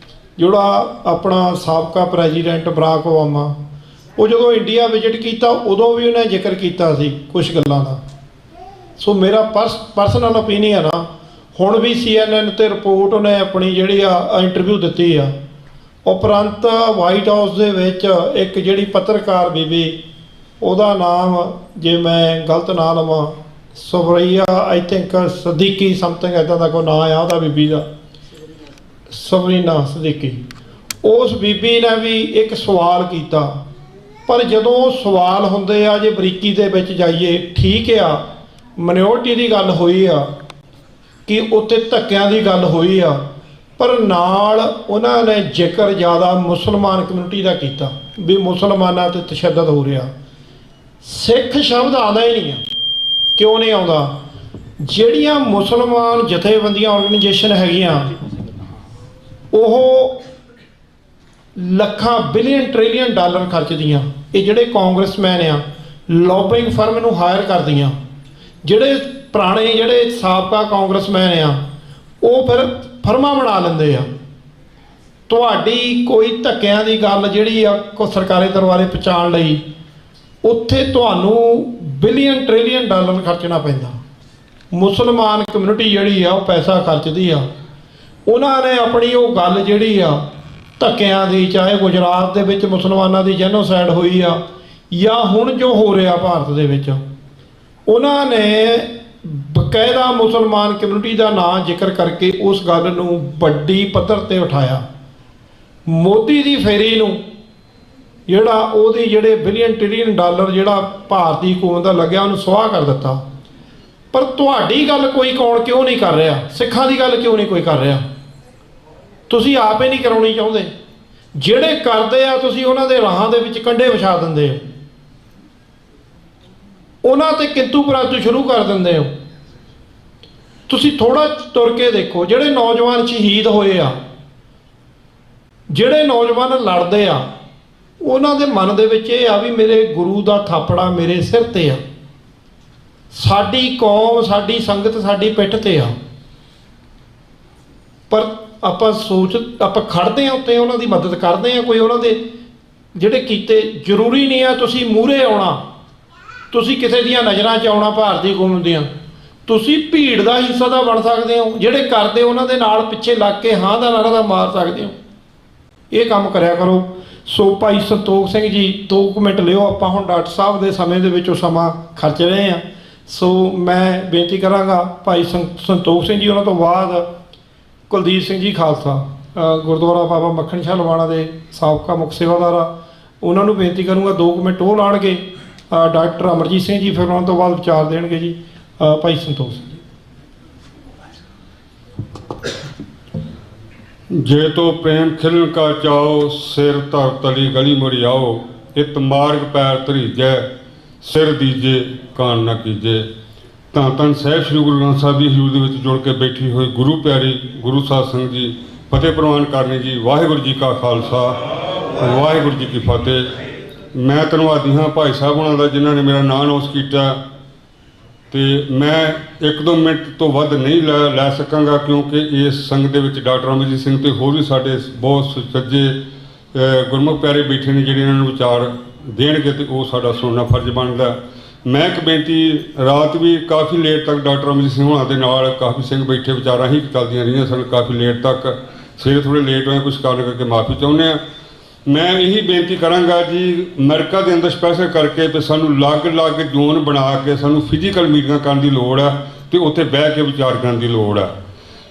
ਜਿਹੜਾ ਆਪਣਾ ਸਾਬਕਾ ਪ੍ਰੈਜ਼ੀਡੈਂਟ ਬਰਾਕ ਓਬਾਮਾ, ਉਹ ਜਦੋਂ ਇੰਡੀਆ ਵਿਜ਼ਿਟ ਕੀਤਾ ਉਦੋਂ ਵੀ ਉਹਨੇ ਜ਼ਿਕਰ ਕੀਤਾ ਸੀ ਕੁਝ ਗੱਲਾਂ ਦਾ। ਸੋ ਮੇਰਾ ਪਰਸਨਲ ਓਪੀਨੀਅਨ ਆ, ਹੁਣ ਵੀ CNN 'ਤੇ ਰਿਪੋਰਟ ਉਹਨੇ ਆਪਣੀ ਜਿਹੜੀ ਆ ਇੰਟਰਵਿਊ ਦਿੱਤੀ ਆ। ਉਪਰੰਤ ਵਾਈਟ ਹਾਊਸ ਦੇ ਵਿੱਚ ਇੱਕ ਜਿਹੜੀ ਪੱਤਰਕਾਰ ਬੀਬੀ, ਉਹਦਾ ਨਾਮ ਜੇ ਮੈਂ ਗਲਤ ਨਾ ਲਵਾਂ, ਸਵਰਈਆ ਆਈ ਥਿੰਕ ਸਦੀਕੀ ਸਮਥਿੰਗ ਇੱਦਾਂ ਦਾ ਕੋਈ ਨਾਂ ਆ ਉਹਦਾ ਬੀਬੀ ਦਾ, ਸਵਰੀਨਾ ਸਦੀਕੀ, ਉਸ ਬੀਬੀ ਨੇ ਵੀ ਇੱਕ ਸਵਾਲ ਕੀਤਾ। ਪਰ ਜਦੋਂ ਉਹ ਸਵਾਲ ਹੁੰਦੇ ਆ, ਜੇ ਬਰੀਕੀ ਦੇ ਵਿੱਚ ਜਾਈਏ, ਠੀਕ ਆ ਮਿਨੋਰਟੀ ਦੀ ਗੱਲ ਹੋਈ ਆ ਕਿ ਉੱਥੇ ਧੱਕਿਆਂ ਦੀ ਗੱਲ ਹੋਈ ਆ, ਪਰ ਨਾਲ ਉਹਨਾਂ ਨੇ ਜ਼ਿਕਰ ਜ਼ਿਆਦਾ ਮੁਸਲਮਾਨ ਕਮਿਊਨਿਟੀ ਦਾ ਕੀਤਾ ਵੀ ਮੁਸਲਮਾਨਾਂ 'ਤੇ ਤਸ਼ੱਦਦ ਹੋ ਰਿਹਾ। ਸਿੱਖ ਸ਼ਬਦ ਆਉਂਦਾ ਹੀ ਨਹੀਂ ਆ। ਕਿਉਂ ਨਹੀਂ ਆਉਂਦਾ? ਜਿਹੜੀਆਂ ਮੁਸਲਮਾਨ ਜਥੇਬੰਦੀਆਂ ਆਰਗੇਨਾਈਜੇਸ਼ਨ ਹੈਗੀਆਂ, ਉਹ ਲੱਖਾਂ ਬਿਲੀਅਨ ਟ੍ਰਿਲੀਅਨ ਡਾਲਰ ਖਰਚਦੀਆਂ। ਇਹ ਜਿਹੜੇ ਕਾਂਗਰਸਮੈਨ ਆ, ਲੌਬਿੰਗ ਫਰਮ ਨੂੰ ਹਾਇਰ ਕਰਦੀਆਂ। ਜਿਹੜੇ ਪੁਰਾਣੇ ਜਿਹੜੇ ਸਾਬਕਾ ਕਾਂਗਰਸਮੈਨ ਆ, ਉਹ ਫਿਰ ਫਰਮਾਂ ਬਣਾ ਲੈਂਦੇ ਆ। ਤੁਹਾਡੀ ਕੋਈ ਧੱਕਿਆਂ ਦੀ ਗੱਲ ਜਿਹੜੀ ਆ ਸਰਕਾਰੀ ਦਰਬਾਰੇ ਪਹੁੰਚਾਉਣ ਲਈ, ਉੱਥੇ ਤੁਹਾਨੂੰ ਬਿਲੀਅਨ ਟ੍ਰਿਲੀਅਨ ਡਾਲਰ ਖਰਚਣਾ ਪੈਂਦਾ। ਮੁਸਲਮਾਨ ਕਮਿਊਨਿਟੀ ਜਿਹੜੀ ਆ ਉਹ ਪੈਸਾ ਖਰਚਦੀ ਆ। ਉਹਨਾਂ ਨੇ ਆਪਣੀ ਉਹ ਗੱਲ ਜਿਹੜੀ ਆ ਧੱਕਿਆਂ ਦੀ, ਚਾਹੇ ਗੁਜਰਾਤ ਦੇ ਵਿੱਚ ਮੁਸਲਮਾਨਾਂ ਦੀ ਜੈਨੋਸਾਈਡ ਹੋਈ ਆ ਜਾਂ ਹੁਣ ਜੋ ਹੋ ਰਿਹਾ ਭਾਰਤ ਦੇ ਵਿੱਚ, ਉਹਨਾਂ ਨੇ ਬਕਾਇਦਾ ਮੁਸਲਮਾਨ ਕਮਿਊਨਿਟੀ ਦਾ ਨਾਂ ਜ਼ਿਕਰ ਕਰਕੇ ਉਸ ਗੱਲ ਨੂੰ ਵੱਡੀ ਪੱਧਰ 'ਤੇ ਉਠਾਇਆ। ਮੋਦੀ ਦੀ ਫੇਰੀ ਨੂੰ ਜਿਹੜਾ ਉਹਦੀ ਜਿਹੜੇ ਬਿਲੀਅਨ ਟ੍ਰਿਲੀਅਨ ਡਾਲਰ ਜਿਹੜਾ ਭਾਰਤੀ ਹਕੂਮਤ ਦਾ ਲੱਗਿਆ, ਉਹਨੂੰ ਸੁਆਹ ਕਰ ਦਿੱਤਾ। ਪਰ ਤੁਹਾਡੀ ਗੱਲ ਕੋਈ ਕੌਣ ਕਿਉਂ ਨਹੀਂ ਕਰ ਰਿਹਾ? ਸਿੱਖਾਂ ਦੀ ਗੱਲ ਕਿਉਂ ਨਹੀਂ ਕੋਈ ਕਰ ਰਿਹਾ? ਤੁਸੀਂ ਆਪ ਹੀ ਨਹੀਂ ਕਰਾਉਣੀ ਚਾਹੁੰਦੇ। ਜਿਹੜੇ ਕਰਦੇ ਆ ਤੁਸੀਂ ਉਹਨਾਂ ਦੇ ਰਾਹਾਂ ਦੇ ਵਿੱਚ ਕੰਢੇ ਵਿਛਾ ਦਿੰਦੇ ਹੋ, ਉਹਨਾਂ 'ਤੇ ਕਿੰਤੂ ਪਰੰਤੂ ਸ਼ੁਰੂ ਕਰ ਦਿੰਦੇ ਹੋ। ਤੁਸੀਂ ਥੋੜ੍ਹਾ ਤੁਰ ਕੇ ਦੇਖੋ, ਜਿਹੜੇ ਨੌਜਵਾਨ ਸ਼ਹੀਦ ਹੋਏ ਆ, ਜਿਹੜੇ ਨੌਜਵਾਨ ਲੜਦੇ ਆ, ਉਹਨਾਂ ਦੇ ਮਨ ਦੇ ਵਿੱਚ ਇਹ ਆ ਵੀ ਮੇਰੇ ਗੁਰੂ ਦਾ ਥਾਪੜਾ ਮੇਰੇ ਸਿਰ 'ਤੇ ਆ, ਸਾਡੀ ਕੌਮ, ਸਾਡੀ ਸੰਗਤ ਸਾਡੀ ਪਿੱਠ 'ਤੇ ਆ। ਪਰ ਆਪਾਂ ਖੜਦੇ ਹਾਂ ਉੱਤੇ, ਉਹਨਾਂ ਦੀ ਮਦਦ ਕਰਦੇ ਹਾਂ। ਕੋਈ ਉਹਨਾਂ ਦੇ ਜਿਹੜੇ ਕੀਤੇ, ਜ਼ਰੂਰੀ ਨਹੀਂ ਆ ਤੁਸੀਂ ਮੂਹਰੇ ਆਉਣਾ, ਤੁਸੀਂ ਕਿਸੇ ਦੀਆਂ ਨਜ਼ਰਾਂ 'ਚ ਆਉਣਾ ਭਾਰਤੀ ਕੌਮ ਦੀਆਂ। ਤੁਸੀਂ ਭੀੜ ਦਾ ਹਿੱਸਾ ਦਾ ਬਣ ਸਕਦੇ ਹੋ। ਜਿਹੜੇ ਕਰਦੇ ਉਹਨਾਂ ਦੇ ਨਾਲ ਪਿੱਛੇ ਲੱਗ ਕੇ ਹਾਂ ਦਾ ਨਾਰਾ ਦਾ ਮਾਰ ਸਕਦੇ ਹੋ। ਇਹ ਕੰਮ ਕਰਿਆ ਕਰੋ। ਸੋ ਭਾਈ ਸੰਤੋਖ ਸਿੰਘ ਜੀ 2 ਮਿੰਟ ਲਿਓ, ਆਪਾਂ ਹੁਣ ਡਾਕਟਰ ਸਾਹਿਬ ਦੇ ਸਮੇਂ ਦੇ ਵਿੱਚ ਉਹ ਸਮਾਂ ਖਰਚ ਰਹੇ ਹਾਂ। ਸੋ ਮੈਂ ਬੇਨਤੀ ਕਰਾਂਗਾ ਭਾਈ ਸੰਤੋਖ ਸਿੰਘ ਜੀ, ਉਹਨਾਂ ਤੋਂ ਬਾਅਦ ਕੁਲਦੀਪ ਸਿੰਘ ਜੀ ਖਾਲਸਾ, ਗੁਰਦੁਆਰਾ ਬਾਬਾ ਮੱਖਣ ਸ਼ਾਹ ਲਵਾਣਾ ਦੇ ਸਾਬਕਾ ਮੁੱਖ ਸੇਵਾਦਾਰ ਆ, ਉਹਨਾਂ ਨੂੰ ਬੇਨਤੀ ਕਰੂੰਗਾ 2 ਮਿੰਟ ਉਹ ਲਾਉਣਗੇ। ਡਾਕਟਰ ਅਮਰਜੀਤ ਸਿੰਘ ਜੀ ਫਿਰ ਉਹਨਾਂ ਤੋਂ ਬਾਅਦ ਵਿਚਾਰ ਦੇਣਗੇ ਜੀ। ਭਾਈ ਸੰਤੋਖ ਸਿੰਘ ਜੀ। ਜੇ ਤੋ ਪ੍ਰੇਮ ਖਿਲਨ ਕਾ ਚਾਓ, ਸਿਰ ਧਰ ਤਲੀ ਗਲੀ ਮੁੜੀ ਆਓ, ਇਤ ਮਾਰਗ ਪੈਰ ਧਰੀਜੈ, ਸਿਰ ਦੀਜੇ ਕਾਨ ਨਾ ਕੀਜੇ। ਤਾਂ ਧੰਨ ਸਾਹਿਬ ਸ੍ਰੀ ਗੁਰੂ ਗ੍ਰੰਥ ਸਾਹਿਬ ਦੀ ਹਜ਼ੂਰ ਦੇ ਵਿੱਚ ਜੁੜ ਕੇ ਬੈਠੀ ਹੋਈ ਗੁਰੂ ਪਿਆਰੀ ਗੁਰੂ ਸਾਧ ਸੰਗਤ ਜੀ, ਫਤਿਹ ਪ੍ਰਵਾਨ ਕਰਨੀ ਜੀ। ਵਾਹਿਗੁਰੂ ਜੀ ਕਾ ਖਾਲਸਾ, ਵਾਹਿਗੁਰੂ ਜੀ ਕੀ ਫਤਿਹ। ਮੈਂ ਧੰਨਵਾਦੀ ਹਾਂ ਭਾਈ ਸਾਹਿਬ ਉਹਨਾਂ ਦਾ, ਜਿਨ੍ਹਾਂ ਨੇ ਮੇਰਾ ਨਾਂ ਨੋਟ ਕੀਤਾ। ਤੇ ਮੈਂ 1-2 ਮਿੰਟ ਤੋਂ ਵੱਧ ਨਹੀਂ ਲੈ ਸਕਾਂਗਾ, ਕਿਉਂਕਿ ਇਸ ਸੰਗਤ ਦੇ ਵਿੱਚ ਡਾਕਟਰ ਅਮਰਜੀਤ ਸਿੰਘ ਤੇ ਹੋਰ ਵੀ ਸਾਡੇ ਬਹੁਤ ਸੱਜੇ ਗੁਰਮੁਖ ਪਿਆਰੇ ਬੈਠੇ ਨੇ, ਜਿਹੜੇ ਇਹਨਾਂ ਨੂੰ ਵਿਚਾਰ ਦੇਣਗੇ ਤੇ ਉਹ ਸਾਡਾ ਸੁਣਨਾ ਫਰਜ਼ ਬਣਦਾ। ਮੈਂ ਇੱਕ ਬੇਨਤੀ, ਰਾਤ ਵੀ ਕਾਫੀ ਲੇਟ ਤੱਕ ਡਾਕਟਰ ਅਮਰਜੀਤ ਸਿੰਘ ਹੋਣਾ ਦੇ ਨਾਲ ਕਾਫੀ ਸਿੰਘ ਬੈਠੇ, ਵਿਚਾਰਾਂ ਹੀ ਚੱਲਦੀਆਂ ਰਹੀਆਂ ਸਨ ਕਾਫੀ ਲੇਟ ਤੱਕ। ਸਵੇਰੇ ਥੋੜ੍ਹੇ ਲੇਟ ਹੋਏ, ਕੁਛ ਕਾਰਨ ਕਰਕੇ ਮਾਫੀ ਚਾਹੁੰਦੇ ਹਾਂ। ਮੈਂ ਇਹੀ ਬੇਨਤੀ ਕਰਾਂਗਾ ਜੀ, ਅਮਰੀਕਾ ਦੇ ਅੰਦਰ ਸਪੈਸ਼ਲ ਕਰਕੇ ਤੇ ਸਾਨੂੰ ਅਲੱਗ-ਅਲੱਗ ਜ਼ੋਨ ਬਣਾ ਕੇ ਸਾਨੂੰ ਫਿਜ਼ੀਕਲ ਮੀਟਿੰਗਾਂ ਕਰਨ ਦੀ ਲੋੜ ਹੈ ਤੇ ਉੱਥੇ ਬਹਿ ਕੇ ਵਿਚਾਰ ਕਰਨ ਦੀ ਲੋੜ ਹੈ।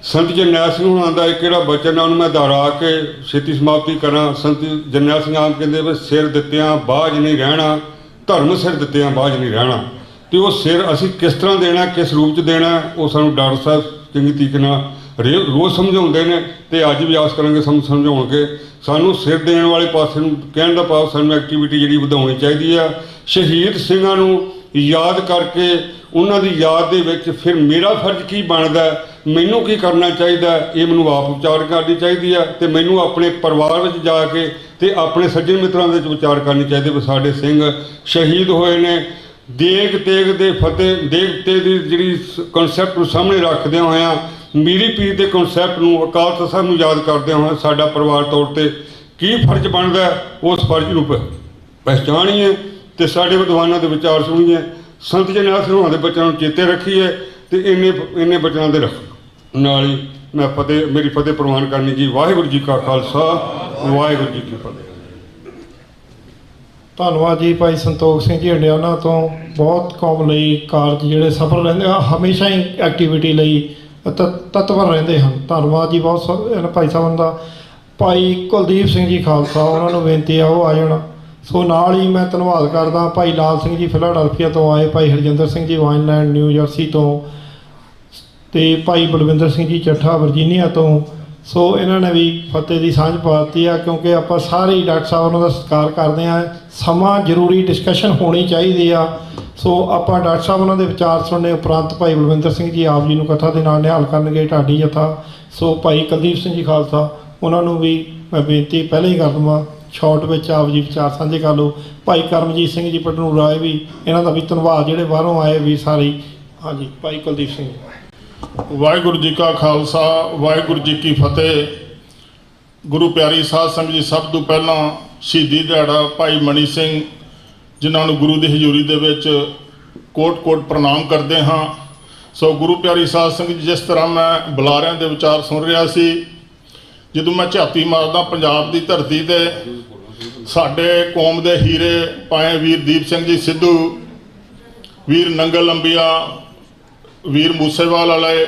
ਸੰਤ ਜਰਨੈਲ ਸਿੰਘ ਹੋਣਾ ਦਾ ਇੱਕ ਜਿਹੜਾ ਬਚਨ ਆ, ਉਹਨੂੰ ਮੈਂ ਦੁਹਰਾ ਕੇ ਛੇਤੀ ਸਮਾਪਤੀ ਕਰਾਂ। ਸੰਤ ਜਰਨੈਲ ਸਿੰਘ ਆਮ ਕਹਿੰਦੇ ਵੀ ਸਿਰ ਦਿੱਤਿਆਂ ਬਾਝ ਨਹੀਂ ਰਹਿਣਾ, ਧਰਮ ਸਿਰ ਦਿੱਤਿਆਂ ਬਾਝ ਨਹੀਂ ਰਹਿਣਾ। ਤੇ ਉਹ ਸਿਰ ਅਸੀਂ ਕਿਸ ਤਰ੍ਹਾਂ ਦੇਣਾ, ਕਿਸ ਰੂਪ 'ਚ ਦੇਣਾ, ਉਹ ਸਾਨੂੰ ਡਾਕਟਰ ਸਾਹਿਬ ਚੰਗੀ ਤਰੀਕੇ ਨਾਲ ਰੋਜ਼ ਸਮਝਾਉਂਦੇ ਨੇ ਤੇ ਅੱਜ ਵੀ ਆਸ ਕਰਾਂਗੇ ਸਮਝਾਉਣਗੇ। ਸਾਨੂੰ ਸਿਰ ਦੇਣ ਵਾਲੇ ਪਾਸੇ ਨੂੰ ਕਹਿਣ ਦਾ ਭਾਵ ਸਾਨੂੰ ਐਕਟੀਵਿਟੀ ਜਿਹੜੀ ਵਧਾਉਣੀ ਚਾਹੀਦੀ ਆ। ਸ਼ਹੀਦ ਸਿੰਘਾਂ ਨੂੰ ਯਾਦ ਕਰਕੇ ਉਹਨਾਂ ਦੀ ਯਾਦ ਦੇ ਵਿੱਚ ਫਿਰ ਮੇਰਾ ਫਰਜ਼ ਕੀ ਬਣਦਾ, ਮੈਨੂੰ ਕੀ ਕਰਨਾ ਚਾਹੀਦਾ, ਇਹ ਮੈਨੂੰ ਆਪ ਵਿਚਾਰ ਕਰਨੀ ਚਾਹੀਦੀ ਆ। ਤੇ ਮੈਨੂੰ ਆਪਣੇ ਪਰਿਵਾਰ ਵਿੱਚ ਜਾ ਕੇ ਤੇ ਆਪਣੇ ਸੱਜਣ ਮਿੱਤਰਾਂ ਦੇ ਵਿੱਚ ਵਿਚਾਰ ਕਰਨੀ ਚਾਹੀਦੀ ਵੀ ਸਾਡੇ ਸਿੰਘ ਸ਼ਹੀਦ ਹੋਏ ਨੇ। ਦੇਗ ਤੇਗ ਦੇ ਫਤਿਹ, ਦੇਗ ਤੇਗ ਦੀ ਜਿਹੜੀ ਕਨਸੈਪਟ ਨੂੰ ਸਾਹਮਣੇ ਰੱਖਦਿਆਂ ਹੋਇਆਂ ਮੀਰੀ ਪੀਰ ਦੇ ਕਨਸੈਪਟ ਨੂੰ, ਅਕਾਲ ਤਖ਼ਤ ਸਾਹਿਬ ਨੂੰ ਯਾਦ ਕਰਦਿਆਂ ਹੋਇਆਂ ਸਾਡਾ ਪਰਿਵਾਰ ਤੌਰ 'ਤੇ ਕੀ ਫਰਜ਼ ਬਣਦਾ, ਉਸ ਫਰਜ਼ ਨੂੰ ਪਹਿਚਾਣੀਏ ਤੇ ਸਾਡੇ ਵਿਦਵਾਨਾਂ ਦੇ ਵਿਚਾਰ ਸੁਣੀਏ, ਸੰਤ ਜਰਨੈਲ ਸਿੰਘ ਹੋਰਾਂ ਦੇ ਬੱਚਿਆਂ ਨੂੰ ਚੇਤੇ ਰੱਖੀਏ ਤੇ ਇੰਨੇ ਬੱਚਿਆਂ ਦੇ ਨਾਲ ਹੀ ਮੈਂ ਮੇਰੀ ਫਤਿਹ ਪ੍ਰਵਾਨ ਕਰਨੀ ਜੀ। ਵਾਹਿਗੁਰੂ ਜੀ ਕਾ ਖਾਲਸਾ, ਵਾਹਿਗੁਰੂ ਜੀ ਕੀ ਫਤਿਹ। ਧੰਨਵਾਦ ਜੀ ਭਾਈ ਸੰਤੋਖ ਸਿੰਘ ਜੀ ਹੰਡਿਆਣਾ ਤੋਂ। ਬਹੁਤ ਕੌਮ ਲਈ ਕਾਰਜ ਜਿਹੜੇ ਸਫਲ ਰਹਿੰਦੇ ਆ, ਹਮੇਸ਼ਾ ਹੀ ਐਕਟੀਵਿਟੀ ਲਈ ਤਤਪਰ ਰਹਿੰਦੇ ਹਨ। ਧੰਨਵਾਦ ਜੀ ਬਹੁਤ ਭਾਈ ਸਾਹਿਬਾਨ ਦਾ। ਭਾਈ ਕੁਲਦੀਪ ਸਿੰਘ ਜੀ ਖਾਲਸਾ, ਉਹਨਾਂ ਨੂੰ ਬੇਨਤੀ ਆ ਉਹ ਆ ਜਾਣ। ਸੋ ਨਾਲ ਹੀ ਮੈਂ ਧੰਨਵਾਦ ਕਰਦਾ ਭਾਈ ਲਾਲ ਸਿੰਘ ਜੀ ਫਿਲਾਡੈਲਫੀਆ ਤੋਂ ਆਏ, ਭਾਈ ਹਰਜਿੰਦਰ ਸਿੰਘ ਜੀ ਵਾਈਨਲੈਂਡ ਨਿਊ ਜਰਸੀ ਤੋਂ, ਤੇ ਭਾਈ ਬਲਵਿੰਦਰ ਸਿੰਘ ਜੀ ਚੱਠਾ ਵਰਜੀਨੀਆ ਤੋਂ। ਸੋ ਇਹਨਾਂ ਨੇ ਵੀ ਫਤਿਹ ਦੀ ਸਾਂਝ ਪਾਤੀ ਆ, ਕਿਉਂਕਿ ਆਪਾਂ ਸਾਰੇ ਹੀ ਡਾਕਟਰ ਸਾਹਿਬ ਉਹਨਾਂ ਦਾ ਸਤਿਕਾਰ ਕਰਦੇ ਹਾਂ। ਸਮਾਂ ਜ਼ਰੂਰੀ ਡਿਸਕਸ਼ਨ ਹੋਣੀ ਚਾਹੀਦੀ ਆ। ਸੋ ਆਪਾਂ ਡਾਕਟਰ ਸਾਹਿਬ ਉਹਨਾਂ ਦੇ ਵਿਚਾਰ ਸੁਣਨੇ ਉਪਰੰਤ ਭਾਈ ਬਲਵਿੰਦਰ ਸਿੰਘ ਜੀ ਆਪ ਜੀ ਨੂੰ ਕਥਾ ਦੇ ਨਾਲ ਨਿਹਾਲ ਕਰਨਗੇ, ਢਾਡੀ ਜਥਾ। ਸੋ ਭਾਈ ਕੁਲਦੀਪ ਸਿੰਘ ਜੀ ਖਾਲਸਾ, ਉਹਨਾਂ ਨੂੰ ਵੀ ਮੈਂ ਬੇਨਤੀ ਪਹਿਲਾਂ ਹੀ ਕਰ ਦੇਵਾਂ ਸ਼ਾਰਟ ਵਿੱਚ ਆਪ ਜੀ ਵਿਚਾਰ ਸਾਂਝੇ ਕਰ ਲਓ। ਭਾਈ ਕਰਮਜੀਤ ਸਿੰਘ ਜੀ ਪਟਨੂ ਰਾਏ ਵੀ, ਇਹਨਾਂ ਦਾ ਵੀ ਧੰਨਵਾਦ ਜਿਹੜੇ ਬਾਹਰੋਂ ਆਏ ਵੀ ਸਾਰੇ। ਹਾਂਜੀ ਭਾਈ ਕੁਲਦੀਪ ਸਿੰਘ। ਵਾਹਿਗੁਰੂ ਜੀ ਕਾ ਖਾਲਸਾ, ਵਾਹਿਗੁਰੂ ਜੀ ਕੀ ਫਤਿਹ। ਗੁਰੂ ਪਿਆਰੀ ਸਾਧ ਸੰਗਤ ਜੀ, ਸਭ ਤੋਂ ਪਹਿਲਾਂ ਸ਼ਹੀਦੀ ਦਿਹਾੜਾ ਭਾਈ ਮਣੀ ਸਿੰਘ, ਜਿਨ੍ਹਾਂ ਨੂੰ ਗੁਰੂ ਦੀ ਹਜ਼ੂਰੀ ਦੇ ਵਿੱਚ ਕੋਟ-ਕੋਟ ਪ੍ਰਣਾਮ ਕਰਦੇ ਹਾਂ। ਸੋ ਗੁਰੂ ਪਿਆਰੀ ਸਾਧ ਸੰਗਤ ਜੀ, ਜਿਸ ਤਰ੍ਹਾਂ ਮੈਂ ਬੁਲਾਰਿਆਂ ਦੇ ਵਿਚਾਰ ਸੁਣ ਰਿਹਾ ਸੀ, ਜਦੋਂ ਮੈਂ ਝਾਤੀ ਮਾਰਦਾ ਪੰਜਾਬ ਦੀ ਧਰਤੀ ਤੇ ਸਾਡੇ ਕੌਮ ਦੇ ਹੀਰੇ ਪਾਏ ਵੀਰ ਦੀਪ ਸਿੰਘ ਜੀ ਸਿੱਧੂ, ਵੀਰ ਨੰਗਲ ਅੰਬੀਆ, ਵੀਰ ਮੂਸੇਵਾਲ ਵਾਲੇ,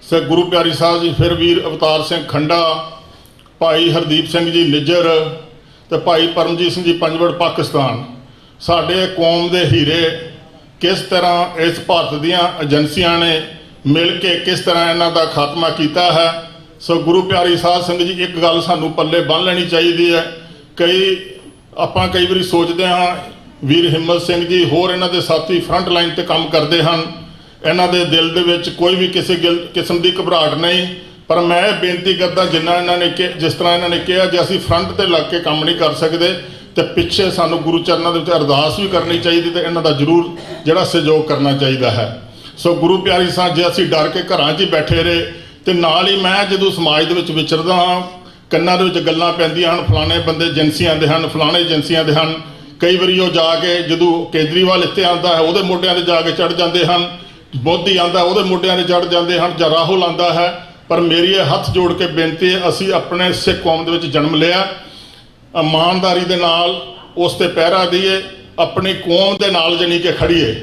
ਸੇ ਗੁਰੂ ਪਿਆਰੀ ਸਾਹਿਬ ਜੀ, ਫਿਰ ਵੀਰ ਅਵਤਾਰ ਸਿੰਘ ਖੰਡਾ, ਭਾਈ ਹਰਦੀਪ ਸਿੰਘ ਜੀ ਨਿੱਜਰ ਤੇ ਭਾਈ ਪਰਮਜੀਤ ਸਿੰਘ ਜੀ ਪੰਜਵੜ ਪਾਕਿਸਤਾਨ, ਸਾਡੇ ਕੌਮ ਦੇ ਹੀਰੇ ਕਿਸ ਤਰ੍ਹਾਂ ਇਸ ਭਾਰਤ ਦੀਆਂ ਏਜੰਸੀਆਂ ਨੇ ਮਿਲ ਕੇ ਕਿਸ ਤਰ੍ਹਾਂ ਇਹਨਾਂ ਦਾ ਖਾਤਮਾ ਕੀਤਾ ਹੈ। ਸੋ ਗੁਰੂ ਪਿਆਰੀ ਸਾਧ ਸੰਗਤ ਜੀ, ਇੱਕ ਗੱਲ ਸਾਨੂੰ ਪੱਲੇ ਬੰਨ੍ਹ ਲੈਣੀ ਚਾਹੀਦੀ ਹੈ। ਆਪਾਂ ਕਈ ਵਾਰੀ ਸੋਚਦੇ ਹਾਂ ਵੀਰ ਹਿੰਮਤ ਸਿੰਘ ਜੀ ਹੋਰ ਇਹਨਾਂ ਦੇ ਸਾਥੀ ਫਰੰਟ ਲਾਈਨ ਤੇ ਕੰਮ ਕਰਦੇ ਹਨ, ਇਹਨਾਂ ਦੇ ਦਿਲ ਦੇ ਵਿੱਚ ਕੋਈ ਵੀ ਕਿਸੇ ਕਿਸਮ ਦੀ ਘਬਰਾਹਟ ਨਹੀਂ। ਪਰ ਮੈਂ ਇਹ ਬੇਨਤੀ ਕਰਦਾ, ਜਿਸ ਤਰ੍ਹਾਂ ਇਹਨਾਂ ਨੇ ਕਿਹਾ, ਜੇ ਅਸੀਂ ਫਰੰਟ ਤੇ ਲੱਗ ਕੇ ਕੰਮ ਨਹੀਂ ਕਰ ਸਕਦੇ ਤੇ ਪਿੱਛੇ ਸਾਨੂੰ ਗੁਰੂ ਚਰਨਾਂ ਦੇ ਵਿੱਚ ਅਰਦਾਸ ਵੀ ਕਰਨੀ ਚਾਹੀਦੀ ਤੇ ਇਹਨਾਂ ਦਾ ਜ਼ਰੂਰ ਜਿਹੜਾ ਸਹਿਯੋਗ ਕਰਨਾ ਚਾਹੀਦਾ ਹੈ। ਸੋ ਗੁਰੂ ਪਿਆਰੀ ਸਾਹਿਬ, ਜੇ ਅਸੀਂ ਡਰ ਕੇ ਘਰਾਂ 'ਚ ਹੀ ਬੈਠੇ ਰਹੇ ਤੇ ਨਾਲ ਹੀ ਮੈਂ ਜਦੋਂ ਸਮਾਜ ਦੇ ਵਿੱਚ ਵਿਚਰਦਾ ਹਾਂ, ਕੰਨਾਂ ਦੇ ਵਿੱਚ ਗੱਲਾਂ ਪੈਂਦੀਆਂ ਹਨ, ਫਲਾਣੇ ਬੰਦੇ ਏਜੰਸੀਆਂ ਦੇ ਹਨ, ਫਲਾਣੇ ਏਜੰਸੀਆਂ ਦੇ ਹਨ। ਕਈ ਵਾਰੀ ਉਹ ਜਾ ਕੇ ਜਦੋਂ ਕੇਜਰੀਵਾਲ ਇੱਥੇ ਆਉਂਦਾ ਹੈ ਉਹਦੇ ਮੋਢਿਆਂ 'ਤੇ ਜਾ ਕੇ ਚੜ੍ਹ ਜਾਂਦੇ ਹਨ, ਮੋਦੀ ਆਉਂਦਾ ਉਹਦੇ ਮੋਢਿਆਂ 'ਤੇ ਚੜ੍ਹ ਜਾਂਦੇ ਹਨ, ਜਾਂ ਰਾਹੁਲ ਆਉਂਦਾ ਹੈ। ਪਰ ਮੇਰੀ ਇਹ ਹੱਥ ਜੋੜ ਕੇ ਬੇਨਤੀ ਹੈ, ਅਸੀਂ ਆਪਣੇ ਸਿੱਖ ਕੌਮ ਦੇ ਵਿੱਚ ਜਨਮ ਲਿਆ, ਇਮਾਨਦਾਰੀ ਦੇ ਨਾਲ ਉਸ 'ਤੇ ਪਹਿਰਾ ਦਈਏ, ਆਪਣੀ ਕੌਮ ਦੇ ਨਾਲ ਜਾਣੀ ਕਿ ਖੜੀਏ।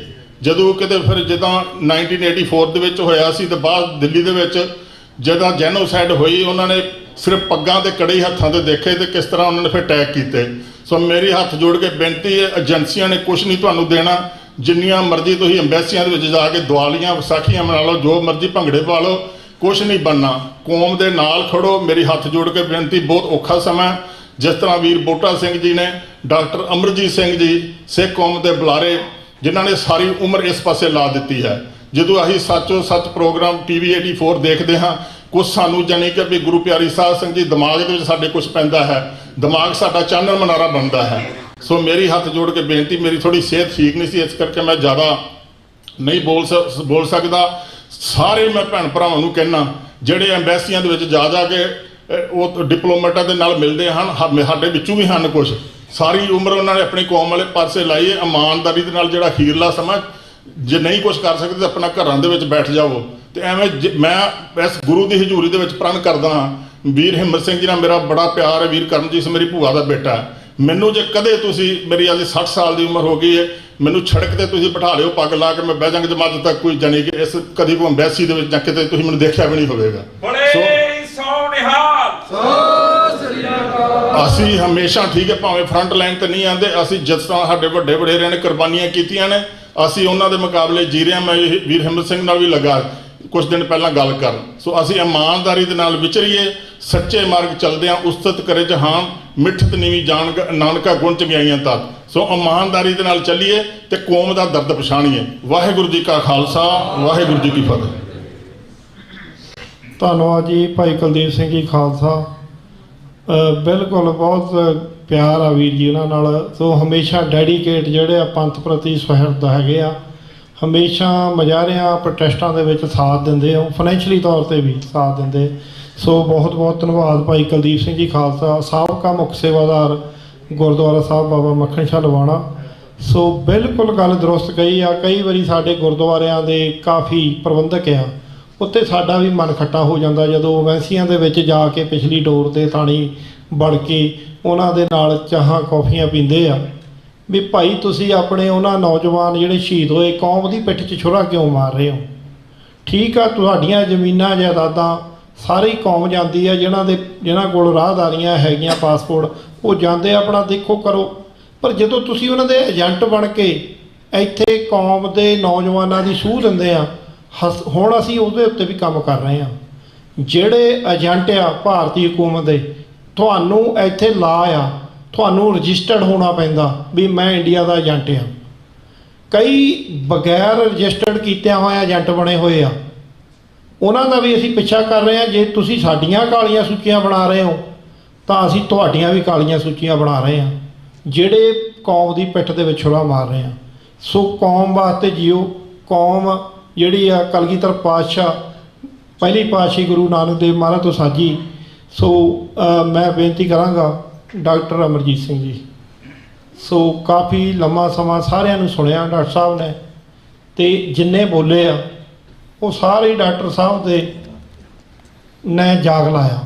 ਜਦੋਂ ਕਿਤੇ ਫਿਰ ਜਿੱਦਾਂ 1984 ਦੇ ਵਿੱਚ ਹੋਇਆ ਸੀ ਤੇ ਬਾਅਦ ਦਿੱਲੀ ਦੇ ਵਿੱਚ ਜਦੋਂ ਜੈਨੋਸਾਈਡ ਹੋਈ, ਉਹਨਾਂ ਨੇ ਸਿਰਫ ਪੱਗਾਂ ਤੇ ਕੜੇ ਹੱਥਾਂ ਤੇ ਦੇਖੇ ਤੇ ਕਿਸ ਤਰ੍ਹਾਂ ਉਹਨਾਂ ਨੇ ਫਿਰ ਅਟੈਕ ਕੀਤੇ। ਸੋ ਮੇਰੀ ਹੱਥ ਜੋੜ ਕੇ ਬੇਨਤੀ ਹੈ, ਏਜੰਸੀਆਂ ਨੇ ਕੁਝ ਨਹੀਂ ਤੁਹਾਨੂੰ ਦੇਣਾ। ਜਿੰਨੀਆਂ ਮਰਜ਼ੀ ਤੁਸੀਂ ਅੰਬੈਸੀਆਂ ਦੇ ਵਿੱਚ ਜਾ ਕੇ ਦੀਵਾਲੀਆਂ ਵਿਸਾਖੀਆਂ ਮਨਾ ਲਓ, ਜੋ ਮਰਜ਼ੀ ਭੰਗੜੇ ਪਾ ਲਓ, ਕੁਝ ਨਹੀਂ ਬਣਨਾ। ਕੌਮ ਦੇ ਨਾਲ ਖੜੋ। ਮੇਰੀ ਹੱਥ ਜੋੜ ਕੇ ਬੇਨਤੀ, ਬਹੁਤ ਔਖਾ ਸਮਾਂ, ਜਿਸ ਤਰ੍ਹਾਂ ਵੀਰ ਬੋਟਾ ਸਿੰਘ ਜੀ ਨੇ, ਡਾਕਟਰ ਅਮਰਜੀਤ ਸਿੰਘ ਜੀ, ਸਿੱਖ ਕੌਮ ਦੇ ਬੁਲਾਰੇ, ਜਿਨ੍ਹਾਂ ਨੇ ਸਾਰੀ ਉਮਰ ਇਸ ਪਾਸੇ ਲਾ ਦਿੱਤੀ ਹੈ। ਜਦੋਂ ਅਸੀਂ ਸੱਚੋ ਸੱਚ ਪ੍ਰੋਗਰਾਮ TV 84 ਦੇਖਦੇ ਹਾਂ, ਕੁਛ ਸਾਨੂੰ ਜਾਣੀ ਕਿ ਵੀ ਗੁਰੂ ਪਿਆਰੀ ਸਾਧ ਸੰਗਤ ਜੀ ਦਿਮਾਗ ਦੇ ਵਿੱਚ ਸਾਡੇ ਕੁਛ ਪੈਂਦਾ ਹੈ, ਦਿਮਾਗ ਸਾਡਾ ਚਾਨਣ ਮਨਾਰਾ ਬਣਦਾ ਹੈ। ਸੋ ਮੇਰੀ ਹੱਥ ਜੋੜ ਕੇ ਬੇਨਤੀ, ਮੇਰੀ ਥੋੜੀ ਸਿਹਤ ਠੀਕ ਨਹੀਂ ਸੀ, ਇਸ ਕਰਕੇ ਮੈਂ ਜ਼ਿਆਦਾ ਨਹੀਂ ਬੋਲ ਸਕਦਾ। ਸਾਰੇ ਮੈਂ ਭੈਣ ਭਰਾਵਾਂ ਨੂੰ ਕਹਿਣਾ, ਜਿਹੜੇ ਐਮਬੈਸੀਆਂ ਦੇ ਵਿੱਚ ਜਾ ਕੇ ਉਹ ਡਿਪਲੋਮੈਟਾਂ ਦੇ ਨਾਲ ਮਿਲਦੇ ਹਨ, ਸਾਡੇ ਵਿੱਚੋਂ ਵੀ ਹਨ ਕੁਛ, ਸਾਰੀ ਉਮਰ ਉਹਨਾਂ ਨੇ ਆਪਣੀ ਕੌਮ ਵਾਲੇ ਪਾਸੇ ਲਾਈ ਹੈ। ਇਮਾਨਦਾਰੀ ਦੇ ਨਾਲ ਜਿਹੜਾ ਅਖੀਰਲਾ ਸਮਾਂ, ਜੇ ਨਹੀਂ ਕੁਛ ਕਰ ਸਕਦੇ ਤਾਂ ਆਪਣਾ ਘਰਾਂ ਦੇ ਵਿੱਚ ਬੈਠ ਜਾਵੋ। ਤੇ ਐਵੇਂ ਮੈਂ ਇਸ ਗੁਰੂ ਦੀ ਹਜ਼ੂਰੀ ਦੇ ਵਿੱਚ ਪ੍ਰਣ ਕਰਦਾ ਹਾਂ। ਵੀਰ ਹਿੰਮਤ ਸਿੰਘ ਜੀ ਨਾਲ ਮੇਰਾ ਬੜਾ ਪਿਆਰ ਹੈ, ਵੀਰ ਕਰਮਜੀਤ ਮੇਰੀ ਭੂਆ ਦਾ ਬੇਟਾ ਹੈ। ਮੈਨੂੰ ਜੇ ਕਦੇ ਤੁਸੀਂ, ਮੇਰੀ ਅੱਜ 60 ਸਾਲ ਦੀ ਉਮਰ ਹੋ ਗਈ ਹੈ, ਮੈਨੂੰ ਸੜਕ ਤੇ ਤੁਸੀਂ ਬਿਠਾ ਲਿਓ ਪੱਗ ਲਾ ਕੇ, ਮੈਂ ਬਹਿ ਜਾਂਗਾ ਜਮਾਤ ਤੱਕ ਕੋਈ ਜਾਣੀ ਕਿ ਇਸ ਕਦੀ ਕੋਈ ਅੰਬੈਸੀ ਦੇ ਵਿੱਚ ਜਾਂ ਕਿਤੇ ਤੁਸੀਂ ਮੈਨੂੰ ਦੇਖਿਆ ਵੀ ਨਹੀਂ ਹੋਵੇਗਾ। ਅਸੀਂ ਹਮੇਸ਼ਾ ਠੀਕ ਹੈ, ਭਾਵੇਂ ਫਰੰਟ ਲਾਈਨ ਤੇ ਨਹੀਂ ਆਉਂਦੇ, ਅਸੀਂ ਜਿਸ ਤਰ੍ਹਾਂ ਸਾਡੇ ਵੱਡੇ ਵਡੇਰਿਆਂ ਨੇ ਕੁਰਬਾਨੀਆਂ ਕੀਤੀਆਂ ਨੇ, ਅਸੀਂ ਉਹਨਾਂ ਦੇ ਮੁਕਾਬਲੇ ਜੀ ਰਹੇ ਹਾਂ। ਮੈਂ ਵੀਰ ਹਿੰਮਤ ਸਿੰਘ ਨਾਲ ਵੀ ਲੱਗਾ, ਕੁਝ ਦਿਨ ਪਹਿਲਾਂ ਗੱਲ ਕਰਨ। ਸੋ ਅਸੀਂ ਇਮਾਨਦਾਰੀ ਦੇ ਨਾਲ ਵਿਚਰੀਏ, ਸੱਚੇ ਮਾਰਗ ਚੱਲਦਿਆਂ ਉਸਤਤ ਕਰੇ ਜਹਾਨ, ਮਿੱਠਤ ਨੀਵੀਂ ਜਾਣ ਨਾਨਕਾ ਗੁਣ ਚੰਗਿਆਈਆਂ ਤਤ। ਸੋ ਇਮਾਨਦਾਰੀ ਦੇ ਨਾਲ ਚੱਲੀਏ ਤੇ ਕੌਮ ਦਾ ਦਰਦ ਪਛਾਣੀਏ। ਵਾਹਿਗੁਰੂ ਜੀ ਕਾ ਖਾਲਸਾ, ਵਾਹਿਗੁਰੂ ਜੀ ਕੀ ਫਤਿਹ। ਧੰਨਵਾਦ ਜੀ ਭਾਈ ਕੁਲਦੀਪ ਸਿੰਘ ਜੀ ਖਾਲਸਾ। ਬਿਲਕੁਲ ਬਹੁਤ ਪਿਆਰ ਆ ਵੀਰ ਜੀ ਉਹਨਾਂ ਨਾਲ। ਸੋ ਹਮੇਸ਼ਾ ਡੈਡੀਕੇਟ ਜਿਹੜੇ ਆ ਪੰਥ ਪ੍ਰਤੀ ਸੁਹਿਰਦ ਹੈਗੇ ਆ, ਹਮੇਸ਼ਾ ਮੁਜ਼ਾਹਰਿਆਂ ਪ੍ਰੋਟੈਸਟਾਂ ਦੇ ਵਿੱਚ ਸਾਥ ਦਿੰਦੇ ਹੋ, ਫਾਈਨੈਂਸ਼ਲੀ ਤੌਰ ਤੇ ਵੀ ਸਾਥ ਦਿੰਦੇ। ਸੋ ਬਹੁਤ ਬਹੁਤ ਧੰਨਵਾਦ ਭਾਈ ਕੁਲਦੀਪ ਸਿੰਘ ਜੀ ਖਾਲਸਾ, ਸਾਬਕਾ ਮੁੱਖ ਸੇਵਾਦਾਰ ਗੁਰਦੁਆਰਾ ਸਾਹਿਬ ਬਾਬਾ ਮੱਖਣ ਸ਼ਾਹ ਲਵਾਣਾ। ਸੋ ਬਿਲਕੁਲ ਗੱਲ ਦਰੁਸਤ ਕਹੀ ਆ। ਕਈ ਵਾਰੀ ਸਾਡੇ ਗੁਰਦੁਆਰਿਆਂ ਦੇ ਕਾਫੀ ਪ੍ਰਬੰਧਕ ਆ, ਉੱਤੇ ਸਾਡਾ ਵੀ ਮਨ ਖੱਟਾ ਹੋ ਜਾਂਦਾ ਜਦੋਂ ਵੈਂਸੀਆਂ ਦੇ ਵਿੱਚ ਜਾ ਕੇ ਪਿਛਲੀ ਡੋਰ 'ਤੇ ਥਾਣੀ ਵੜ ਕੇ ਉਹਨਾਂ ਦੇ ਨਾਲ ਚਾਹਾਂ ਕੌਫੀਆਂ ਪੀਂਦੇ ਆ ਵੀ ਭਾਈ ਤੁਸੀਂ ਆਪਣੇ ਉਹਨਾਂ ਨੌਜਵਾਨ ਜਿਹੜੇ ਸ਼ਹੀਦ ਹੋਏ ਕੌਮ ਦੀ ਪਿੱਠ 'ਚ ਛੁਰਾ ਕਿਉਂ ਮਾਰ ਰਹੇ ਹੋ। ਠੀਕ ਆ, ਤੁਹਾਡੀਆਂ ਜ਼ਮੀਨਾਂ ਜਾਇਦਾਦਾਂ ਸਾਰੀ ਕੌਮ ਜਾਂਦੀ ਆ, ਜਿਹਨਾਂ ਕੋਲ ਰਾਹਦਾਰੀਆਂ ਹੈਗੀਆਂ ਪਾਸਪੋਰਟ ਉਹ ਜਾਂਦੇ ਆਪਣਾ ਦੇਖੋ ਕਰੋ। ਪਰ ਜਦੋਂ ਤੁਸੀਂ ਉਹਨਾਂ ਦੇ ਏਜੰਟ ਬਣ ਕੇ ਇੱਥੇ ਕੌਮ ਦੇ ਨੌਜਵਾਨਾਂ ਦੀ ਸੂਹ ਦਿੰਦੇ ਆ, ਹੁਣ ਅਸੀਂ ਉਹਦੇ ਉੱਤੇ ਵੀ ਕੰਮ ਕਰ ਰਹੇ ਹਾਂ। ਜਿਹੜੇ ਏਜੰਟ ਆ ਭਾਰਤੀ ਹਕੂਮਤ ਦੇ, ਤੁਹਾਨੂੰ ਇੱਥੇ ਲਾ ਆ, ਤੁਹਾਨੂੰ ਰਜਿਸਟਰਡ ਹੋਣਾ ਪੈਂਦਾ ਵੀ ਮੈਂ ਇੰਡੀਆ ਦਾ ਏਜੰਟ ਆ। ਕਈ ਬਗੈਰ ਰਜਿਸਟਰਡ ਕੀਤਿਆਂ ਹੋਇਆ ਏਜੰਟ ਬਣੇ ਹੋਏ ਆ, ਉਹਨਾਂ ਦਾ ਵੀ ਅਸੀਂ ਪਿੱਛਾ ਕਰ ਰਹੇ ਹਾਂ। ਜੇ ਤੁਸੀਂ ਸਾਡੀਆਂ ਕਾਲੀਆਂ ਸੂਚੀਆਂ ਬਣਾ ਰਹੇ ਹੋ ਤਾਂ ਅਸੀਂ ਤੁਹਾਡੀਆਂ ਵੀ ਕਾਲੀਆਂ ਸੂਚੀਆਂ ਬਣਾ ਰਹੇ ਹਾਂ, ਜਿਹੜੇ ਕੌਮ ਦੀ ਪਿੱਠ ਦੇ ਵਿੱਚ ਛੁਰਾ ਮਾਰ ਰਹੇ ਹਾਂ। ਸੋ ਕੌਮ ਵਾਸਤੇ ਜੀਓ। ਕੌਮ ਜਿਹੜੀ ਆ ਕਲਗੀਧਰ ਪਾਤਸ਼ਾਹ ਪਹਿਲੀ ਪਾਤਸ਼ਾਹੀ ਗੁਰੂ ਨਾਨਕ ਦੇਵ ਮਹਾਰਾਜ ਤੋਂ ਸਾਜੀ। ਸੋ ਮੈਂ ਬੇਨਤੀ ਕਰਾਂਗਾ ਡਾਕਟਰ ਅਮਰਜੀਤ ਸਿੰਘ ਜੀ। ਸੋ ਕਾਫੀ ਲੰਮਾ ਸਮਾਂ ਸਾਰਿਆਂ ਨੂੰ ਸੁਣਿਆ ਡਾਕਟਰ ਸਾਹਿਬ ਨੇ, ਅਤੇ ਜਿੰਨੇ ਬੋਲੇ ਆ ਉਹ ਸਾਰੇ ਡਾਕਟਰ ਸਾਹਿਬ ਦੇ ਨੇ ਜਾਗ ਲਾਇਆ।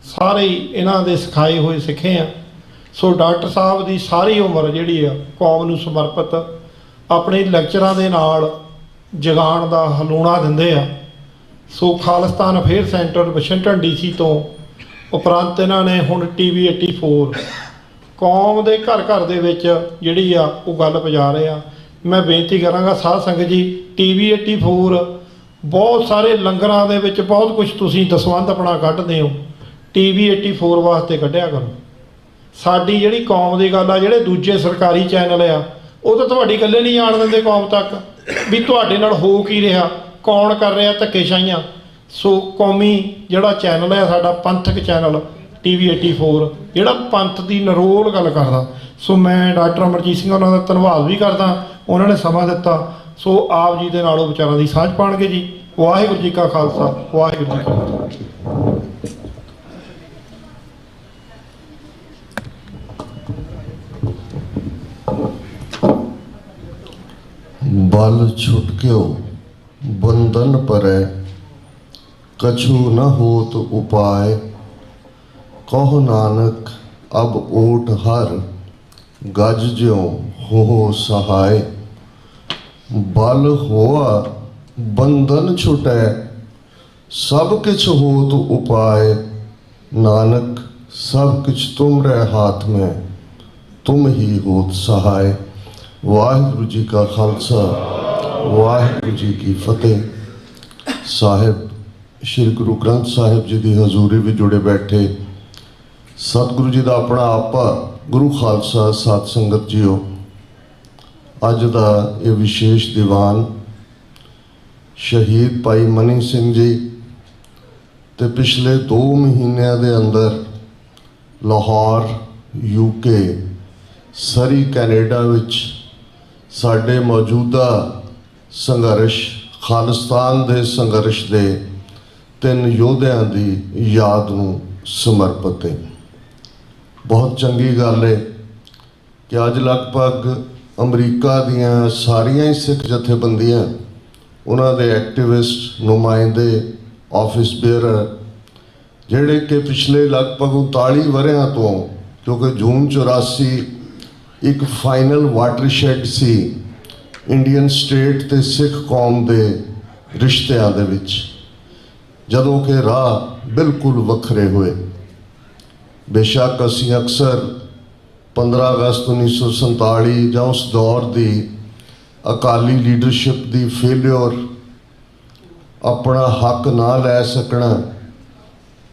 ਸਾਰੇ ਇਹਨਾਂ ਦੇ ਸਿਖਾਏ ਹੋਏ ਸਿੱਖੇ ਆ। ਸੋ ਡਾਕਟਰ ਸਾਹਿਬ ਦੀ ਸਾਰੀ ਉਮਰ ਜਿਹੜੀ ਆ ਕੌਮ ਨੂੰ ਸਮਰਪਿਤ, ਆਪਣੇ ਲੈਕਚਰਾਂ ਦੇ ਨਾਲ ਜਗਾਉਣ ਦਾ ਹਲੂਣਾ ਦਿੰਦੇ ਆ। So Khalistan affair centre Washington DC ਤੋਂ ਉਪਰੰਤ ਇਹਨਾਂ ਨੇ ਹੁਣ TV 84 ਕੌਮ ਦੇ ਘਰ ਘਰ ਦੇ ਵਿੱਚ ਜਿਹੜੀ ਆ ਉਹ ਗੱਲ ਪਹੁੰਚਾ ਰਹੇ ਆ। ਮੈਂ ਬੇਨਤੀ ਕਰਾਂਗਾ ਸਾਧ ਸੰਗਤ ਜੀ, TV 84 ਬਹੁਤ ਸਾਰੇ ਲੰਗਰਾਂ ਦੇ ਵਿੱਚ ਬਹੁਤ ਕੁਝ ਤੁਸੀਂ ਦਸਵੰਧ ਆਪਣਾ ਕੱਢਦੇ ਹੋ, TV 84 ਵਾਸਤੇ ਕੱਢਿਆ ਕਰੋ। ਸਾਡੀ ਜਿਹੜੀ ਕੌਮ ਦੀ ਗੱਲ ਆ, ਜਿਹੜੇ ਦੂਜੇ ਸਰਕਾਰੀ ਚੈਨਲ ਆ ਉਹ ਤਾਂ ਤੁਹਾਡੀ ਗੱਲੇ ਨਹੀਂ ਜਾਣ ਦਿੰਦੇ ਕੌਮ ਤੱਕ ਵੀ ਤੁਹਾਡੇ ਨਾਲ ਹੋ ਕੀ ਰਿਹਾ, ਕੌਣ ਕਰ ਰਿਹਾ ਧੱਕੇਸ਼ਾਹੀਆਂ। ਸੋ ਕੌਮੀ ਜਿਹੜਾ ਚੈਨਲ ਹੈ ਸਾਡਾ, ਪੰਥਕ ਚੈਨਲ TV 84 ਜਿਹੜਾ ਪੰਥ ਦੀ ਨਿਰੋਲ ਗੱਲ ਕਰਦਾ। ਸੋ ਮੈਂ ਡਾਕਟਰ ਅਮਰਜੀਤ ਸਿੰਘ ਉਹਨਾਂ ਦਾ ਧੰਨਵਾਦ ਵੀ ਕਰਦਾ, ਉਹਨਾਂ ਨੇ ਸਮਾਂ ਦਿੱਤਾ। ਸੋ ਆਪ ਜੀ ਦੇ ਨਾਲ ਉਹ ਵਿਚਾਰਾਂ ਦੀ ਸਾਂਝ ਪਾਉਣਗੇ ਜੀ। ਵਾਹਿਗੁਰੂ ਜੀ ਕਾ ਖਾਲਸਾ, ਵਾਹਿਗੁਰੂ ਜੀ ਕੀ ਫਤਿਹ। बल छुटक्यो बंधन परै, कछु न होत उपाय। कहो नानक अब ओट हर, गज ज्यों हो सहाय। बल होआ बंधन छुटै, सब किछ होत उपाय। नानक सब किछ तुमरे हाथ में, तुम ही होत सहाय। वाहिगुरु जी का खालसा, वाहिगुरु जी की फतेह। साहिब श्री गुरु ग्रंथ साहिब जी की हजूरी भी जुड़े बैठे सतगुरु जी का अपना आपा गुरु खालसा साध संगत जीओ, अज का ये विशेष दीवान शहीद भाई मनी सिंह जी ते पिछले 2 महीनों के अंदर लाहौर UK सरी कैनेडा विच साडे मौजूदा संघर्ष खालिस्तान दे संघर्ष दे 3 योद्धियां दी याद नूं समर्पित है। बहुत चंगी गल है कि अज लगभग अमरीका दियां सारियां ही सिख जथेबंदियां, उन्हां दे एक्टिविस्ट, नुमाइंदे, ऑफिस बेयर जिहड़े कि पिछले लगभग 39 वरियां तो, क्योंकि जून 84 एक फाइनल वाटरशेड सी इंडियन स्टेट ते सिख कौम दे रिश्तियां दे विच, जदों के राह बिल्कुल वखरे हुए। बेशक असीं अक्सर 15 अगस्त 1947 जां उस दौर दी अकाली लीडरशिप दी फेलियर, ਆਪਣਾ ਹੱਕ ਨਾ ਲੈ ਸਕਣਾ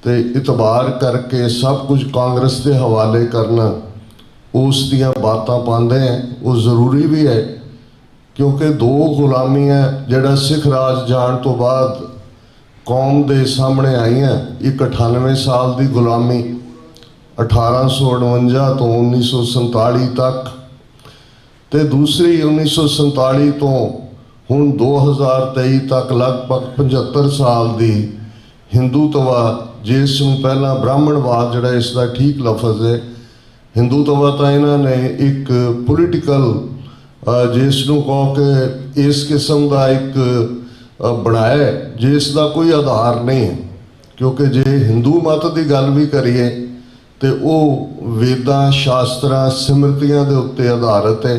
ਤੇ ਇਤਬਾਰ ਕਰਕੇ ਸਭ ਕੁਝ ਕਾਂਗਰਸ ਦੇ ਹਵਾਲੇ ਕਰਨਾ, ਉਸ ਦੀਆਂ ਬਾਤਾਂ ਪਾਉਂਦੇ ਹੈ। ਉਹ ਜ਼ਰੂਰੀ ਵੀ ਹੈ ਕਿਉਂਕਿ ਦੋ ਗੁਲਾਮੀਆਂ ਜਿਹੜਾ ਸਿੱਖ ਰਾਜ ਜਾਣ ਤੋਂ ਬਾਅਦ ਕੌਮ ਦੇ ਸਾਹਮਣੇ ਆਈਆਂ, ਇੱਕ 98 ਸਾਲ ਦੀ ਗੁਲਾਮੀ 1849 ਤੋਂ 1947 ਤੱਕ, ਤੇ ਦੂਸਰੀ 1947 ਤੋਂ ਹੁਣ 2023 ਤੱਕ ਲਗਭਗ 75 ਸਾਲ ਦੀ ਹਿੰਦੂਤਵਾ, ਜਿਸ ਨੂੰ ਪਹਿਲਾਂ ਬ੍ਰਾਹਮਣਵਾਦ ਜਿਹੜਾ ਇਸ ਦਾ ਠੀਕ ਲਫ਼ਜ਼ ਹੈ, ਹਿੰਦੂਤਵਾ ਤਾਂ ਇਹਨਾਂ ਨੇ ਇੱਕ ਪੋਲੀਟੀਕਲ ਜਿਸ ਨੂੰ ਕਹੋ ਕਿ ਇਸ ਕਿਸਮ ਦਾ ਇੱਕ ਬਣਾਇਆ ਜਿਸ ਦਾ ਕੋਈ ਆਧਾਰ ਨਹੀਂ ਹੈ। ਕਿਉਂਕਿ ਜੇ ਹਿੰਦੂ ਮਤ ਦੀ ਗੱਲ ਵੀ ਕਰੀਏ ਤੇ ਉਹ ਵੇਦਾਂ, ਸ਼ਾਸਤਰਾਂ, ਸਿਮਰਤੀਆਂ ਦੇ ਉੱਤੇ ਆਧਾਰਿਤ ਹੈ,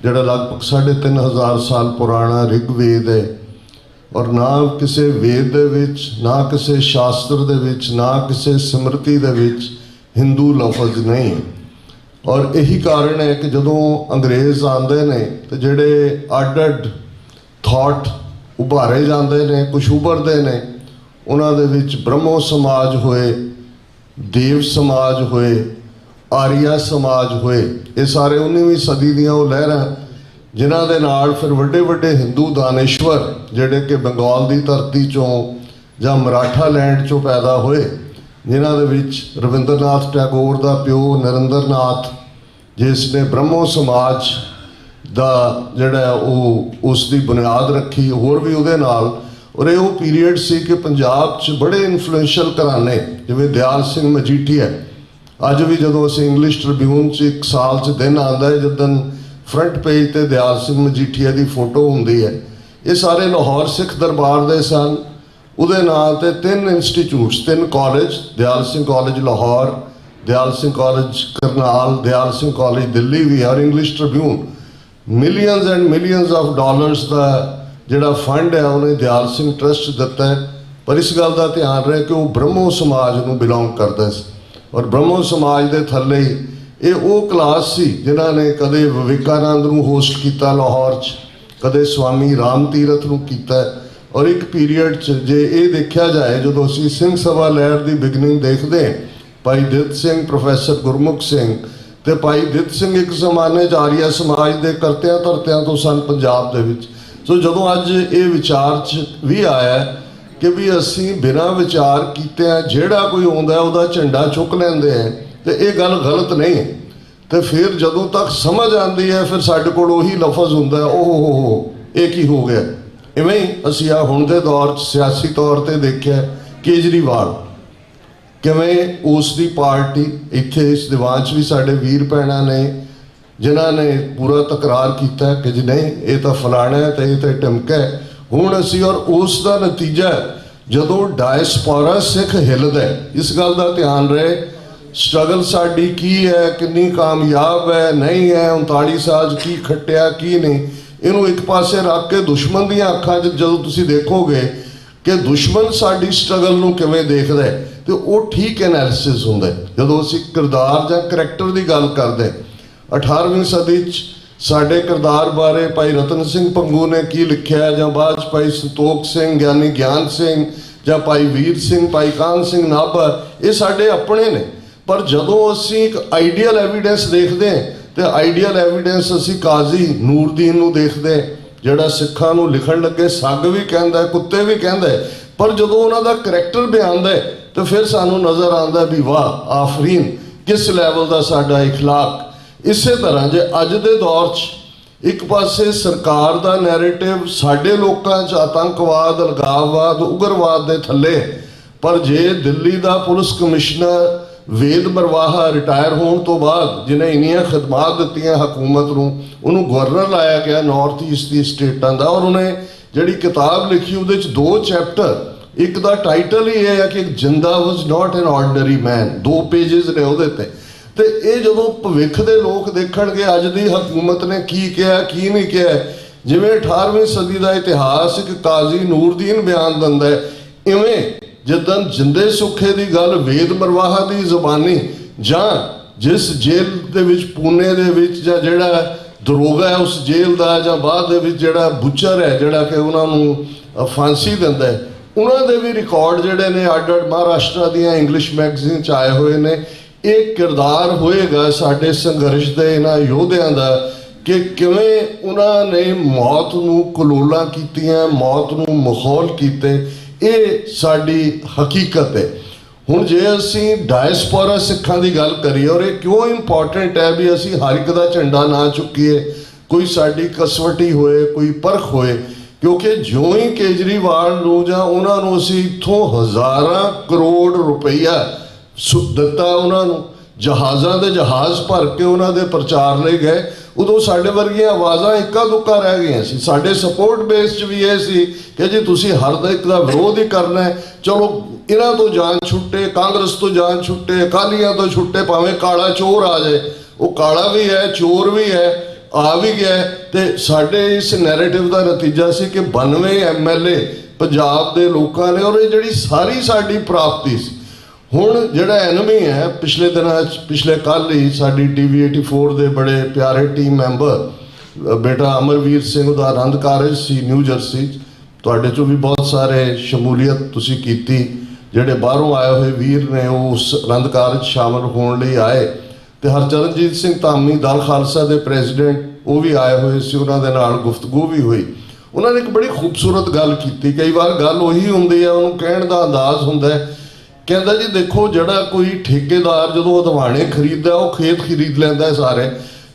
ਜਿਹੜਾ ਲਗਭਗ 3500 ਸਾਲ ਪੁਰਾਣਾ ਰਿਗਵੇਦ ਹੈ। ਔਰ ਨਾ ਕਿਸੇ ਵੇਦ ਦੇ ਵਿੱਚ, ਨਾ ਕਿਸੇ ਸ਼ਾਸਤਰ ਦੇ ਵਿੱਚ, ਨਾ ਕਿਸੇ ਸਿਮਰਤੀ ਦੇ ਵਿੱਚ ਹਿੰਦੂ ਲਫ਼ਜ਼ ਨਹੀਂ ਹੈ। ਔਰ ਇਹੀ ਕਾਰਨ ਹੈ ਕਿ ਜਦੋਂ ਅੰਗਰੇਜ਼ ਆਉਂਦੇ ਨੇ ਤੇ ਜਿਹੜੇ ਅੱਡ-ਅੱਡ ਥਾਟ ਉਭਾਰੇ ਜਾਂਦੇ ਨੇ, ਕੁਛ ਉਭਰਦੇ ਨੇ, ਉਹਨਾਂ ਦੇ ਵਿੱਚ ਬ੍ਰਹਮੋ ਸਮਾਜ ਹੋਏ, ਦੇਵ ਸਮਾਜ ਹੋਏ, ਆਰੀਆ ਸਮਾਜ ਹੋਏ, ਇਹ ਸਾਰੇ 19ਵੀਂ ਸਦੀ ਦੀਆਂ ਉਹ ਲਹਿਰਾਂ ਜਿਨ੍ਹਾਂ ਦੇ ਨਾਲ ਫਿਰ ਵੱਡੇ ਵੱਡੇ ਹਿੰਦੂ ਦਾਨੇਸ਼ਵਰ ਜਿਹੜੇ ਕਿ ਬੰਗਾਲ ਦੀ ਧਰਤੀ 'ਚੋਂ ਜਾਂ ਮਰਾਠਾ ਲੈਂਡ 'ਚੋਂ ਪੈਦਾ ਹੋਏ, ਜਿਨ੍ਹਾਂ ਦੇ ਵਿੱਚ ਰਵਿੰਦਰਨਾਥ ਟੈਗੋਰ ਦਾ ਪਿਓ ਨਰਿੰਦਰਨਾਥ, ਜਿਸ ਨੇ ਬ੍ਰਹਮੋ ਸਮਾਜ ਦਾ ਜਿਹੜਾ ਉਹ ਉਸ ਦੀ ਬੁਨਿਆਦ ਰੱਖੀ, ਹੋਰ ਵੀ ਉਹਦੇ ਨਾਲ। ਔਰ ਇਹ ਉਹ ਪੀਰੀਅਡ ਸੀ ਕਿ ਪੰਜਾਬ 'ਚ ਬੜੇ ਇਨਫਲੂਐਂਸ਼ੀਅਲ ਘਰਾਣੇ ਜਿਵੇਂ ਦਿਆਲ ਸਿੰਘ ਮਜੀਠੀਆ, ਅੱਜ ਵੀ ਜਦੋਂ ਅਸੀਂ ਇੰਗਲਿਸ਼ ਟ੍ਰਿਬਿਊਨ 'ਚ ਇੱਕ ਸਾਲ 'ਚ ਦਿਨ ਆਉਂਦਾ ਹੈ ਜਦੋਂ ਫਰੰਟ ਪੇਜ 'ਤੇ ਦਿਆਲ ਸਿੰਘ ਮਜੀਠੀਆ ਦੀ ਫੋਟੋ ਹੁੰਦੀ ਹੈ, ਇਹ ਸਾਰੇ ਲਾਹੌਰ ਸਿੱਖ ਦਰਬਾਰ ਦੇ ਸਨ। ਉਹਦੇ ਨਾਂ 'ਤੇ 3 institutes, 3 college, Dyal Singh college Lahore, Dyal Singh college Karnal, Dyal Singh college Delhi ਵੀ, ਔਰ English Tribune. Millions and millions of dollars ਦਾ ਜਿਹੜਾ ਫੰਡ ਹੈ ਉਹਨੇ ਦਿਆਲ ਸਿੰਘ ਟਰਸਟ ਦਿੱਤਾ ਹੈ। ਪਰ ਇਸ ਗੱਲ ਦਾ ਧਿਆਨ ਰਹੇ ਕਿ ਉਹ ਬ੍ਰਹਮੋ ਸਮਾਜ ਨੂੰ ਬਿਲੋਂਗ ਕਰਦਾ ਸੀ, ਔਰ ਬ੍ਰਹਮੋ ਸਮਾਜ ਦੇ ਥੱਲੇ ਇਹ ਉਹ ਕਲਾਸ ਸੀ ਜਿਨ੍ਹਾਂ ਨੇ ਕਦੇ ਵਿਵੇਕਾਨੰਦ ਨੂੰ ਹੋਸਟ ਕੀਤਾ ਲਾਹੌਰ 'ਚ, ਕਦੇ ਸਵਾਮੀ ਰਾਮ ਤੀਰਥ ਨੂੰ ਕੀਤਾ। ਔਰ ਇੱਕ ਪੀਰੀਅਡ 'ਚ ਜੇ ਇਹ ਦੇਖਿਆ ਜਾਏ, ਜਦੋਂ ਅਸੀਂ ਸਿੰਘ ਸਭਾ ਲਹਿਰ ਦੀ ਬਿਗਨਿੰਗ ਦੇਖਦੇ, ਭਾਈ ਦਿੱਤ ਸਿੰਘ, ਪ੍ਰੋਫੈਸਰ ਗੁਰਮੁਖ ਸਿੰਘ ਤੇ ਭਾਈ ਦਿੱਤ ਸਿੰਘ ਇੱਕ ਜ਼ਮਾਨੇ 'ਚ ਆਰੀਆ ਸਮਾਜ ਦੇ ਕਰਤਿਆਂ ਧਰਤਿਆਂ ਤੋਂ ਸਨ ਪੰਜਾਬ ਦੇ ਵਿੱਚ। ਸੋ ਜਦੋਂ ਅੱਜ ਇਹ ਵਿਚਾਰ 'ਚ ਵੀ ਆਇਆ ਕਿ ਵੀ ਅਸੀਂ ਬਿਨਾਂ ਵਿਚਾਰ ਕੀਤਿਆਂ ਜਿਹੜਾ ਕੋਈ ਆਉਂਦਾ ਉਹਦਾ ਝੰਡਾ ਚੁੱਕ ਲੈਂਦੇ ਹੈ, ਤੇ ਇਹ ਗੱਲ ਗਲਤ ਨਹੀਂ ਹੈ। ਤੇ ਫਿਰ ਜਦੋਂ ਤੱਕ ਸਮਝ ਆਉਂਦੀ ਹੈ ਫਿਰ ਸਾਡੇ ਕੋਲ ਉਹੀ ਲਫ਼ਜ਼ ਹੁੰਦਾ, ਓਹ ਇਹ ਕੀ ਹੋ ਗਿਆ। ਇਵੇਂ ਹੀ ਅਸੀਂ ਆ ਹੁਣ ਦੇ ਦੌਰ 'ਚ ਸਿਆਸੀ ਤੌਰ 'ਤੇ ਦੇਖਿਆ ਕੇਜਰੀਵਾਲ ਕਿਵੇਂ ਉਸ ਦੀ ਪਾਰਟੀ, ਇੱਥੇ ਇਸ ਦੀਵਾਨ 'ਚ ਵੀ ਸਾਡੇ ਵੀਰ ਭੈਣਾਂ ਨੇ ਜਿਨ੍ਹਾਂ ਨੇ ਪੂਰਾ ਤਕਰਾਰ ਕੀਤਾ ਕਿ ਜੀ ਨਹੀਂ ਇਹ ਤਾਂ ਫਲਾਣਾ ਹੈ ਤੇ ਇਹ ਤਾਂ ਟਮਕਾ ਹੈ। ਹੁਣ ਅਸੀਂ ਔਰ ਉਸ ਦਾ ਨਤੀਜਾ ਜਦੋਂ ਡਾਇਸਪੋਰਾ ਸਿੱਖ ਹਿੱਲਦਾ, ਇਸ ਗੱਲ ਦਾ ਧਿਆਨ ਰਹੇ ਸਟਰਗਲ ਸਾਡੀ ਕੀ ਹੈ, ਕਿੰਨੀ ਕਾਮਯਾਬ ਹੈ, ਨਹੀਂ ਹੈ, 39 ਸਾਲ 'ਚ ਕੀ ਖੱਟਿਆ ਕੀ ਨਹੀਂ, ਇਹਨੂੰ ਇੱਕ ਪਾਸੇ ਰੱਖ ਕੇ ਦੁਸ਼ਮਣ ਦੀਆਂ ਅੱਖਾਂ 'ਚ ਜਦੋਂ ਤੁਸੀਂ ਦੇਖੋਗੇ ਕਿ ਦੁਸ਼ਮਣ ਸਾਡੀ ਸਟਰਗਲ ਨੂੰ ਕਿਵੇਂ ਦੇਖਦਾ ਹੈ, ਤੇ ਉਹ ਠੀਕ ਐਨਾਲਿਸਿਸ ਹੁੰਦਾ। ਜਦੋਂ ਅਸੀਂ ਕਿਰਦਾਰ ਜਾਂ ਕਰੈਕਟਰ ਦੀ ਗੱਲ ਕਰਦੇ, 18ਵੀਂ ਸਦੀ 'ਚ ਸਾਡੇ ਕਿਰਦਾਰ ਬਾਰੇ ਭਾਈ ਰਤਨ ਸਿੰਘ ਭੰਗੂ ਨੇ ਕੀ ਲਿਖਿਆ, ਜਾਂ ਬਾਅਦ 'ਚ ਭਾਈ ਸੰਤੋਖ ਸਿੰਘ, ਗਿਆਨੀ ਗਿਆਨ ਸਿੰਘ, ਜਾਂ ਭਾਈ ਵੀਰ ਸਿੰਘ, ਭਾਈ ਕਾਹਨ ਸਿੰਘ ਨਾਭਾ, ਇਹ ਸਾਡੇ ਆਪਣੇ ਨੇ। ਪਰ ਜਦੋਂ ਅਸੀਂ ਇੱਕ ਆਈਡੀਅਲ ਐਵੀਡੈਂਸ ਦੇਖਦੇ ਹਾਂ, ਤੇ ਆਈਡੀਅਲ ਐਵੀਡੈਂਸ ਅਸੀਂ ਕਾਜ਼ੀ ਨੂਰਦੀਨ ਨੂੰ ਦੇਖਦੇ, ਜਿਹੜਾ ਸਿੱਖਾਂ ਨੂੰ ਲਿਖਣ ਲੱਗੇ ਸੱਗ ਵੀ ਕਹਿੰਦਾ, ਕੁੱਤੇ ਵੀ ਕਹਿੰਦਾ, ਪਰ ਜਦੋਂ ਉਹਨਾਂ ਦਾ ਕਰੈਕਟਰ ਬਿਆਨਦਾ ਹੈ ਤਾਂ ਫਿਰ ਸਾਨੂੰ ਨਜ਼ਰ ਆਉਂਦਾ ਵੀ ਵਾਹ ਆਫਰੀਨ, ਕਿਸ ਲੈਵਲ ਦਾ ਸਾਡਾ ਇਖਲਾਕ। ਇਸੇ ਤਰ੍ਹਾਂ ਜੇ ਅੱਜ ਦੇ ਦੌਰ 'ਚ ਇੱਕ ਪਾਸੇ ਸਰਕਾਰ ਦਾ ਨੈਰੇਟਿਵ ਸਾਡੇ ਲੋਕਾਂ 'ਚ ਆਤੰਕਵਾਦ, ਅਲਗਾਵਵਾਦ, ਉਗਰਵਾਦ ਦੇ ਥੱਲੇ, ਪਰ ਜੇ ਦਿੱਲੀ ਦਾ ਪੁਲਿਸ ਕਮਿਸ਼ਨਰ ਵੇਦ ਮਰਵਾਹਾ ਰਿਟਾਇਰ ਹੋਣ ਤੋਂ ਬਾਅਦ ਜਿਹਨੇ ਇੰਨੀਆਂ ਖਿਦਮਾਤ ਦਿੱਤੀਆਂ ਹਕੂਮਤ ਨੂੰ, ਉਹਨੂੰ ਗਵਰਨਰ ਲਾਇਆ ਗਿਆ ਨਾਰਥ ਈਸਟ ਦੀ ਸਟੇਟਾਂ ਦਾ, ਔਰ ਉਹਨੇ ਜਿਹੜੀ ਕਿਤਾਬ ਲਿਖੀ ਉਹਦੇ 'ਚ 2 ਚੈਪਟਰ, ਇੱਕ ਦਾ ਟਾਈਟਲ ਹੀ ਇਹ ਹੈ ਕਿ ਜਿੰਦਾ ਵਾਜ਼ ਨਾਟ ਐਨ ਆਰਡੀਨਰੀ ਮੈਨ, 2 ਪੇਜਿਸ ਨੇ ਉਹਦੇ ਤੇ। ਤੇ ਇਹ ਜਦੋਂ ਭਵਿੱਖ ਦੇ ਲੋਕ ਦੇਖਣਗੇ ਅੱਜ ਦੀ ਹਕੂਮਤ ਨੇ ਕੀ ਕਿਹਾ ਕੀ ਨਹੀਂ ਕਿਹਾ, ਜਿਵੇਂ 18ਵੀਂ ਸਦੀ ਦਾ ਇਤਿਹਾਸ ਇੱਕ ਕਾਜ਼ੀ ਨੂਰਦੀਨ ਬਿਆਨ ਦਿੰਦਾ ਹੈ, ਇਵੇਂ ਜਿੱਦਾਂ ਜਿੰਦੇ ਸੁੱਖੇ ਦੀ ਗੱਲ ਵੇਦ ਮਰਵਾਹਾ ਦੀ ਜ਼ੁਬਾਨੀ, ਜਾਂ ਜਿਸ ਜੇਲ੍ਹ ਦੇ ਵਿੱਚ ਪੂਨੇ ਦੇ ਵਿੱਚ ਜਾਂ ਜਿਹੜਾ ਦਰੋਗਾ ਹੈ ਉਸ ਜੇਲ੍ਹ ਦਾ, ਜਾਂ ਬਾਅਦ ਦੇ ਵਿੱਚ ਜਿਹੜਾ ਬੁੱਚਰ ਹੈ ਜਿਹੜਾ ਕਿ ਉਹਨਾਂ ਨੂੰ ਫਾਂਸੀ ਦਿੰਦਾ ਹੈ, ਉਹਨਾਂ ਦੇ ਵੀ ਰਿਕਾਰਡ ਜਿਹੜੇ ਨੇ ਅੱਡ ਅੱਡ ਮਹਾਰਾਸ਼ਟਰ ਦੀਆਂ ਇੰਗਲਿਸ਼ ਮੈਗਜ਼ੀਨ 'ਚ ਆਏ ਹੋਏ ਨੇ। ਇਹ ਕਿਰਦਾਰ ਹੋਏਗਾ ਸਾਡੇ ਸੰਘਰਸ਼ ਦੇ ਇਹਨਾਂ ਯੋਧਿਆਂ ਦਾ ਕਿ ਕਿਵੇਂ ਉਹਨਾਂ ਨੇ ਮੌਤ ਨੂੰ ਕਲੋਲਾਂ ਕੀਤੀਆਂ, ਮੌਤ ਨੂੰ ਮਖੌਲ ਕੀਤੇ। ਇਹ ਸਾਡੀ ਹਕੀਕਤ ਹੈ। ਹੁਣ ਜੇ ਅਸੀਂ ਡਾਇਸਪੋਰਾ ਸਿੱਖਾਂ ਦੀ ਗੱਲ ਕਰੀਏ, ਔਰ ਇਹ ਕਿਉਂ ਇੰਪੋਰਟੈਂਟ ਹੈ ਵੀ ਅਸੀਂ ਹਰ ਇੱਕ ਦਾ ਝੰਡਾ ਨਾ ਚੁੱਕੀਏ, ਕੋਈ ਸਾਡੀ ਕਸਵਟੀ ਹੋਏ, ਕੋਈ ਪਰਖ ਹੋਏ, ਕਿਉਂਕਿ ਜਿਉਂ ਹੀ ਕੇਜਰੀਵਾਲ ਨੂੰ ਜਾਂ ਉਹਨਾਂ ਨੂੰ ਅਸੀਂ ਇੱਥੋਂ ਹਜ਼ਾਰਾਂ ਕਰੋੜ ਰੁਪਈਆ ਦਿੱਤਾ, ਉਹਨਾਂ ਨੂੰ ਜਹਾਜ਼ਾਂ ਦੇ ਜਹਾਜ਼ ਭਰ ਕੇ ਉਹਨਾਂ ਦੇ ਪ੍ਰਚਾਰ ਲਈ ਗਏ, ਉਦੋਂ ਸਾਡੇ ਵਰਗੀਆਂ ਆਵਾਜ਼ਾਂ ਇੱਕਾ ਦੁੱਕਾ ਰਹਿ ਗਈਆਂ ਸੀ। ਸਾਡੇ ਸਪੋਰਟ ਬੇਸ 'ਚ ਵੀ ਇਹ ਸੀ ਕਿ ਜੀ ਤੁਸੀਂ ਹਰ ਇੱਕ ਦਾ ਵਿਰੋਧ ਹੀ ਕਰਨਾ ਹੈ, ਚਲੋ ਇਹਨਾਂ ਤੋਂ ਜਾਨ ਛੁੱਟੇ, ਕਾਂਗਰਸ ਤੋਂ ਜਾਨ ਛੁੱਟੇ, ਅਕਾਲੀਆਂ ਤੋਂ ਛੁੱਟੇ, ਭਾਵੇਂ ਕਾਲਾ ਚੋਰ ਆ ਜਾਏ, ਉਹ ਕਾਲਾ ਵੀ ਹੈ, ਚੋਰ ਵੀ ਹੈ, ਆ ਵੀ ਗਿਆ। ਤੇ ਸਾਡੇ ਇਸ ਨੈਰੇਟਿਵ ਦਾ ਨਤੀਜਾ ਸੀ ਕਿ 92 MLA ਪੰਜਾਬ ਦੇ ਲੋਕਾਂ ਨੇ, ਔਰ ਇਹ ਜਿਹੜੀ ਸਾਰੀ ਸਾਡੀ ਪ੍ਰਾਪਤੀ ਸੀ। ਹੁਣ ਜਿਹੜਾ ਐਨਮੀ ਹੈ, ਪਿਛਲੇ ਦਿਨਾਂ 'ਚ, ਪਿਛਲੇ ਕੱਲ੍ਹ ਹੀ ਸਾਡੀ TV 84 ਦੇ ਬੜੇ ਪਿਆਰੇ ਟੀਮ ਮੈਂਬਰ ਬੇਟਾ ਅਮਰਵੀਰ ਸਿੰਘ ਦਾ ਆਨੰਦ ਕਾਰਜ ਸੀ ਨਿਊ ਜਰਸੀ 'ਚ, ਤੁਹਾਡੇ 'ਚੋਂ ਵੀ ਬਹੁਤ ਸਾਰੇ ਸ਼ਮੂਲੀਅਤ ਤੁਸੀਂ ਕੀਤੀ, ਜਿਹੜੇ ਬਾਹਰੋਂ ਆਏ ਹੋਏ ਵੀਰ ਨੇ ਉਹ ਉਸ ਆਨੰਦ ਕਾਰਜ ਸ਼ਾਮਲ ਹੋਣ ਲਈ ਆਏ। ਤੇ ਹਰਚਰਨਜੀਤ ਸਿੰਘ ਧਾਮੀ ਦਲ ਖਾਲਸਾ ਦੇ ਪ੍ਰੈਜ਼ੀਡੈਂਟ, ਉਹ ਵੀ ਆਏ ਹੋਏ ਸੀ, ਉਹਨਾਂ ਦੇ ਨਾਲ ਗੁਫ਼ਤਗੂ ਵੀ ਹੋਈ। ਉਹਨਾਂ ਨੇ ਇੱਕ ਬੜੀ ਖੂਬਸੂਰਤ ਗੱਲ ਕੀਤੀ। ਕਈ ਵਾਰ ਗੱਲ ਉਹੀ ਹੁੰਦੀ ਹੈ, ਉਹਨੂੰ ਕਹਿਣ ਦਾ ਅੰਦਾਜ਼ ਹੁੰਦਾ ਹੈ। ਕਹਿੰਦਾ ਜੀ ਦੇਖੋ, ਜਿਹੜਾ ਕੋਈ ਠੇਕੇਦਾਰ ਜਦੋਂ ਅਦਵਾਣੇ ਖਰੀਦਦਾ, ਉਹ ਖੇਤ ਖਰੀਦ ਲੈਂਦਾ ਸਾਰੇ,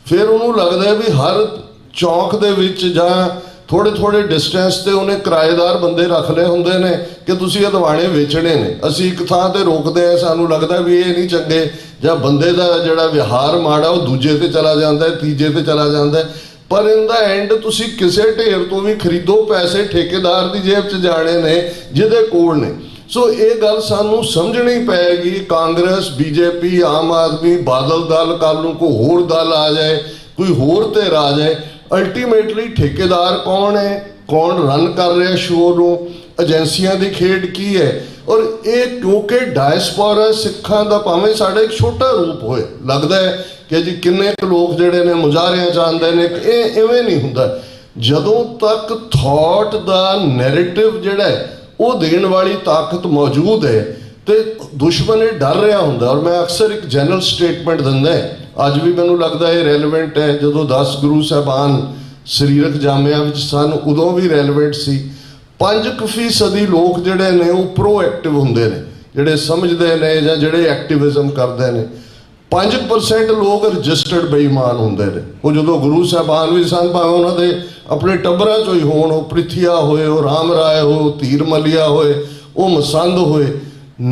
ਫਿਰ ਉਹਨੂੰ ਲੱਗਦਾ ਵੀ ਹਰ ਚੌਂਕ ਦੇ ਵਿੱਚ ਜਾਂ ਥੋੜ੍ਹੇ ਥੋੜ੍ਹੇ ਡਿਸਟੈਂਸ 'ਤੇ ਉਹਨੇ ਕਿਰਾਏਦਾਰ ਬੰਦੇ ਰੱਖ ਲਏ ਹੁੰਦੇ ਨੇ ਕਿ ਤੁਸੀਂ ਅਦਵਾਣੇ ਵੇਚਣੇ ਨੇ। ਅਸੀਂ ਇੱਕ ਥਾਂ 'ਤੇ ਰੋਕਦੇ ਹਾਂ, ਸਾਨੂੰ ਲੱਗਦਾ ਵੀ ਇਹ ਨਹੀਂ ਚੰਗੇ, ਜਾਂ ਬੰਦੇ ਦਾ ਜਿਹੜਾ ਵਿਹਾਰ ਮਾੜਾ ਉਹ ਦੂਜੇ 'ਤੇ ਚਲਾ ਜਾਂਦਾ, ਤੀਜੇ 'ਤੇ ਚਲਾ ਜਾਂਦਾ। ਪਰ ਇਨ ਦਾ ਐਂਡ ਤੁਸੀਂ ਕਿਸੇ ਢੇਰ ਤੋਂ ਵੀ ਖਰੀਦੋ, ਪੈਸੇ ਠੇਕੇਦਾਰ ਦੀ ਜੇਬ 'ਚ ਜਾਣੇ ਨੇ ਜਿਹਦੇ ਕੋਲ ਨੇ। ਸੋ ਇਹ ਗੱਲ ਸਾਨੂੰ ਸਮਝਣੀ ਪਏਗੀ। ਕਾਂਗਰਸ, BJP, ਆਮ ਆਦਮੀ, ਬਾਦਲ ਦਲ, ਕੱਲ੍ਹ ਨੂੰ ਕੋਈ ਹੋਰ ਦਲ ਆ ਜਾਏ, ਕੋਈ ਹੋਰ ਧਿਰ ਆ ਜਾਏ, ਅਲਟੀਮੇਟਲੀ ਠੇਕੇਦਾਰ ਕੌਣ ਹੈ, ਕੌਣ ਰਨ ਕਰ ਰਿਹਾ ਸ਼ੋਅ ਨੂੰ, ਏਜੰਸੀਆਂ ਦੀ ਖੇਡ ਕੀ ਹੈ। ਔਰ ਇਹ ਕਿਉਂਕਿ ਡਾਇਸਪੋਰਾ ਸਿੱਖਾਂ ਦਾ ਭਾਵੇਂ ਸਾਡਾ ਇੱਕ ਛੋਟਾ ਰੂਪ ਹੋਏ, ਲੱਗਦਾ ਹੈ ਕਿ ਜੀ ਕਿੰਨੇ ਕੁ ਲੋਕ ਜਿਹੜੇ ਨੇ ਮੁਜ਼ਾਹਰਿਆਂ 'ਚ ਆਉਂਦੇ ਨੇ, ਇਹ ਇਵੇਂ ਨਹੀਂ ਹੁੰਦਾ। ਜਦੋਂ ਤੱਕ ਥਾਟ ਦਾ ਨੈਰੇਟਿਵ ਜਿਹੜਾ ਹੈ ਉਹ ਦੇਣ ਵਾਲੀ ਤਾਕਤ ਮੌਜੂਦ ਹੈ ਤੇ ਦੁਸ਼ਮਣ ਇਹ ਡਰ ਰਿਹਾ ਹੁੰਦਾ। ਔਰ ਮੈਂ ਅਕਸਰ ਇੱਕ ਜਨਰਲ ਸਟੇਟਮੈਂਟ ਦਿੰਦਾ, ਅੱਜ ਵੀ ਮੈਨੂੰ ਲੱਗਦਾ ਇਹ ਰੈਲੇਵੈਂਟ ਹੈ। ਜਦੋਂ 10 ਗੁਰੂ ਸਾਹਿਬਾਨ ਸਰੀਰਕ ਜਾਮਿਆਂ ਵਿੱਚ ਸਨ, ਉਦੋਂ ਵੀ ਰੈਲੇਵੈਂਟ ਸੀ। 5% ਲੋਕ ਜਿਹੜੇ ਨੇ ਉਹ ਪ੍ਰੋਐਕਟਿਵ ਹੁੰਦੇ ਨੇ, ਜਿਹੜੇ ਸਮਝਦੇ ਨੇ ਜਾਂ ਜਿਹੜੇ ਐਕਟਿਵਿਜ਼ਮ ਕਰਦੇ ਨੇ। 5% ਲੋਕ ਰਜਿਸਟਰਡ ਬੇਈਮਾਨ ਹੁੰਦੇ ਨੇ। ਉਹ ਜਦੋਂ ਗੁਰੂ ਸਾਹਿਬਾਨ ਵੀ ਸਨ, ਭਾਵੇਂ ਉਹਨਾਂ ਦੇ ਆਪਣੇ ਟੱਬਰਾਂ 'ਚੋਂ ਹੀ ਹੋਣ, ਉਹ ਪ੍ਰਿਥੀਆ ਹੋਏ, ਉਹ ਰਾਮ ਰਾਏ ਹੋਏ, ਉਹ ਧੀਰ ਮਲੀਆ ਹੋਏ, ਉਹ ਮਸੰਦ ਹੋਏ,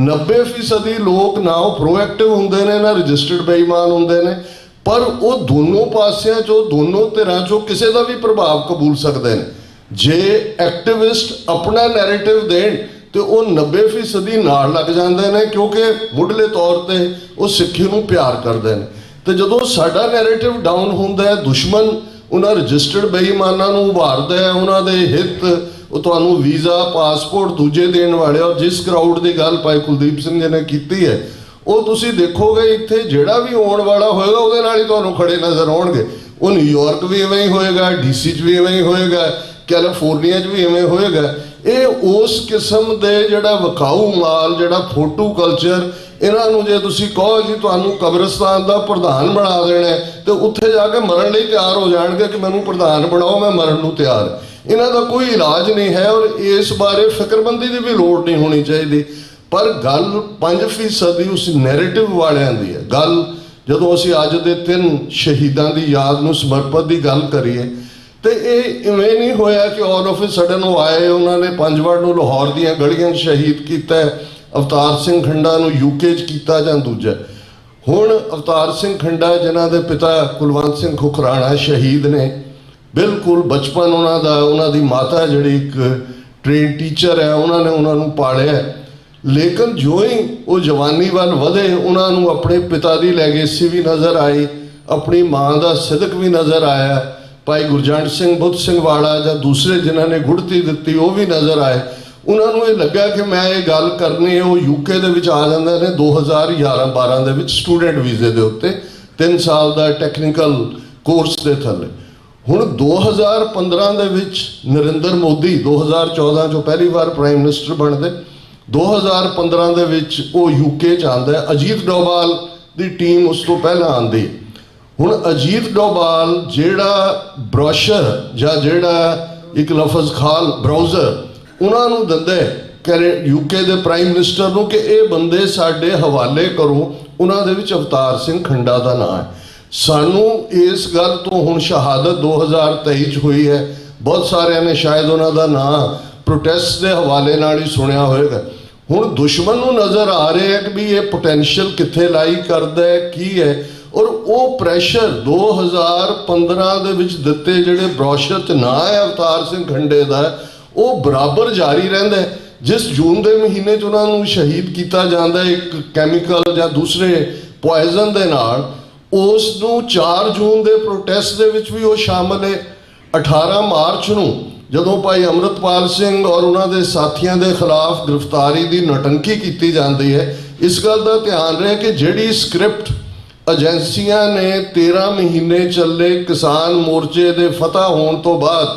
90% ਲੋਕ ਨਾ ਉਹ ਪ੍ਰੋਐਕਟਿਵ ਹੁੰਦੇ ਨੇ, ਨਾ ਰਜਿਸਟਰਡ ਬੇਈਮਾਨ ਹੁੰਦੇ ਨੇ। ਪਰ ਉਹ ਦੋਨੋਂ ਪਾਸਿਆਂ 'ਚੋਂ, ਦੋਨੋਂ ਧਿਰਾਂ 'ਚੋਂ ਕਿਸੇ ਦਾ ਵੀ ਪ੍ਰਭਾਵ ਕਬੂਲ ਸਕਦੇ ਨੇ। ਜੇ ਐਕਟਿਵਿਸਟ ਆਪਣਾ ਨੈਰੇਟਿਵ ਦੇਣ ਤੇ ਉਹ 90% ਨਾਲ ਲੱਗ ਜਾਂਦੇ ਨੇ, ਕਿਉਂਕਿ ਮੁੱਢਲੇ ਤੌਰ ਤੇ ਉਹ ਸਿੱਖੀ ਨੂੰ ਪਿਆਰ ਕਰਦੇ ਨੇ। ਤੇ ਜਦੋਂ ਸਾਡਾ ਨੈਰੇਟਿਵ ਡਾਊਨ ਹੁੰਦਾ ਹੈ, ਦੁਸ਼ਮਣ ਉਹਨਾਂ ਰਜਿਸਟਰਡ ਬੇਈਮਾਨਾਂ ਨੂੰ ਉਭਾਰਦਾ ਹੈ, ਉਹਨਾਂ ਦੇ ਹਿੱਤ, ਉਹ ਤੁਹਾਨੂੰ ਵੀਜ਼ਾ, ਪਾਸਪੋਰਟ ਦੂਜੇ ਦੇਣ ਵਾਲੇ। ਔਰ ਜਿਸ ਕਰਾਊਡ ਦੀ ਗੱਲ ਭਾਈ ਕੁਲਦੀਪ ਸਿੰਘ ਜੀ ਨੇ ਕੀਤੀ ਹੈ, ਉਹ ਤੁਸੀਂ ਦੇਖੋਗੇ ਇੱਥੇ ਜਿਹੜਾ ਵੀ ਆਉਣ ਵਾਲਾ ਹੋਏਗਾ ਉਹਦੇ ਨਾਲ ਹੀ ਤੁਹਾਨੂੰ ਖੜੇ ਨਜ਼ਰ ਆਉਣਗੇ। ਉਹ ਨਿਊਯਾਰਕ ਵੀ ਇਵੇਂ ਹੀ ਹੋਏਗਾ, DC 'ਚ ਵੀ ਇਵੇਂ ਹੀ ਹੋਏਗਾ, ਕੈਲੀਫੋਰਨੀਆ 'ਚ ਵੀ ਇਵੇਂ ਹੋਏਗਾ। ਇਹ ਉਸ ਕਿਸਮ ਦੇ ਜਿਹੜਾ ਵਿਕਾਊ ਮਾਲ, ਜਿਹੜਾ ਫੋਟੋ ਕਲਚਰ, ਇਹਨਾਂ ਨੂੰ ਜੇ ਤੁਸੀਂ ਕਹੋ ਜੀ ਤੁਹਾਨੂੰ ਕਬਰਸਤਾਨ ਦਾ ਪ੍ਰਧਾਨ ਬਣਾ ਦੇਣਾ, ਤੇ ਉੱਥੇ ਜਾ ਕੇ ਮਰਨ ਲਈ ਤਿਆਰ ਹੋ ਜਾਣਗੇ ਕਿ ਮੈਨੂੰ ਪ੍ਰਧਾਨ ਬਣਾਓ, ਮੈਂ ਮਰਨ ਨੂੰ ਤਿਆਰ। ਇਹਨਾਂ ਦਾ ਕੋਈ ਇਲਾਜ ਨਹੀਂ ਹੈ। ਔਰ ਇਸ ਬਾਰੇ ਫਿਕਰਮੰਦੀ ਦੀ ਵੀ ਲੋੜ ਨਹੀਂ ਹੋਣੀ ਚਾਹੀਦੀ। ਪਰ ਗੱਲ 5% ਉਸ ਨੈਰੇਟਿਵ ਵਾਲਿਆਂ ਦੀ ਹੈ। ਗੱਲ ਜਦੋਂ ਅਸੀਂ ਅੱਜ ਦੇ 3 ਸ਼ਹੀਦਾਂ ਦੀ ਯਾਦ ਨੂੰ ਸਮਰਪਿਤ ਦੀ ਗੱਲ ਕਰੀਏ, ਤੇ ਇਹ ਇਵੇਂ ਨਹੀਂ ਹੋਇਆ ਕਿ ਆਲ ਆਫ ਅ ਸਡਨ ਉਹ ਆਏ, ਉਹਨਾਂ ਨੇ ਪੰਜਵੜ ਨੂੰ ਲਾਹੌਰ ਦੀਆਂ ਗਲੀਆਂ 'ਚ ਸ਼ਹੀਦ ਕੀਤਾ, ਅਵਤਾਰ ਸਿੰਘ ਖੰਡਾ ਨੂੰ UK 'ਚ ਕੀਤਾ ਜਾਂ ਦੂਜਾ। ਹੁਣ ਅਵਤਾਰ ਸਿੰਘ ਖੰਡਾ ਜਿਨ੍ਹਾਂ ਦੇ ਪਿਤਾ ਕੁਲਵੰਤ ਸਿੰਘ ਖੁਖਰਾਣਾ ਸ਼ਹੀਦ ਨੇ, ਬਿਲਕੁਲ ਬਚਪਨ ਉਹਨਾਂ ਦਾ, ਉਹਨਾਂ ਦੀ ਮਾਤਾ ਜਿਹੜੀ ਇੱਕ ਟ੍ਰੇਨ ਟੀਚਰ ਹੈ, ਉਹਨਾਂ ਨੇ ਉਹਨਾਂ ਨੂੰ ਪਾਲਿਆ। ਲੇਕਿਨ ਜੋ ਹੀ ਉਹ ਜਵਾਨੀ ਵੱਲ ਵਧੇ, ਉਹਨਾਂ ਨੂੰ ਆਪਣੇ ਪਿਤਾ ਦੀ ਲੈਗੇਸੀ ਵੀ ਨਜ਼ਰ ਆਈ, ਆਪਣੀ ਮਾਂ ਦਾ ਸਿਦਕ ਵੀ ਨਜ਼ਰ ਆਇਆ। ਭਾਈ ਗੁਰਜੰਟ ਸਿੰਘ, ਬੁੱਧ ਸਿੰਘ ਵਾਲਾ ਜਾਂ ਦੂਸਰੇ ਜਿਨ੍ਹਾਂ ਨੇ ਗੁੜਤੀ ਦਿੱਤੀ, ਉਹ ਵੀ ਨਜ਼ਰ ਆਏ। ਉਹਨਾਂ ਨੂੰ ਇਹ ਲੱਗਾ ਕਿ ਮੈਂ ਇਹ ਗੱਲ ਕਰਨੀ ਹੈ। ਉਹ UK ਦੇ ਵਿੱਚ ਆ ਜਾਂਦੇ ਨੇ 2011-12 ਦੇ ਵਿੱਚ ਸਟੂਡੈਂਟ ਵੀਜ਼ੇ ਦੇ ਉੱਤੇ, 3 ਸਾਲ ਦਾ ਟੈਕਨੀਕਲ ਕੋਰਸ ਦੇ ਥੱਲੇ। ਹੁਣ 2015 ਦੇ ਵਿੱਚ ਨਰਿੰਦਰ ਮੋਦੀ 2014 ਚੋਂ ਪਹਿਲੀ ਵਾਰ ਪ੍ਰਾਈਮ ਮਿਨਿਸਟਰ ਬਣਦੇ, 2015 ਦੇ ਵਿੱਚ ਉਹ ਯੂਕੇ 'ਚ ਆਉਂਦਾ। ਅਜੀਤ ਡੋਭਾਲ ਦੀ ਟੀਮ ਉਸ ਤੋਂ ਪਹਿਲਾਂ ਆਉਂਦੀ। ਹੁਣ ਅਜੀਤ ਡੋਭਾਲ ਜਿਹੜਾ ਬ੍ਰੋਸ਼ਰ ਜਾਂ ਜਿਹੜਾ ਇੱਕ ਲਫ਼ਜ਼ ਖਾਲ ਬਰਾਊਜ਼ਰ ਉਹਨਾਂ ਨੂੰ ਦਿੰਦੇ ਯੂਕੇ ਦੇ ਪ੍ਰਾਈਮ ਮਿਨਿਸਟਰ ਨੂੰ ਕਿ ਇਹ ਬੰਦੇ ਸਾਡੇ ਹਵਾਲੇ ਕਰੋ, ਉਹਨਾਂ ਦੇ ਵਿੱਚ ਅਵਤਾਰ ਸਿੰਘ ਖੰਡਾ ਦਾ ਨਾਂ ਹੈ। ਸਾਨੂੰ ਇਸ ਗੱਲ ਤੋਂ ਹੁਣ ਸ਼ਹਾਦਤ 2023 'ਚ ਹੋਈ ਹੈ, ਬਹੁਤ ਸਾਰਿਆਂ ਨੇ ਸ਼ਾਇਦ ਉਹਨਾਂ ਦਾ ਨਾਂ ਪ੍ਰੋਟੈਸਟ ਦੇ ਹਵਾਲੇ ਨਾਲ ਹੀ ਸੁਣਿਆ ਹੋਵੇਗਾ। ਹੁਣ ਦੁਸ਼ਮਣ ਨੂੰ ਨਜ਼ਰ ਆ ਰਿਹਾ ਹੈ ਕਿ ਵੀ ਇਹ ਪੋਟੈਂਸ਼ੀਅਲ ਕਿੱਥੇ ਲਾਈ ਕਰਦਾ ਹੈ, ਕੀ ਹੈ, ਔਰ ਉਹ ਪ੍ਰੈਸ਼ਰ 2015 ਦੇ ਵਿੱਚ ਦਿੱਤੇ ਜਿਹੜੇ ਬ੍ਰੋਸ਼ਰ 'ਚ ਨਾਂ ਹੈ ਅਵਤਾਰ ਸਿੰਘ ਖੰਡੇ ਦਾ, ਉਹ ਬਰਾਬਰ ਜਾਰੀ ਰਹਿੰਦਾ ਹੈ। ਜਿਸ ਜੂਨ ਦੇ ਮਹੀਨੇ 'ਚ ਉਹਨਾਂ ਨੂੰ ਸ਼ਹੀਦ ਕੀਤਾ ਜਾਂਦਾ ਇੱਕ ਕੈਮੀਕਲ ਜਾਂ ਦੂਸਰੇ ਪੋਇਜ਼ਨ ਦੇ ਨਾਲ, ਉਸ ਨੂੰ 4 ਜੂਨ ਦੇ ਪ੍ਰੋਟੈਸਟ ਦੇ ਵਿੱਚ ਵੀ ਉਹ ਸ਼ਾਮਲ ਹੈ। 18 ਮਾਰਚ ਨੂੰ ਜਦੋਂ ਭਾਈ ਅੰਮ੍ਰਿਤਪਾਲ ਸਿੰਘ ਔਰ ਉਹਨਾਂ ਦੇ ਸਾਥੀਆਂ ਦੇ ਖਿਲਾਫ ਗ੍ਰਿਫਤਾਰੀ ਦੀ ਨੌਟੰਕੀ ਕੀਤੀ ਜਾਂਦੀ ਹੈ। ਇਸ ਗੱਲ ਦਾ ਧਿਆਨ ਰਹੇ ਕਿ ਜਿਹੜੀ ਸਕ੍ਰਿਪਟ ਏਜੰਸੀਆਂ ਨੇ 13 ਮਹੀਨੇ ਚੱਲੇ ਕਿਸਾਨ ਮੋਰਚੇ ਦੇ ਫਤਹ ਹੋਣ ਤੋਂ ਬਾਅਦ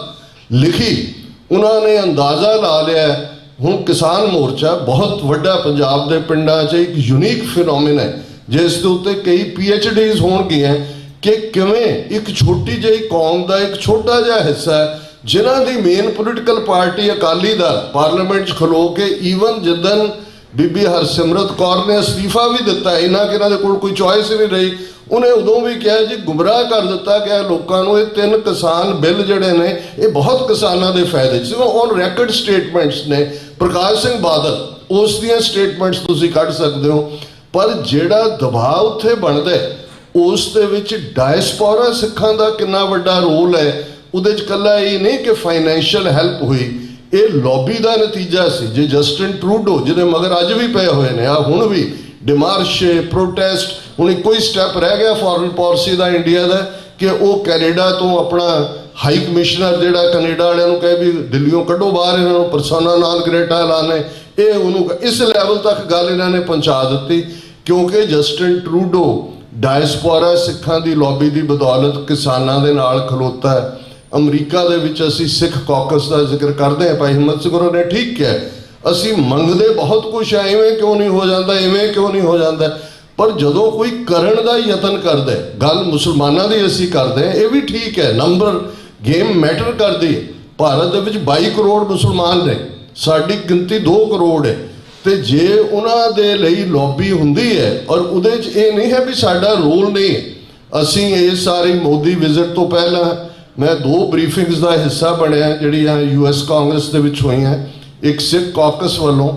ਲਿਖੀ, ਉਹਨਾਂ ਨੇ ਅੰਦਾਜ਼ਾ ਲਾ ਲਿਆ ਹੁਣ ਕਿਸਾਨ ਮੋਰਚਾ ਬਹੁਤ ਵੱਡਾ ਪੰਜਾਬ ਦੇ ਪਿੰਡਾਂ 'ਚ ਇੱਕ ਯੂਨੀਕ ਫਿਨੋਮੀਨ ਹੈ, ਜਿਸ ਦੇ ਉੱਤੇ ਕਈ PhDs ਹੋਣਗੀਆਂ ਕਿ ਕਿਵੇਂ ਇੱਕ ਛੋਟੀ ਜਿਹੀ ਕੌਮ ਦਾ ਇੱਕ ਛੋਟਾ ਜਿਹਾ ਹਿੱਸਾ ਜਿਨ੍ਹਾਂ ਦੀ main political party Akali Dal parliament 'ਚ ਖਲੋ ਕੇ ਈਵਨ ਜਿੱਦਣ ਬੀਬੀ ਹਰਸਿਮਰਤ ਕੌਰ ਨੇ ਅਸਤੀਫਾ ਵੀ ਦਿੱਤਾ, ਇਹਨਾਂ ਕਿ ਇਹਨਾਂ ਦੇ ਕੋਲ ਕੋਈ ਚੋਇਸ ਹੀ ਨਹੀਂ ਰਹੀ, ਉਹਨੇ ਉਦੋਂ ਵੀ ਕਿਹਾ ਜੀ ਗੁੰਮਰਾਹ ਕਰ ਦਿੱਤਾ ਗਿਆ ਲੋਕਾਂ ਨੂੰ। ਇਹ 3 ਕਿਸਾਨ ਬਿੱਲ ਜਿਹੜੇ ਨੇ ਇਹ ਬਹੁਤ ਕਿਸਾਨਾਂ ਦੇ ਫਾਇਦੇ 'ਚ, ਔਨ ਰੈਕਡ ਸਟੇਟਮੈਂਟਸ ਨੇ। ਪ੍ਰਕਾਸ਼ ਸਿੰਘ ਬਾਦਲ ਉਸ ਦੀਆਂ ਸਟੇਟਮੈਂਟਸ ਤੁਸੀਂ ਕੱਢ ਸਕਦੇ ਹੋ, ਪਰ ਜਿਹੜਾ ਦਬਾਅ ਉੱਥੇ ਬਣਦਾ ਉਸ ਦੇ ਵਿੱਚ ਡਾਇਸਪੋਰਾ ਸਿੱਖਾਂ ਦਾ ਕਿੰਨਾ ਵੱਡਾ ਰੋਲ ਹੈ। ਉਹਦੇ 'ਚ ਇਕੱਲਾ ਇਹ ਨਹੀਂ ਕਿ ਫਾਈਨੈਂਸ਼ੀਅਲ ਹੈਲਪ ਹੋਈ, ਇਹ ਲੌਬੀ ਦਾ ਨਤੀਜਾ ਸੀ। ਜੇ ਜਸਟਿਨ ਟਰੂਡੋ ਜਿਹਦੇ ਮਗਰ ਅੱਜ ਵੀ ਪਏ ਹੋਏ ਨੇ, ਆ ਹੁਣ ਵੀ ਡਿਮਾਰਸ਼ੇ ਪ੍ਰੋਟੈਸਟ, ਹੁਣ ਇੱਕੋ ਹੀ ਸਟੈਪ ਰਹਿ ਗਿਆ ਫੋਰਨ ਪਾਲਿਸੀ ਦਾ ਇੰਡੀਆ ਦਾ ਕਿ ਉਹ ਕੈਨੇਡਾ ਤੋਂ ਆਪਣਾ ਹਾਈ ਕਮਿਸ਼ਨਰ ਜਿਹੜਾ ਕੈਨੇਡਾ ਵਾਲਿਆਂ ਨੂੰ ਕਹੇ ਵੀ ਦਿੱਲੀੋਂ ਕੱਢੋ ਬਾਹਰ, ਇਹਨਾਂ ਨੂੰ ਪਰਸੋਨਾ ਨਾਨ ਗ੍ਰੇਟਾ ਐਲਾਨੇ, ਇਹ ਉਹਨੂੰ ਇਸ ਲੈਵਲ ਤੱਕ ਗੱਲ ਇਹਨਾਂ ਨੇ ਪਹੁੰਚਾ ਦਿੱਤੀ ਕਿਉਂਕਿ ਜਸਟਿਨ ਟਰੂਡੋ ਡਾਇਸਪੋਰਾ ਸਿੱਖਾਂ ਦੀ ਲੌਬੀ ਦੀ ਬਦੌਲਤ ਕਿਸਾਨਾਂ ਦੇ ਨਾਲ ਖਲੋਤਾ ਹੈ। ਅਮਰੀਕਾ ਦੇ ਵਿੱਚ ਅਸੀਂ ਸਿੱਖ ਕਾਕਸ ਦਾ ਜ਼ਿਕਰ ਕਰਦੇ ਹਾਂ, ਭਾਈ ਹਿੰਮਤ ਸਿੰਘ ਹੋਰਾਂ ਨੇ ਠੀਕ ਕਿਹਾ, ਅਸੀਂ ਮੰਗਦੇ ਬਹੁਤ ਕੁਛ ਹੈ, ਇਵੇਂ ਕਿਉਂ ਨਹੀਂ ਹੋ ਜਾਂਦਾ, ਇਵੇਂ ਕਿਉਂ ਨਹੀਂ ਹੋ ਜਾਂਦਾ, ਪਰ ਜਦੋਂ ਕੋਈ ਕਰਨ ਦਾ ਯਤਨ ਕਰਦਾ, ਗੱਲ ਮੁਸਲਮਾਨਾਂ ਦੀ ਅਸੀਂ ਕਰਦੇ ਹਾਂ, ਇਹ ਵੀ ਠੀਕ ਹੈ, ਨੰਬਰ ਗੇਮ ਮੈਟਰ ਕਰਦੀ ਹੈ। ਭਾਰਤ ਦੇ ਵਿੱਚ 22 ਕਰੋੜ ਮੁਸਲਮਾਨ ਨੇ, ਸਾਡੀ ਗਿਣਤੀ 2 ਕਰੋੜ ਹੈ, ਤੇ ਜੇ ਉਹਨਾਂ ਦੇ ਲਈ ਲੌਬੀ ਹੁੰਦੀ ਹੈ ਔਰ ਉਹਦੇ 'ਚ ਇਹ ਨਹੀਂ ਹੈ ਵੀ ਸਾਡਾ ਰੋਲ ਨਹੀਂ ਹੈ। ਅਸੀਂ ਇਸ ਸਾਰੀ ਮੋਦੀ ਵਿਜ਼ਿਟ ਤੋਂ ਪਹਿਲਾਂ ਮੈਂ 2 ਬਰੀਫਿੰਗਸ ਦਾ ਹਿੱਸਾ ਬਣਿਆ ਜਿਹੜੀਆਂ US ਕਾਂਗਰਸ ਦੇ ਵਿੱਚ ਹੋਈਆਂ, ਇੱਕ ਸਿੱਖ ਕਾਕਸ ਵੱਲੋਂ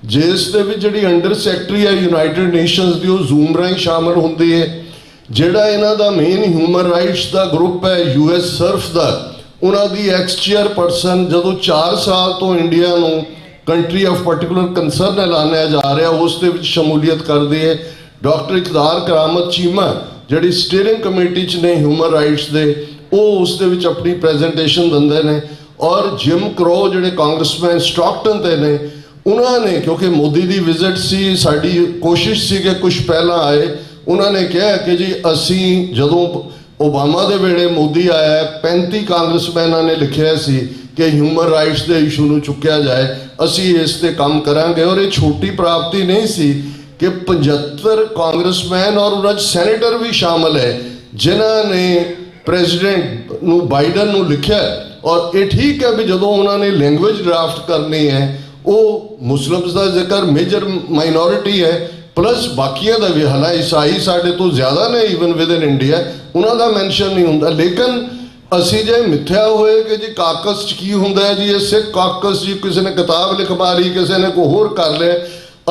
ਜਿਸ ਦੇ ਵਿੱਚ ਜਿਹੜੀ ਅੰਡਰ ਸੈਕਟਰੀ ਹੈ ਯੂਨਾਈਟਿਡ ਨੇਸ਼ਨਸ ਦੀ ਉਹ ਜ਼ੂਮ ਰਾਹੀਂ ਸ਼ਾਮਲ ਹੁੰਦੀ ਹੈ। ਜਿਹੜਾ ਇਹਨਾਂ ਦਾ ਮੇਨ ਹਿਊਮਨ ਰਾਈਟਸ ਦਾ ਗਰੁੱਪ ਹੈ US ਸਰਫ ਦਾ, ਉਹਨਾਂ ਦੀ ਐਕਸ ਚੇਅਰਪਰਸਨ ਜਦੋਂ 4 ਸਾਲ ਤੋਂ ਇੰਡੀਆ ਨੂੰ ਕੰਟਰੀ ਆਫ ਪਾਰਟੀਕੂਲਰ ਕੰਸਰਨ ਐਲਾਨਿਆ ਜਾ ਰਿਹਾ ਉਸ ਦੇ ਵਿੱਚ ਸ਼ਮੂਲੀਅਤ ਕਰਦੀ ਹੈ। ਡਾਕਟਰ ਇਕਦਾਰ ਕਰਾਮਤ ਚੀਮਾ ਜਿਹੜੀ ਸਟੀਅਰਿੰਗ ਕਮੇਟੀ 'ਚ ਨੇ ਹਿਊਮਨ ਰਾਈਟਸ ਦੇ, ਉਹ ਉਸ ਦੇ ਵਿੱਚ ਆਪਣੀ ਪ੍ਰੈਜੈਂਟੇਸ਼ਨ ਦਿੰਦੇ ਨੇ। ਔਰ ਜਿਮ ਕਰੋ ਜਿਹੜੇ ਕਾਂਗਰਸਮੈਨ ਸਟਾਕਟਨ ਤੇ ਨੇ, ਉਹਨਾਂ ਨੇ ਕਿਉਂਕਿ ਮੋਦੀ ਦੀ ਵਿਜ਼ਿਟ ਸੀ, ਸਾਡੀ ਕੋਸ਼ਿਸ਼ ਸੀ ਕਿ ਕੁਝ ਪਹਿਲਾਂ ਆਏ, ਉਹਨਾਂ ਨੇ ਕਿਹਾ ਕਿ ਜੀ ਅਸੀਂ ਜਦੋਂ ਓਬਾਮਾ ਦੇ ਵੇਲੇ ਮੋਦੀ ਆਇਆ 35 ਕਾਂਗਰਸਮੈਨਾਂ ਨੇ ਲਿਖਿਆ ਸੀ ਕਿ ਹਿਊਮਨ ਰਾਈਟਸ ਦੇ ਇਸ਼ੂ ਨੂੰ ਚੁੱਕਿਆ ਜਾਏ, ਅਸੀਂ ਇਸ 'ਤੇ ਕੰਮ ਕਰਾਂਗੇ। ਔਰ ਇਹ ਛੋਟੀ ਪ੍ਰਾਪਤੀ ਨਹੀਂ ਸੀ ਕਿ 75 ਕਾਂਗਰਸਮੈਨ ਔਰ ਉਹਨਾਂ 'ਚ ਸੈਨੇਟਰ ਵੀ ਸ਼ਾਮਲ ਹੈ ਜਿਨ੍ਹਾਂ ਨੇ ਪ੍ਰੈਜ਼ੀਡੈਂਟ ਨੂੰ ਬਾਈਡਨ ਨੂੰ ਲਿਖਿਆ। ਔਰ ਇਹ ਠੀਕ ਹੈ ਵੀ ਜਦੋਂ ਉਹਨਾਂ ਨੇ ਲੈਂਗੁਏਜ ਡਰਾਫਟ ਕਰਨੀ ਹੈ, ਉਹ ਮੁਸਲਿਮਸ ਦਾ ਜ਼ਿਕਰ ਮੇਜਰ ਮਾਈਨੋਰਿਟੀ ਹੈ, ਪਲੱਸ ਬਾਕੀਆਂ ਦਾ ਵੀ, ਹਾਲਾਂਕਿ ਈਸਾਈ ਸਾਡੇ ਤੋਂ ਜ਼ਿਆਦਾ ਨੇ ਈਵਨ ਵਿਦ ਇਨ ਇੰਡੀਆ, ਉਹਨਾਂ ਦਾ ਮੈਂਸ਼ਨ ਨਹੀਂ ਹੁੰਦਾ। ਲੇਕਿਨ ਅਸੀਂ ਜੇ ਮਿੱਥਿਆ ਹੋਏ ਕਿ ਜੀ ਕਾਕਸ 'ਚ ਕੀ ਹੁੰਦਾ ਹੈ ਜੀ, ਇਹ ਸਿੱਖ ਕਾਕਸ ਜੀ ਕਿਸੇ ਨੇ ਕਿਤਾਬ ਲਿਖ ਮਾਰੀ, ਕਿਸੇ ਨੇ ਕੋਈ ਹੋਰ ਕਰ ਲਿਆ,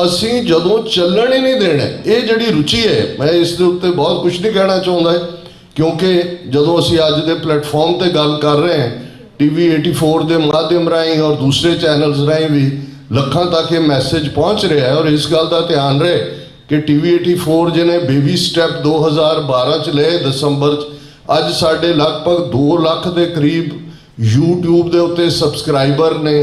ਅਸੀਂ ਜਦੋਂ ਚੱਲਣ ਹੀ ਨਹੀਂ ਦੇਣਾ। ਇਹ ਜਿਹੜੀ ਰੁਚੀ ਹੈ, ਮੈਂ ਇਸ ਦੇ ਉੱਤੇ ਬਹੁਤ ਕੁਝ ਨਹੀਂ ਕਹਿਣਾ ਚਾਹੁੰਦਾ ਕਿਉਂਕਿ ਜਦੋਂ ਅਸੀਂ ਅੱਜ ਦੇ ਪਲੇਟਫਾਰਮ ਤੇ ਗੱਲ ਕਰ ਰਹੇ ਹਾਂ TV 84 ਦੇ ਮਾਧਿਅਮ ਰਾਹੀਂ ਔਰ ਦੂਸਰੇ ਚੈਨਲਸ ਰਾਹੀਂ ਵੀ ਲੱਖਾਂ ਤੱਕ ਇਹ ਮੈਸੇਜ ਪਹੁੰਚ ਰਿਹਾ ਹੈ। ਔਰ ਇਸ ਗੱਲ ਦਾ ਧਿਆਨ ਰਹੇ ਕਿ TV 84 ਜਿਹਨੇ ਬੇਬੀ ਸਟੈਪ 2012 'ਚ ਲਏ ਦਸੰਬਰ 'ਚ, ਅੱਜ ਸਾਡੇ ਲਗਭਗ 2 ਲੱਖ ਦੇ ਕਰੀਬ YouTube ਦੇ ਉੱਤੇ ਸਬਸਕ੍ਰਾਈਬਰ ਨੇ,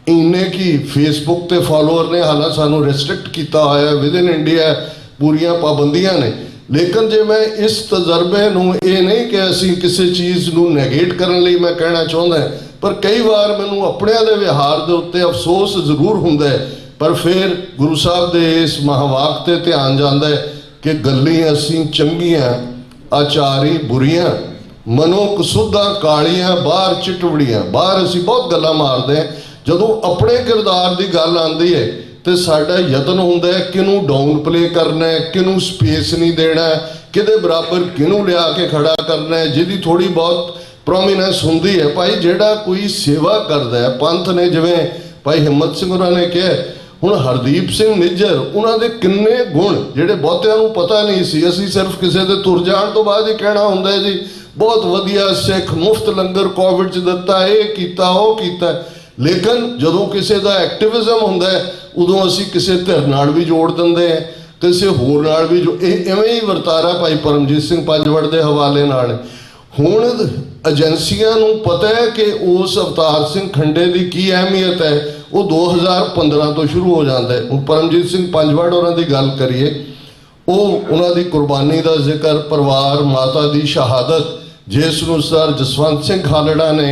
ਇੰਨੇ ਕੀ Facebook ਤੇ ਫਾਲੋਅਰ ਨੇ। ਹਾਲਾਂਕਿ ਸਾਨੂੰ ਰੈਸਟ੍ਰਿਕਟ ਕੀਤਾ ਹੋਇਆ ਵਿਦ ਇਨ ਇੰਡੀਆ, ਪੂਰੀਆਂ ਪਾਬੰਦੀਆਂ ਨੇ, लेकिन जे मैं इस तजर्बे नूं ये नहीं कि असीं किसी चीज़ नूं नैगेट करन लई मैं कहना चाहुंदा, पर कई बार मैनूं अपणिआं दे विहार दे उत्ते अफसोस जरूर हुंदा है, पर फिर गुरु साहब दे इस महावाक ते ध्यान जांदा है कि गल्लीं असीं चंगियां आचारी बुरियां मनो कसूदा कालियां बाहर चिटवड़ियां, बाहर असीं बहुत गल्लां मारदे हैं, जदों अपने किरदार की गल आती है तो साडा यतन हुंदा है किनू डाउन प्ले करना है, किनू स्पेस नहीं देना है, किदे बराबर किनू लिया के खड़ा करना है, जिहदी थोड़ी बहुत प्रोमीनेंस हुंदी है। भाई जिहड़ा कोई सेवा करदा है, पंथ ने जिवें भाई हिम्मत सिंह होरां ने कहा, हुण हरदीप सिंह निज्जर उन्हां दे किन्ने गुण जिहड़े बहुतिआं नूं पता नहीं सी, असीं सिर्फ किसी दे तुर जाण तो बाद ही कहना हुंदा है जी बहुत वधिया सिख मुफ्त लंगर कोविड च दिता, ये कीता वो कीता, लेकिन जदों किसी का एक्टिविज्म हुंदा है उदों असीं किसी धिर नाल भी जोड़ दिंदे हैं, किसी होर नाल भी जो इवें ही वरतारा भाई परमजीत सिंह पंजवड़ के हवाले नाल। हुण एजेंसियां नूं पता है कि उस अवतार सिंह खंडे की की अहमियत है, वो 2015 तो शुरू हो जाता है। हुण परमजीत सिंह पंजवड़ होरां दी गल करिए, वो उन्हां दी कुर्बानी का जिक्र, परिवार माता की शहादत, जिस नूं सर जसवंत सिंह खालड़ा ने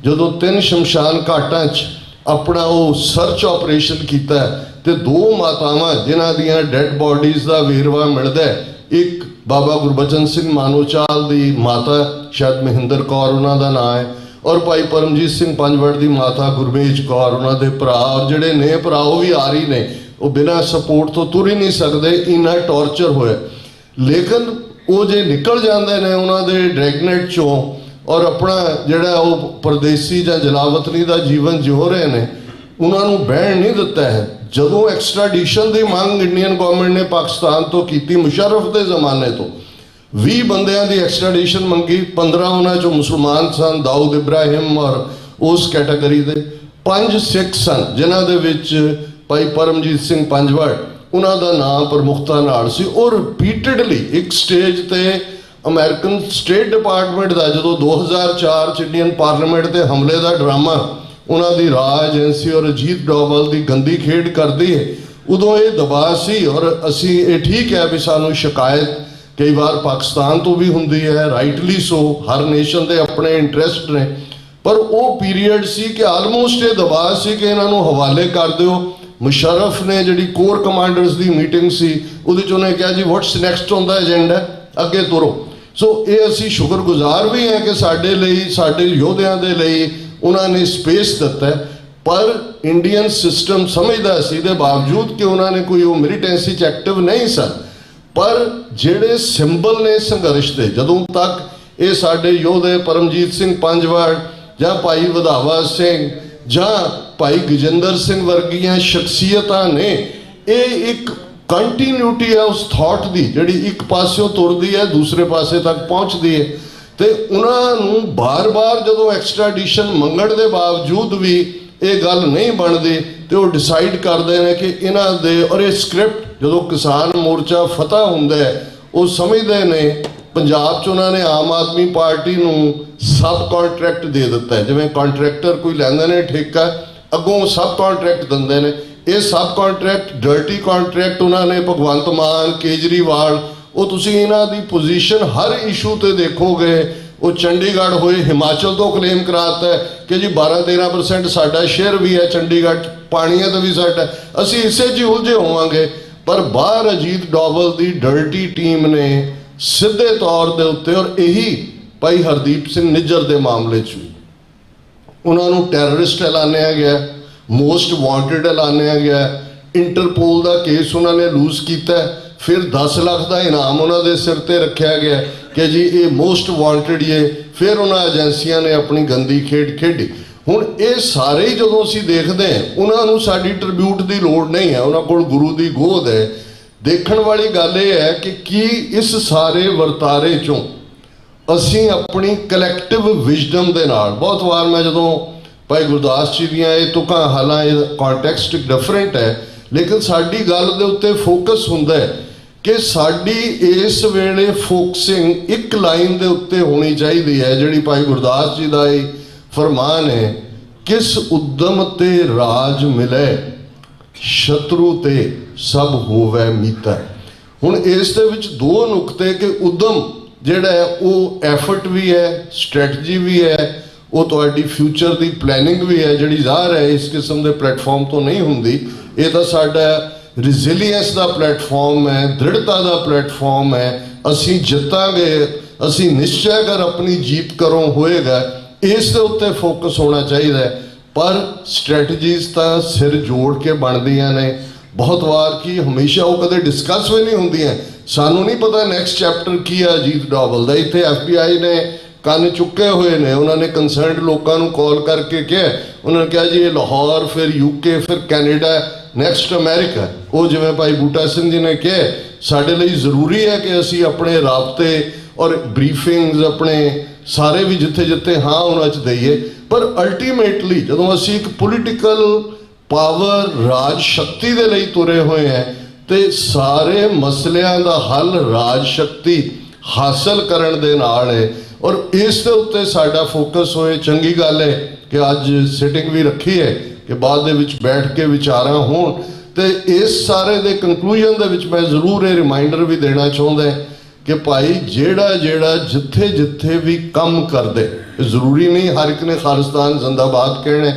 जदों 3 शमशान घाटां च अपना वो सर्च ऑपरेशन किया तो 2 मातावां जिन्हां दियां डैड बॉडीज़ का वेरवा मिलता है, एक बाबा गुरबचन सिंह मानोचाल की माता शायद महेंद्र कौर उन्हां दा नाम है, और भाई परमजीत सिंह पंजवड़ की माता गुरमेज कौर, उन्हां दे भरा, और जिहड़े ने भरा वो भी आ रही ने, वो बिना सपोर्ट तो तुर ही नहीं सकते, इन्ना टॉर्चर होया। लेकिन वो जे निकल जाते हैं उन्हां दे ड्रैगनेट चों और अपना जिहड़ा वो परदेसी या जलावतनी का जीवन जिउ रहे हैं, उन्होंने बहन नहीं दिता है। जदों एक्सट्राडिशन की मांग इंडियन गवर्नमेंट ने पाकिस्तान तो की, मुशर्रफ के जमाने तो 20 बंदियां की एक्सट्राडिशन मंगी, 15 उन्होंने चो मुसलमान सन, दाऊद इब्राहिम और उस कैटेगरी के 5 सिख सन, जिन्हां दे विच भाई परमजीत सिंह पंजवड़ उन्हां दा नाम प्रमुखता नाल सी। और रिपीटडली एक स्टेज ते अमेरिकन स्टेट डिपार्टमेंट का जो 2004 च इंडियन पार्लीमेंट के हमले का ड्रामा उन्होंने राह एजेंसी और अजीत डोभाल की गंदी खेड करती है, उदों ये दबाव सी। और असी ये ठीक है भी सानू शिकायत कई बार पाकिस्तान तो भी होंदी है, राइटली सो, हर नेशन के अपने इंटरस्ट ने, पर वो पीरीयड सी कि आलमोस्ट ये दबाव सी कि इन्हों हवाले कर दो। मुशर्रफ ने जी कोर कमांडर्स की मीटिंग सी, उहदे च उन्हें कहा जी what's next on the agenda, अगे तुरो। सो ये असी शुक्रगुजार भी हैं कि साडे लई, साडे योद्धियां दे लई उन्होंने स्पेस दिता है, पर इंडियन सिस्टम समझदा सी दे बावजूद कि उन्होंने कोई वो मिलिटेंसी च एक्टिव नहीं सन, पर जिहड़े सिंबल ने संघर्ष दे, जदों तक ये साडे योद्धे परमजीत सिंह पंजवड़ जां भाई वधावा सिंह जां भाई गजेंद्र सिंह वर्गियां शख्सियतां ने, ये एक कंटीन्यूटी है उस थॉट की जी एक पासों तुरती है दूसरे पासे तक पहुँचती है, तो उन्होंने बार बार जो एक्सट्राडिशन मंगण के बावजूद भी ये गल नहीं बनती, तो वो डिसाइड करते हैं कि इन्हों दे, और ये स्क्रिप्ट जो किसान मोर्चा फतह होंदा है वो समझते हैं, पंजाब च उन्होंने आम आदमी पार्टी नूं सब कॉन्ट्रैक्ट दे दिता है, जिवें कॉन्ट्रैक्टर कोई लैंदे ने ठेका, अगों सब कॉन्ट्रैक्ट दिंदे हैं। ये सब कॉन्ट्रैक्ट डर्टी कॉन्ट्रैक्ट उन्होंने भगवंत मान केजरीवाल, वो तुसीं इन्हां दी पोजीशन हर इशू ते देखोगे, वो चंडीगढ़ होए हिमाचल तो क्लेम कराता है कि जी 12-13% साडा शेयर भी है चंडीगढ़, पानिया तो भी साडा, असीं इसे च उलझे होवांगे। पर बाहर अजीत डोभाल की डर्टी टीम ने सीधे तौर के उत्ते, और यही भाई हरदीप सिंह निज्जर के मामले च भी उन्होंने टैररिस्ट ऐलानिया गया, मोस्ट वांटेड ऐलानिया गया, इंटरपोल का केस उन्होंने लूज किया, फिर 10 लाख का इनाम उन्होंने सिर ते रखा गया कि जी ये मोस्ट वांटेड ये, फिर उन्होंने एजेंसियां ने अपनी गंदी खेड खेडी। हुण ये सारे ही जो असीं देखते हैं उन्होंने साडी ट्रिब्यूट की लोड़ नहीं है, उन्होंने कोल गुरु की गोद है। देखण वाली गल ये है कि इस सारे वरतारे चों असीं अपनी कलैक्टिव विजडम दे नाल, बहुत बार मैं जदों भाई गुरदास जी दियां ये तुकां, हालांकि कॉन्टैक्सट डिफरेंट है, लेकिन साडी गल दे उत्ते फोकस हुंदा है कि साडी इस वेले फोकसिंग एक लाइन दे उत्ते होनी चाहिए है, जिहड़ी भाई गुरदास जी दा फरमान है, किस उद्यम ते राज मिले शत्रु ते सब होवे मीता। ਹੁਣ ਇਸ ਦੇ ਵਿੱਚ ਦੋ ਨੁਕਤੇ ਕਿ ਉਦਮ ਜਿਹੜਾ ਹੈ ਉਹ ਐਫਰਟ ਵੀ ਹੈ, ਸਟ੍ਰੈਟਜੀ ਵੀ ਹੈ, ਉਹ ਤੁਹਾਡੀ ਫਿਊਚਰ ਦੀ ਪਲੈਨਿੰਗ ਵੀ ਹੈ, ਜਿਹੜੀ ਜ਼ਾਹਰ ਹੈ ਇਸ ਕਿਸਮ ਦੇ ਪਲੇਟਫਾਰਮ ਤੋਂ ਨਹੀਂ ਹੁੰਦੀ। ਇਹ ਤਾਂ ਸਾਡਾ ਰਿਜ਼ੀਲੀਅੰਸ ਦਾ ਪਲੇਟਫਾਰਮ ਹੈ, ਦ੍ਰਿੜਤਾ ਦਾ ਪਲੇਟਫਾਰਮ ਹੈ। ਅਸੀਂ ਜਿੱਤਾਂਗੇ, ਅਸੀਂ ਨਿਸ਼ਚੈ ਕਰ ਆਪਣੀ ਜੀਤ ਕਰੋ ਹੋਏਗਾ, ਇਸ ਦੇ ਉੱਤੇ ਫੋਕਸ ਹੋਣਾ ਚਾਹੀਦਾ ਹੈ। ਪਰ ਸਟ੍ਰੈਟਜੀਜ਼ ਤਾਂ ਸਿਰ ਜੋੜ ਕੇ ਬਣਦੀਆਂ ਨੇ, ਬਹੁਤ ਵਾਰ ਕੀ ਹਮੇਸ਼ਾ ਉਹ ਕਦੇ ਡਿਸਕਸ ਵੀ ਨਹੀਂ ਹੁੰਦੀਆਂ। ਸਾਨੂੰ ਨਹੀਂ ਪਤਾ ਨੈਕਸਟ ਚੈਪਟਰ ਕੀ ਹੈ ਅਜੀਤ ਡੋਵਲ ਦਾ। ਇੱਥੇ FBI ਨੇ ਕੰਨ ਚੁੱਕੇ ਹੋਏ ਨੇ, ਉਹਨਾਂ ਨੇ ਕੰਸਰਨਡ ਲੋਕਾਂ ਨੂੰ ਕਾਲ ਕਰਕੇ ਕਿਹਾ, ਉਹਨਾਂ ਨੇ ਕਿਹਾ ਜੀ ਇਹ ਲਾਹੌਰ, ਫਿਰ UK, ਫਿਰ ਕੈਨੇਡਾ, ਨੈਕਸਟ ਅਮਰੀਕਾ। ਉਹ ਜਿਵੇਂ ਭਾਈ ਬੂਟਾ ਸਿੰਘ ਜੀ ਨੇ ਕਿਹਾ, ਸਾਡੇ ਲਈ ਜ਼ਰੂਰੀ ਹੈ ਕਿ ਅਸੀਂ ਆਪਣੇ ਰਾਬਤੇ ਔਰ ਬਰੀਫਿੰਗਸ ਆਪਣੇ ਸਾਰੇ ਵੀ ਜਿੱਥੇ ਜਿੱਥੇ ਹਾਂ ਉਹਨਾਂ 'ਚ ਦਈਏ। ਪਰ ਅਲਟੀਮੇਟਲੀ ਜਦੋਂ ਅਸੀਂ ਇੱਕ ਪੋਲੀਟੀਕਲ ਪਾਵਰ ਰਾਜ ਸ਼ਕਤੀ ਦੇ ਲਈ ਤੁਰੇ ਹੋਏ ਹੈ ਤੇ ਸਾਰੇ ਮਸਲਿਆਂ ਦਾ ਹੱਲ ਰਾਜ ਸ਼ਕਤੀ ਹਾਸਲ ਕਰਨ ਦੇ ਨਾਲ ਹੈ, ਔਰ ਇਸ ਦੇ ਉੱਤੇ ਸਾਡਾ ਫੋਕਸ ਹੋਏ। ਚੰਗੀ ਗੱਲ ਹੈ ਕਿ ਅੱਜ ਸਿਟਿੰਗ ਵੀ ਰੱਖੀ ਹੈ ਕਿ ਬਾਅਦ ਦੇ ਵਿੱਚ ਬੈਠ ਕੇ ਵਿਚਾਰਾਂ ਹੋਣ। ਤੇ ਇਸ ਸਾਰੇ ਦੇ ਕੰਕਲੂਜਨ ਦੇ ਵਿੱਚ ਮੈਂ ਜ਼ਰੂਰ ਇਹ ਰਿਮਾਈਂਡਰ ਵੀ ਦੇਣਾ ਚਾਹੁੰਦਾ ਕਿ ਭਾਈ ਜਿਹੜਾ ਜਿੱਥੇ ਜਿੱਥੇ ਵੀ ਕੰਮ ਕਰਦੇ, ਜ਼ਰੂਰੀ ਨਹੀਂ ਹਰ ਇੱਕ ਨੇ ਖਾਲਿਸਤਾਨ ਜ਼ਿੰਦਾਬਾਦ ਕਹਿਣਾ,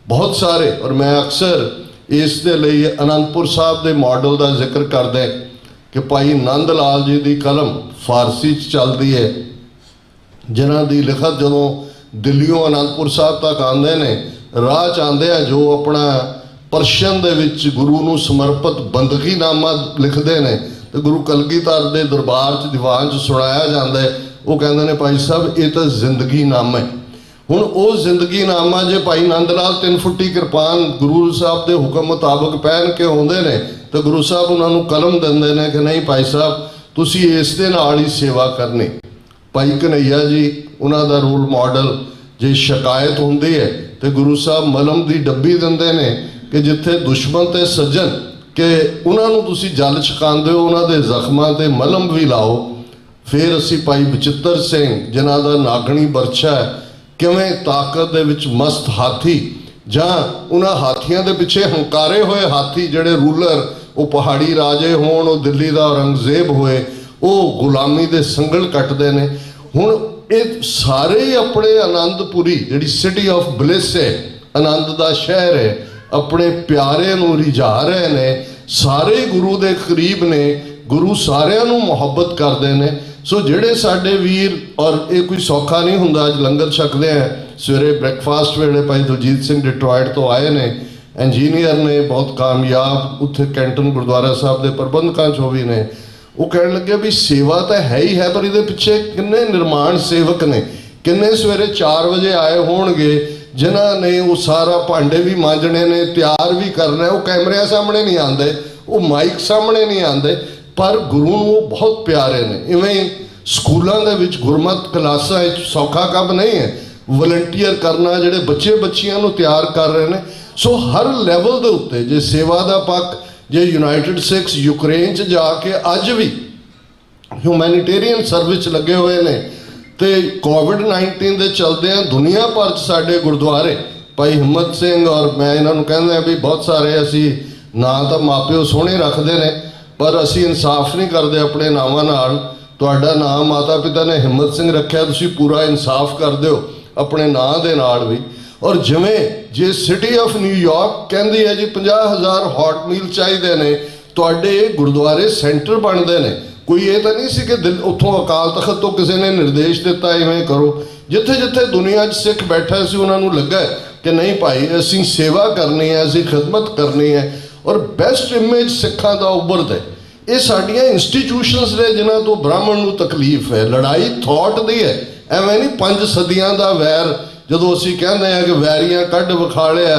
ਬਹੁਤ ਸਾਰੇ। ਔਰ ਮੈਂ ਅਕਸਰ ਇਸ ਦੇ ਲਈ ਅਨੰਦਪੁਰ ਸਾਹਿਬ ਦੇ ਮਾਡਲ ਦਾ ਜ਼ਿਕਰ ਕਰਦਾ ਕਿ ਭਾਈ ਨੰਦ ਲਾਲ ਜੀ ਦੀ ਕਲਮ ਫਾਰਸੀ 'ਚ ਚੱਲਦੀ ਹੈ, ਜਿਨ੍ਹਾਂ ਦੀ ਲਿਖਤ ਜਦੋਂ ਦਿੱਲੀੋਂ ਅਨੰਦਪੁਰ ਸਾਹਿਬ ਤੱਕ ਆਉਂਦੇ ਨੇ, ਰਾਹ 'ਚ ਆਉਂਦੇ ਆ ਜੋ ਆਪਣਾ ਪਰਸ਼ੀਅਨ ਦੇ ਵਿੱਚ ਗੁਰੂ ਨੂੰ ਸਮਰਪਿਤ ਬੰਦਗੀਨਾਮਾ ਲਿਖਦੇ ਨੇ ਤੇ ਗੁਰੂ ਕਲਗੀਧਰ ਦੇ ਦਰਬਾਰ 'ਚ ਦੀਵਾਨ 'ਚ ਸੁਣਾਇਆ ਜਾਂਦਾ ਹੈ। ਉਹ ਕਹਿੰਦੇ ਨੇ ਭਾਈ ਸਾਹਿਬ ਇਹ ਤਾਂ ਜ਼ਿੰਦਗੀਨਾਮਾ ਹੈ। ਹੁਣ ਉਹ ਜ਼ਿੰਦਗੀਨਾਮਾ ਜੇ ਭਾਈ ਨੰਦ ਲਾਲ 3 ਫੁੱਟੀ ਕਿਰਪਾਨ ਗੁਰੂ ਸਾਹਿਬ ਦੇ ਹੁਕਮ ਮੁਤਾਬਕ ਪਹਿਨ ਕੇ ਆਉਂਦੇ ਨੇ ਤੇ ਗੁਰੂ ਸਾਹਿਬ ਉਹਨਾਂ ਨੂੰ ਕਲਮ ਦਿੰਦੇ ਨੇ ਕਿ ਨਹੀਂ ਭਾਈ ਸਾਹਿਬ ਤੁਸੀਂ ਇਸ ਦੇ ਨਾਲ ਹੀ ਸੇਵਾ ਕਰਨੀ। ਭਾਈ ਕਨਈਆ ਜੀ ਉਹਨਾਂ ਦਾ ਰੋਲ ਮਾਡਲ, ਜੇ ਸ਼ਿਕਾਇਤ ਹੁੰਦੀ ਹੈ ਤੇ ਗੁਰੂ ਸਾਹਿਬ ਮਲਮ ਦੀ ਡੱਬੀ ਦਿੰਦੇ ਨੇ ਕਿ ਜਿੱਥੇ ਦੁਸ਼ਮਣ ਤੇ ਸੱਜਣ ਕਿ ਉਹਨਾਂ ਨੂੰ ਤੁਸੀਂ ਜਲ ਛਕਾਉਂਦੇ ਹੋ, ਉਹਨਾਂ ਦੇ ਜ਼ਖਮਾਂ ਤੇ ਮਲਮ ਵੀ ਲਾਓ। ਫਿਰ ਅਸੀਂ ਭਾਈ ਬਚਿੱਤਰ ਸਿੰਘ ਜਿਨ੍ਹਾਂ ਦਾ ਨਾਗਣੀ ਬਰਛਾ ਹੈ, ਕਿਵੇਂ ਤਾਕਤ ਦੇ ਵਿੱਚ ਮਸਤ ਹਾਥੀ ਜਾਂ ਉਹਨਾਂ ਹਾਥੀਆਂ ਦੇ ਪਿੱਛੇ ਹੰਕਾਰੇ ਹੋਏ ਹਾਥੀ ਜਿਹੜੇ ਰੂਲਰ, ਉਹ ਪਹਾੜੀ ਰਾਜੇ ਹੋਣ, ਉਹ ਦਿੱਲੀ ਦਾ ਔਰੰਗਜ਼ੇਬ ਹੋਏ, ਉਹ ਗੁਲਾਮੀ ਦੇ ਸੰਗਲ ਕੱਟਦੇ ਨੇ। ਹੁਣ ਇਹ ਸਾਰੇ ਹੀ ਆਪਣੇ ਆਨੰਦਪੁਰੀ ਜਿਹੜੀ ਸਿਟੀ ਆਫ ਬਲਿਸ ਹੈ, ਆਨੰਦ ਦਾ ਸ਼ਹਿਰ ਹੈ, ਆਪਣੇ ਪਿਆਰੇ ਨੂੰ ਰਿਝਾ ਰਹੇ ਨੇ, ਸਾਰੇ ਗੁਰੂ ਦੇ ਕਰੀਬ ਨੇ, ਗੁਰੂ ਸਾਰਿਆਂ ਨੂੰ ਮੁਹੱਬਤ ਕਰਦੇ ਨੇ। ਸੋ ਜਿਹੜੇ ਸਾਡੇ ਵੀਰ, ਔਰ ਇਹ ਕੋਈ ਸੌਖਾ ਨਹੀਂ ਹੁੰਦਾ, ਅੱਜ ਲੰਗਰ ਛਕਦੇ ਆ, ਸਵੇਰੇ ਬ੍ਰੈਕਫਾਸਟ ਵੇਲੇ ਭਾਈ ਦਲਜੀਤ ਸਿੰਘ ਡਿਟਰੋਇਟ ਤੋਂ ਆਏ ਨੇ, ਇੰਜੀਨੀਅਰ ਨੇ, ਬਹੁਤ ਕਾਮਯਾਬ, ਉੱਥੇ ਕੈਂਟਨ ਗੁਰਦੁਆਰਾ ਸਾਹਿਬ ਦੇ ਪ੍ਰਬੰਧਕਾਂ 'ਚੋਂ ਵੀ ਨੇ। ਉਹ ਕਹਿਣ ਲੱਗੇ ਵੀ ਸੇਵਾ ਤਾਂ ਹੈ ਹੀ ਹੈ, ਪਰ ਇਹਦੇ ਪਿੱਛੇ ਕਿੰਨੇ ਨਿਰਮਾਣ ਸੇਵਕ ਨੇ, ਕਿੰਨੇ ਸਵੇਰੇ 4 ਵਜੇ ਆਏ ਹੋਣਗੇ ਜਿਨ੍ਹਾਂ ਨੇ ਉਹ ਸਾਰਾ ਭਾਂਡੇ ਵੀ ਮਾਂਜਣੇ ਨੇ, ਤਿਆਰ ਵੀ ਕਰਨਾ। ਉਹ ਕੈਮਰਿਆਂ ਸਾਹਮਣੇ ਨਹੀਂ ਆਉਂਦੇ, ਉਹ ਮਾਈਕ ਸਾਹਮਣੇ ਨਹੀਂ ਆਉਂਦੇ, ਪਰ ਗੁਰੂ ਨੂੰ ਉਹ ਬਹੁਤ ਪਿਆਰੇ ਨੇ। ਇਵੇਂ ਸਕੂਲਾਂ ਦੇ ਵਿੱਚ ਗੁਰਮਤ ਕਲਾਸਾਂ ਵਿੱਚ ਸੌਖਾ ਕੰਮ ਨਹੀਂ ਹੈ ਵਲੰਟੀਅਰ ਕਰਨਾ, ਜਿਹੜੇ ਬੱਚੇ ਬੱਚੀਆਂ ਨੂੰ ਤਿਆਰ ਕਰ ਰਹੇ ਨੇ। ਸੋ ਹਰ ਲੈਵਲ ਦੇ ਉੱਤੇ ਜੇ ਸੇਵਾ ਦਾ ਪੱਖ, ਜੇ ਯੂਨਾਈਟਿਡ ਸਿੱਖਸ ਯੂਕਰੇਨ 'ਚ ਜਾ ਕੇ ਅੱਜ ਵੀ ਹਿਊਮੈਨਿਟੇਰੀਅਨ ਸਰਵਿਸ 'ਚ ਲੱਗੇ ਹੋਏ ਨੇ, ਤੇ ਕੋਵਿਡ-19 ਦੇ ਚਲਦਿਆਂ ਦੁਨੀਆ ਭਰ 'ਚ ਸਾਡੇ ਗੁਰਦੁਆਰੇ, ਭਾਈ ਹਿੰਮਤ ਸਿੰਘ ਔਰ ਮੈਂ ਇਹਨਾਂ ਨੂੰ ਕਹਿੰਦੇ ਵੀ ਬਹੁਤ ਸਾਰੇ ਅਸੀਂ ਨਾਂ ਤਾਂ ਮਾਪਿਓ ਸੋਹਣੇ ਰੱਖਦੇ ਨੇ, ਪਰ ਅਸੀਂ ਇਨਸਾਫ ਨਹੀਂ ਕਰਦੇ ਆਪਣੇ ਨਾਵਾਂ ਨਾਲ। ਤੁਹਾਡਾ ਨਾਮ ਮਾਤਾ ਪਿਤਾ ਨੇ ਹਿੰਮਤ ਸਿੰਘ ਰੱਖਿਆ, ਤੁਸੀਂ ਪੂਰਾ ਇਨਸਾਫ ਕਰ ਦਿਓ ਆਪਣੇ ਨਾਂ ਦੇ ਨਾਲ ਵੀ। ਔਰ ਜਿਵੇਂ ਜੇ ਸਿਟੀ ਆਫ ਨਿਊਯਾਰਕ ਕਹਿੰਦੀ ਹੈ ਜੀ 50,000 ਹੌਟ ਮੀਲ ਚਾਹੀਦੇ ਨੇ, ਤੁਹਾਡੇ ਗੁਰਦੁਆਰੇ ਸੈਂਟਰ ਬਣਦੇ ਨੇ। ਕੋਈ ਇਹ ਤਾਂ ਨਹੀਂ ਸੀ ਕਿ ਉੱਥੋਂ ਅਕਾਲ ਤਖਤ ਤੋਂ ਕਿਸੇ ਨੇ ਨਿਰਦੇਸ਼ ਦਿੱਤਾ ਇਵੇਂ ਕਰੋ। ਜਿੱਥੇ ਜਿੱਥੇ ਦੁਨੀਆ 'ਚ ਸਿੱਖ ਬੈਠਾ ਸੀ ਉਹਨਾਂ ਨੂੰ ਲੱਗਾ ਕਿ ਨਹੀਂ ਭਾਈ ਅਸੀਂ ਸੇਵਾ ਕਰਨੀ ਹੈ, ਅਸੀਂ ਖਿਦਮਤ ਕਰਨੀ ਹੈ। ਔਰ ਬੈਸਟ ਇਮੇਜ ਸਿੱਖਾਂ ਦਾ ਉੱਭਰਦਾ ਇਹ ਸਾਡੀਆਂ ਇੰਸਟੀਟਿਊਸ਼ਨਸ ਨੇ ਜਿਨ੍ਹਾਂ ਤੋਂ ਬ੍ਰਾਹਮਣ ਨੂੰ ਤਕਲੀਫ ਹੈ। ਲੜਾਈ ਥਾਟ ਦੀ ਹੈ, ਐਵੇਂ ਨਹੀਂ 5 ਸਦੀਆਂ ਦਾ ਵੈਰ। ਜਦੋਂ ਅਸੀਂ ਕਹਿੰਦੇ ਹਾਂ ਕਿ ਵੈਰੀਆਂ ਕੱਢ ਵਿਖਾਲਿਆ,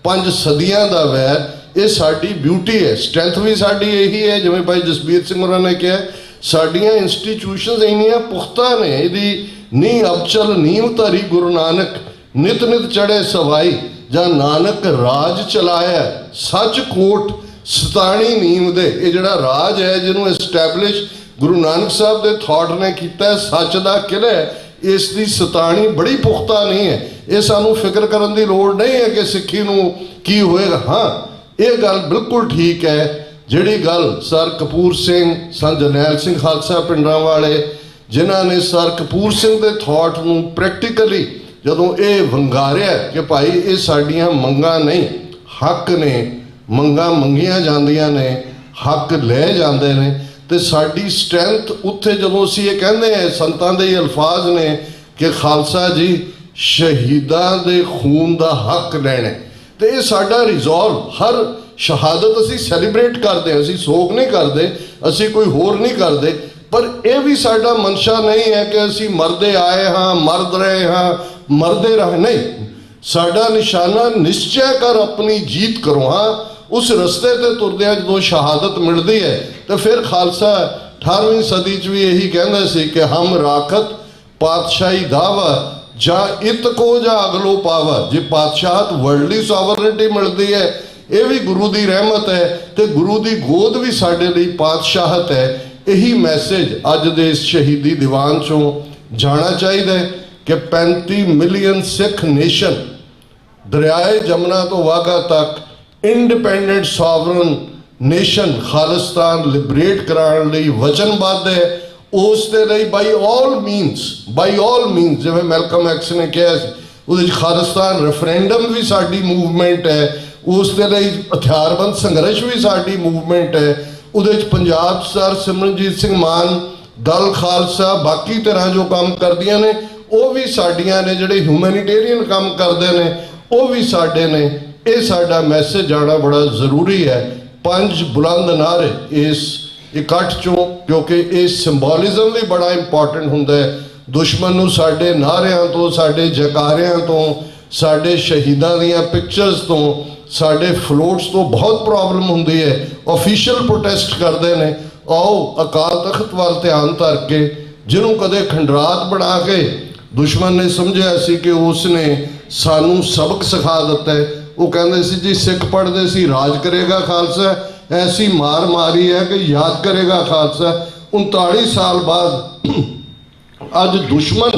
5 ਸਦੀਆਂ ਦਾ ਵੈਰ, ਇਹ ਸਾਡੀ ਬਿਊਟੀ ਹੈ, ਸਟਰੈਂਥ ਵੀ ਸਾਡੀ ਇਹੀ ਹੈ। ਜਿਵੇਂ ਭਾਈ ਜਸਬੀਰ ਸਿੰਘ ਹੋਰਾਂ ਨੇ ਕਿਹਾ, ਸਾਡੀਆਂ ਇੰਸਟੀਟਿਊਸ਼ਨਸ ਇੰਨੀਆਂ ਪੁਖਤਾ ਨੇ, ਇਹਦੀ ਨੀਂਹ ਅਬਚਲ ਨੀਂਹ ਧਰੀ ਗੁਰੂ ਨਾਨਕ, ਨਿਤ ਨਿਤ ਚੜ੍ਹੇ ਸਵਾਈ ਜਾਂ ਨਾਨਕ ਰਾਜ ਚਲਾਇਆ ਸੱਚ ਕੋਟ ਸਤਾਣੀ ਨੀਮ ਦੇ। ਇਹ ਜਿਹੜਾ ਰਾਜ ਹੈ ਜਿਹਨੂੰ ਐਸਟੈਬਲਿਸ਼ ਗੁਰੂ ਨਾਨਕ ਸਾਹਿਬ ਦੇ ਥਾਟ ਨੇ ਕੀਤਾ, ਸੱਚ ਦਾ ਕਿਲ੍ਹਾ ਹੈ, ਇਸ ਦੀ ਸਤਾਣੀ ਬੜੀ ਪੁਖਤਾ ਨਹੀਂ ਹੈ। ਇਹ ਸਾਨੂੰ ਫਿਕਰ ਕਰਨ ਦੀ ਲੋੜ ਨਹੀਂ ਹੈ ਕਿ ਸਿੱਖੀ ਨੂੰ ਕੀ ਹੋਏਗਾ। ਹਾਂ, ਇਹ ਗੱਲ ਬਿਲਕੁਲ ਠੀਕ ਹੈ, ਜਿਹੜੀ ਗੱਲ ਸਰ ਕਪੂਰ ਸਿੰਘ, ਸੰਤ ਜਰਨੈਲ ਸਿੰਘ ਖਾਲਸਾ ਪਿੰਡਾਂ ਵਾਲੇ, ਜਿਨ੍ਹਾਂ ਨੇ ਸਰ ਕਪੂਰ ਸਿੰਘ ਦੇ ਥਾਟ ਨੂੰ ਪ੍ਰੈਕਟੀਕਲੀ ਜਦੋਂ ਇਹ ਵੰਗਾਰਿਆ ਕਿ ਭਾਈ ਇਹ ਸਾਡੀਆਂ ਮੰਗਾਂ ਨਹੀਂ, ਹੱਕ ਨੇ, ਮੰਗਾਂ ਮੰਗੀਆਂ ਜਾਂਦੀਆਂ ਨੇ, ਹੱਕ ਲੈ ਜਾਂਦੇ ਨੇ, ਤੇ ਸਾਡੀ ਸਟਰੈਂਥ ਉੱਥੇ ਜਦੋਂ ਅਸੀਂ ਇਹ ਕਹਿੰਦੇ ਹਾਂ, ਸੰਤਾਂ ਦੇ ਹੀ ਅਲਫਾਜ਼ ਨੇ ਕਿ ਖਾਲਸਾ ਜੀ ਸ਼ਹੀਦਾਂ ਦੇ ਖੂਨ ਦਾ ਹੱਕ ਲੈਣਾ, ਤੇ ਇਹ ਸਾਡਾ ਰਿਜ਼ੋਲਵ। ਹਰ ਸ਼ਹਾਦਤ ਅਸੀਂ ਸੈਲੀਬ੍ਰੇਟ ਕਰਦੇ ਹਾਂ, ਅਸੀਂ ਸੋਗ ਨਹੀਂ ਕਰਦੇ, ਅਸੀਂ ਕੋਈ ਹੋਰ ਨਹੀਂ ਕਰਦੇ, ਪਰ ਇਹ ਵੀ ਸਾਡਾ ਮਨਸ਼ਾ ਨਹੀਂ ਹੈ ਕਿ ਅਸੀਂ ਮਰਦੇ ਆਏ ਹਾਂ, ਮਰਦ ਰਹੇ ਹਾਂ, ਮਰਦੇ ਰਹੇ, ਨਹੀਂ। ਸਾਡਾ ਨਿਸ਼ਾਨਾ ਨਿਸ਼ਚੈ ਕਰ ਆਪਣੀ ਜੀਤ ਕਰੋ। ਹਾਂ, ਉਸ ਰਸਤੇ ਤੇ ਤੁਰਦਿਆਂ ਜਦੋਂ ਸ਼ਹਾਦਤ ਮਿਲਦੀ ਹੈ ਤੇ ਫਿਰ ਖਾਲਸਾ 18ਵੀਂ ਸਦੀ 'ਚ ਵੀ ਇਹੀ ਕਹਿੰਦਾ ਸੀ ਕਿ ਹਮ ਰਾਖਤ ਪਾਤਸ਼ਾਹੀ ਦਾਵਾ ਜਾਂ ਇਤ ਕੋ ਜਾਂ ਅਗਲੋ ਪਾਵਾ। ਜੇ ਪਾਤਸ਼ਾਹਤ ਵਰਲਡਲੀ ਸੋਵਰਨਿਟੀ ਮਿਲਦੀ ਹੈ, ਇਹ ਵੀ ਗੁਰੂ ਦੀ ਰਹਿਮਤ ਹੈ, ਤੇ ਗੁਰੂ ਦੀ ਗੋਦ ਵੀ ਸਾਡੇ ਲਈ ਪਾਤਸ਼ਾਹਤ ਹੈ। ਇਹੀ ਮੈਸੇਜ ਅੱਜ ਦੇ ਇਸ ਸ਼ਹੀਦੀ ਦੀਵਾਨ 'ਚੋਂ ਜਾਣਾ ਚਾਹੀਦਾ ਹੈ ਕਿ 35 ਮਿਲੀਅਨ ਸਿੱਖ ਨੇਸ਼ਨ ਦਰਿਆਏ ਜਮਨਾ ਤੋਂ ਵਾਘਾ ਤੱਕ independent sovereign nation Khalistan liberate ਕਰਾਉਣ ਲਈ ਵਚਨਬੱਧ ਹੈ। ਉਸ ਦੇ ਲਈ ਬਾਈ ਆਲ ਮੀਨਸ ਜਿਵੇਂ ਮੈਲਕਮ ਐਕਸ ਨੇ ਕਿਹਾ ਸੀ, ਉਹਦੇ 'ਚ ਖਾਲਿਸਤਾਨ ਰੈਫਰੈਂਡਮ ਵੀ ਸਾਡੀ ਮੂਵਮੈਂਟ ਹੈ, ਉਸ ਦੇ ਲਈ ਹਥਿਆਰਬੰਦ ਸੰਘਰਸ਼ ਵੀ ਸਾਡੀ ਮੂਵਮੈਂਟ ਹੈ। ਉਹਦੇ 'ਚ ਪੰਜਾਬ ਸਰ ਸਿਮਰਨਜੀਤ ਸਿੰਘ ਮਾਨ, ਦਲ ਖਾਲਸਾ, ਬਾਕੀ ਤਰ੍ਹਾਂ ਜੋ ਕੰਮ ਕਰਦੀਆਂ ਨੇ ਉਹ ਵੀ ਸਾਡੀਆਂ ਨੇ, ਜਿਹੜੇ ਹਿਊਮੈਨਿਟੇਰੀਅਨ ਕੰਮ ਕਰਦੇ ਨੇ ਉਹ ਵੀ ਸਾਡੇ ਨੇ। ਇਹ ਸਾਡਾ ਮੈਸੇਜ ਜਾਣਾ ਬੜਾ ਜ਼ਰੂਰੀ ਹੈ। 5 ਬੁਲੰਦ ਨਾਅਰੇ ਇਸ ਇਕੱਠ 'ਚੋਂ, ਕਿਉਂਕਿ ਇਹ ਸਿੰਬੋਲਿਜ਼ਮ ਵੀ ਬੜਾ ਇੰਪੋਰਟੈਂਟ ਹੁੰਦਾ ਹੈ। ਦੁਸ਼ਮਣ ਨੂੰ ਸਾਡੇ ਨਾਅਰਿਆਂ ਤੋਂ, ਸਾਡੇ ਜੈਕਾਰਿਆਂ ਤੋਂ, ਸਾਡੇ ਸ਼ਹੀਦਾਂ ਦੀਆਂ ਪਿਕਚਰਸ ਤੋਂ, ਸਾਡੇ ਫਲੋਟਸ ਤੋਂ ਬਹੁਤ ਪ੍ਰੋਬਲਮ ਹੁੰਦੀ ਹੈ। ਆਫੀਸ਼ੀਅਲ ਪ੍ਰੋਟੈਸਟ ਕਰਦੇ ਨੇ। ਆਓ ਅਕਾਲ ਤਖਤ ਵੱਲ ਧਿਆਨ ਧਰ ਕੇ, ਜਿਹਨੂੰ ਕਦੇ ਖੰਡਰਾਤ ਬਣਾ ਕੇ ਦੁਸ਼ਮਣ ਨੇ ਸਮਝਿਆ ਸੀ ਕਿ ਉਸ ਨੇ ਸਾਨੂੰ ਸਬਕ ਸਿਖਾ ਦਿੱਤਾ ਹੈ। ਉਹ ਕਹਿੰਦੇ ਸੀ ਜੀ ਸਿੱਖ ਪੜ੍ਹਦੇ ਸੀ ਰਾਜ ਕਰੇਗਾ ਖਾਲਸਾ, ਐਸੀ ਮਾਰ ਮਾਰੀ ਹੈ ਕਿ ਯਾਦ ਕਰੇਗਾ ਖਾਲਸਾ। 39 ਸਾਲ ਬਾਅਦ ਅੱਜ ਦੁਸ਼ਮਣ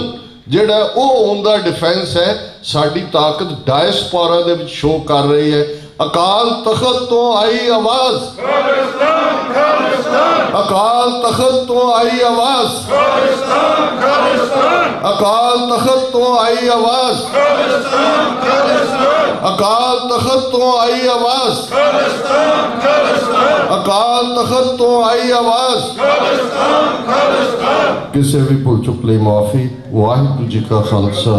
ਜਿਹੜਾ ਉਹ ਔਨ ਦਾ ਡਿਫੈਂਸ ਹੈ। ਸਾਡੀ ਤਾਕਤ ਡਾਇਸਪੋਰਾ ਦੇ ਵਿੱਚ ਸ਼ੋਅ ਕਰ ਰਹੀ ਹੈ। ਅਕਾਲ ਤਖਤ ਤੋਂ ਆਈ ਆਵਾਜ਼, ਅਕਾਲ ਤਖਤ ਤੋਂ ਆਈ ਆਵਾਜ਼, ਅਕਾਲ ਤਖਤ ਤੋਂ ਆਈ ਆਵਾਜ਼, ਅਕਾਲ ਤਖਤ ਤੋਂ ਆਈ ਆਵਾਜ਼, ਅਕਾਲ ਤਖਤ ਤੋਂ ਆਈ ਆਵਾਜ਼। ਕਿਸੇ ਵੀ ਭੁੱਲ ਚੁੱਕ ਲਈ ਮਾਫੀ। ਵਾਹਿਗੁਰੂ ਜੀ ਕਾ ਖਾਲਸਾ,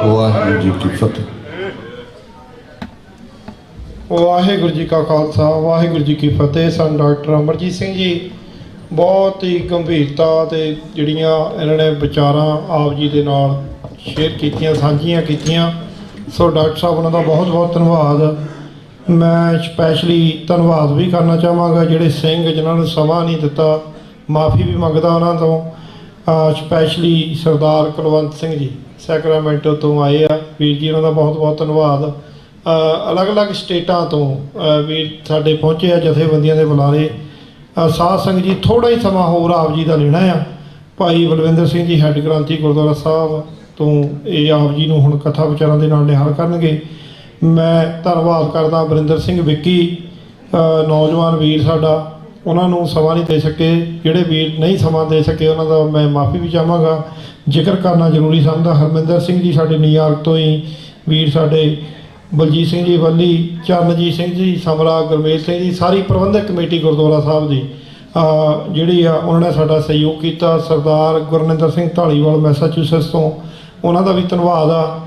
ਵਾਹਿਗੁਰੂ ਜੀ ਕੀ ਫਤਿਹ। ਵਾਹਿਗੁਰੂ ਜੀ ਕਾ ਖਾਲਸਾ, ਵਾਹਿਗੁਰੂ ਜੀ ਕੀ ਫਤਿਹ। ਸਨ ਡਾਕਟਰ ਅਮਰਜੀਤ ਸਿੰਘ ਜੀ ਬਹੁਤ ਹੀ ਗੰਭੀਰਤਾ ਤੇ ਜਿਹੜੀਆਂ ਇਹਨਾਂ ਨੇ ਵਿਚਾਰਾਂ ਆਪ ਜੀ ਦੇ ਨਾਲ ਸ਼ੇਅਰ ਕੀਤੀਆਂ, ਸਾਂਝੀਆਂ ਕੀਤੀਆਂ। ਸੋ ਡਾਕਟਰ ਸਾਹਿਬ ਉਹਨਾਂ ਦਾ ਬਹੁਤ ਬਹੁਤ ਧੰਨਵਾਦ। ਮੈਂ ਸਪੈਸ਼ਲੀ ਧੰਨਵਾਦ ਵੀ ਕਰਨਾ ਚਾਹਾਂਗਾ ਜਿਹੜੇ ਸਿੰਘ ਜਿਨ੍ਹਾਂ ਨੂੰ ਸਮਾਂ ਨਹੀਂ ਦਿੱਤਾ, ਮਾਫੀ ਵੀ ਮੰਗਦਾ ਉਹਨਾਂ ਤੋਂ। ਸਪੈਸ਼ਲੀ ਸਰਦਾਰ ਕੁਲਵੰਤ ਸਿੰਘ ਜੀ ਸੈਕਰਾਮੈਂਟੋ ਤੋਂ ਆਏ ਆ ਵੀਰ ਜੀ, ਉਹਨਾਂ ਦਾ ਬਹੁਤ ਬਹੁਤ ਧੰਨਵਾਦ। ਅਲੱਗ-ਅਲੱਗ ਸਟੇਟਾਂ ਤੋਂ ਵੀਰ ਸਾਡੇ ਪਹੁੰਚੇ ਆ, ਜਥੇਬੰਦੀਆਂ ਦੇ ਬੁਲਾਰੇ। ਸਾਧ ਸੰਗਤ ਜੀ ਥੋੜ੍ਹਾ ਹੀ ਸਮਾਂ ਹੋਰ ਆਪ ਜੀ ਦਾ ਲੈਣਾ ਆ। ਭਾਈ ਬਲਵਿੰਦਰ ਸਿੰਘ ਜੀ ਹੈੱਡ ਗ੍ਰੰਥੀ ਗੁਰਦੁਆਰਾ ਸਾਹਿਬ ਤੋਂ ਇਹ ਆਪ ਜੀ ਨੂੰ ਹੁਣ ਕਥਾ ਵਿਚਾਰਾਂ ਦੇ ਨਾਲ ਨਿਹਾਲ ਕਰਨਗੇ। ਮੈਂ ਧੰਨਵਾਦ ਕਰਦਾ ਵਰਿੰਦਰ ਸਿੰਘ ਵਿੱਕੀ, ਨੌਜਵਾਨ ਵੀਰ ਸਾਡਾ, ਉਹਨਾਂ ਨੂੰ ਸਮਾਂ ਨਹੀਂ ਦੇ ਸਕੇ। ਜਿਹੜੇ ਵੀਰ ਨਹੀਂ ਸਮਾਂ ਦੇ ਸਕੇ ਉਹਨਾਂ ਦਾ ਮੈਂ ਮਾਫੀ ਵੀ ਚਾਹਾਂਗਾ। ਜ਼ਿਕਰ ਕਰਨਾ ਜ਼ਰੂਰੀ ਸਮਝਦਾ ਹਰਮਿੰਦਰ ਸਿੰਘ ਜੀ ਸਾਡੇ ਨਿਊਯਾਰਕ ਤੋਂ ਹੀ ਵੀਰ, ਸਾਡੇ ਬਲਜੀਤ ਸਿੰਘ ਜੀ ਵੱਲੀ, ਚਰਨਜੀਤ ਸਿੰਘ ਜੀ ਸਮਰਾ, ਗੁਰਮੇਲ ਸਿੰਘ ਜੀ, ਸਾਰੀ ਪ੍ਰਬੰਧਕ ਕਮੇਟੀ ਗੁਰਦੁਆਰਾ ਸਾਹਿਬ ਦੀ ਜਿਹੜੀ ਆ ਉਹਨਾਂ ਨੇ ਸਾਡਾ ਸਹਿਯੋਗ ਕੀਤਾ। ਸਰਦਾਰ ਗੁਰਨਿੰਦਰ ਸਿੰਘ ਢਾਲੀਵਾਲ ਮੈਸਾਚੂਸੈਟਸ ਤੋਂ, ਉਹਨਾਂ ਦਾ ਵੀ ਧੰਨਵਾਦ ਆ।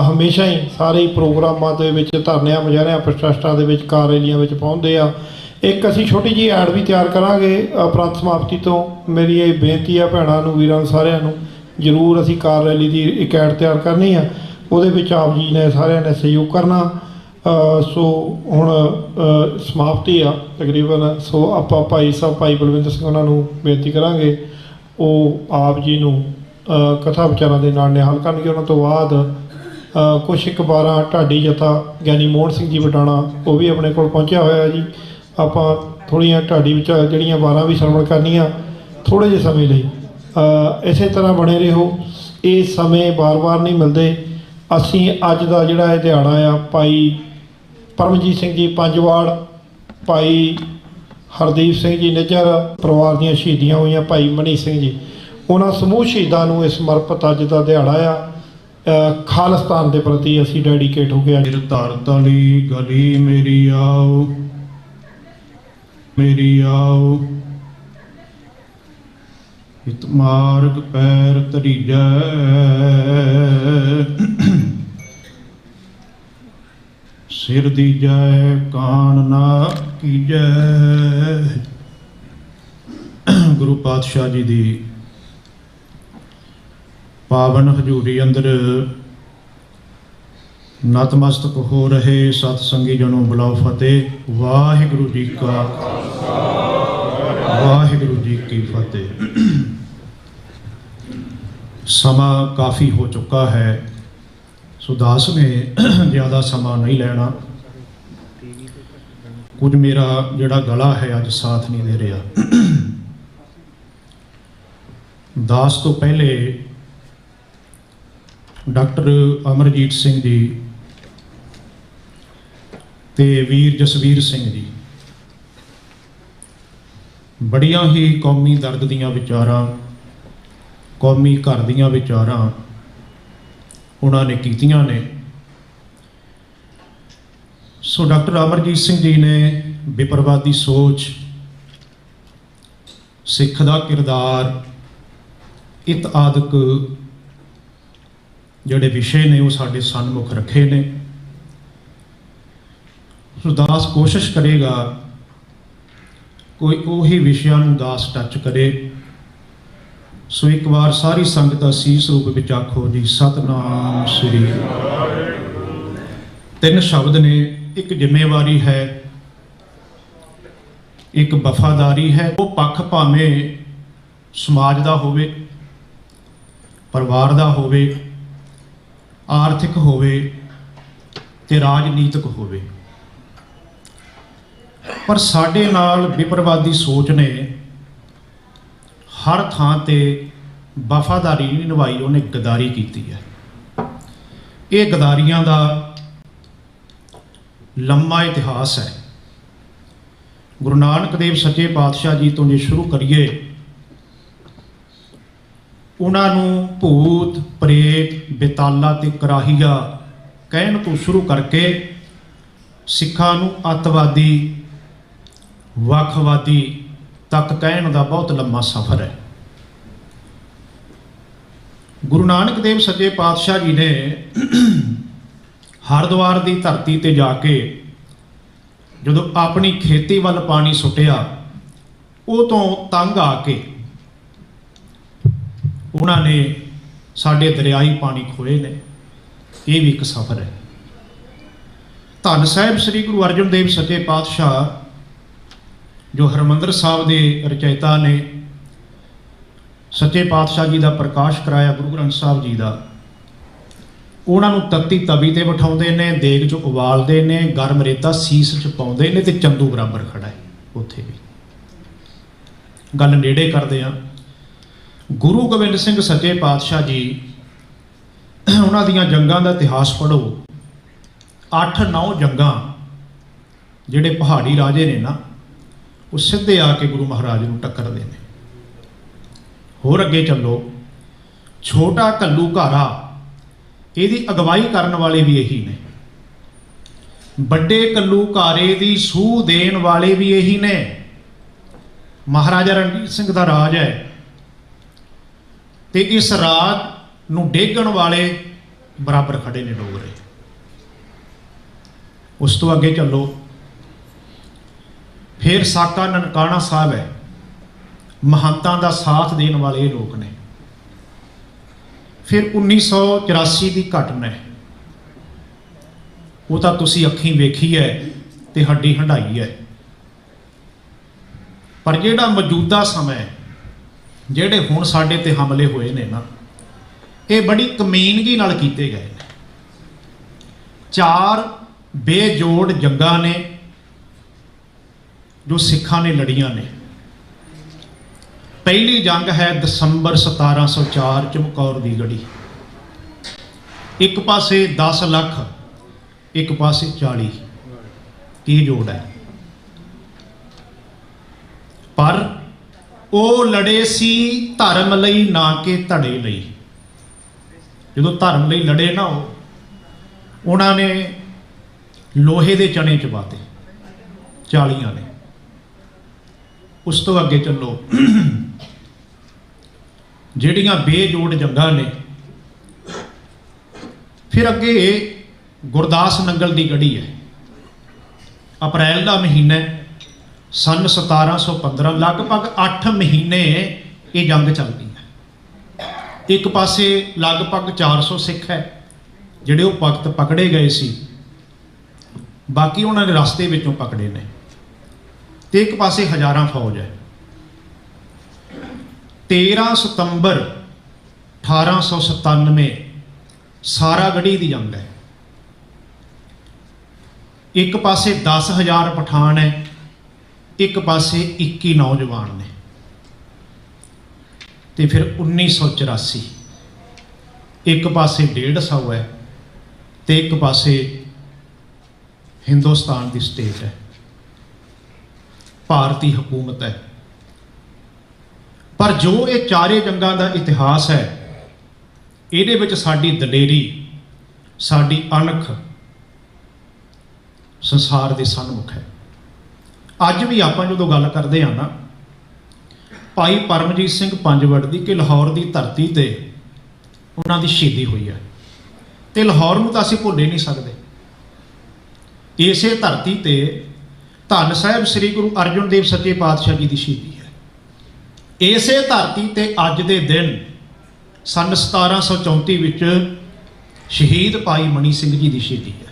ਹਮੇਸ਼ਾ ਹੀ ਸਾਰੇ ਪ੍ਰੋਗਰਾਮਾਂ ਦੇ ਵਿੱਚ, ਧਰਨਿਆਂ ਮੁਜ਼ਾਹਰਿਆਂ ਪ੍ਰੋਟੈਸਟਾਂ ਦੇ ਵਿੱਚ, ਕਾਰ ਰੈਲੀਆਂ ਵਿੱਚ ਪਹੁੰਚਦੇ ਆ। ਇੱਕ ਅਸੀਂ ਛੋਟੀ ਜਿਹੀ ਐਡ ਵੀ ਤਿਆਰ ਕਰਾਂਗੇ ਉਪਰੰਤ ਸਮਾਪਤੀ ਤੋਂ। ਮੇਰੀ ਇਹ ਬੇਨਤੀ ਆ ਭੈਣਾਂ ਨੂੰ, ਵੀਰਾਂ ਨੂੰ, ਸਾਰਿਆਂ ਨੂੰ, ਜ਼ਰੂਰ ਅਸੀਂ ਕਾਰ ਰੈਲੀ ਦੀ ਇੱਕ ਐਡ ਤਿਆਰ ਕਰਨੀ ਆ। ਉਹਦੇ ਵਿੱਚ ਆਪ ਜੀ ਨੇ ਸਾਰਿਆਂ ਨੇ ਸਹਿਯੋਗ ਕਰਨਾ। ਸੋ ਹੁਣ ਸਮਾਪਤੀ ਆ ਤਕਰੀਬਨ। ਸੋ ਆਪਾਂ ਭਾਈ ਸਾਹਿਬ ਭਾਈ ਬਲਵਿੰਦਰ ਸਿੰਘ ਉਹਨਾਂ ਨੂੰ ਬੇਨਤੀ ਕਰਾਂਗੇ ਉਹ ਆਪ ਜੀ ਨੂੰ ਕਥਾ ਵਿਚਾਰਾਂ ਦੇ ਨਾਲ ਨਿਹਾਲ ਕਰਨਗੇ। ਉਹਨਾਂ ਤੋਂ ਬਾਅਦ ਕੁਛ ਇੱਕ 12 ਢਾਡੀ ਜਥਾ ਗਿਆਨੀ ਮੋਹਨ ਸਿੰਘ ਜੀ ਬਟਾਣਾ ਉਹ ਵੀ ਆਪਣੇ ਕੋਲ ਪਹੁੰਚਿਆ ਹੋਇਆ ਜੀ। ਆਪਾਂ ਥੋੜ੍ਹੀਆਂ ਢਾਡੀ ਵਿੱਚ ਜਿਹੜੀਆਂ 12 ਵੀ ਸਰਵਣ ਕਰਨੀਆਂ ਥੋੜ੍ਹੇ ਜਿਹੇ ਸਮੇਂ ਲਈ। ਇਸੇ ਤਰ੍ਹਾਂ ਬਣੇ ਰਹੋ। ਇਹ ਸਮੇਂ ਵਾਰ-ਵਾਰ ਨਹੀਂ ਮਿਲਦੇ। ਅਸੀਂ ਅੱਜ ਦਾ ਜਿਹੜਾ ਇਹ ਦਿਹਾੜਾ ਆ, ਭਾਈ ਪਰਮਜੀਤ ਸਿੰਘ ਜੀ ਪੰਜਵਾੜ, ਭਾਈ ਹਰਦੀਪ ਸਿੰਘ ਜੀ ਨਿੱਜਰ ਪਰਿਵਾਰ ਦੀਆਂ ਸ਼ਹੀਦੀਆਂ ਹੋਈਆਂ ਭਾਈ ਮਨੀ ਸਿੰਘ ਜੀ, ਉਹਨਾਂ ਸਮੂਹ ਸ਼ਹੀਦਾਂ ਨੂੰ ਇਹ ਸਮਰਪਿਤ ਅੱਜ ਦਾ ਦਿਹਾੜਾ ਆ ਖਾਲਿਸਤਾਨ ਦੇ ਪ੍ਰਤੀ ਅਸੀਂ ਡੈਡੀਕੇਟ ਹੋ ਗਏ। ਧਰ ਤਲੀ ਗਲੀ ਮੇਰੀ ਆਓ, ਮੇਰੀ ਆਓ, ਹਿਤ ਮਾਰਗ ਪੈਰ ਧਰੀਜੈ, ਸਿਰ ਦੀਜੈ ਕਾਣ ਨਾ ਕੀਜੈ। ਗੁਰੂ ਪਾਤਸ਼ਾਹ ਜੀ ਦੀ ਪਾਵਨ ਹਜ਼ੂਰੀ ਅੰਦਰ ਨਤਮਸਤਕ ਹੋ ਰਹੇ ਸਤ ਸੰਗੀ ਜਨੋਂ ਬੁਲਾਓ ਫਤਿਹ। ਵਾਹਿਗੁਰੂ ਜੀ ਕਾ ਖਾਲਸਾ, ਵਾਹਿਗੁਰੂ ਜੀ ਕੀ ਫਤਿਹ। ਸਮਾਂ ਕਾਫੀ ਹੋ ਚੁੱਕਾ ਹੈ, ਸੋ ਦਾਸ ਨੇ ਜ਼ਿਆਦਾ ਸਮਾਂ ਨਹੀਂ ਲੈਣਾ। ਕੁਝ ਮੇਰਾ ਜਿਹੜਾ ਗਲਾ ਹੈ ਅੱਜ ਸਾਥ ਨਹੀਂ ਦੇ ਰਿਹਾ। ਦਾਸ ਤੋਂ ਪਹਿਲੇ ਡਾਕਟਰ ਅਮਰਜੀਤ ਸਿੰਘ ਜੀ ਤੇ ਵੀਰ ਜਸਵੀਰ ਸਿੰਘ ਜੀ ਬੜੀਆਂ ਹੀ ਕੌਮੀ ਦਰਦ ਦੀਆਂ ਵਿਚਾਰਾਂ, ਕੌਮੀ ਘਰ ਦੀਆਂ ਵਿਚਾਰਾਂ ਉਹਨਾਂ ਨੇ ਕੀਤੀਆਂ ਨੇ। ਸੋ ਡਾਕਟਰ ਅਮਰਜੀਤ ਸਿੰਘ ਜੀ ਨੇ ਵਿਪਰਵਾਦੀ ਸੋਚ, ਸਿੱਖ ਦਾ ਕਿਰਦਾਰ, ਇਤ ਆਦਿਕ ਜਿਹੜੇ ਵਿਸ਼ੇ ਨੇ ਉਹ ਸਾਡੇ ਸਨਮੁਖ ਰੱਖੇ ਨੇ। ਸੋ ਦਾਸ ਕੋਸ਼ਿਸ਼ ਕਰੇਗਾ ਕੋਈ ਉਹੀ ਵਿਸ਼ਿਆਂ ਨੂੰ ਦਾਸ ਟੱਚ ਕਰੇ। ਸੋ ਇੱਕ ਵਾਰ ਸਾਰੀ ਸੰਗਤ ਅਸੀਸ ਰੂਪ ਵਿੱਚ ਆਖੋ ਜੀ, ਸਤਨਾਮ ਸ੍ਰੀ। ਤਿੰਨ ਸ਼ਬਦ ਨੇ, ਇੱਕ ਜ਼ਿੰਮੇਵਾਰੀ ਹੈ, ਇੱਕ ਵਫਾਦਾਰੀ ਹੈ। ਉਹ ਪੱਖ ਭਾਵੇਂ ਸਮਾਜ ਦਾ ਹੋਵੇ, ਪਰਿਵਾਰ ਦਾ ਹੋਵੇ, ਆਰਥਿਕ ਹੋਵੇ ਤੇ ਰਾਜਨੀਤਿਕ ਹੋਵੇ, ਪਰ ਸਾਡੇ ਨਾਲ ਵਿਪਰਵਾਦੀ ਸੋਚ ਨੇ ਹਰ ਥਾਂ ਤੇ ਵਫਾਦਾਰੀ ਨਹੀਂ ਨਿਭਾਈ, ਉਹਨੇ ਗਦਾਰੀ ਕੀਤੀ ਹੈ। ਇਹ ਗਦਾਰੀਆਂ ਦਾ ਲੰਮਾ ਇਤਿਹਾਸ ਹੈ। ਗੁਰੂ ਨਾਨਕ ਦੇਵ ਸੱਚੇ ਪਾਤਸ਼ਾਹ ਜੀ ਤੋਂ ਜੇ ਸ਼ੁਰੂ ਕਰੀਏ, ਉਹਨਾਂ ਨੂੰ ਭੂਤ ਪ੍ਰੇਤ, ਬੇਤਾਲਾ ਤੇ ਕਰਾਹੀਆ ਕਹਿਣ ਤੋਂ ਸ਼ੁਰੂ ਕਰਕੇ ਸਿੱਖਾਂ ਨੂੰ ਅੱਤਵਾਦੀ, ਵੱਖਵਾਦੀ ਤੱਕ ਕਹਿਣ ਦਾ ਬਹੁਤ ਲੰਮਾ ਸਫ਼ਰ ਹੈ। ਗੁਰੂ ਨਾਨਕ ਦੇਵ ਸੱਚੇ ਪਾਤਸ਼ਾਹ ਜੀ ਨੇ ਹਰਿਦੁਆਰ ਦੀ ਧਰਤੀ ਤੇ ਜਾ ਕੇ ਜਦੋਂ ਆਪਣੀ ਖੇਤੀ ਵੱਲ ਪਾਣੀ ਸੁੱਟਿਆ, ਉਹ ਤੋਂ ਤੰਗ ਆ ਕੇ ਉਹਨਾਂ ਨੇ ਸਾਡੇ ਦਰਿਆਈ ਪਾਣੀ ਖੋਏ ਨੇ। ਇਹ ਵੀ ਇੱਕ ਸਫ਼ਰ ਹੈ। ਧੰਨ ਸਾਹਿਬ ਸ੍ਰੀ ਗੁਰੂ ਅਰਜਨ ਦੇਵ ਸੱਚੇ ਪਾਤਸ਼ਾਹ ਜੋ ਹਰਿਮੰਦਰ ਸਾਹਿਬ ਦੇ ਰਚయిਤਾ ਨੇ, ਸੱਚੇ ਪਾਤਸ਼ਾਹ ਜੀ ਦਾ ਪ੍ਰਕਾਸ਼ ਕਰਾਇਆ ਗੁਰੂ ਗ੍ਰੰਥ ਸਾਹਿਬ ਜੀ ਦਾ, ਉਹਨਾਂ ਨੂੰ ਤੱਤੀ ਤਵੀ ਤੇ ਬਿਠਾਉਂਦੇ ਨੇ, ਦੇਗ 'ਚ ਉਬਾਲਦੇ ਨੇ, ਗਰਮ ਰੇਤਾ ਸੀਸ 'ਚ ਪਾਉਂਦੇ ਨੇ ਤੇ ਚੰਦੂ ਬਰਾਬਰ ਖੜਾ ਹੈ ਉੱਥੇ ਵੀ। ਗੱਲ ਨੇੜੇ ਕਰਦੇ ਆ। ਗੁਰੂ ਗੋਬਿੰਦ ਸਿੰਘ ਸੱਚੇ ਪਾਤਸ਼ਾਹ ਜੀ, ਉਹਨਾਂ ਦੀਆਂ ਜੰਗਾਂ ਦਾ ਇਤਿਹਾਸ ਪੜ੍ਹੋ। 8-9 ਜੰਗਾਂ ਜਿਹੜੇ ਪਹਾੜੀ ਰਾਜੇ ਨੇ ਨਾ, ਉਹ ਸਿੱਧੇ ਆ ਕੇ ਗੁਰੂ ਮਹਾਰਾਜ ਨੂੰ ਟੱਕਰਦੇ ਨੇ। ਹੋਰ ਅੱਗੇ ਚੱਲੋ, ਛੋਟਾ ਘੱਲੂਘਾਰਾ, ਇਹਦੀ ਅਗਵਾਈ ਕਰਨ ਵਾਲੇ ਵੀ ਇਹੀ ਨੇ। ਵੱਡੇ ਘੱਲੂਘਾਰੇ ਦੀ ਸੂਹ ਦੇਣ ਵਾਲੇ ਵੀ ਇਹੀ ਨੇ। ਮਹਾਰਾਜਾ ਰਣਜੀਤ ਸਿੰਘ ਦਾ ਰਾਜ ਹੈ ਤੇ ਇਸ ਰਾਜ ਨੂੰ ਡੇਗਣ ਵਾਲੇ ਬਰਾਬਰ ਖੜੇ ਨੇ ਡੋਗਰੇ। ਉਸ ਤੋਂ ਅੱਗੇ ਚੱਲੋ, ਫਿਰ ਸਾਕਾ ਨਨਕਾਣਾ ਸਾਹਿਬ ਹੈ, ਮਹੰਤਾਂ ਦਾ ਸਾਥ ਦੇਣ ਵਾਲੇ ਲੋਕ ਨੇ। ਫਿਰ 1984 ਦੀ ਘਟਨਾ ਹੈ, ਉਹ ਤਾਂ ਤੁਸੀਂ ਅੱਖੀਂ ਵੇਖੀ ਹੈ ਤੇ ਹੱਡੀ ਹੰਢਾਈ ਹੈ। ਪਰ ਜਿਹੜਾ ਮੌਜੂਦਾ ਸਮਾਂ ਹੈ, ਜਿਹੜੇ ਹੁਣ ਸਾਡੇ ਤੇ ਹਮਲੇ ਹੋਏ ਨੇ ਨਾ, ਇਹ ਬੜੀ ਕਮੀਨਗੀ ਨਾਲ ਕੀਤੇ ਗਏ ਨੇ। 4 ਬੇਜੋੜ ਜੰਗਾਂ ਨੇ ਜੋ ਸਿੱਖਾਂ ਨੇ ਲੜੀਆਂ ਨੇ। ਪਹਿਲੀ ਜੰਗ ਹੈ ਦਸੰਬਰ 1704 ਚਮਕੌਰ ਦੀ ਗੜੀ। ਇੱਕ ਪਾਸੇ 10 ਲੱਖ, ਇੱਕ ਪਾਸੇ 40, ਕੀ ਜੋੜ ਹੈ। ਪਰ ਉਹ ਲੜੇ ਸੀ ਧਰਮ ਲਈ, ਨਾ ਕਿ ਧੜੇ ਲਈ। ਜਦੋਂ ਧਰਮ ਲਈ ਲੜੇ ਨਾ ਉਹਨਾਂ ਨੇ ਲੋਹੇ ਦੇ ਚਣੇ ਚਬਾਤੇ 40 ਨੇ। ਉਸ ਤੋਂ ਅੱਗੇ ਚੱਲੋ, ਜਿਹੜੀਆਂ ਬੇਜੋੜ ਜੰਗਾਂ ਨੇ, ਫਿਰ ਅੱਗੇ ਗੁਰਦਾਸ ਨੰਗਲ ਦੀ ਗੜੀ ਹੈ। ਅਪ੍ਰੈਲ ਦਾ ਮਹੀਨਾ ਸਨ 1715, ਲਗਭਗ 8 ਮਹੀਨੇ ਇਹ ਜੰਗ ਚੱਲਦੀ ਹੈ। ਇੱਕ ਪਾਸੇ ਲਗਭਗ 400 ਸਿੱਖ ਹੈ ਜਿਹੜੇ ਉਹ ਭਗਤ ਪਕੜੇ ਗਏ ਸੀ, ਬਾਕੀ ਉਹਨਾਂ ਨੇ ਰਸਤੇ ਵਿੱਚੋਂ ਪਕੜੇ ਨੇ, ਤੇ ਇੱਕ ਪਾਸੇ ਹਜ਼ਾਰਾਂ ਫੌਜ ਹੈ। 13 ਸਤੰਬਰ 1897 ਸਾਰਾਗੜ੍ਹੀ ਦੀ ਜੰਗ ਹੈ। ਇੱਕ ਪਾਸੇ 10,000 ਪਠਾਨ ਹੈ, ਇੱਕ ਪਾਸੇ 21 ਨੌਜਵਾਨ ਨੇ। ਤੇ ਫਿਰ 1984 ਇੱਕ ਪਾਸੇ 150 ਹੈ ਤੇ ਇੱਕ ਪਾਸੇ ਹਿੰਦੁਸਤਾਨ ਦੀ ਸਟੇਟ ਹੈ, ਭਾਰਤੀ ਹਕੂਮਤ ਹੈ। ਪਰ ਜੋ ਇਹ ਚਾਰੇ ਜੰਗਾਂ ਦਾ ਇਤਿਹਾਸ ਹੈ, ਇਹਦੇ ਵਿੱਚ ਸਾਡੀ ਦਲੇਰੀ, ਸਾਡੀ ਅਣਖ ਸੰਸਾਰ ਦੇ ਸਨਮੁਖ ਹੈ। ਅੱਜ ਵੀ ਆਪਾਂ ਜਦੋਂ ਗੱਲ ਕਰਦੇ ਹਾਂ ਨਾ ਭਾਈ ਪਰਮਜੀਤ ਸਿੰਘ ਪੰਜਵੜ ਦੀ, ਕਿ ਲਾਹੌਰ ਦੀ ਧਰਤੀ ਤੇ ਉਹਨਾਂ ਦੀ ਸ਼ਹੀਦੀ ਹੋਈ ਹੈ, ਤੇ ਲਾਹੌਰ ਨੂੰ ਤਾਂ ਅਸੀਂ ਭੁੱਲ ਹੀ ਨਹੀਂ ਸਕਦੇ। ਇਸੇ ਧਰਤੀ ਤੇ ਧੰਨ ਸਾਹਿਬ ਸ੍ਰੀ ਗੁਰੂ ਅਰਜਨ ਦੇਵ ਸੱਚੇ ਪਾਤਸ਼ਾਹ ਜੀ ਦੀ ਸ਼ਹੀਦੀ ਹੈ। ਇਸੇ ਧਰਤੀ ਤੇ ਅੱਜ ਦੇ ਦਿਨ ਸਨ 1734 ਵਿੱਚ ਸ਼ਹੀਦ ਭਾਈ ਮਣੀ ਸਿੰਘ ਜੀ ਦੀ ਸ਼ਹੀਦੀ ਹੈ।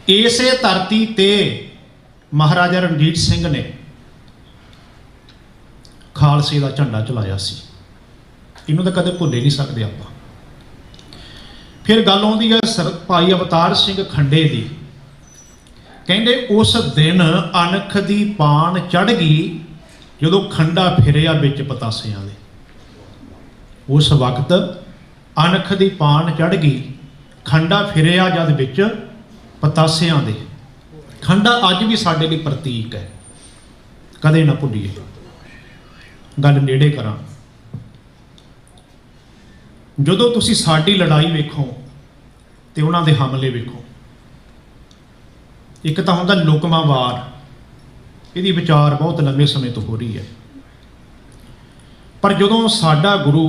ਇਸੇ ਧਰਤੀ ਤੇ ਮਹਾਰਾਜਾ ਰਣਜੀਤ ਸਿੰਘ ਨੇ ਖਾਲਸੇ ਦਾ ਝੰਡਾ ਚਲਾਇਆ ਸੀ। ਇਹਨੂੰ ਤਾਂ ਕਦੇ ਭੁੱਲ ਹੀ ਨਹੀਂ ਸਕਦੇ ਆਪਾਂ। ਫਿਰ ਗੱਲ ਆਉਂਦੀ ਹੈ ਭਾਈ ਅਵਤਾਰ ਸਿੰਘ ਖੰਡੇ ਦੀ। ਕਹਿੰਦੇ ਉਸ ਦਿਨ ਅਣਖ ਦੀ ਪਾਣ ਚੜ੍ਹ ਗਈ ਜਦੋਂ ਖੰਡਾ ਫਿਰਿਆ ਵਿੱਚ ਪਤਾਸਿਆਂ ਦੇ। ਉਸ ਵਕਤ ਅਣਖ ਦੀ ਪਾਣ ਚੜ੍ਹ ਗਈ, ਖੰਡਾ ਫਿਰਿਆ ਜਦ ਵਿੱਚ ਪਤਾਸਿਆਂ ਦੇ। ਖੰਡਾ ਅੱਜ ਵੀ ਸਾਡੇ ਲਈ ਪ੍ਰਤੀਕ ਹੈ, ਕਦੇ ਨਾ ਭੁੱਲੀਏ। ਗੱਲ ਨੇੜੇ ਕਰਾਂ, ਜਦੋਂ ਤੁਸੀਂ ਸਾਡੀ ਲੜਾਈ ਵੇਖੋ ਤੇ ਉਹਨਾਂ ਦੇ ਹਮਲੇ ਵੇਖੋ, ਇੱਕ ਤਾਂ ਹੁੰਦਾ ਲੁਕਮਾ ਵਾਰ, ਇਹਦੀ ਵਿਚਾਰ ਬਹੁਤ ਲੰਬੇ ਸਮੇਂ ਤੋਂ ਹੋ ਰਹੀ ਹੈ। ਪਰ ਜਦੋਂ ਸਾਡਾ ਗੁਰੂ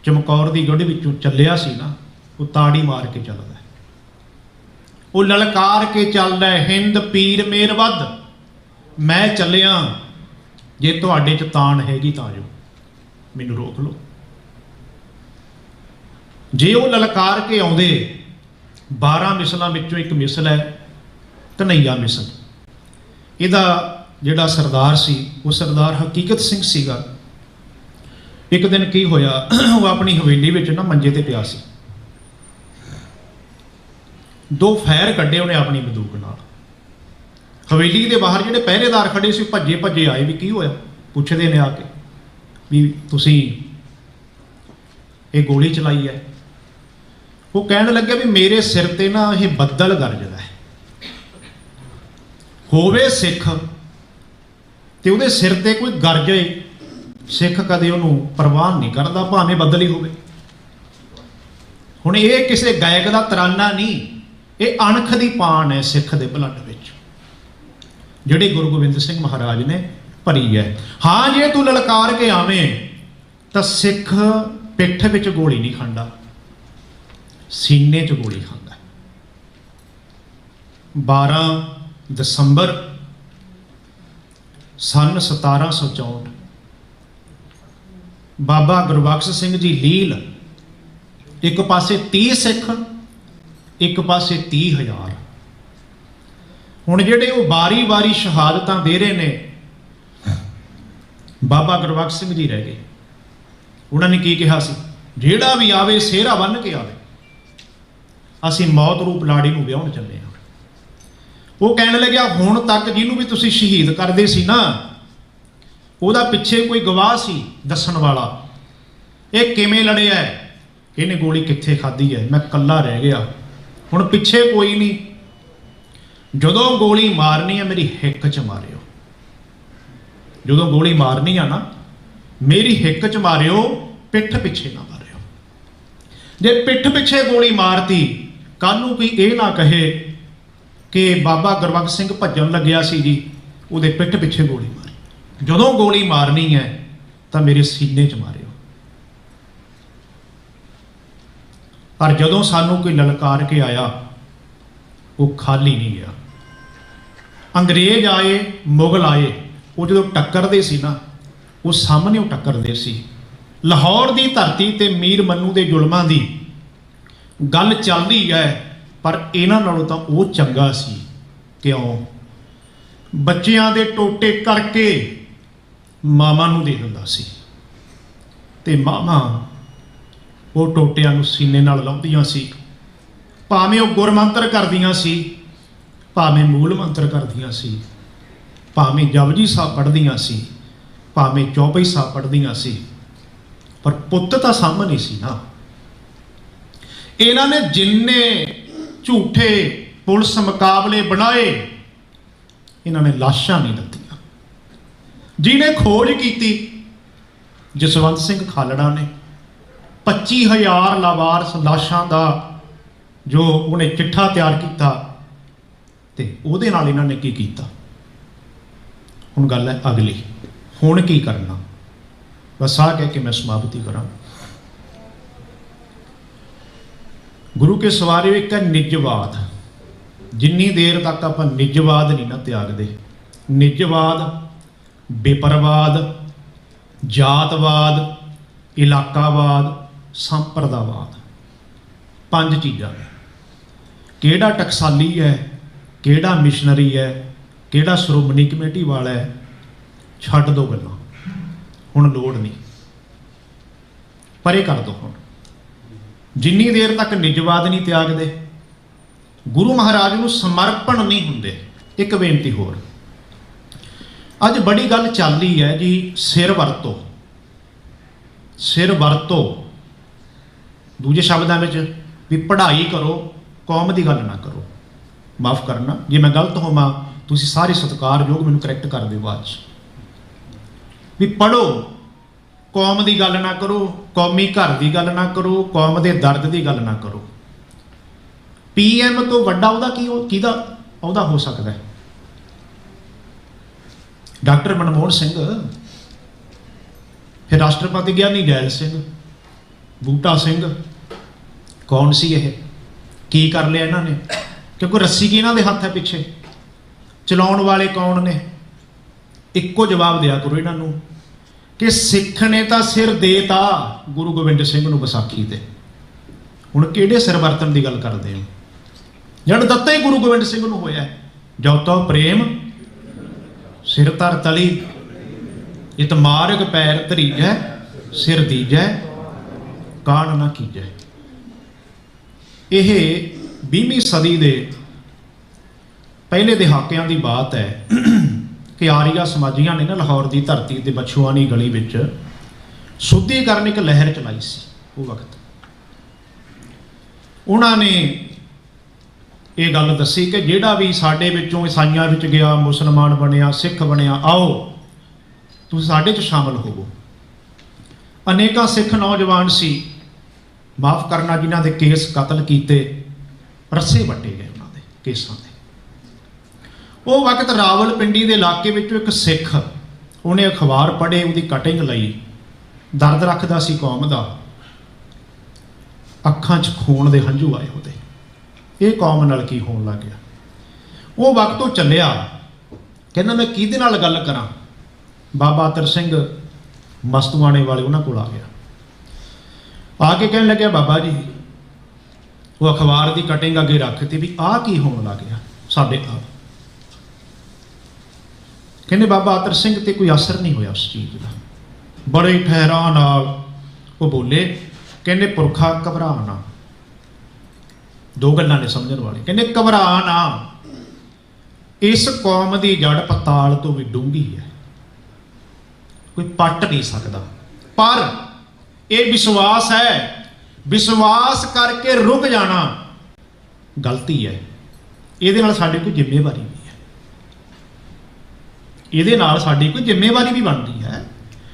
ਚਮਕੌਰ ਦੀ ਗੜ੍ਹ ਵਿੱਚੋਂ ਚੱਲਿਆ ਸੀ ਨਾ, ਉਹ ਤਾੜੀ ਮਾਰ ਕੇ ਚੱਲਦਾ, ਉਹ ਲਲਕਾਰ ਕੇ ਚੱਲਦਾ, ਹਿੰਦ ਪੀਰ ਮੇਰ ਵੱਧ, ਮੈਂ ਚੱਲਿਆ, ਜੇ ਤੁਹਾਡੇ 'ਚ ਤਾਣ ਹੈਗੀ ਤਾਂ ਜੋ ਮੈਨੂੰ ਰੋਕ ਲਓ। ਜੇ ਉਹ ਲਲਕਾਰ ਕੇ ਆਉਂਦੇ, 12 ਮਿਸਲਾਂ ਵਿੱਚੋਂ ਇੱਕ ਮਿਸਲ ਹੈ ਕਨ੍ਹਈਆ ਮਿਸਲ। ਇਹਦਾ ਜਿਹੜਾ ਸਰਦਾਰ ਸੀ, ਉਹ ਸਰਦਾਰ ਹਕੀਕਤ ਸਿੰਘ ਸੀਗਾ। ਇੱਕ ਦਿਨ ਕੀ ਹੋਇਆ, ਉਹ ਆਪਣੀ ਹਵੇਲੀ ਵਿੱਚ ਨਾ ਮੰਜੇ ਤੇ ਪਿਆ ਸੀ, 2 ਫੈਰ ਕੱਢੇ ਉਹਨੇ ਆਪਣੀ ਬੰਦੂਕ ਨਾਲ। ਹਵੇਲੀ ਦੇ ਬਾਹਰ ਜਿਹੜੇ ਪਹਿਰੇਦਾਰ ਖੜੇ ਸੀ ਭੱਜੇ ਭੱਜੇ ਆਏ ਵੀ ਕੀ ਹੋਇਆ, ਪੁੱਛਦੇ ਨੇ ਆ ਕੇ ਵੀ ਤੁਸੀਂ ਇਹ ਗੋਲੀ ਚਲਾਈ ਹੈ। ਉਹ ਕਹਿਣ ਲੱਗਿਆ ਵੀ ਮੇਰੇ ਸਿਰ ਤੇ ਨਾ ਇਹ ਬੱਦਲ ਗਰਜਦਾ ਹੈ, ਹੋਵੇ ਸਿੱਖ ਤੇ ਉਹਦੇ ਸਿਰ ਤੇ ਕੋਈ ਗਰਜੇ, ਸਿੱਖ ਕਦੇ ਉਹਨੂੰ ਪ੍ਰਵਾਨ ਨਹੀਂ ਕਰਦਾ, ਭਾਵੇਂ ਬੱਦਲ ਹੀ ਹੋਵੇ। ਹੁਣ ਇਹ ਕਿਸੇ ਗਾਇਕ ਦਾ ਤਰਾਨਾ ਨਹੀਂ, ਇਹ ਅਣਖ ਦੀ ਪਾਣ ਹੈ ਸਿੱਖ ਦੇ ਬਲੱਡ ਵਿੱਚ, ਜਿਹੜੇ ਗੁਰੂ ਗੋਬਿੰਦ ਸਿੰਘ ਮਹਾਰਾਜ ਨੇ ਭਰੀ ਹੈ। ਹਾਂ, ਜੇ ਤੂੰ ਲਲਕਾਰ ਕੇ ਆਵੇਂ ਤਾਂ ਸਿੱਖ ਪਿੱਠ ਵਿੱਚ ਗੋਲੀ ਨਹੀਂ ਖਾਂਦਾ, ਸੀਨੇ 'ਚ ਗੋਲੀ ਖਾਂਦਾ। 12 ਦਸੰਬਰ ਸਨ 1764 ਬਾਬਾ ਗੁਰਬਖਸ਼ ਸਿੰਘ ਜੀ ਲੀਲ, ਇੱਕ ਪਾਸੇ 30 ਸਿੱਖ, ਇੱਕ ਪਾਸੇ 30,000। ਹੁਣ ਜਿਹੜੇ ਉਹ ਵਾਰੀ-ਵਾਰੀ ਸ਼ਹਾਦਤਾਂ ਦੇ ਰਹੇ ਨੇ, ਬਾਬਾ ਗੁਰਬਖਸ਼ ਸਿੰਘ ਜੀ ਰਹਿ ਗਏ। ਉਹਨਾਂ ਨੇ ਕੀ ਕਿਹਾ ਸੀ, ਜਿਹੜਾ ਵੀ ਆਵੇ ਸਿਹਰਾ ਬੰਨ੍ਹ ਕੇ ਆਵੇ, ਅਸੀਂ ਮੌਤ ਰੂਪ ਲਾੜੀ ਨੂੰ ਵਿਆਹਣ ਚੱਲੇ ਹਾਂ। ਉਹ ਕਹਿਣ ਲੱਗਿਆ, ਹੁਣ ਤੱਕ ਜਿਹਨੂੰ ਵੀ ਤੁਸੀਂ ਸ਼ਹੀਦ ਕਰਦੇ ਸੀ ਨਾ, ਉਹਦਾ ਪਿੱਛੇ ਕੋਈ ਗਵਾਹ ਸੀ ਦੱਸਣ ਵਾਲਾ, ਇਹ ਕਿਵੇਂ ਲੜਿਆ, ਇਹਨੇ ਗੋਲੀ ਕਿੱਥੇ ਖਾਧੀ ਹੈ, ਮੈਂ ਇਕੱਲਾ ਰਹਿ ਗਿਆ, ਹੁਣ ਪਿੱਛੇ ਕੋਈ ਨਹੀਂ, ਜਦੋਂ ਗੋਲੀ ਮਾਰਨੀ ਹੈ ਮੇਰੀ ਹਿੱਕ 'ਚ ਮਾਰਿਓ। ਜਦੋਂ ਗੋਲੀ ਮਾਰਨੀ ਆ ਨਾ, ਮੇਰੀ ਹਿੱਕ 'ਚ ਮਾਰਿਓ, ਪਿੱਠ ਪਿੱਛੇ ਨਾ ਮਾਰਿਓ। ਜੇ ਪਿੱਠ ਪਿੱਛੇ ਗੋਲੀ ਮਾਰਤੀ, ਕੱਲ ਨੂੰ ਕੋਈ ਇਹ ਨਾ ਕਹੇ ਕਿ ਬਾਬਾ ਗੁਰਬਖਸ਼ ਸਿੰਘ ਭੱਜਣ ਲੱਗਿਆ ਸੀ ਜੀ, ਉਹਦੇ ਪਿੱਠ ਪਿੱਛੇ ਗੋਲੀ ਮਾਰੀ। ਜਦੋਂ ਗੋਲੀ ਮਾਰਨੀ ਹੈ ਤਾਂ ਮੇਰੇ ਸੀਨੇ 'ਚ ਮਾਰਿਓ। ਪਰ ਜਦੋਂ ਸਾਨੂੰ ਕੋਈ ਲਲਕਾਰ ਕੇ ਆਇਆ, ਉਹ ਖਾਲੀ ਨਹੀਂ ਗਿਆ। ਅੰਗਰੇਜ਼ ਆਏ, ਮੁਗਲ ਆਏ, ਉਹ ਜਦੋਂ ਟੱਕਰਦੇ ਸੀ ਨਾ, ਉਹ ਸਾਹਮਣੇ ਉਹ ਟੱਕਰਦੇ ਸੀ। ਲਾਹੌਰ ਦੀ ਧਰਤੀ ਤੇ ਮੀਰ ਮੰਨੂ ਦੇ ਜ਼ੁਲਮਾਂ ਦੀ ਗੱਲ ਚੱਲਦੀ ਹੈ, ਪਰ ਇਹਨਾਂ ਨਾਲੋਂ ਤਾਂ ਉਹ ਚੰਗਾ ਸੀ। ਕਿਉਂ? ਬੱਚਿਆਂ ਦੇ ਟੋਟੇ ਕਰਕੇ ਮਾਮਾ ਨੂੰ ਦੇ ਦਿੰਦਾ ਸੀ, ਤੇ ਮਾਮਾ ਉਹ ਟੋਟਿਆਂ ਨੂੰ ਸੀਨੇ ਨਾਲ ਲਾਉਂਦੀਆਂ ਸੀ। ਭਾਵੇਂ ਉਹ ਗੁਰਮੰਤਰ ਕਰਦੀਆਂ ਸੀ, ਭਾਵੇਂ ਮੂਲ ਮੰਤਰ ਕਰਦੀਆਂ ਸੀ, ਭਾਵੇਂ ਜਪਜੀ ਸਾਹਿਬ ਪੜ੍ਹਦੀਆਂ ਸੀ, ਭਾਵੇਂ ਚੌਪਈ ਸਾਹਿਬ ਪੜ੍ਹਦੀਆਂ ਸੀ, ਪਰ ਪੁੱਤ ਤਾਂ ਸਾਹਮਣੇ ਸੀ ਨਾ। ਇਹਨਾਂ ਨੇ ਜਿੰਨੇ ਝੂਠੇ ਪੁਲਿਸ ਮੁਕਾਬਲੇ ਬਣਾਏ, ਇਹਨਾਂ ਨੇ ਲਾਸ਼ਾਂ ਨਹੀਂ ਦਿੱਤੀਆਂ। ਜਿਹਨੇ ਖੋਜ ਕੀਤੀ, ਜਸਵੰਤ ਸਿੰਘ ਖਾਲੜਾ ਨੇ 25,000 ਲਾਵਾਰਸ ਲਾਸ਼ਾਂ ਦਾ ਜੋ ਉਹਨੇ ਚਿੱਠਾ ਤਿਆਰ ਕੀਤਾ, ਤੇ ਉਹਦੇ ਨਾਲ ਇਹਨਾਂ ਨੇ ਕੀ ਕੀਤਾ। ਹੁਣ ਗੱਲ ਹੈ ਅਗਲੀ, ਹੁਣ ਕੀ ਕਰਨਾ। ਬਸ ਆ ਕਹਿ ਕੇ ਮੈਂ ਸਮਾਪਤੀ ਕਰਾਂ। ਗੁਰੂ ਕੇ ਸਵਾਰਿਓ, ਇੱਕ ਹੈ ਨਿੱਜਵਾਦ। ਜਿੰਨੀ ਦੇਰ ਤੱਕ ਆਪਾਂ ਨਿੱਜਵਾਦ ਨਹੀਂ ਨਾ ਤਿਆਗਦੇ, ਨਿੱਜਵਾਦ, ਬੇਪਰਵਾਦ, ਜਾਤਵਾਦ, ਇਲਾਕਾਵਾਦ, ਸੰਪਰਦਾਵਾਦ, 5 ਚੀਜ਼ਾਂ ਨੇ। ਕਿਹੜਾ ਟਕਸਾਲੀ ਹੈ, ਕਿਹੜਾ ਮਿਸ਼ਨਰੀ ਹੈ, ਕਿਹੜਾ ਸ਼੍ਰੋਮਣੀ ਕਮੇਟੀ ਵਾਲਾ ਹੈ, ਛੱਡ ਦੋ ਗੱਲਾਂ, ਹੁਣ ਲੋੜ ਨਹੀਂ, ਪਰੇ ਕਰ ਦੋ। ਹੁਣ ਜਿੰਨੀ ਦੇਰ ਤੱਕ ਨਿੱਜਵਾਦ ਨਹੀਂ ਤਿਆਗਦੇ, ਗੁਰੂ ਮਹਾਰਾਜ ਨੂੰ ਸਮਰਪਣ ਨਹੀਂ ਹੁੰਦੇ। ਇੱਕ ਬੇਨਤੀ ਹੋਰ, ਅੱਜ ਬੜੀ ਗੱਲ ਚੱਲ ਰਹੀ ਹੈ ਜੀ, ਸਿਰ ਵਰਤੋ। ਸਿਰ ਵਰਤੋ, ਦੂਜੇ ਸ਼ਬਦਾਂ ਵਿੱਚ ਵੀ ਪੜ੍ਹਾਈ ਕਰੋ, ਕੌਮ ਦੀ ਗੱਲ ਨਾ ਕਰੋ। ਮਾਫ ਕਰਨਾ ਜੇ ਮੈਂ ਗਲਤ ਹੋਵਾਂ, ਤੁਸੀਂ ਸਾਰੇ ਸਤਿਕਾਰਯੋਗ ਮੈਨੂੰ ਕਰੈਕਟ ਕਰ ਦਿਓ ਬਾਅਦ 'ਚ। ਵੀ ਪੜ੍ਹੋ, ਕੌਮ ਦੀ ਗੱਲ ਨਾ ਕਰੋ, ਕੌਮੀ ਘਰ ਦੀ ਗੱਲ ਨਾ ਕਰੋ, ਕੌਮ ਦੇ ਦਰਦ ਦੀ ਗੱਲ ਨਾ ਕਰੋ। PM ਤੋਂ ਵੱਡਾ ਉਹਦਾ ਕਿਹਦਾ ਉਹਦਾ ਹੋ ਸਕਦਾ ਹੈ? ਡਾਕਟਰ ਮਨਮੋਹਨ ਸਿੰਘ, ਫਿਰ ਰਾਸ਼ਟਰਪਤੀ ਗਿਆਨੀ ਜੈਲ ਸਿੰਘ, ਬੂਟਾ ਸਿੰਘ, ਕੌਣ ਸੀ ਇਹ? ਕੀ ਕਰ ਲਿਆ ਇਹਨਾਂ ਨੇ? ਕਿਉਂਕਿ ਰੱਸੀ ਕੀ ਇਹਨਾਂ ਦੇ ਹੱਥ ਹੈ ਪਿੱਛੇ, ਚਲਾਉਣ ਵਾਲੇ ਕੌਣ ਨੇ? ਇੱਕੋ ਜਵਾਬ ਦਿਆ ਕਰੋ ਇਹਨਾਂ ਨੂੰ ਕਿ ਸਿੱਖ ਨੇ ਤਾਂ ਸਿਰ ਦੇਤਾ ਗੁਰੂ ਗੋਬਿੰਦ ਸਿੰਘ ਨੂੰ ਵਿਸਾਖੀ ਤੇ। ਹੁਣ ਕਿਹੜੇ ਸਿਰ ਵਰਤਣ ਦੀ ਗੱਲ ਕਰਦੇ ਹੋ? ਜਦ ਦਿੱਤਾ ਹੀ ਗੁਰੂ ਗੋਬਿੰਦ ਸਿੰਘ ਨੂੰ ਹੋਇਆ। ਜੋ ਤੋ ਪ੍ਰੇਮ ਸਿਰ ਧਰ ਤਲੀ, ਇਤ ਮਾਰਗ ਪੈਰ ਧਰੀਜੈ, ਸਿਰ ਦੀਜੈ ਕਾਣ ਨਾ ਕੀਜੈ। ਇਹ 20ਵੀਂ ਸਦੀ ਦੇ ਪਹਿਲੇ ਦਹਾਕਿਆਂ ਦੀ ਬਾਤ ਹੈ ਕਿ ਆਰੀਆ ਸਮਾਜੀਆਂ ਨੇ ਨਾ ਲਾਹੌਰ ਦੀ ਧਰਤੀ ਤੇ ਬਛੂਆਣੀ ਗਲੀ ਵਿੱਚ ਸ਼ੁੱਧੀਕਰਨ ਇੱਕ ਲਹਿਰ ਚਲਾਈ ਸੀ। ਉਹ ਵਕਤ ਉਹਨਾਂ ਨੇ ਇਹ ਗੱਲ ਦੱਸੀ ਕਿ ਜਿਹੜਾ ਵੀ ਸਾਡੇ ਵਿੱਚੋਂ ਈਸਾਈਆਂ ਵਿੱਚ ਗਿਆ, ਮੁਸਲਮਾਨ ਬਣਿਆ, ਸਿੱਖ ਬਣਿਆ, ਆਓ ਤੁਸੀਂ ਸਾਡੇ 'ਚ ਸ਼ਾਮਲ ਹੋਵੋ। ਅਨੇਕਾਂ ਸਿੱਖ ਨੌਜਵਾਨ ਸੀ, ਮਾਫ ਕਰਨਾ, ਜਿਨ੍ਹਾਂ ਦੇ ਕੇਸ ਕਤਲ ਕੀਤੇ, ਰੱਸੇ ਵੱਟੇ ਗਏ ਉਹਨਾਂ ਦੇ ਕੇਸਾਂ ਦੇ। ਉਹ ਵਕਤ ਰਾਵਲਪਿੰਡੀ ਦੇ ਇਲਾਕੇ ਵਿੱਚੋਂ ਇੱਕ ਸਿੱਖ, ਉਹਨੇ ਅਖਬਾਰ ਪੜ੍ਹੇ, ਉਹਦੀ ਕਟਿੰਗ ਲਈ, ਦਰਦ ਰੱਖਦਾ ਸੀ ਕੌਮ ਦਾ, ਅੱਖਾਂ 'ਚ ਖੂਨ ਦੇ ਹੰਝੂ ਆਏ ਉਹਦੇ। ਇਹ ਕੌਮ ਨਾਲ ਕੀ ਹੋਣ ਲੱਗ ਗਿਆ? ਉਹ ਵਕਤ ਉਹ ਚੱਲਿਆ, ਕਹਿੰਦਾ ਮੈਂ ਕਿਹਦੇ ਨਾਲ ਗੱਲ ਕਰਾਂ? ਬਾਬਾ ਅਤਰ ਸਿੰਘ ਮਸਤੂਆਣੇ ਵਾਲੇ ਉਹਨਾਂ ਕੋਲ ਆ ਗਿਆ। ਆ ਕੇ ਕਹਿਣ ਲੱਗਿਆ, ਬਾਬਾ ਜੀ, ਉਹ ਅਖਬਾਰ ਦੀ ਕਟਿੰਗ ਅੱਗੇ ਰੱਖਤੀ ਵੀ ਆਹ ਕੀ ਹੋਣ ਲੱਗ ਗਿਆ ਸਾਡੇ ਆਪ। ਕਹਿੰਦੇ ਬਾਬਾ ਅਤਰ ਸਿੰਘ ਤੇ ਕੋਈ ਅਸਰ ਨਹੀਂ ਹੋਇਆ ਉਸ ਚੀਜ਼ ਦਾ। ਬੜੇ ਠਹਿਰਾਅ ਨਾਲ ਉਹ ਬੋਲੇ, ਕਹਿੰਦੇ ਪੁਰਖਾ ਘਬਰਾ ਨਾ। ਦੋ ਗੱਲਾਂ ਨੇ ਸਮਝਣ ਵਾਲੇ। ਕਹਿੰਦੇ ਘਬਰਾ ਨਾ, ਇਸ ਕੌਮ ਦੀ ਜੜ ਪਤਾਲ ਤੋਂ ਵੀ ਡੂੰਘੀ ਹੈ, ਕੋਈ ਪੱਟ ਨਹੀਂ ਸਕਦਾ। ਪਰ ਇਹ ਵਿਸ਼ਵਾਸ ਹੈ, ਵਿਸ਼ਵਾਸ ਕਰਕੇ ਰੁਕ ਜਾਣਾ ਗਲਤੀ ਹੈ। ਇਹਦੇ ਨਾਲ ਸਾਡੀ ਕੋਈ ਜ਼ਿੰਮੇਵਾਰੀ ਨਹੀਂ ਹੈ। ਇਹਦੇ ਨਾਲ ਸਾਡੀ ਕੋਈ ਜ਼ਿੰਮੇਵਾਰੀ ਵੀ ਬਣਦੀ ਹੈ,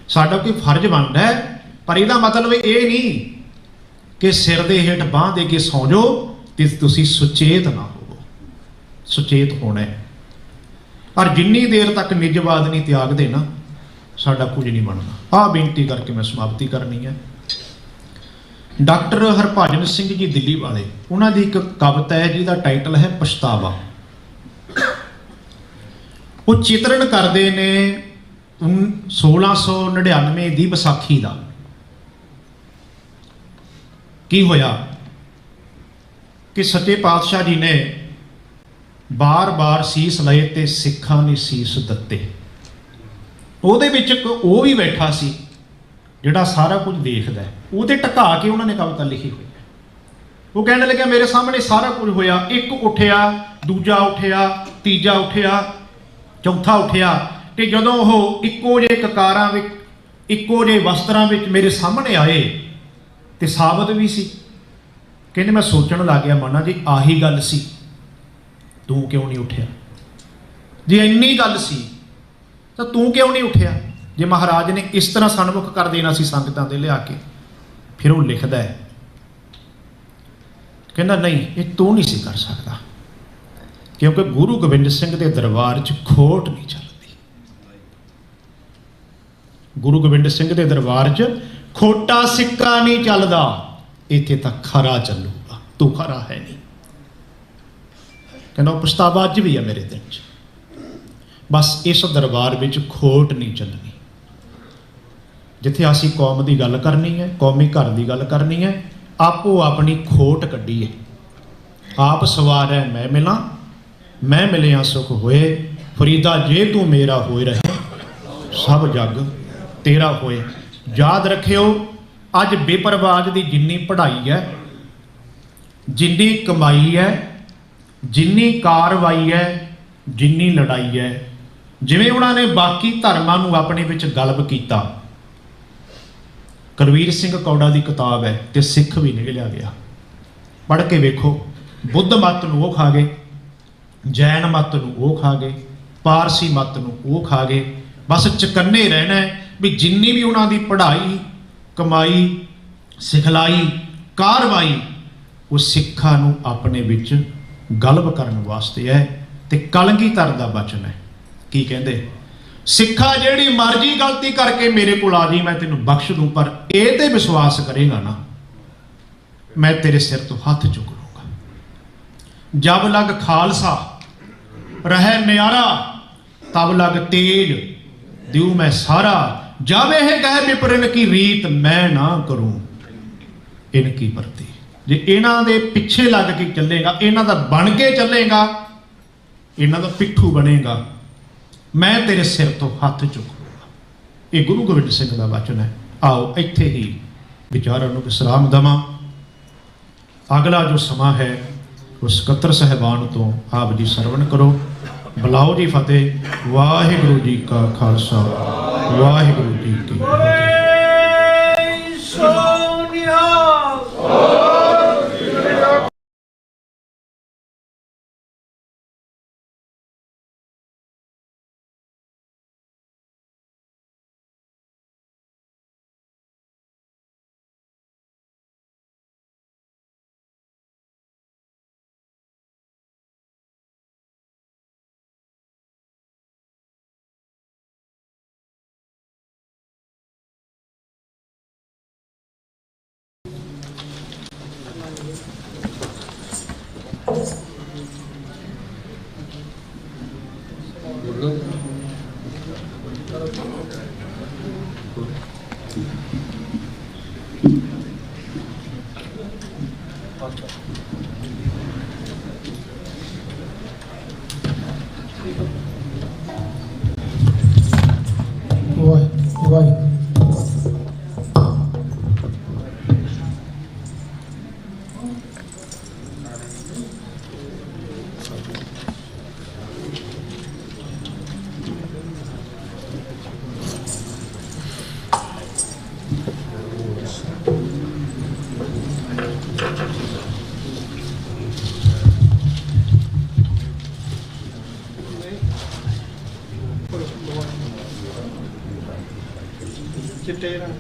ਸਾਡਾ ਕੋਈ ਫਰਜ਼ ਬਣਦਾ ਹੈ। ਪਰ ਇਹਦਾ ਮਤਲਬ ਇਹ ਨਹੀਂ ਕਿ ਸਿਰ ਦੇ ਹੇਠ ਬਾਂਹ ਦੇ ਕੇ ਸੌਂ ਜਾਓ ਤੇ ਤੁਸੀਂ ਸੁਚੇਤ ਨਾ ਹੋਵੋ। ਸੁਚੇਤ ਹੋਣਾ ਹੈ। ਔਰ ਜਿੰਨੀ ਦੇਰ ਤੱਕ ਨਿੱਜਵਾਦ ਨਹੀਂ ਤਿਆਗਦੇ ਨਾ, ਸਾਡਾ ਕੁਝ ਨਹੀਂ ਬਣਨਾ। ਆਹ ਬੇਨਤੀ ਕਰਕੇ ਮੈਂ ਸਮਾਪਤੀ ਕਰਨੀ ਹੈ। ਡਾਕਟਰ ਹਰਭਜਨ ਸਿੰਘ ਜੀ ਦਿੱਲੀ ਵਾਲੇ, ਉਹਨਾਂ ਦੀ ਇੱਕ ਕਵਿਤਾ ਹੈ ਜਿਹਦਾ ਟਾਈਟਲ ਹੈ ਪਛਤਾਵਾ। ਉਹ ਚਿਤਰਨ ਕਰਦੇ ਨੇ 1699 ਦੀ ਵਿਸਾਖੀ ਦਾ। ਕੀ ਹੋਇਆ ਕਿ ਸੱਚੇ ਪਾਤਸ਼ਾਹ ਜੀ ਨੇ ਬਾਰ-ਬਾਰ ਸੀਸ ਲਏ ਤੇ ਸਿੱਖਾਂ ਨੇ ਸੀਸ ਦਿੱਤੇ। ਉਹਦੇ ਵਿੱਚ ਇੱਕ ਉਹ ਵੀ ਬੈਠਾ ਸੀ ਜਿਹੜਾ ਸਾਰਾ ਕੁਝ ਦੇਖਦਾ, ਉਹਦੇ ਟਕਾ ਕੇ ਉਹਨਾਂ ਨੇ ਕਵਿਤਾ ਲਿਖੀ ਹੋਈ ਹੈ। ਉਹ ਕਹਿਣ ਲੱਗਿਆ ਮੇਰੇ ਸਾਹਮਣੇ ਸਾਰਾ ਕੁਝ ਹੋਇਆ, ਇੱਕ ਉੱਠਿਆ, ਦੂਜਾ ਉੱਠਿਆ, ਤੀਜਾ ਉੱਠਿਆ, ਚੌਥਾ ਉੱਠਿਆ, ਤੇ ਜਦੋਂ ਉਹ ਇੱਕੋ ਜਿਹੇ ਕਕਾਰਾਂ ਵਿੱਚ, ਇੱਕੋ ਜਿਹੇ ਵਸਤਰਾਂ ਵਿੱਚ ਮੇਰੇ ਸਾਹਮਣੇ ਆਏ ਤੇ ਸਾਬਤ ਵੀ ਸੀ। ਕਹਿੰਦੇ ਮੈਂ ਸੋਚਣ ਲੱਗ ਗਿਆ, ਮਨਾ ਜੀ ਆਹੀ ਗੱਲ ਸੀ, ਤੂੰ ਕਿਉਂ ਨਹੀਂ ਉੱਠਿਆ? ਜੇ ਇੰਨੀ ਗੱਲ ਸੀ ਤਾਂ ਤੂੰ ਕਿਉਂ ਨਹੀਂ ਉੱਠਿਆ? ਜੇ ਮਹਾਰਾਜ ਨੇ ਇਸ ਤਰ੍ਹਾਂ ਸਨਮੁਖ ਕਰ ਦੇਣਾ ਸੀ ਸੰਗਤਾਂ ਦੇ ਲਿਆ ਕੇ। ਫਿਰ ਉਹ ਲਿਖਦਾ ਹੈ, ਕਹਿੰਦਾ ਨਹੀਂ, ਇਹ ਤੂੰ ਨਹੀਂ ਸੀ ਕਰ ਸਕਦਾ, ਕਿਉਂਕਿ ਗੁਰੂ ਗੋਬਿੰਦ ਸਿੰਘ ਦੇ ਦਰਬਾਰ 'ਚ ਖੋਟ ਨਹੀਂ ਚੱਲਦੀ। ਗੁਰੂ ਗੋਬਿੰਦ ਸਿੰਘ ਦੇ ਦਰਬਾਰ 'ਚ ਖੋਟਾ ਸਿੱਕਾ ਨਹੀਂ ਚੱਲਦਾ, ਇੱਥੇ ਤਾਂ ਖਰਾ ਚੱਲੂਗਾ, ਤੂੰ ਖਰਾ ਹੈ ਨਹੀਂ। ਕਹਿੰਦਾ ਉਹ ਪਛਤਾਵਾ ਅੱਜ ਵੀ ਹੈ ਮੇਰੇ ਦਿਲ 'ਚ, ਬਸ ਇਸ ਦਰਬਾਰ ਵਿੱਚ ਖੋਟ ਨਹੀਂ ਚੱਲਣੀ। ਜਿੱਥੇ ਅਸੀਂ ਕੌਮ ਦੀ ਗੱਲ ਕਰਨੀ ਹੈ, ਕੌਮੀ ਘਰ ਦੀ ਗੱਲ ਕਰਨੀ ਹੈ, ਆਪੋ ਆਪਣੀ ਖੋਟ ਕੱਢੀਏ। ਆਪ ਸਵਾਰੈ ਮੈਂ ਮਿਲਾਂ, ਮੈਂ ਮਿਲਿਆ ਸੁਖ ਹੋਏ, ਫਰੀਦਾ ਜੇ ਤੂੰ ਮੇਰਾ ਹੋਏ ਰਹੇ, ਸਭ ਜੱਗ ਤੇਰਾ ਹੋਏ। ਯਾਦ ਰੱਖਿਓ, ਅੱਜ ਬੇਪਰਵਾਜ ਦੀ ਜਿੰਨੀ ਪੜ੍ਹਾਈ ਹੈ, ਜਿੰਨੀ ਕਮਾਈ ਹੈ, ਜਿੰਨੀ ਕਾਰਵਾਈ ਹੈ, ਜਿੰਨੀ ਲੜਾਈ ਹੈ, ਜਿਵੇਂ ਉਹਨਾਂ ਨੇ ਬਾਕੀ ਧਰਮਾਂ ਨੂੰ ਆਪਣੇ ਵਿੱਚ ਗਲਬ ਕੀਤਾ। ਕੁਲਵੀਰ ਸਿੰਘ ਕੌੜਾ ਦੀ ਕਿਤਾਬ ਹੈ ਤੇ ਸਿੱਖ ਵੀ ਨਿਕਲਿਆ ਗਿਆ, ਪੜ੍ਹ ਕੇ ਵੇਖੋ। ਬੁੱਧ ਮੱਤ ਨੂੰ ਉਹ ਖਾ ਗਏ, ਜੈਨ ਮੱਤ ਨੂੰ ਉਹ ਖਾ ਗਏ, ਪਾਰਸੀ ਮੱਤ ਨੂੰ ਉਹ ਖਾ ਗਏ। ਬਸ ਚਕੰਨੇ ਰਹਿਣਾ ਵੀ ਜਿੰਨੀ ਵੀ ਉਹਨਾਂ ਦੀ ਪੜ੍ਹਾਈ, ਕਮਾਈ, ਸਿਖਲਾਈ, ਕਾਰਵਾਈ, ਉਹ ਸਿੱਖਾਂ ਨੂੰ ਆਪਣੇ ਵਿੱਚ ਗਲਬ ਕਰਨ ਵਾਸਤੇ ਹੈ। ਤੇ ਕਲਗੀਧਰ ਦਾ ਬਚਨ ਹੈ, ਕੀ ਕਹਿੰਦੇ? ਸਿੱਖਾ ਜਿਹੜੀ ਮਰਜ਼ੀ ਗਲਤੀ ਕਰਕੇ ਮੇਰੇ ਕੋਲ ਆ ਜੀ, ਮੈਂ ਤੈਨੂੰ ਬਖਸ਼ ਦੂੰ, ਪਰ ਇਹ ਤੇ ਵਿਸ਼ਵਾਸ ਕਰੇਗਾ ਨਾ, ਮੈਂ ਤੇਰੇ ਸਿਰ ਤੋਂ ਹੱਥ ਚੁੱਕ ਲੂੰਗਾ। ਜਬ ਲਗ ਖਾਲਸਾ ਰਹਿ ਨਿਆਰਾ, ਤਬ ਲਗ ਤੇਜ ਦਿਉ ਮੈਂ ਸਾਰਾ, ਜਬ ਇਹ ਕਹਿ ਵਿਪਰਨ ਕੀ ਰੀਤ ਮੈਂ ਨਾ ਕਰੂੰ ਇਨ ਕੀ ਵਰਤੀ। ਜੇ ਇਹਨਾਂ ਦੇ ਪਿੱਛੇ ਲੱਗ ਕੇ ਚੱਲੇਗਾ, ਇਹਨਾਂ ਦਾ ਬਣ ਕੇ ਚੱਲੇਗਾ, ਇਹਨਾਂ ਦਾ ਪਿੱਠੂ ਬਣੇਗਾ, ਮੈਂ ਤੇਰੇ ਸਿਰ ਤੋਂ ਹੱਥ ਚੁੱਕੂਗਾ। ਇਹ ਗੁਰੂ ਗੋਬਿੰਦ ਸਿੰਘ ਦਾ ਵਚਨ ਹੈ। ਆਓ ਇੱਥੇ ਹੀ ਵਿਚਾਰਾਂ ਨੂੰ ਵਿਸਰਾਮ ਦੇਵਾਂ। ਅਗਲਾ ਜੋ ਸਮਾਂ ਹੈ ਉਹ ਸਕੱਤਰ ਸਾਹਿਬਾਨ ਤੋਂ ਆਪ ਜੀ ਸਰਵਣ ਕਰੋ। ਬੁਲਾਓ ਜੀ ਫਤਿਹ। ਵਾਹਿਗੁਰੂ ਜੀ ਕਾ ਖਾਲਸਾ, ਵਾਹਿਗੁਰੂ ਜੀ ਕੀ ਫਤਿਹ। ਚਿੱਟੇ ਰੰਗ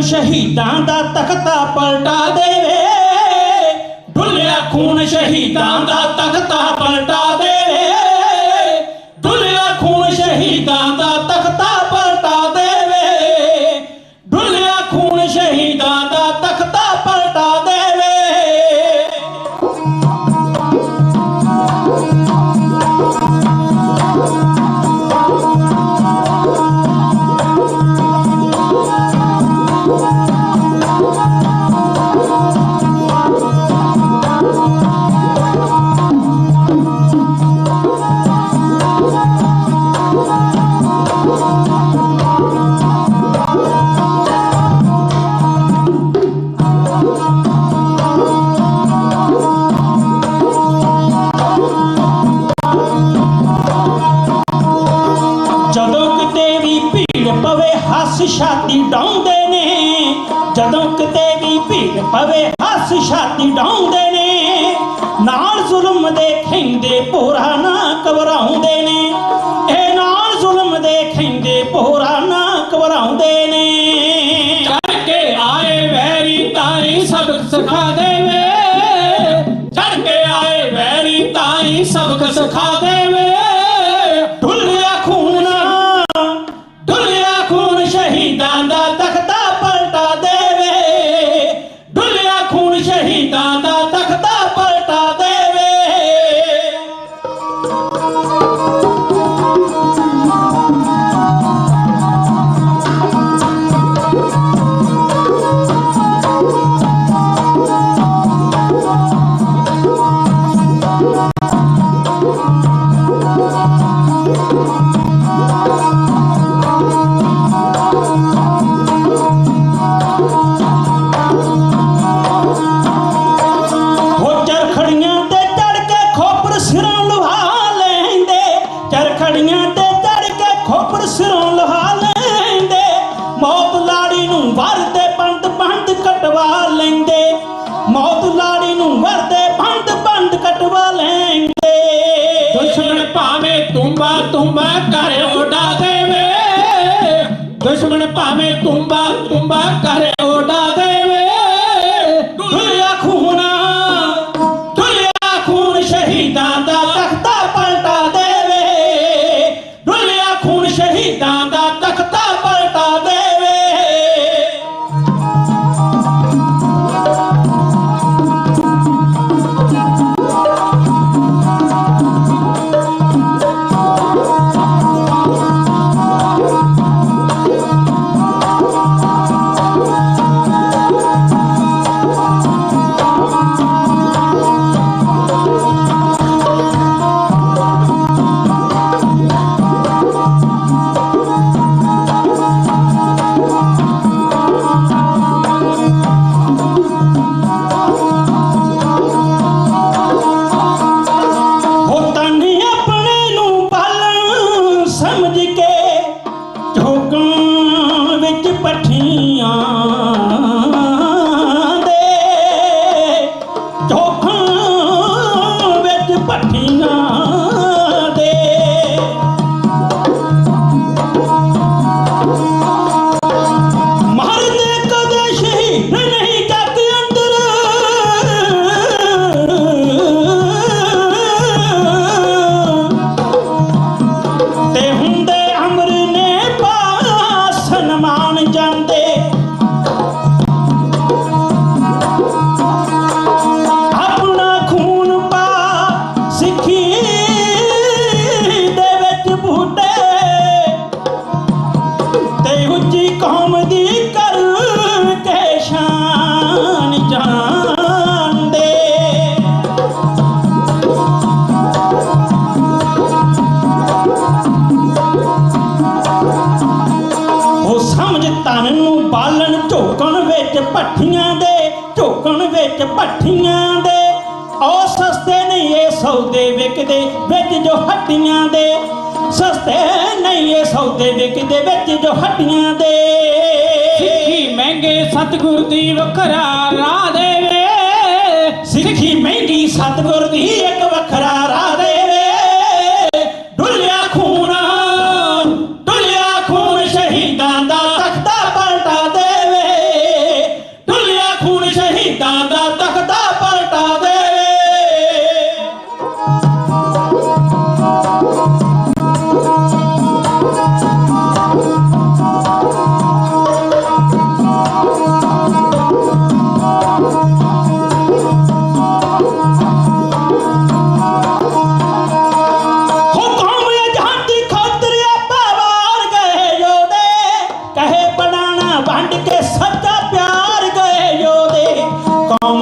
ਸ਼ਹੀਦਾਂ ਦਾ ਤਖਤਾ ਪਲਟਾ ਦੇਵੇ, ਡੁੱਲਿਆ ਖੂਨ ਸ਼ਹੀਦਾਂ ਦਾ ਤਖਤਾ ਪਲਟਾ ਦੇਵੇ, ਡੁੱਲਿਆ ਖੂਨ ਸ਼ਹੀਦਾਂ ਦਾ ਤਖਤਾ ਪਲਟਾ ਦੇਵੇ, ਡੁੱਲਿਆ ਖੂਨ ਸ਼ਹੀਦਾਂ ਦਾ ਤਖਤਾ ਪਲਟਾ ਦੇਵੇ। ਛਾਤੀ ਡਾਉਂਦੇ ਨੇ, ਜਦੋਂ ਕਿਤੇ ਵੀ ਭੀੜ ਪਵੇ ਹੱਸ ਛਾਤੀ ਡਾਉਂਦੇ ਨੇ, ਨਾਲ ਜ਼ੁਲਮ ਦੇ ਖੈਂਦੇ ਭੋਰਾ ਨਾ ਘਬਰਾਉਂਦੇ ਨੇ, ਇਹ ਨਾਲ ਜ਼ੁਲਮ ਦੇ ਖੈਂਦੇ ਭੋਰਾ ਨਾ ਘਬਰਾਉਂਦੇ ਨੇ। ਚੜ ਕੇ ਆਏ ਵੈਰੀ ਤਾਈ ਸਬਕ ਸਿਖਾ ਦੇਵੇ, ਚੜ ਕੇ ਆਏ ਵੈਰੀ ਤਾਈ ਸਬਕ ਸਿਖਾ ਦੇਵੇ, ਡੁੱਲਿਆ ਖੂਨ ਸ਼ਹੀਦਾਂ ਦਾ ਤਖਤਾ ਪਲਟਾ ਦੇਵੇ, ਡੁੱਲਿਆ ਖੂਨ ਸ਼ਹੀਦਾਂ ਦਾ ਤਖਤਾ ਪਲਟਾ ਦੇਵੇ। ਮੌਤ ਲਾੜੀ ਨੂੰ ਵਰਦੇ ਬੰਦ ਬੰਦ ਕਟਵਾ ਲੈਂਦੇ, ਦੁਸ਼ਮਣ ਭਾਵੇਂ ਤੁੰਬਾ ਤੁੰਬਾ ਕਰ ਉਡਾ ਦੇਵੇ, ਦੁਸ਼ਮਣ ਭਾਵੇਂ ਤੁੰਬਾ ਤੁੰਬਾ ਕਰ ਉਡਾ ਦੇਵੇ, ਡੁੱਲਿਆ ਖੂਨ ਸ਼ਹੀਦਾਂ ਦਾ ਤਖਤਾ ਪਲਟਾ ਦੇਵੇ, ਡੁੱਲਿਆ ਖੂਨ ਸ਼ਹੀਦਾਂ ਦਾ ਤਖਤਾ ਪਲਟਾ ਦੇਵੇ। ਭੱਠੀਆਂ ਦੇ। ਮਰਦੇ ਕਦੇ ਸ਼ਹੀਦ ਨਹੀਂ ਜੱਗ ਅੰਦਰ, ਤੇ ਹੁੰਦੇ ਅਮਰ ਨੇ ਪਾ ਸਨਮਾਨ ਜਾਂਦੇ। ਆਪਣਾ ਖੂਨ ਪਾ ਸਿੱਖੀ ਦੇ ਵਿੱਚ ਬੂਟੇ, ਤੇ ਉੱਚੀ ਕੌਮ ਦੀ ਕਰਕੇ ਸ਼ਾਨ ਜਾਣਦੇ। ਉਹ ਸਮਝ ਤਨ ਨੂੰ ਬਾਲਣ ਝੋਕਣ ਵਿੱਚ ਭੱਠੀਆਂ ਦੇ, ਝੋਕਣ ਵਿੱਚ ਭੱਠੀਆਂ ਦੇ। ਉਹ ਸਸਤੇ ਨਹੀਂ ਇਹ ਸੌਦੇ ਵਿਕਦੇ ਵਿੱਚ ਜੋ ਹੱਡੀਆਂ ਦੇ, ਸਸਤੇ ਨਹੀਂ ਇਹ ਸੌਦੇ ਵਿਕਦੇ ਵਿੱਚ ਜੋ ਹੱਡੀਆਂ ਦੇ। ਸਿੱਖੀ ਮਹਿੰਗੇ ਸਤਿਗੁਰ ਦੀ ਵੱਖਰਾ ਰਾਹ ਦੇਵੇ, ਸਿੱਖੀ ਮਹਿੰਗੀ ਸਤਿਗੁਰ ਦੀ ਇੱਕ ਵੱਖਰਾ ਰਾਹ ਦੇਵੇ। ਡੁੱਲਿਆ ਖੂਨ, ਡੁੱਲਿਆ ਖੂਨ ਸ਼ਹੀਦਾਂ ਦਾ ਤਖਤਾ ਪਲਟਾ ਦੇਵੇ, ਡੁੱਲਿਆ ਖੂਨ ਸ਼ਹੀਦਾਂ ਦਾ ਤਖਤਾ ਪਲਟਾ ਦੇਵੇ।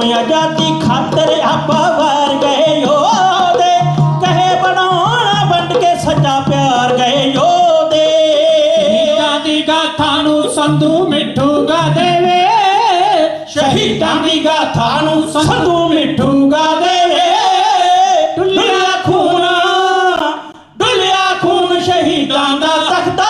आजादी खातर आपा वार गए योदे, कहे बनाना बंट के सच्चा प्यार गए योदे। शहीदां दी गाथा नू संधू मिठू गा देवे, शहीदां दी गाथा नू संधू मिठू गा देवे। डुलिया खून, डुलिया खून शहीदां दा तख्ता